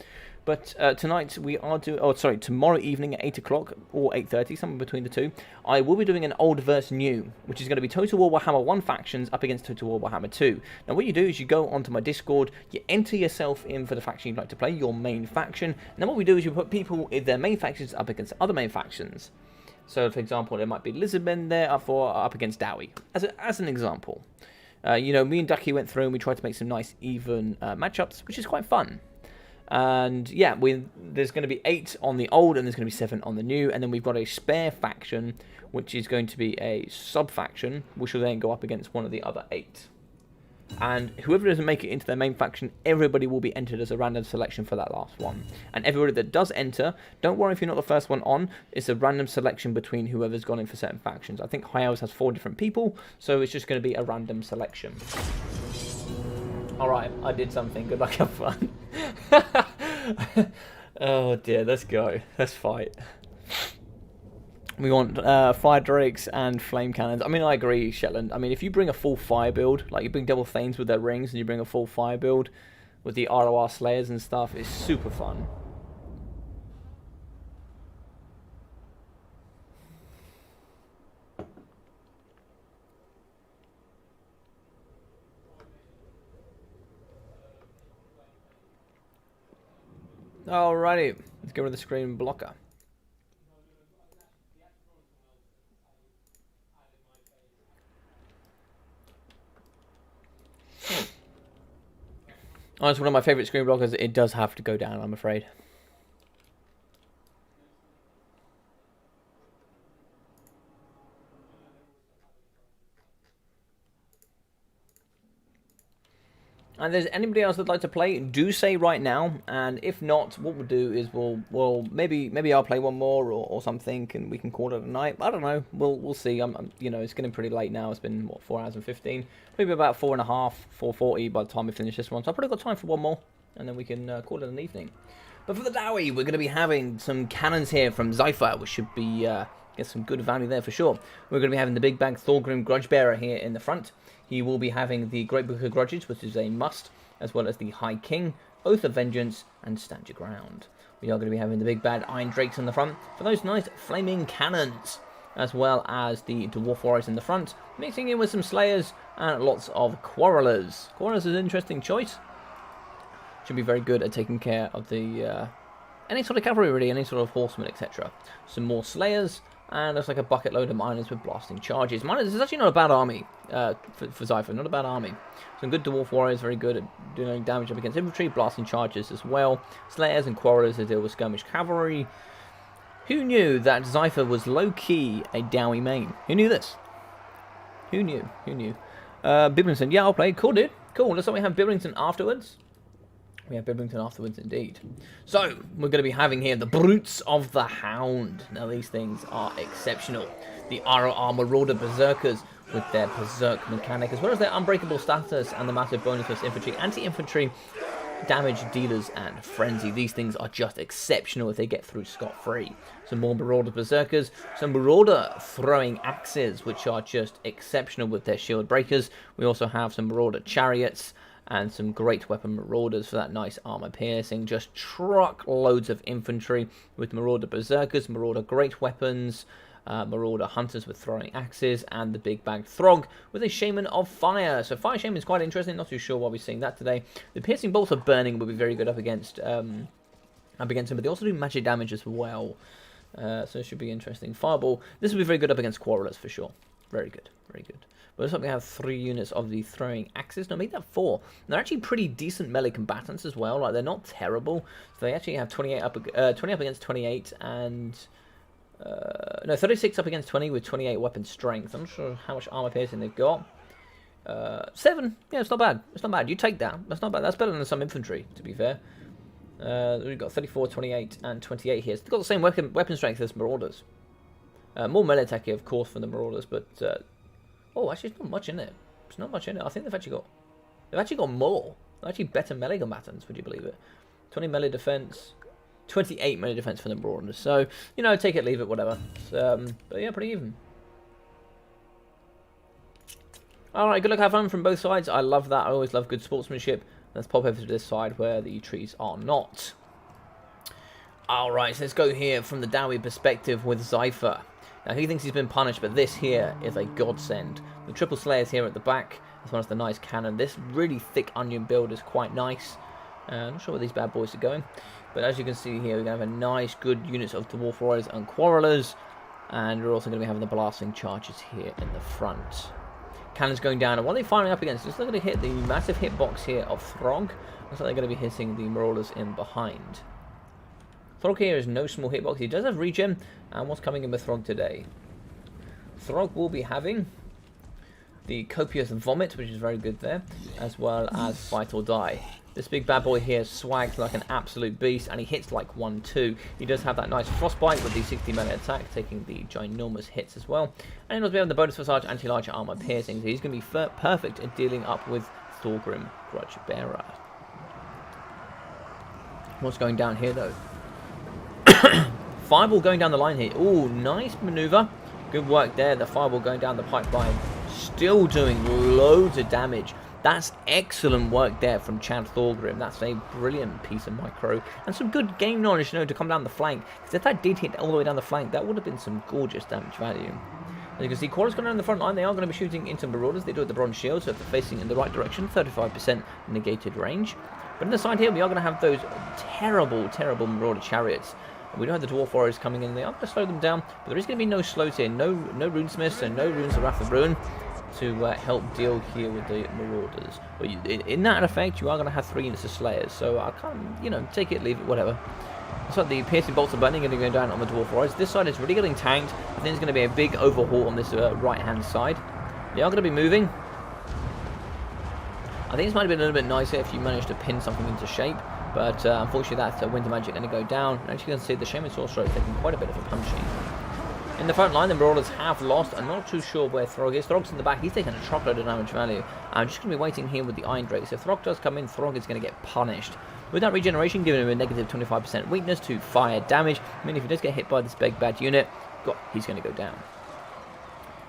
But tonight we are doing, tomorrow evening at 8 o'clock or 8:30, somewhere between the two, I will be doing an old versus new, which is going to be Total War Warhammer 1 factions up against Total War Warhammer 2. Now what you do is you go onto my Discord, you enter yourself in for the faction you'd like to play, your main faction, and then what we do is you put people in their main factions up against other main factions. So, for example, there might be Lizardmen there up against Dowie, as an example. You know, me and Ducky went through and we tried to make some nice, even matchups, which is quite fun. And yeah, there's going to be 8 on the old and there's going to be 7 on the new. And then we've got a spare faction, which is going to be a sub-faction, which will then go up against one of the other 8. And whoever doesn't make it into their main faction, everybody will be entered as a random selection for that last one. And everybody that does enter, don't worry if you're not the first one on, it's a random selection between whoever's gone in for certain factions. I think High Elves has 4 different people, so it's just going to be a random selection. Alright, I did something. Good luck, have fun. Oh dear, let's go. Let's fight. We want fire drakes and flame cannons. I mean, I agree, Shetland. I mean, if you bring a full fire build, like you bring double Thanes with their rings, and you bring a full fire build with the ROR Slayers and stuff, it's super fun. Alrighty, Let's get rid of the screen blocker. Oh, it's one of my favourite screen blockers. It does have to go down, I'm afraid. And if there's anybody else that'd like to play, do say right now. And if not, what we'll do is we'll maybe I'll play one more or something, and we can call it a night. I don't know. We'll see. You know, it's getting pretty late now. It's been what, 4 hours and 15. Maybe about 4.5, 4:40 by the time we finish this one. So I've probably got time for one more, and then we can call it an evening. But for the Dowie, we're going to be having some cannons here from Zypher, which should be get some good value there for sure. We're going to be having the big bag Thorgrim Grudgebearer here in the front. He will be having the Great Book of Grudges, which is a must, as well as the High King, Oath of Vengeance, and Stand Your Ground. We are going to be having the big bad Iron Drakes in the front for those nice flaming cannons, as well as the Dwarf Warriors in the front, mixing in with some Slayers and lots of Quarrelers. Quarrelers is an interesting choice. Should be very good at taking care of the any sort of cavalry, really, any sort of horsemen, etc. Some more Slayers. And looks like a bucket load of miners with blasting charges. Miners is actually not a bad army for Zypher, not a bad army. Some good Dwarf Warriors, very good at doing damage up against infantry, blasting charges as well. Slayers and Quarrelers to deal with skirmish cavalry. Who knew that Zypher was low-key a Dowie main? Who knew this? Who knew? Who knew? Bibrington, yeah, I'll play. Cool, dude. Cool, looks like we have Bibrington afterwards. We have Bibrington afterwards, indeed. So, we're going to be having here the Brutes of the Hound. Now, these things are exceptional. The ROR Marauder Berserkers with their Berserk mechanic, as well as their unbreakable status and the massive bonus for infantry, anti-infantry, damage dealers, and frenzy. These things are just exceptional if they get through scot-free. Some more Marauder Berserkers, some Marauder throwing axes, which are just exceptional with their shield breakers. We also have some Marauder chariots, and some great weapon marauders for that nice armor piercing. Just truckloads of infantry with Marauder Berserkers, Marauder great weapons, Marauder hunters with throwing axes, and the big bag Throg with a Shaman of Fire. So Fire Shaman is quite interesting. Not too sure why we're seeing that today. The piercing bolts of burning will be very good up against him, but they also do magic damage as well. So it should be interesting. Fireball. This will be very good up against Quarrelers for sure. Very good. Very good. But looks like we have 3 units of the throwing axes. No, make that 4. They're actually pretty decent melee combatants as well. Like, they're not terrible. So they actually have 20 up against 28 and no, 36 up against 20 with 28 weapon strength. I'm not sure how much armor piercing they've got. 7. Yeah, it's not bad. It's not bad. You take that. That's not bad. That's better than some infantry, to be fair. We've got 34, 28, and 28 here. So they've got the same weapon strength as Marauders. More melee attack here, of course, from the Marauders, but oh, actually, it's not much in it. It's not much in it. I think they've actually got more. They're actually better melee combatants. Would you believe it? 20 melee defense, 28 melee defense for the Marauders. So you know, take it, leave it, whatever. But yeah, pretty even. All right, good luck, have fun from both sides. I love that. I always love good sportsmanship. Let's pop over to this side where the trees are not. All right, so let's go here from the Dowie perspective with Zypher. Now, he thinks he's been punished, but this here is a godsend. The triple slayers here at the back, as well as the nice cannon. This really thick onion build is quite nice. I'm not sure where these bad boys are going. But as you can see here, we're going to have a nice, good units of Dwarf Warriors and Quarrelers. And we're also going to be having the blasting charges here in the front. Cannons going down. And what are they firing up against? Just looking to hit the massive hitbox here of Throg. Looks like they're going to be hitting the Marauders in behind. Throg here is no small hitbox. He does have regen. And what's coming in with Throg today? Throg will be having the Copious Vomit, which is very good there, as well as Fight or Die. This big bad boy here swags like an absolute beast, and he hits like 1-2. He does have that nice Frostbite with the 60 melee attack, taking the ginormous hits as well. And he'll be having the bonus for Sarge anti-large armor piercing, so he's going to be perfect at dealing up with Thorgrim Grudgebearer. What's going down here though? Fireball going down the line here. Ooh, nice maneuver. Good work there. The fireball going down the pipeline. Still doing loads of damage. That's excellent work there from Chad Thorgrim. That's a brilliant piece of micro. And some good game knowledge, you know, to come down the flank. Because if that did hit all the way down the flank, that would have been some gorgeous damage value. As you can see, Quarrelers going down the front line. They are going to be shooting into Marauders. They do it with the bronze shield, so if they're facing in the right direction, 35% negated range. But on the side here, we are going to have those terrible, terrible Marauder chariots. We don't have the Dwarf Warriors coming in. They are going to slow them down, but there is going to be no slows here. No runesmiths and no runes of Wrath of Ruin to help deal here with the Marauders. But in that effect, you are going to have 3 units of Slayers. So I can't, you know, take it, leave it, whatever. Looks like the piercing bolts of burning are going to go down on the Dwarf Warriors. This side is really getting tanked. I think there's going to be a big overhaul on this right-hand side. They are going to be moving. I think this might have been a little bit nicer if you managed to pin something into shape. But unfortunately, that's Winter Magic going to go down. And as you can see, the Shaman Sorcerer is taking quite a bit of a punching. In the front line, the Marauders have lost. I'm not too sure where Throg is. Throg's in the back. He's taking a truckload of damage value. I'm just going to be waiting here with the Iron Drakes. If Throg does come in, Throg is going to get punished. With that regeneration, giving him a negative 25% weakness to fire damage. I mean, if he does get hit by this big bad unit, he's going to go down.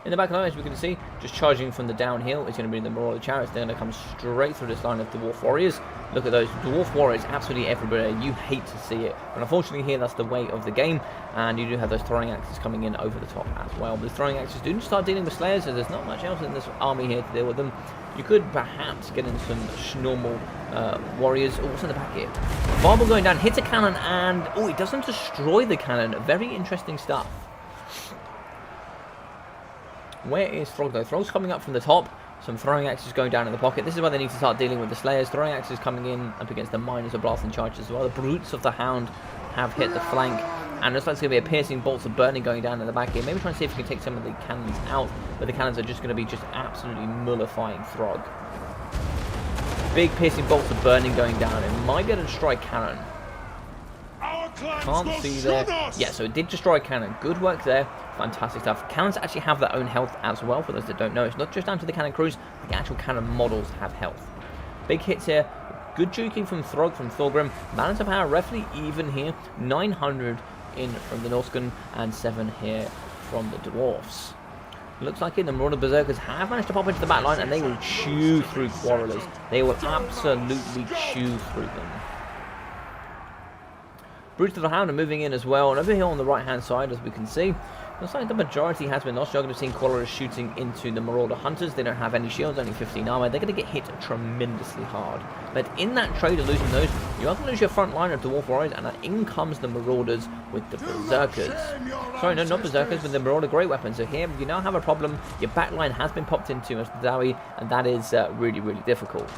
In the back line, as we can see, just charging from the downhill is going to be the Marauder Chariots. They're going to come straight through this line of Dwarf Warriors. Look at those Dwarf Warriors absolutely everywhere. You hate to see it. But unfortunately here, that's the way of the game. And you do have those throwing axes coming in over the top as well. The throwing axes do start dealing with Slayers, so there's not much else in this army here to deal with them. You could perhaps get in some normal warriors. Oh, what's in the back here? Marble going down, hits a cannon, and oh, it doesn't destroy the cannon. Very interesting stuff. Where is Throg though? Throg's coming up from the top. Some throwing axes going down in the pocket. This is why they need to start dealing with the Slayers. Throwing axes coming in up against the Miners of Blasting Charges as well. The Brutes of the Hound have hit the flank. And it looks like it's going to be a piercing bolts of burning going down in the back here. Maybe try and see if you can take some of the cannons out. But the cannons are just going to be just absolutely nullifying Throg. Big piercing bolts of burning going down. It might be able to destroy cannon. Can't see there. Yeah, so it did destroy a cannon. Good work there. Fantastic stuff. Cannons actually have their own health as well, for those that don't know. It's not just down to the cannon crews, the actual cannon models have health. Big hits here. Good juking from Throg, from Thorgrim. Balance of power roughly even here. 900 in from the Norscan and 7 here from the Dwarfs. Looks like the Marauder Berserkers have managed to pop into the back line and they will chew through Quarrelers. They will absolutely chew through them. Brutes of the Hound are moving in as well, and over here on the right hand side, as we can see, looks like the majority has been lost. You're going to be seeing Quarrelers shooting into the Marauder Hunters. They don't have any shields, only 15 armor. They're going to get hit tremendously hard. But in that trade of losing those, you are going to lose your front line of Dwarf Warriors, and in comes the Marauders with the Berserkers. Sorry, no, not Berserkers, with the Marauder Great Weapon. So here, you now have a problem. Your back line has been popped into as the Dowie, and that is really, really difficult.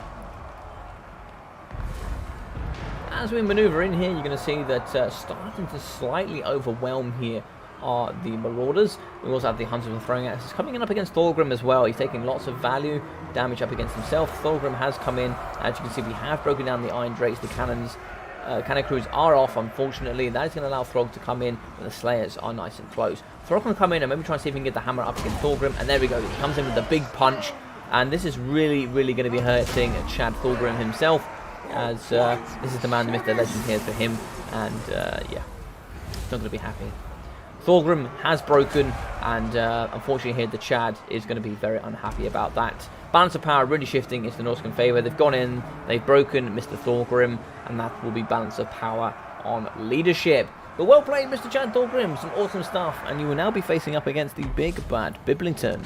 As we maneuver in here, you're going to see that starting to slightly overwhelm here are the Marauders. We also have the Hunters with throwing axes coming in up against Thorgrim as well. He's taking lots of value damage up against himself. Thorgrim has come in. As you can see, we have broken down the Iron Drakes. The cannons, cannon crews are off, unfortunately. That is going to allow Throg to come in, but the Slayers are nice and close. Throg can come in and maybe try and see if he can get the hammer up against Thorgrim. And there we go. He comes in with the big punch. And this is really, really going to be hurting Chad Thorgrim himself, as this is the man, the myth, the legend here for him, and yeah, he's not going to be happy. Thorgrim has broken, and unfortunately here the Chad is going to be very unhappy about that. Balance of power really shifting into the Norscan favour. They've gone in, they've broken Mr. Thorgrim, and that will be balance of power on leadership. But well played, Mr. Chad Thorgrim, some awesome stuff, and you will now be facing up against the big bad Biblington.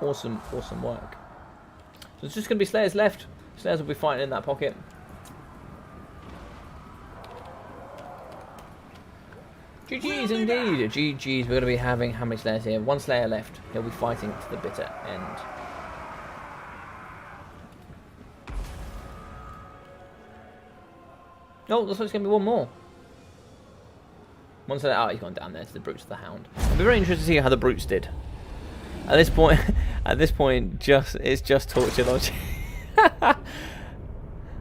Awesome, awesome work. So it's just going to be Slayers left. Slayers will be fighting in that pocket. GG's indeed. GG's. We're going to be having how many Slayers here? 1 Slayer left. He'll be fighting to the bitter end. Oh, looks like it's going to be 1 more. 1 Slayer. Oh, he's gone down there to the Brutes of the Hound. I'll be very interested to see how the Brutes did. At this point, it's just torture logic.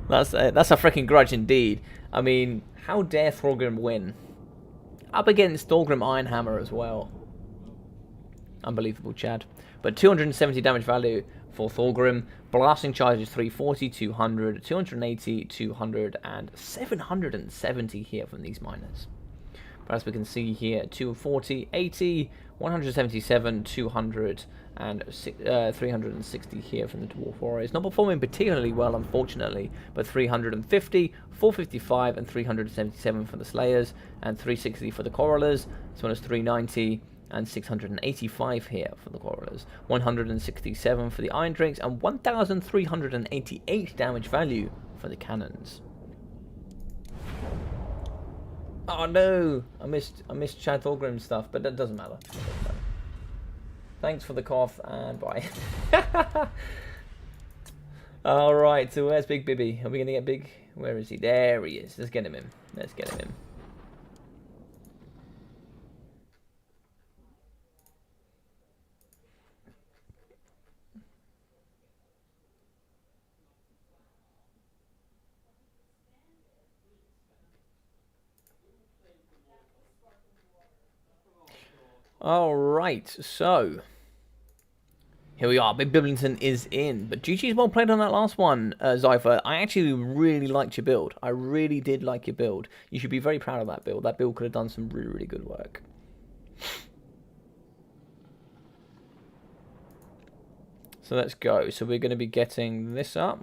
That's a freaking grudge indeed. I mean, how dare Thorgrim win? Up against Thorgrim Ironhammer as well. Unbelievable, Chad. But 270 damage value for Thorgrim. Blasting charges 340, 200, 280, 200, and 770 here from these miners. But as we can see here, 240, 80, 177, 200, and 360 here from the Dwarf Warriors. Not performing particularly well, unfortunately, but 350, 455, and 377 for the Slayers, and 360 for the Quarrelers, as well as 390 and 685 here for the Quarrelers, 167 for the Iron Drakes, and 1,388 damage value for the Cannons. Oh no, I missed Chad Thorgrim's stuff, but that doesn't matter. Thanks for the cough and bye. All right, so where's Big Bibby? Are we gonna get Big? Where is he? There he is. Let's get him in. Let's get him in. All right, so here we are. Big Biblington is in, but GG's well played on that last one, Zypher. I actually really liked your build. I really did like your build. You should be very proud of that build. That build could have done some really, really good work. So let's go. So we're going to be getting this up.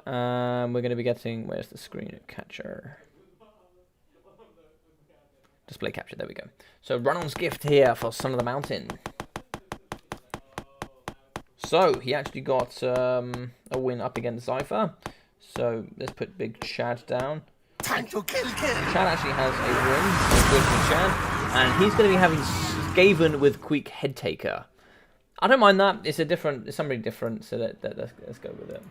We're going to be getting, where's the screen catcher? Display capture, there we go. So Randal's gift here for Son of the Mountain. So he actually got a win up against Zypher. So let's put Big Chad down.
Time to kill.
Chad actually has a win. So good for Chad. And he's going to be having Skaven with Quick Head Taker. I don't mind that. It's somebody different. So let's go with it.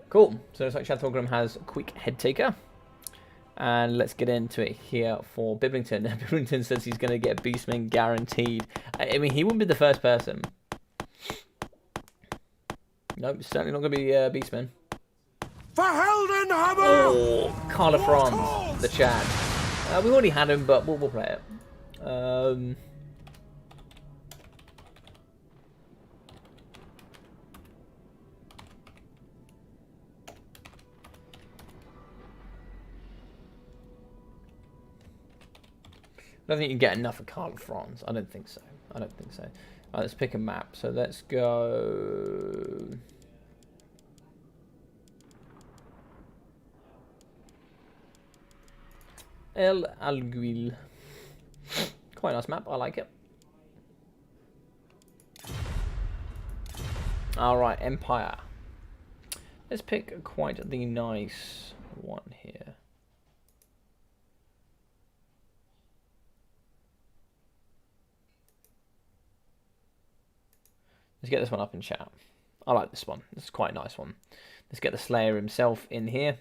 Cool. So it's like Chad Thorgrim has Quick Head Taker. And let's get into it here for Biblington. Biblington says he's going to get Beastman guaranteed. I mean, he wouldn't be the first person. Nope, certainly not going to be Beastman.
For Heldenhammer!
Oh, Carla Franz, the Chad. We already had him, but we'll play it. I don't think you can get enough of Carla Franz. I don't think so. Right, let's pick a map. So let's go. El Alguil. Quite a nice map. I like it. Alright, Empire. Let's pick quite the nice one here. Let's get this one up in chat. I like this one. This is quite a nice one. Let's get the Slayer himself in here.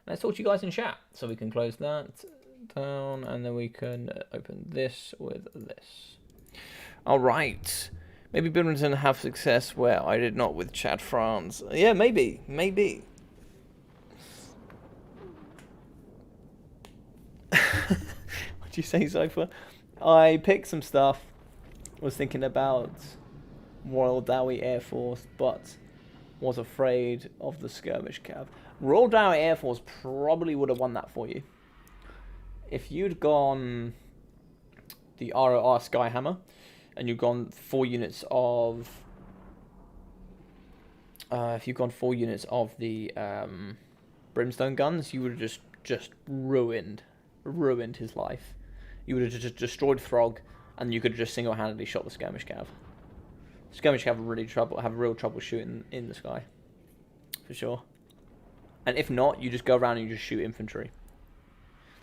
Let's talk to you guys in chat. So we can close that down and then we can open this with this. Alright. Maybe Biblington have success where I did not with Chad France. Yeah, maybe. Maybe. What'd you say, Cypher? I picked some stuff. Was thinking about Royal Dowie Air Force, but was afraid of the skirmish cav. Royal Dowie Air Force probably would have won that for you. If you'd gone the ROR Skyhammer, and you've gone 4 units of... if you've gone 4 units of the Brimstone guns, you would have just ruined his life. You would have just destroyed Throg, and you could have just single-handedly shot the skirmish cav. Skirmish have real trouble shooting in the sky, for sure. And if not, you just go around and you just shoot infantry.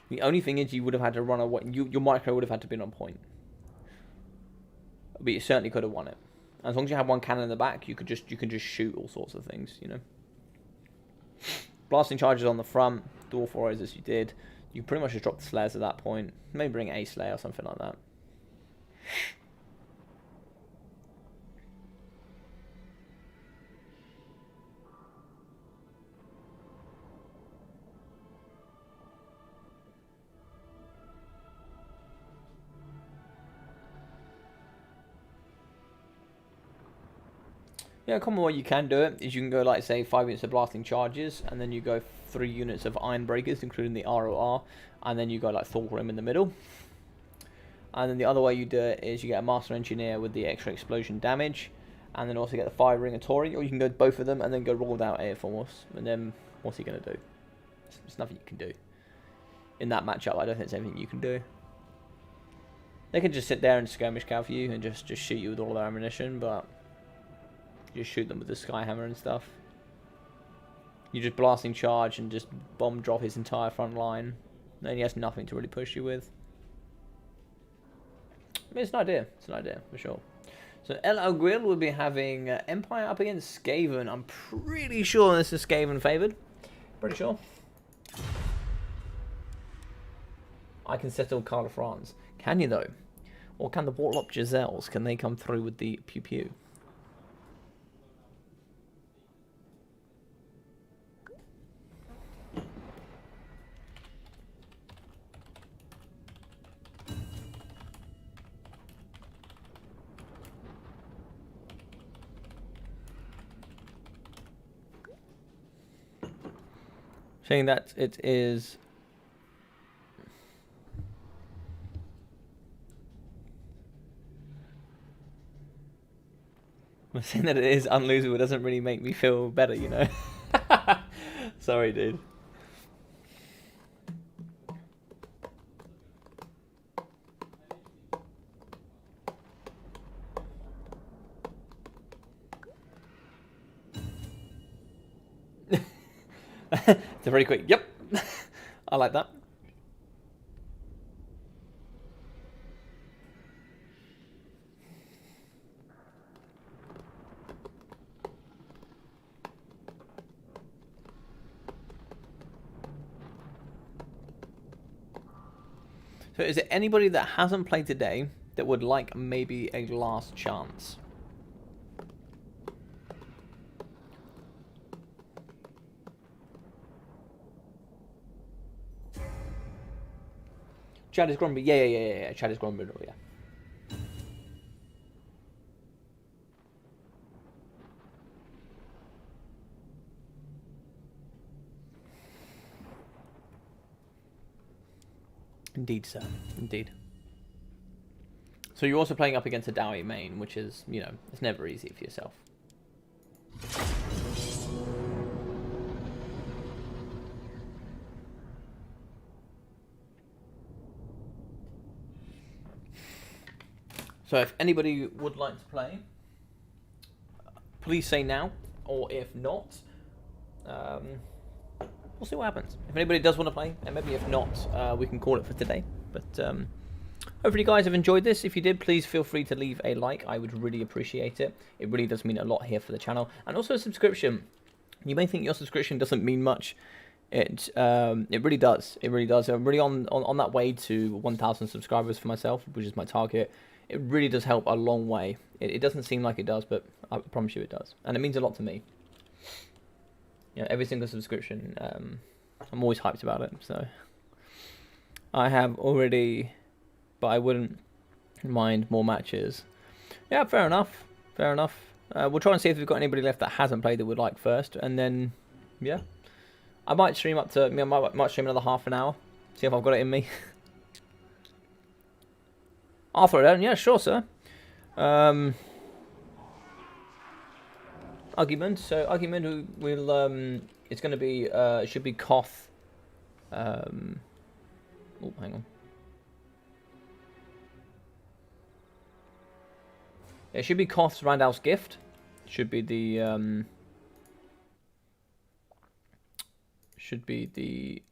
The only thing is, you would have had to run away. Your micro would have had to be on point, but you certainly could have won it. As long as you have one cannon in the back, you can just shoot all sorts of things. You know, blasting charges on the front, dwarf warriors as you did. You pretty much just drop the slayers at that point. Maybe bring a slayer or something like that. Yeah, a common way you can do it is you can go, like, say, 5 units of blasting charges, and then you go 3 units of iron breakers, including the ROR, and then you go, like, Thorgrim in the middle. And then the other way you do it is you get a master engineer with the extra explosion damage, and then also get the Fire Ring and Tory, or you can go both of them and then go roll without Air Force. And then what's he going to do? There's nothing you can do in that matchup. I don't think there's anything you can do. They can just sit there and skirmish cow for you and just shoot you with all their ammunition, but you just shoot them with the Skyhammer and stuff. You're just blasting charge and just bomb drop his entire front line. Then he has nothing to really push you with. I mean, it's an idea. It's an idea, for sure. So El Alguil will be having Empire up against Skaven. I'm pretty sure this is Skaven favoured. Pretty sure. I can settle Carl of France. Can you, though? Or can the Warlock Giselles, can they come through with the pew-pew? Saying that it is... I'm saying that it is unlosable doesn't really make me feel better, you know? Sorry, dude. It's a very quick, yep. I like that. So is there anybody that hasn't played today that would like maybe a last chance? Chad is Gromby. Yeah. Chad is Gromby, yeah. Indeed, sir. Indeed. So you're also playing up against a Dowie main, which is, you know, it's never easy for yourself. So if anybody would like to play, please say now, or if not, we'll see what happens. If anybody does want to play, and maybe if not, we can call it for today. But hopefully you guys have enjoyed this. If you did, please feel free to leave a like. I would really appreciate it. It really does mean a lot here for the channel. And also a subscription. You may think your subscription doesn't mean much. It really does. It really does. I'm really on that way to 1,000 subscribers for myself, which is my target. It really does help a long way. It doesn't seem like it does, but I promise you it does. And it means a lot to me. You know, every single subscription, I'm always hyped about it. So I have already, but I wouldn't mind more matches. Yeah, fair enough. Fair enough. We'll try and see if we've got anybody left that hasn't played that would like first. And then, yeah. I might stream up to, I might stream another half an hour. See if I've got it in me. I'll throw it down. Yeah, sure, sir. Argument. So argument will it's going to be it should be Koth. Oh, hang on. It should be Koth's Randal's gift. Should be the should be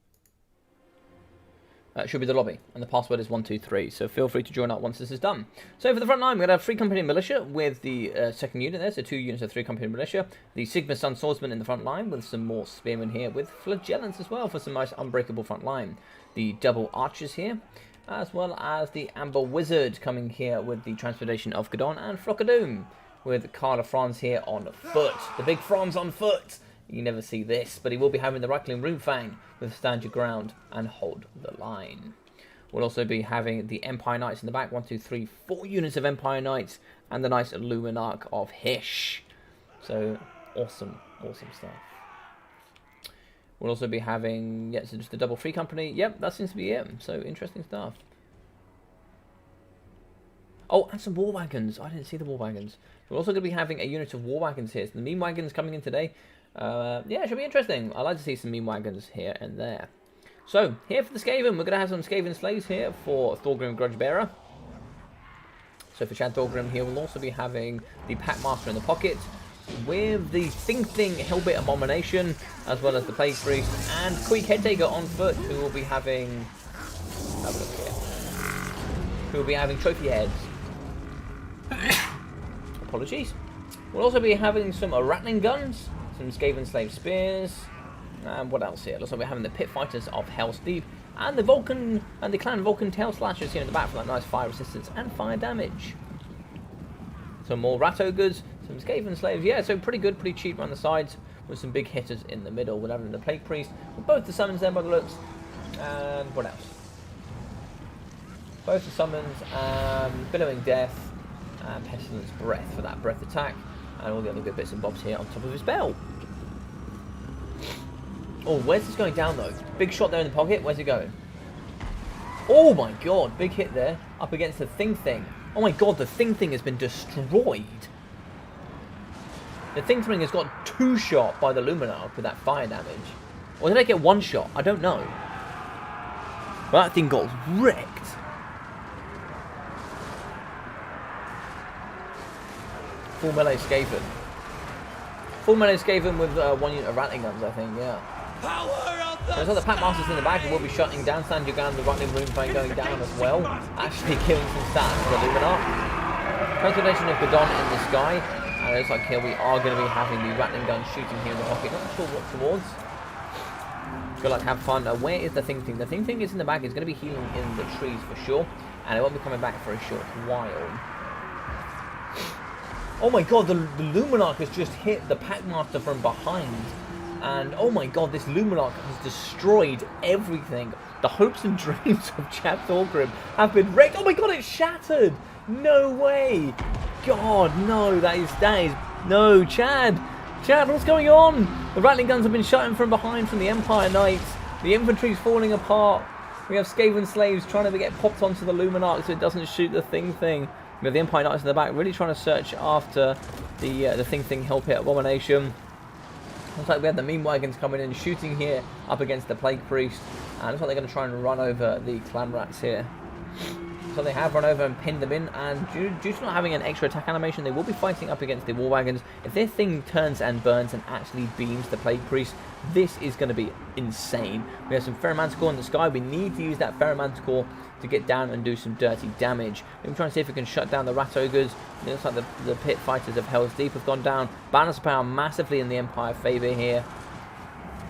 the lobby, and the password is 123. So feel free to join up once this is done. So for the front line, we're going to have 3 company militia with the second unit there. So 2 units of 3 company militia. The Sigma Sun swordsman in the front line with some more spearmen here with flagellants as well for some nice unbreakable front line. The double archers here, as well as the Amber Wizard coming here with the Transportation of Gadon and Flockadoom with Carl of France here on foot. The big Franz on foot. You never see this, but he will be having the Rackling Runefang with Stand Your Ground and Hold the Line. We'll also be having the Empire Knights in the back, 1, 2, 3, 4 units of Empire Knights, and the nice Luminarch of Hish. So, awesome, awesome stuff. We'll also be having, yeah, so just the double free company. Yep, that seems to be it. So, interesting stuff. Oh, and some war wagons. I didn't see the war wagons. We're also going to be having a unit of war wagons here. So the meme wagons coming in today. Yeah, it should be interesting. I like to see some meme wagons here and there. So, here for the Skaven. We're going to have some Skaven slaves here for Thorgrim Grudgebearer. So for Chad Thorgrim here, we'll also be having the Packmaster in the pocket with the Thing Hellbit Abomination, as well as the Plague Priest and Queek Headtaker on foot, who will be having... have a look here. Who will be having trophy heads. Apologies. We'll also be having some rattling guns, some Skaven slave spears, and what else here? Looks like we're having the Pit Fighters of Hell's Deep, and the Vulcan and the Clan Vulcan Tail Slashers here in the back for that nice fire resistance and fire damage. Some more Rat Ogres, some Skaven slaves, yeah, so pretty good, pretty cheap around the sides, with some big hitters in the middle. We're having the Plague Priest, with both the summons there by the looks, and what else? Both the summons, Billowing Death, and Pestilence Breath for that breath attack, and all the other good bits and bobs here on top of his belt. Oh, where's this going down though? Big shot there in the pocket, where's it going? Oh my god, big hit there, up against the Thing. Oh my god, the Thing has been destroyed. The Thing has got 2 shot by the Luminarch with that fire damage. Or did I get 1 shot? I don't know. But that thing got wrecked. Full melee Skaven. Full melee Skaven with 1 unit of Rattling Guns, I think, yeah. There's other Packmasters in the back, and we'll be shutting down Sanjugan, the Rattling Runefang going down as well. Actually killing some stats for the Luminarch. Transformation of Gadon in the sky. And it looks like here we are going to be having the Rattling Gun shooting here in the pocket. Not sure what towards. Good luck, have fun. Where is the Thing? The Thing is in the back. It's going to be healing in the trees for sure. And it won't be coming back for a short while. Oh my god, the Luminarch has just hit the Packmaster from behind. And oh my god, this Luminarch has destroyed everything. The hopes and dreams of Chad Thorgrim have been wrecked. Oh my god, it's shattered! No way! God, no, that is, no, Chad! Chad, what's going on? The Rattling Guns have been shot in from behind from the Empire Knights. The infantry's falling apart. We have Skaven slaves trying to get popped onto the Luminarch so it doesn't shoot the Thing. We have the Empire Knights in the back really trying to search after the Thing Hellpit Abomination. Looks like we have the meme wagons coming in, shooting here up against the Plague Priest. And looks like they're going to try and run over the Clan Rats here. So they have run over and pinned them in, and due to not having an extra attack animation, they will be fighting up against the War Wagons. If their Thing turns and burns and actually beams the Plague Priest, this is going to be insane. We have some Ferromanticore in the sky. We need to use that Ferromanticore to get down and do some dirty damage. We're trying to see if we can shut down the Rat Ogres. It looks like the Pit Fighters of Hell's Deep have gone down. Balance of power massively in the Empire favour here.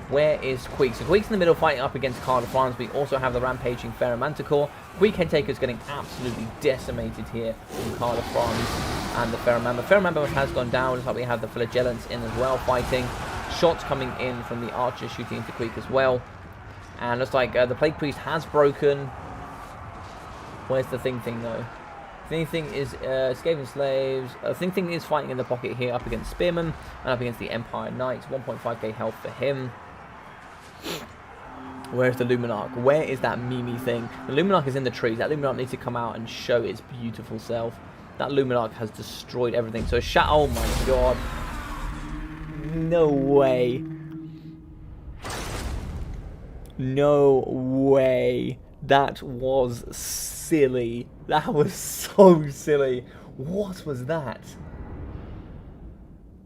Where is Queek? So Queek's in the middle fighting up against Card of France. We also have the Rampaging Ferromanticore. Queek Headtaker's getting absolutely decimated here from Card of France and the Ferromamba. Ferromamba has gone down. Looks like we have the Flagellants in as well fighting. Shots coming in from the archers shooting into Queek as well. And looks like the Plague Priest has broken. Where's the Thing though? Thing is Skaven Slaves. Thing is fighting in the pocket here up against Spearmen and up against the Empire Knights. 1.5k health for him. Where's the Luminarch? Where is that Mimi thing? The Luminarch is in the trees. That Luminarch needs to come out and show its beautiful self. That Luminarch has destroyed everything. So oh my god. No way. No way. That was silly. That was so silly. What was that?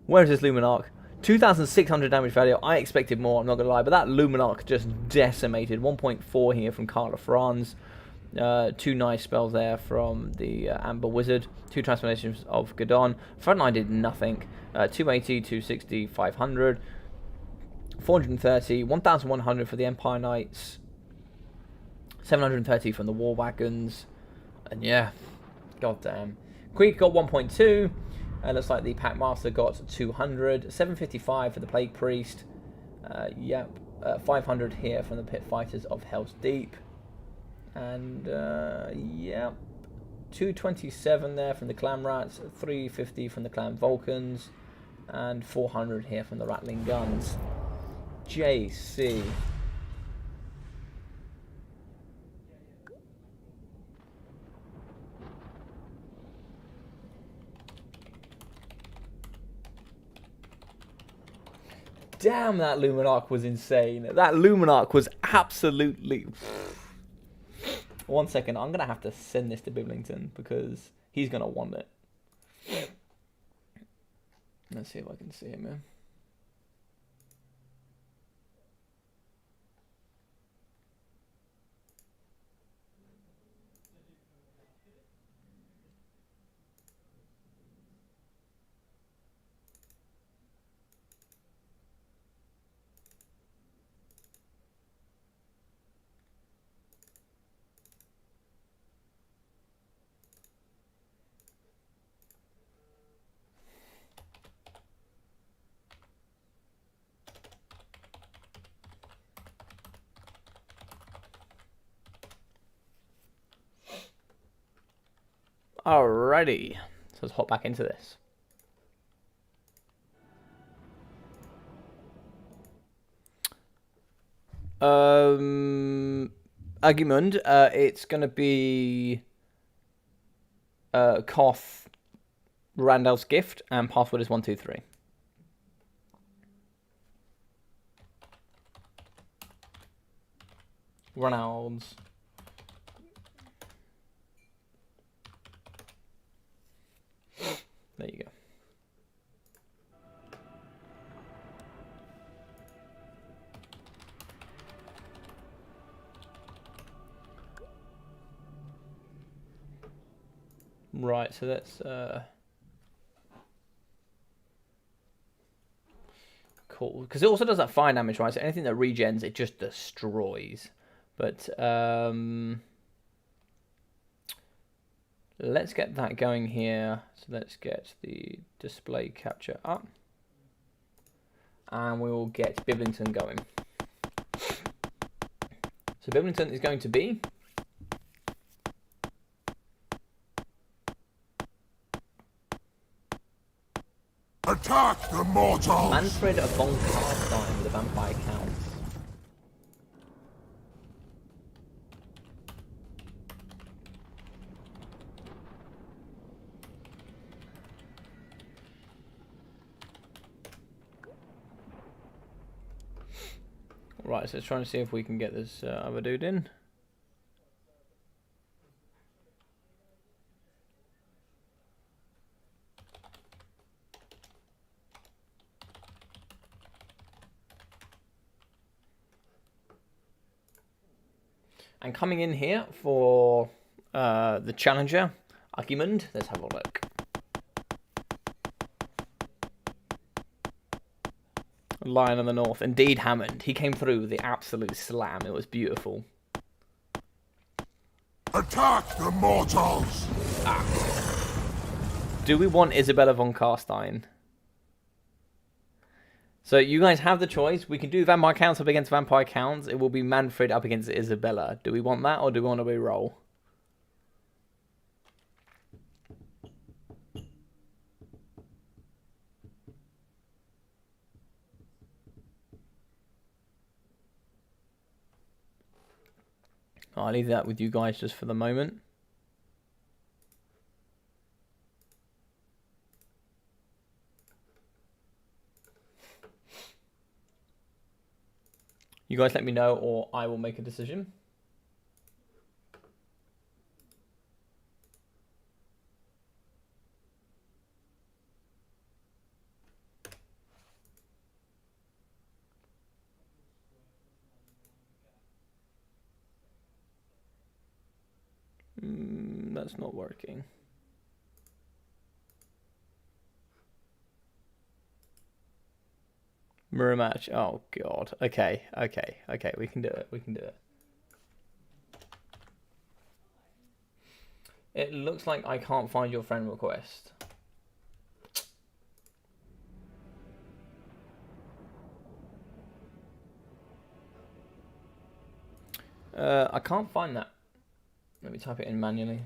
Where is this Luminarch? 2,600 damage value. I expected more, I'm not going to lie. But that Luminarch just decimated. 1.4 here from Carl of France. 2 nice spells there from the Amber Wizard. 2 transformations of Gadon. Frontline did nothing. 280, 260, 500. 430, 1,100 for the Empire Knights. 730 from the War Wagons. And yeah, goddamn. Queek got 1.2. Looks like the Packmaster got 200. 755 for the Plague Priest. 500 here from the Pit Fighters of Hell's Deep. And, 227 there from the Clan Rats. 350 from the Clan Vulcans. And 400 here from the Rattling Guns. JC. Damn, that Luminarch was insane. That Luminarch was absolutely... 1 second, I'm going to have to send this to Biblington because he's going to want it. Let's see if I can see him here. Alrighty, so let's hop back into this. Agimund, it's gonna be Koth, Randal's gift, and password is 123. Ronalds. There you go. Right, so that's cool. Because it also does that fire damage, right? So anything that regens, it just destroys. But let's get that going here. So let's get the display capture up. And we will get Biblington going. So Biblington is going to be...
Attack the mortals!
Manfred von Karstein with a vampire count. Right, so let's try and see if we can get this other dude in. And coming in here for the challenger, Agimund, let's have a look. Lion of the North. Indeed, Hammond. He came through with the absolute slam. It was beautiful.
Attack the mortals!
Do we want Isabella von Karstein? So you guys have the choice. We can do vampire counts up against vampire counts. It will be Manfred up against Isabella. Do we want that or do we want to re-roll? I'll leave that with you guys just for the moment. You guys let me know or I will make a decision. That's not working. Mirror match. Oh god. Okay. We can do it. It looks like I can't find your friend request. I can't find that. Let me type it in manually.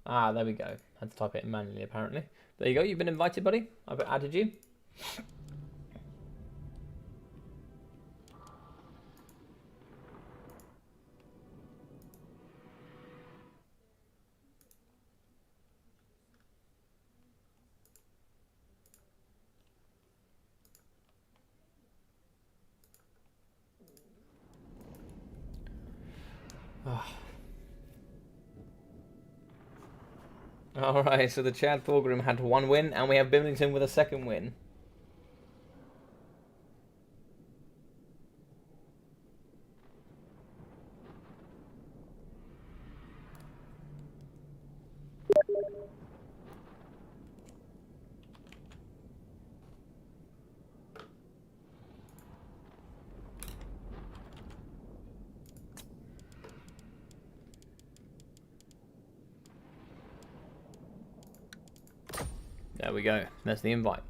Ah, there we go. Had to type it manually, apparently. There you go. You've been invited, buddy. I've added you. Alright, so the Chad Thorgrim had 1 win, and we have Bimlington with a 2nd win. There we go. There's the invite.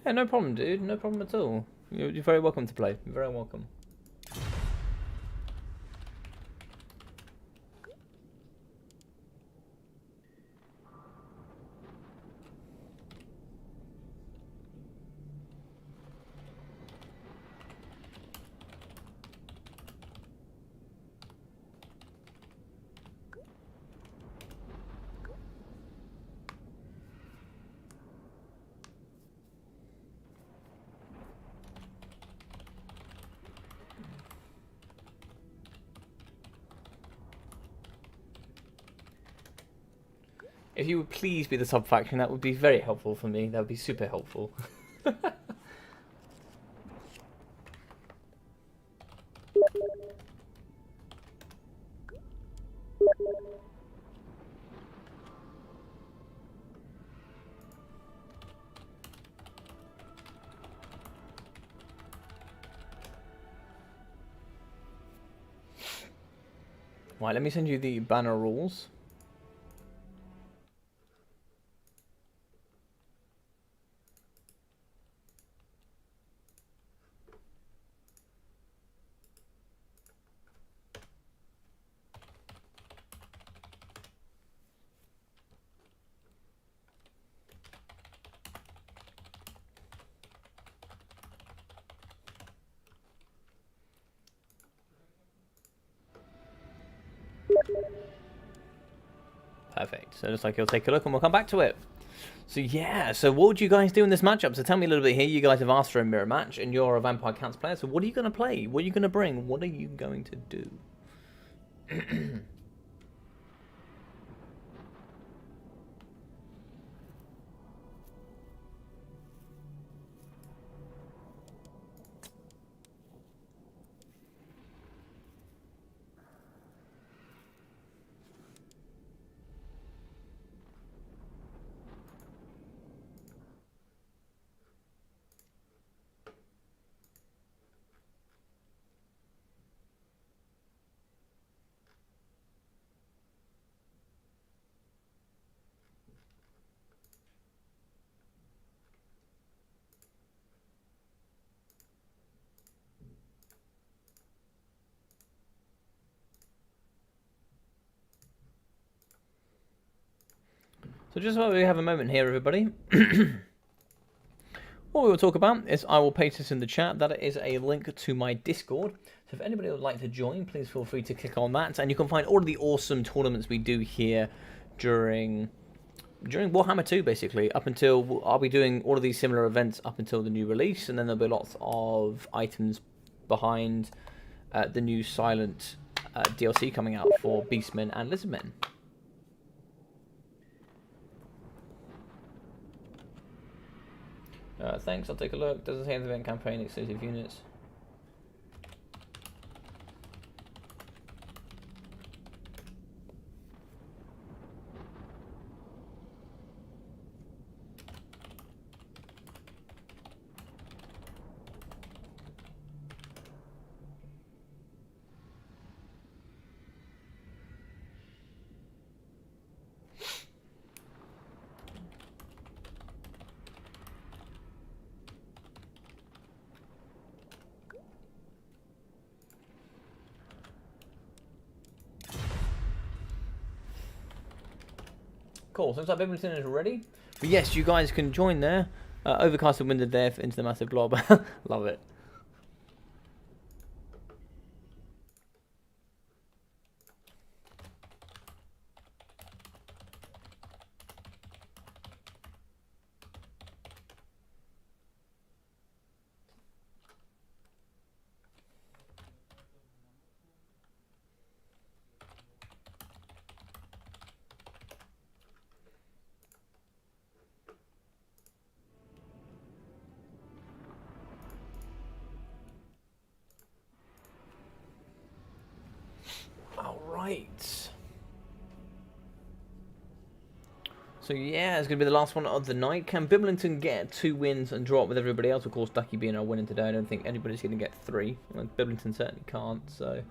Yeah, no problem, dude. No problem at all. You're very welcome to play. You're very welcome. If you would please be the sub faction, that would be very helpful for me. That would be super helpful. Right, let me send you the banner rules. Perfect. So it looks like you'll take a look and we'll come back to it. So yeah, so what would you guys do in this matchup? So tell me a little bit here. You guys have asked for a mirror match and you're a Vampire Counts player. So what are you going to play? What are you going to bring? What are you going to do? So just while we have a moment here, everybody, what we will talk about is I will paste this in the chat. That is a link to my Discord. So if anybody would like to join, please feel free to click on that. And you can find all of the awesome tournaments we do here during Warhammer 2, basically, up until I'll be doing all of these similar events up until the new release. And then there'll be lots of items behind the new Silent DLC coming out for Beastmen and Lizardmen. Thanks, I'll take a look. Doesn't say anything about campaign exclusive units. course. Looks like Bibleton is ready. But yes, you guys can join there. Overcast and wind of death into the massive blob. Love it. Alright. So yeah, it's going to be the last one of the night. Can Biblington get 2 wins and draw up with everybody else? Of course, Ducky being our winning today, I don't think anybody's going to get 3. Well, Biblington certainly can't, so...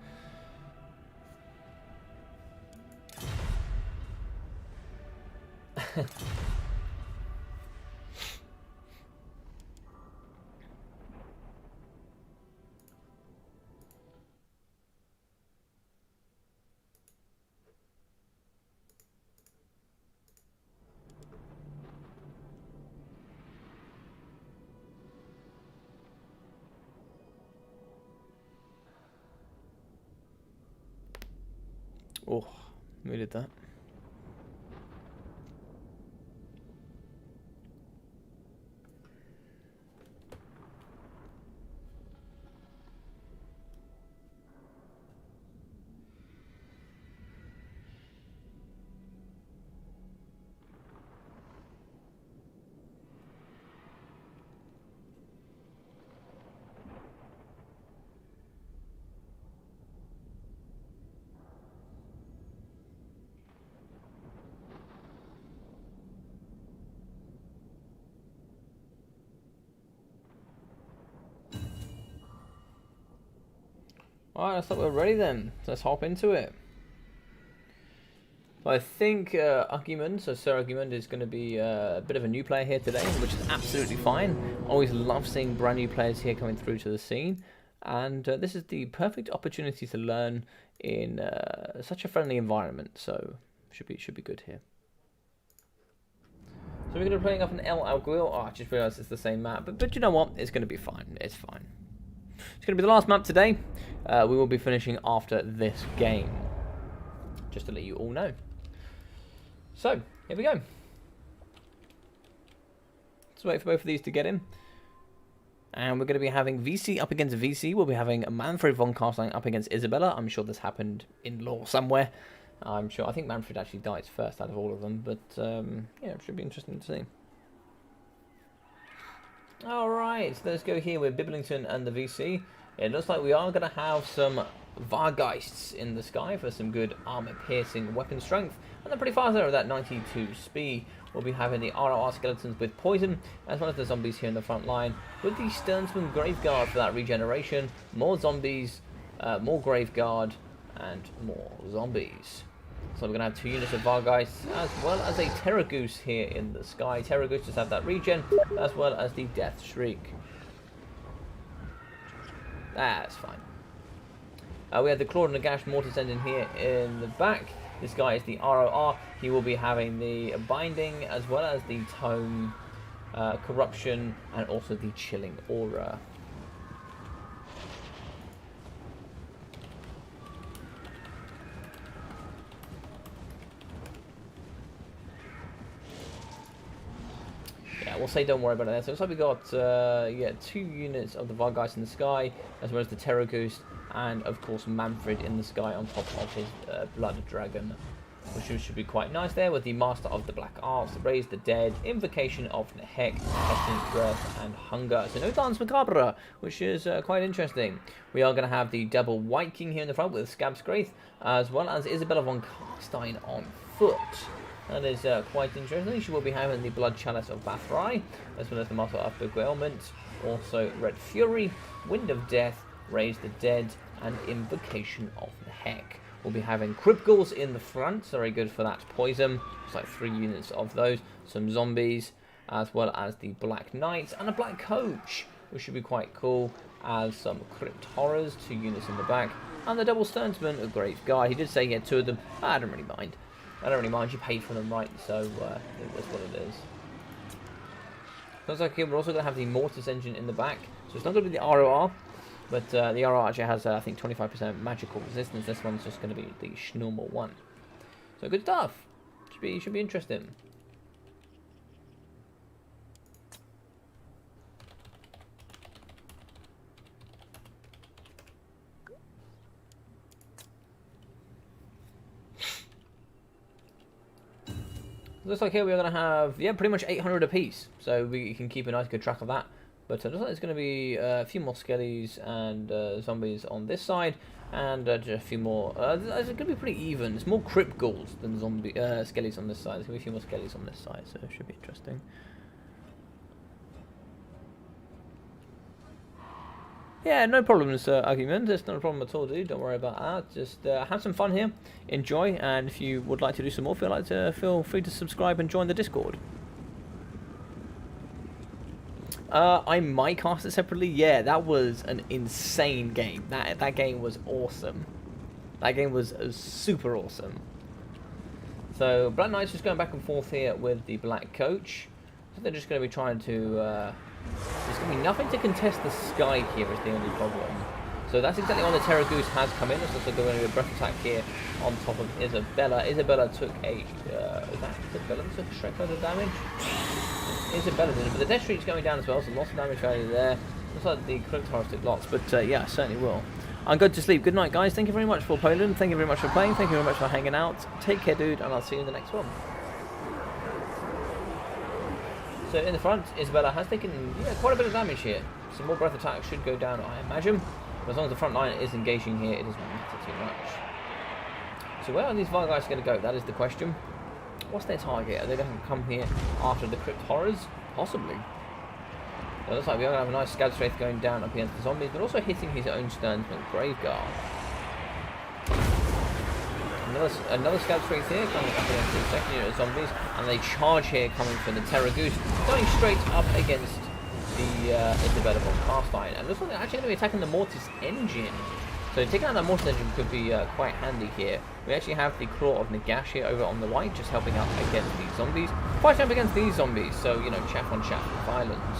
Oh, we did that. Alright, I thought we were ready then. Let's hop into it. I think Ugimund, so Sir Ugimund, is going to be a bit of a new player here today, which is absolutely fine. Always love seeing brand new players here coming through to the scene. And this is the perfect opportunity to learn in such a friendly environment, so should be good here. So we're going to be playing up an El Alguil. Oh, I just realised it's the same map, but you know what? It's going to be fine. It's fine. It's going to be the last map today. We will be finishing after this game, just to let you all know. So, here we go. Let's wait for both of these to get in. And we're going to be having VC up against VC. We'll be having Manfred von Carstein up against Isabella. I'm sure this happened in lore somewhere. I'm sure. I think Manfred actually dies first out of all of them. But, yeah, it should be interesting to see. Alright, so let's go here with Biblington and the VC. It looks like we are going to have some Vargeists in the sky for some good armor-piercing weapon strength. And they're pretty fast there with that 92 speed. We'll be having the ROR skeletons with poison, as well as the zombies here in the front line. With the Sternsman Graveguard for that regeneration. More zombies, more Graveguard, and more zombies. So we're going to have 2 units of Vargeists, as well as a Terragoose here in the sky. Terragoose just have that regen, as well as the Death Shriek. That's fine. We have the Claude and the Gash Mortis Engine here in the back. This guy is the ROR. He will be having the Binding, as well as the Tome, Corruption, and also the Chilling Aura. We'll say don't worry about it. So it looks like we got yeah, 2 units of the Vargeist in the sky, as well as the Terragoose, and of course Manfred in the sky on top of his Blood Dragon, which should be quite nice there, with the Master of the Black Arts, Raise the Dead, Invocation of Nehek, Pestilence, Breath, and Hunger. So no Dance Macabre, which is quite interesting. We are going to have the Double White King here in the front with Scab Scraith, as well as Isabella von Carstein on foot. That is quite interesting. She will be having the Blood Chalice of Bathrai, as well as the Master of Beguilement, also Red Fury, Wind of Death, Raise the Dead, and Invocation of Nehek. We'll be having Crypt Ghouls in the front, very good for that poison. It's like 3 units of those. Some zombies, as well as the Black Knights, and a Black Coach, which should be quite cool, as some Crypt Horrors, 2 units in the back, and the Double Sternsman, a Grave Guard. He did say he had 2 of them, I don't really mind. I don't really mind, you paid for them, right? So that's what it is. Looks like here we're also going to have the Mortis engine in the back. So it's not going to be the ROR, but the ROR actually has, I think, 25% magical resistance. This one's just going to be the normal one. So good stuff. Should be interesting. Looks like here we're going to have, yeah, pretty much 800 apiece. So we can keep a nice good track of that. But it looks like there's going to be a few more skellies and zombies on this side. And just a few more. It's going to be pretty even. It's more crypt ghouls than zombie skellies on this side. There's going to be a few more skellies on this side. So it should be interesting. Yeah, no problems, argument. It's not a problem at all, dude. Don't worry about that. Just have some fun here, enjoy, and if you would like to do some more, feel free to subscribe and join the Discord. I might cast it separately. Yeah, that was an insane game. That game was awesome. That game was super awesome. So Black Knight's just going back and forth here with the Black Coach. So they're just going to be trying to. There's going to be nothing to contest the sky here is the only problem. So that's exactly when the Terra Goose has come in. It's also going to be a breath attack here on top of Isabella. Isabella took a... is that Isabella that took a shred load of damage? Isabella did it, but the death streak's going down as well, so lots of damage value there. Looks like the Crypt Horrors took lots, but yeah, certainly will. I'm going to sleep. Good night, guys. Thank you very much for Poland. Thank you very much for playing. Thank you very much for hanging out. Take care, dude, and I'll see you in the next one. So in the front, Isabella has taken quite a bit of damage here. Some more breath attacks should go down, I imagine. But as long as the front line is engaging here, it doesn't matter too much. So where are these Vile guys going to go? That is the question. What's their target? Are they going to come here after the Crypt Horrors? Possibly. It looks like we're going to have a nice Scab Strafe going down up against the zombies, but also hitting his own Sternsman Graveguard. Another Scab Strafe here coming up against the second unit of zombies, and they charge here coming from the Terra Goose, going straight up against the Isabella von Castine. And looks like they're actually going to be attacking the Mortis engine. So taking out that Mortis engine could be quite handy here. We actually have the Claw of Nagash here over on the right, just helping out against these zombies. Fighting up against these zombies, so, you know, chaff on chaff violence.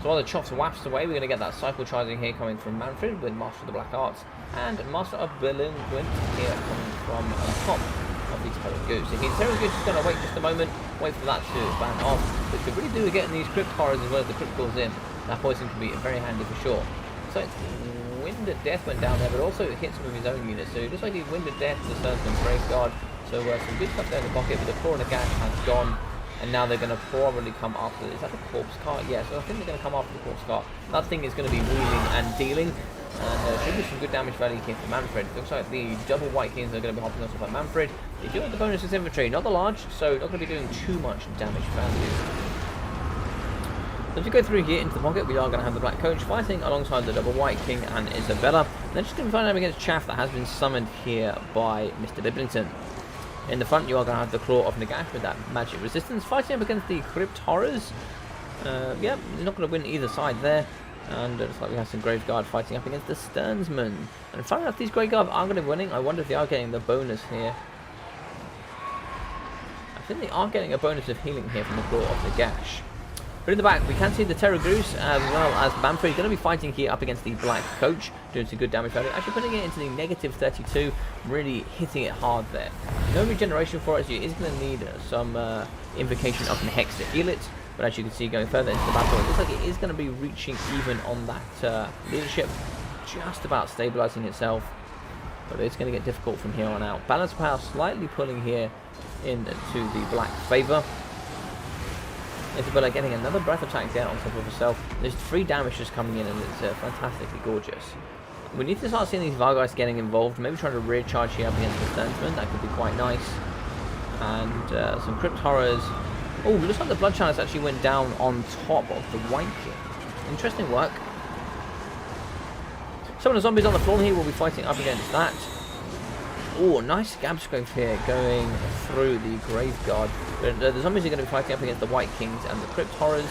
So while the chops wafts away, we're going to get that cycle charging here coming from Manfred with Master of the Black Arts, and Master of Berlin Gwent here coming from top of the Terra Goose. So Terra Goose is going to wait just a moment, wait for that to ban off. But if we really do getting these Crypt Horrors as well as the Crypt Ghouls in, that poison can be very handy for sure. So Wind of Death went down there, but also it hits him with his own unit. So just like the Wind of Death, the Sternsman Graveguard. So some good stuff there in the pocket, but the Claw of the Gash has gone. And now they're going to probably come after. Is that the corpse cart? Yeah, so I think they're going to come after the corpse cart. That thing is going to be wheeling and dealing. And there should be some good damage value here for Manfred. Looks like the double White Kings are going to be hopping us off at Manfred. They do have the bonus infantry, not the large, so not going to be doing too much damage value. So as we go through here into the pocket, we are going to have the Black Coach fighting alongside the double White King and Isabella. And they're just going to be fighting against Chaff that has been summoned here by Mr. Biblington. In the front, you are going to have the Claw of Nagash with that magic resistance, fighting up against the Crypt Horrors. Yeah, you're not going to win either side there. And it looks like we have some Graveguard fighting up against the Sternsman. And funny enough, these Graveguard are going to be winning. I wonder if they are getting the bonus here. I think they are getting a bonus of healing here from the Claw of Nagash. But in the back, we can see the Terra Goose as well as Manfred going to be fighting here up against the Black Coach, doing some good damage value. Actually putting it into the negative 32, really hitting it hard there. No regeneration for it, so it is going to need some invocation of an Hex to heal it. But as you can see, going further into the battle, it looks like it is going to be reaching even on that leadership, just about stabilizing itself. But it's going to get difficult from here on out. Balance of power slightly pulling here into the Black favor. Isabella getting another breath attack there on top of herself. There's 3 damage just coming in, and it's fantastically gorgeous. We need to start seeing these Vargeist getting involved, maybe trying to rear charge here up against the Sternsman. That could be quite nice. And some Crypt Horrors. Oh, looks like the Blood Chalice actually went down on top of the White King. Interesting work. Some of the zombies on the floor here will be fighting up against that. Oh, nice Scab Strafe here going through the Graveguard. But the zombies are going to be fighting up against the White Kings and the Crypt Horrors.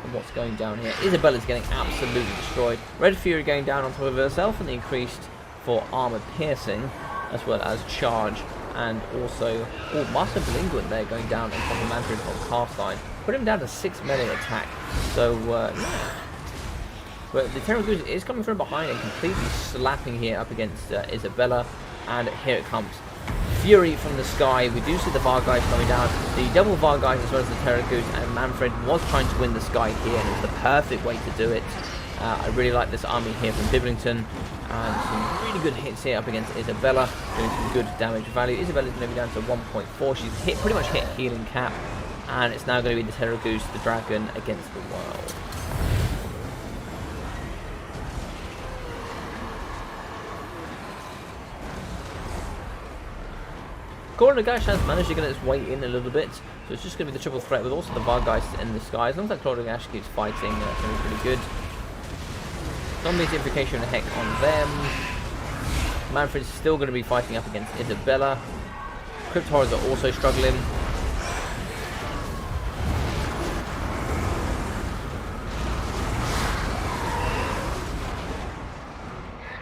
And what's going down here? Isabella's getting absolutely destroyed. Red Fury going down on top of herself, and the increased for armor piercing. as well as charge, and also Master Blinguin there going down on top of Manfred von Carstein, put him down to 6 melee attack. So yeah. But the Terror Goose is coming from behind and completely slapping here up against Isabella, and here it comes. Fury from the sky. We do see the Vargeist coming down. The double Vargeist as well as the Terror Goose, and Manfred was trying to win the sky here, and it was the perfect way to do it. I really like this army here from Biblington, and some really good hits here up against Isabella, doing some good damage value. Isabella's going to be down to 1.4. She's pretty much hit healing cap, and it's now going to be the Terror Goose, the dragon, against the world. Nagash has managed to get its way in a little bit, so it's just going to be the triple threat with also the Vargeist in the sky. As long as that Nagash keeps fighting, that's going to be pretty good. Zombies Invocation of the Heck on them. Manfred's still going to be fighting up against Isabella. Crypt Horrors are also struggling.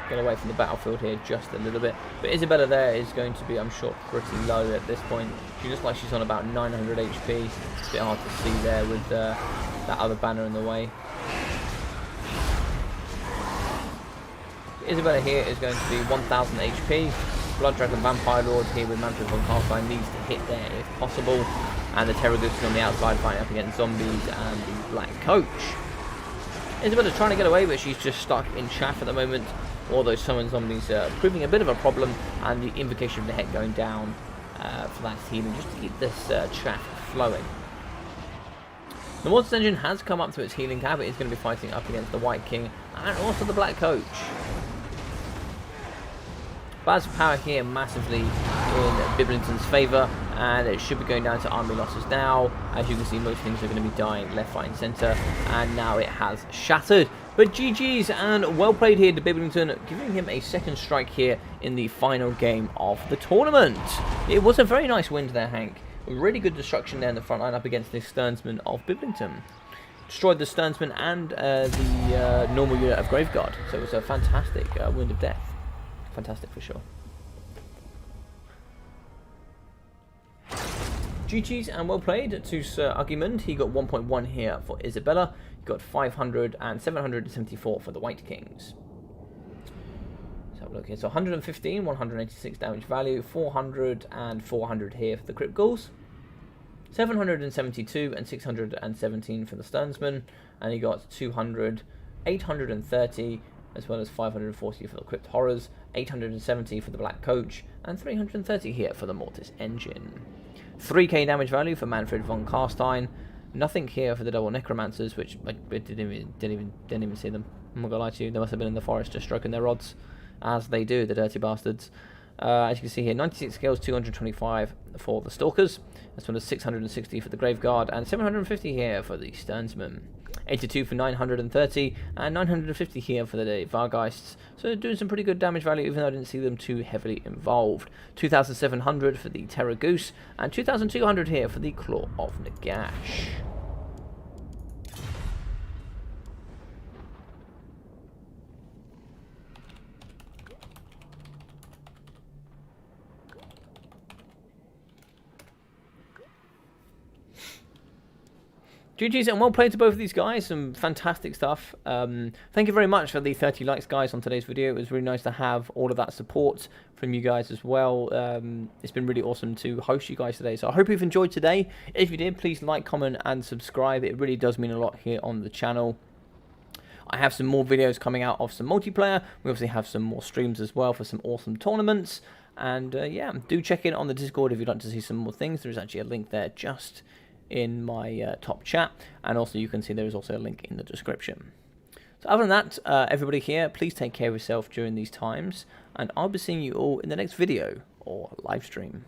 Get away from the battlefield here just a little bit. But Isabella there is going to be, I'm sure, pretty low at this point. She looks like she's on about 900 HP. It's a bit hard to see there with that other banner in the way. Isabella here is going to be 1000 HP. Blood Dragon Vampire Lord here with Manfred von Carstein needs to hit there if possible. And the Terror Goose is on the outside fighting up against zombies and the Black Coach. Isabella's trying to get away, but she's just stuck in chaff at the moment. All those summon zombies are proving a bit of a problem, and the Invocation of the Heck going down for that healing, just to keep this chaff flowing. The Mortis Engine has come up to its healing cap. It is going to be fighting up against the White King and also the Black Coach. Baz power here massively in Biblington's favour, and it should be going down to army losses now. As you can see, most things are going to be dying left, right and centre, and now it has shattered. But GG's, and well played here to Biblington, giving him a second strike here in the final game of the tournament. It was a very nice win there, Hank. Really good destruction there in the front line up against the Sternsman of Biblington. Destroyed the Sternsman and the normal unit of Graveguard, so it was a fantastic Wound of Death. Fantastic for sure. GG's and well played to Sir Ugimund. He got 1.1 here for Isabella. He got 500 and 774 for the White Kings. Let's have a look here. So 115, 186 damage value, 400 and 400 here for the Crypt Ghouls. 772 and 617 for the Sternsman. And he got 200, 830 as well as 540 for the Crypt Horrors, 870 for the Black Coach, and 330 here for the Mortis Engine. 3k damage value for Manfred von Carstein. Nothing here for the double Necromancers, which I didn't even see them. I'm not gonna lie to you, they must have been in the forest just stroking their rods, as they do, the dirty bastards. As you can see here, 96 skills, 225 for the Stalkers, as well as 660 for the Graveguard, and 750 here for the Sternsman. 82 for 930, and 950 here for the Vargeists. So they're doing some pretty good damage value, even though I didn't see them too heavily involved. 2,700 for the Terror Goose, and 2,200 here for the Claw of Nagash. GG's and well played to both of these guys, some fantastic stuff. Thank you very much for the 30 likes, guys, on today's video. It was really nice to have all of that support from you guys as well. It's been really awesome to host you guys today, so I hope you've enjoyed today. If you did, please like, comment and subscribe. It really does mean a lot here on the channel. I have some more videos coming out of some multiplayer. We obviously have some more streams as well for some awesome tournaments. And yeah, do check in on the Discord if you'd like to see some more things. There is actually a link there just in my top chat, and also you can see there is also a link in the description. So other than that, everybody here, please take care of yourself during these times, and I'll be seeing you all in the next video or live stream.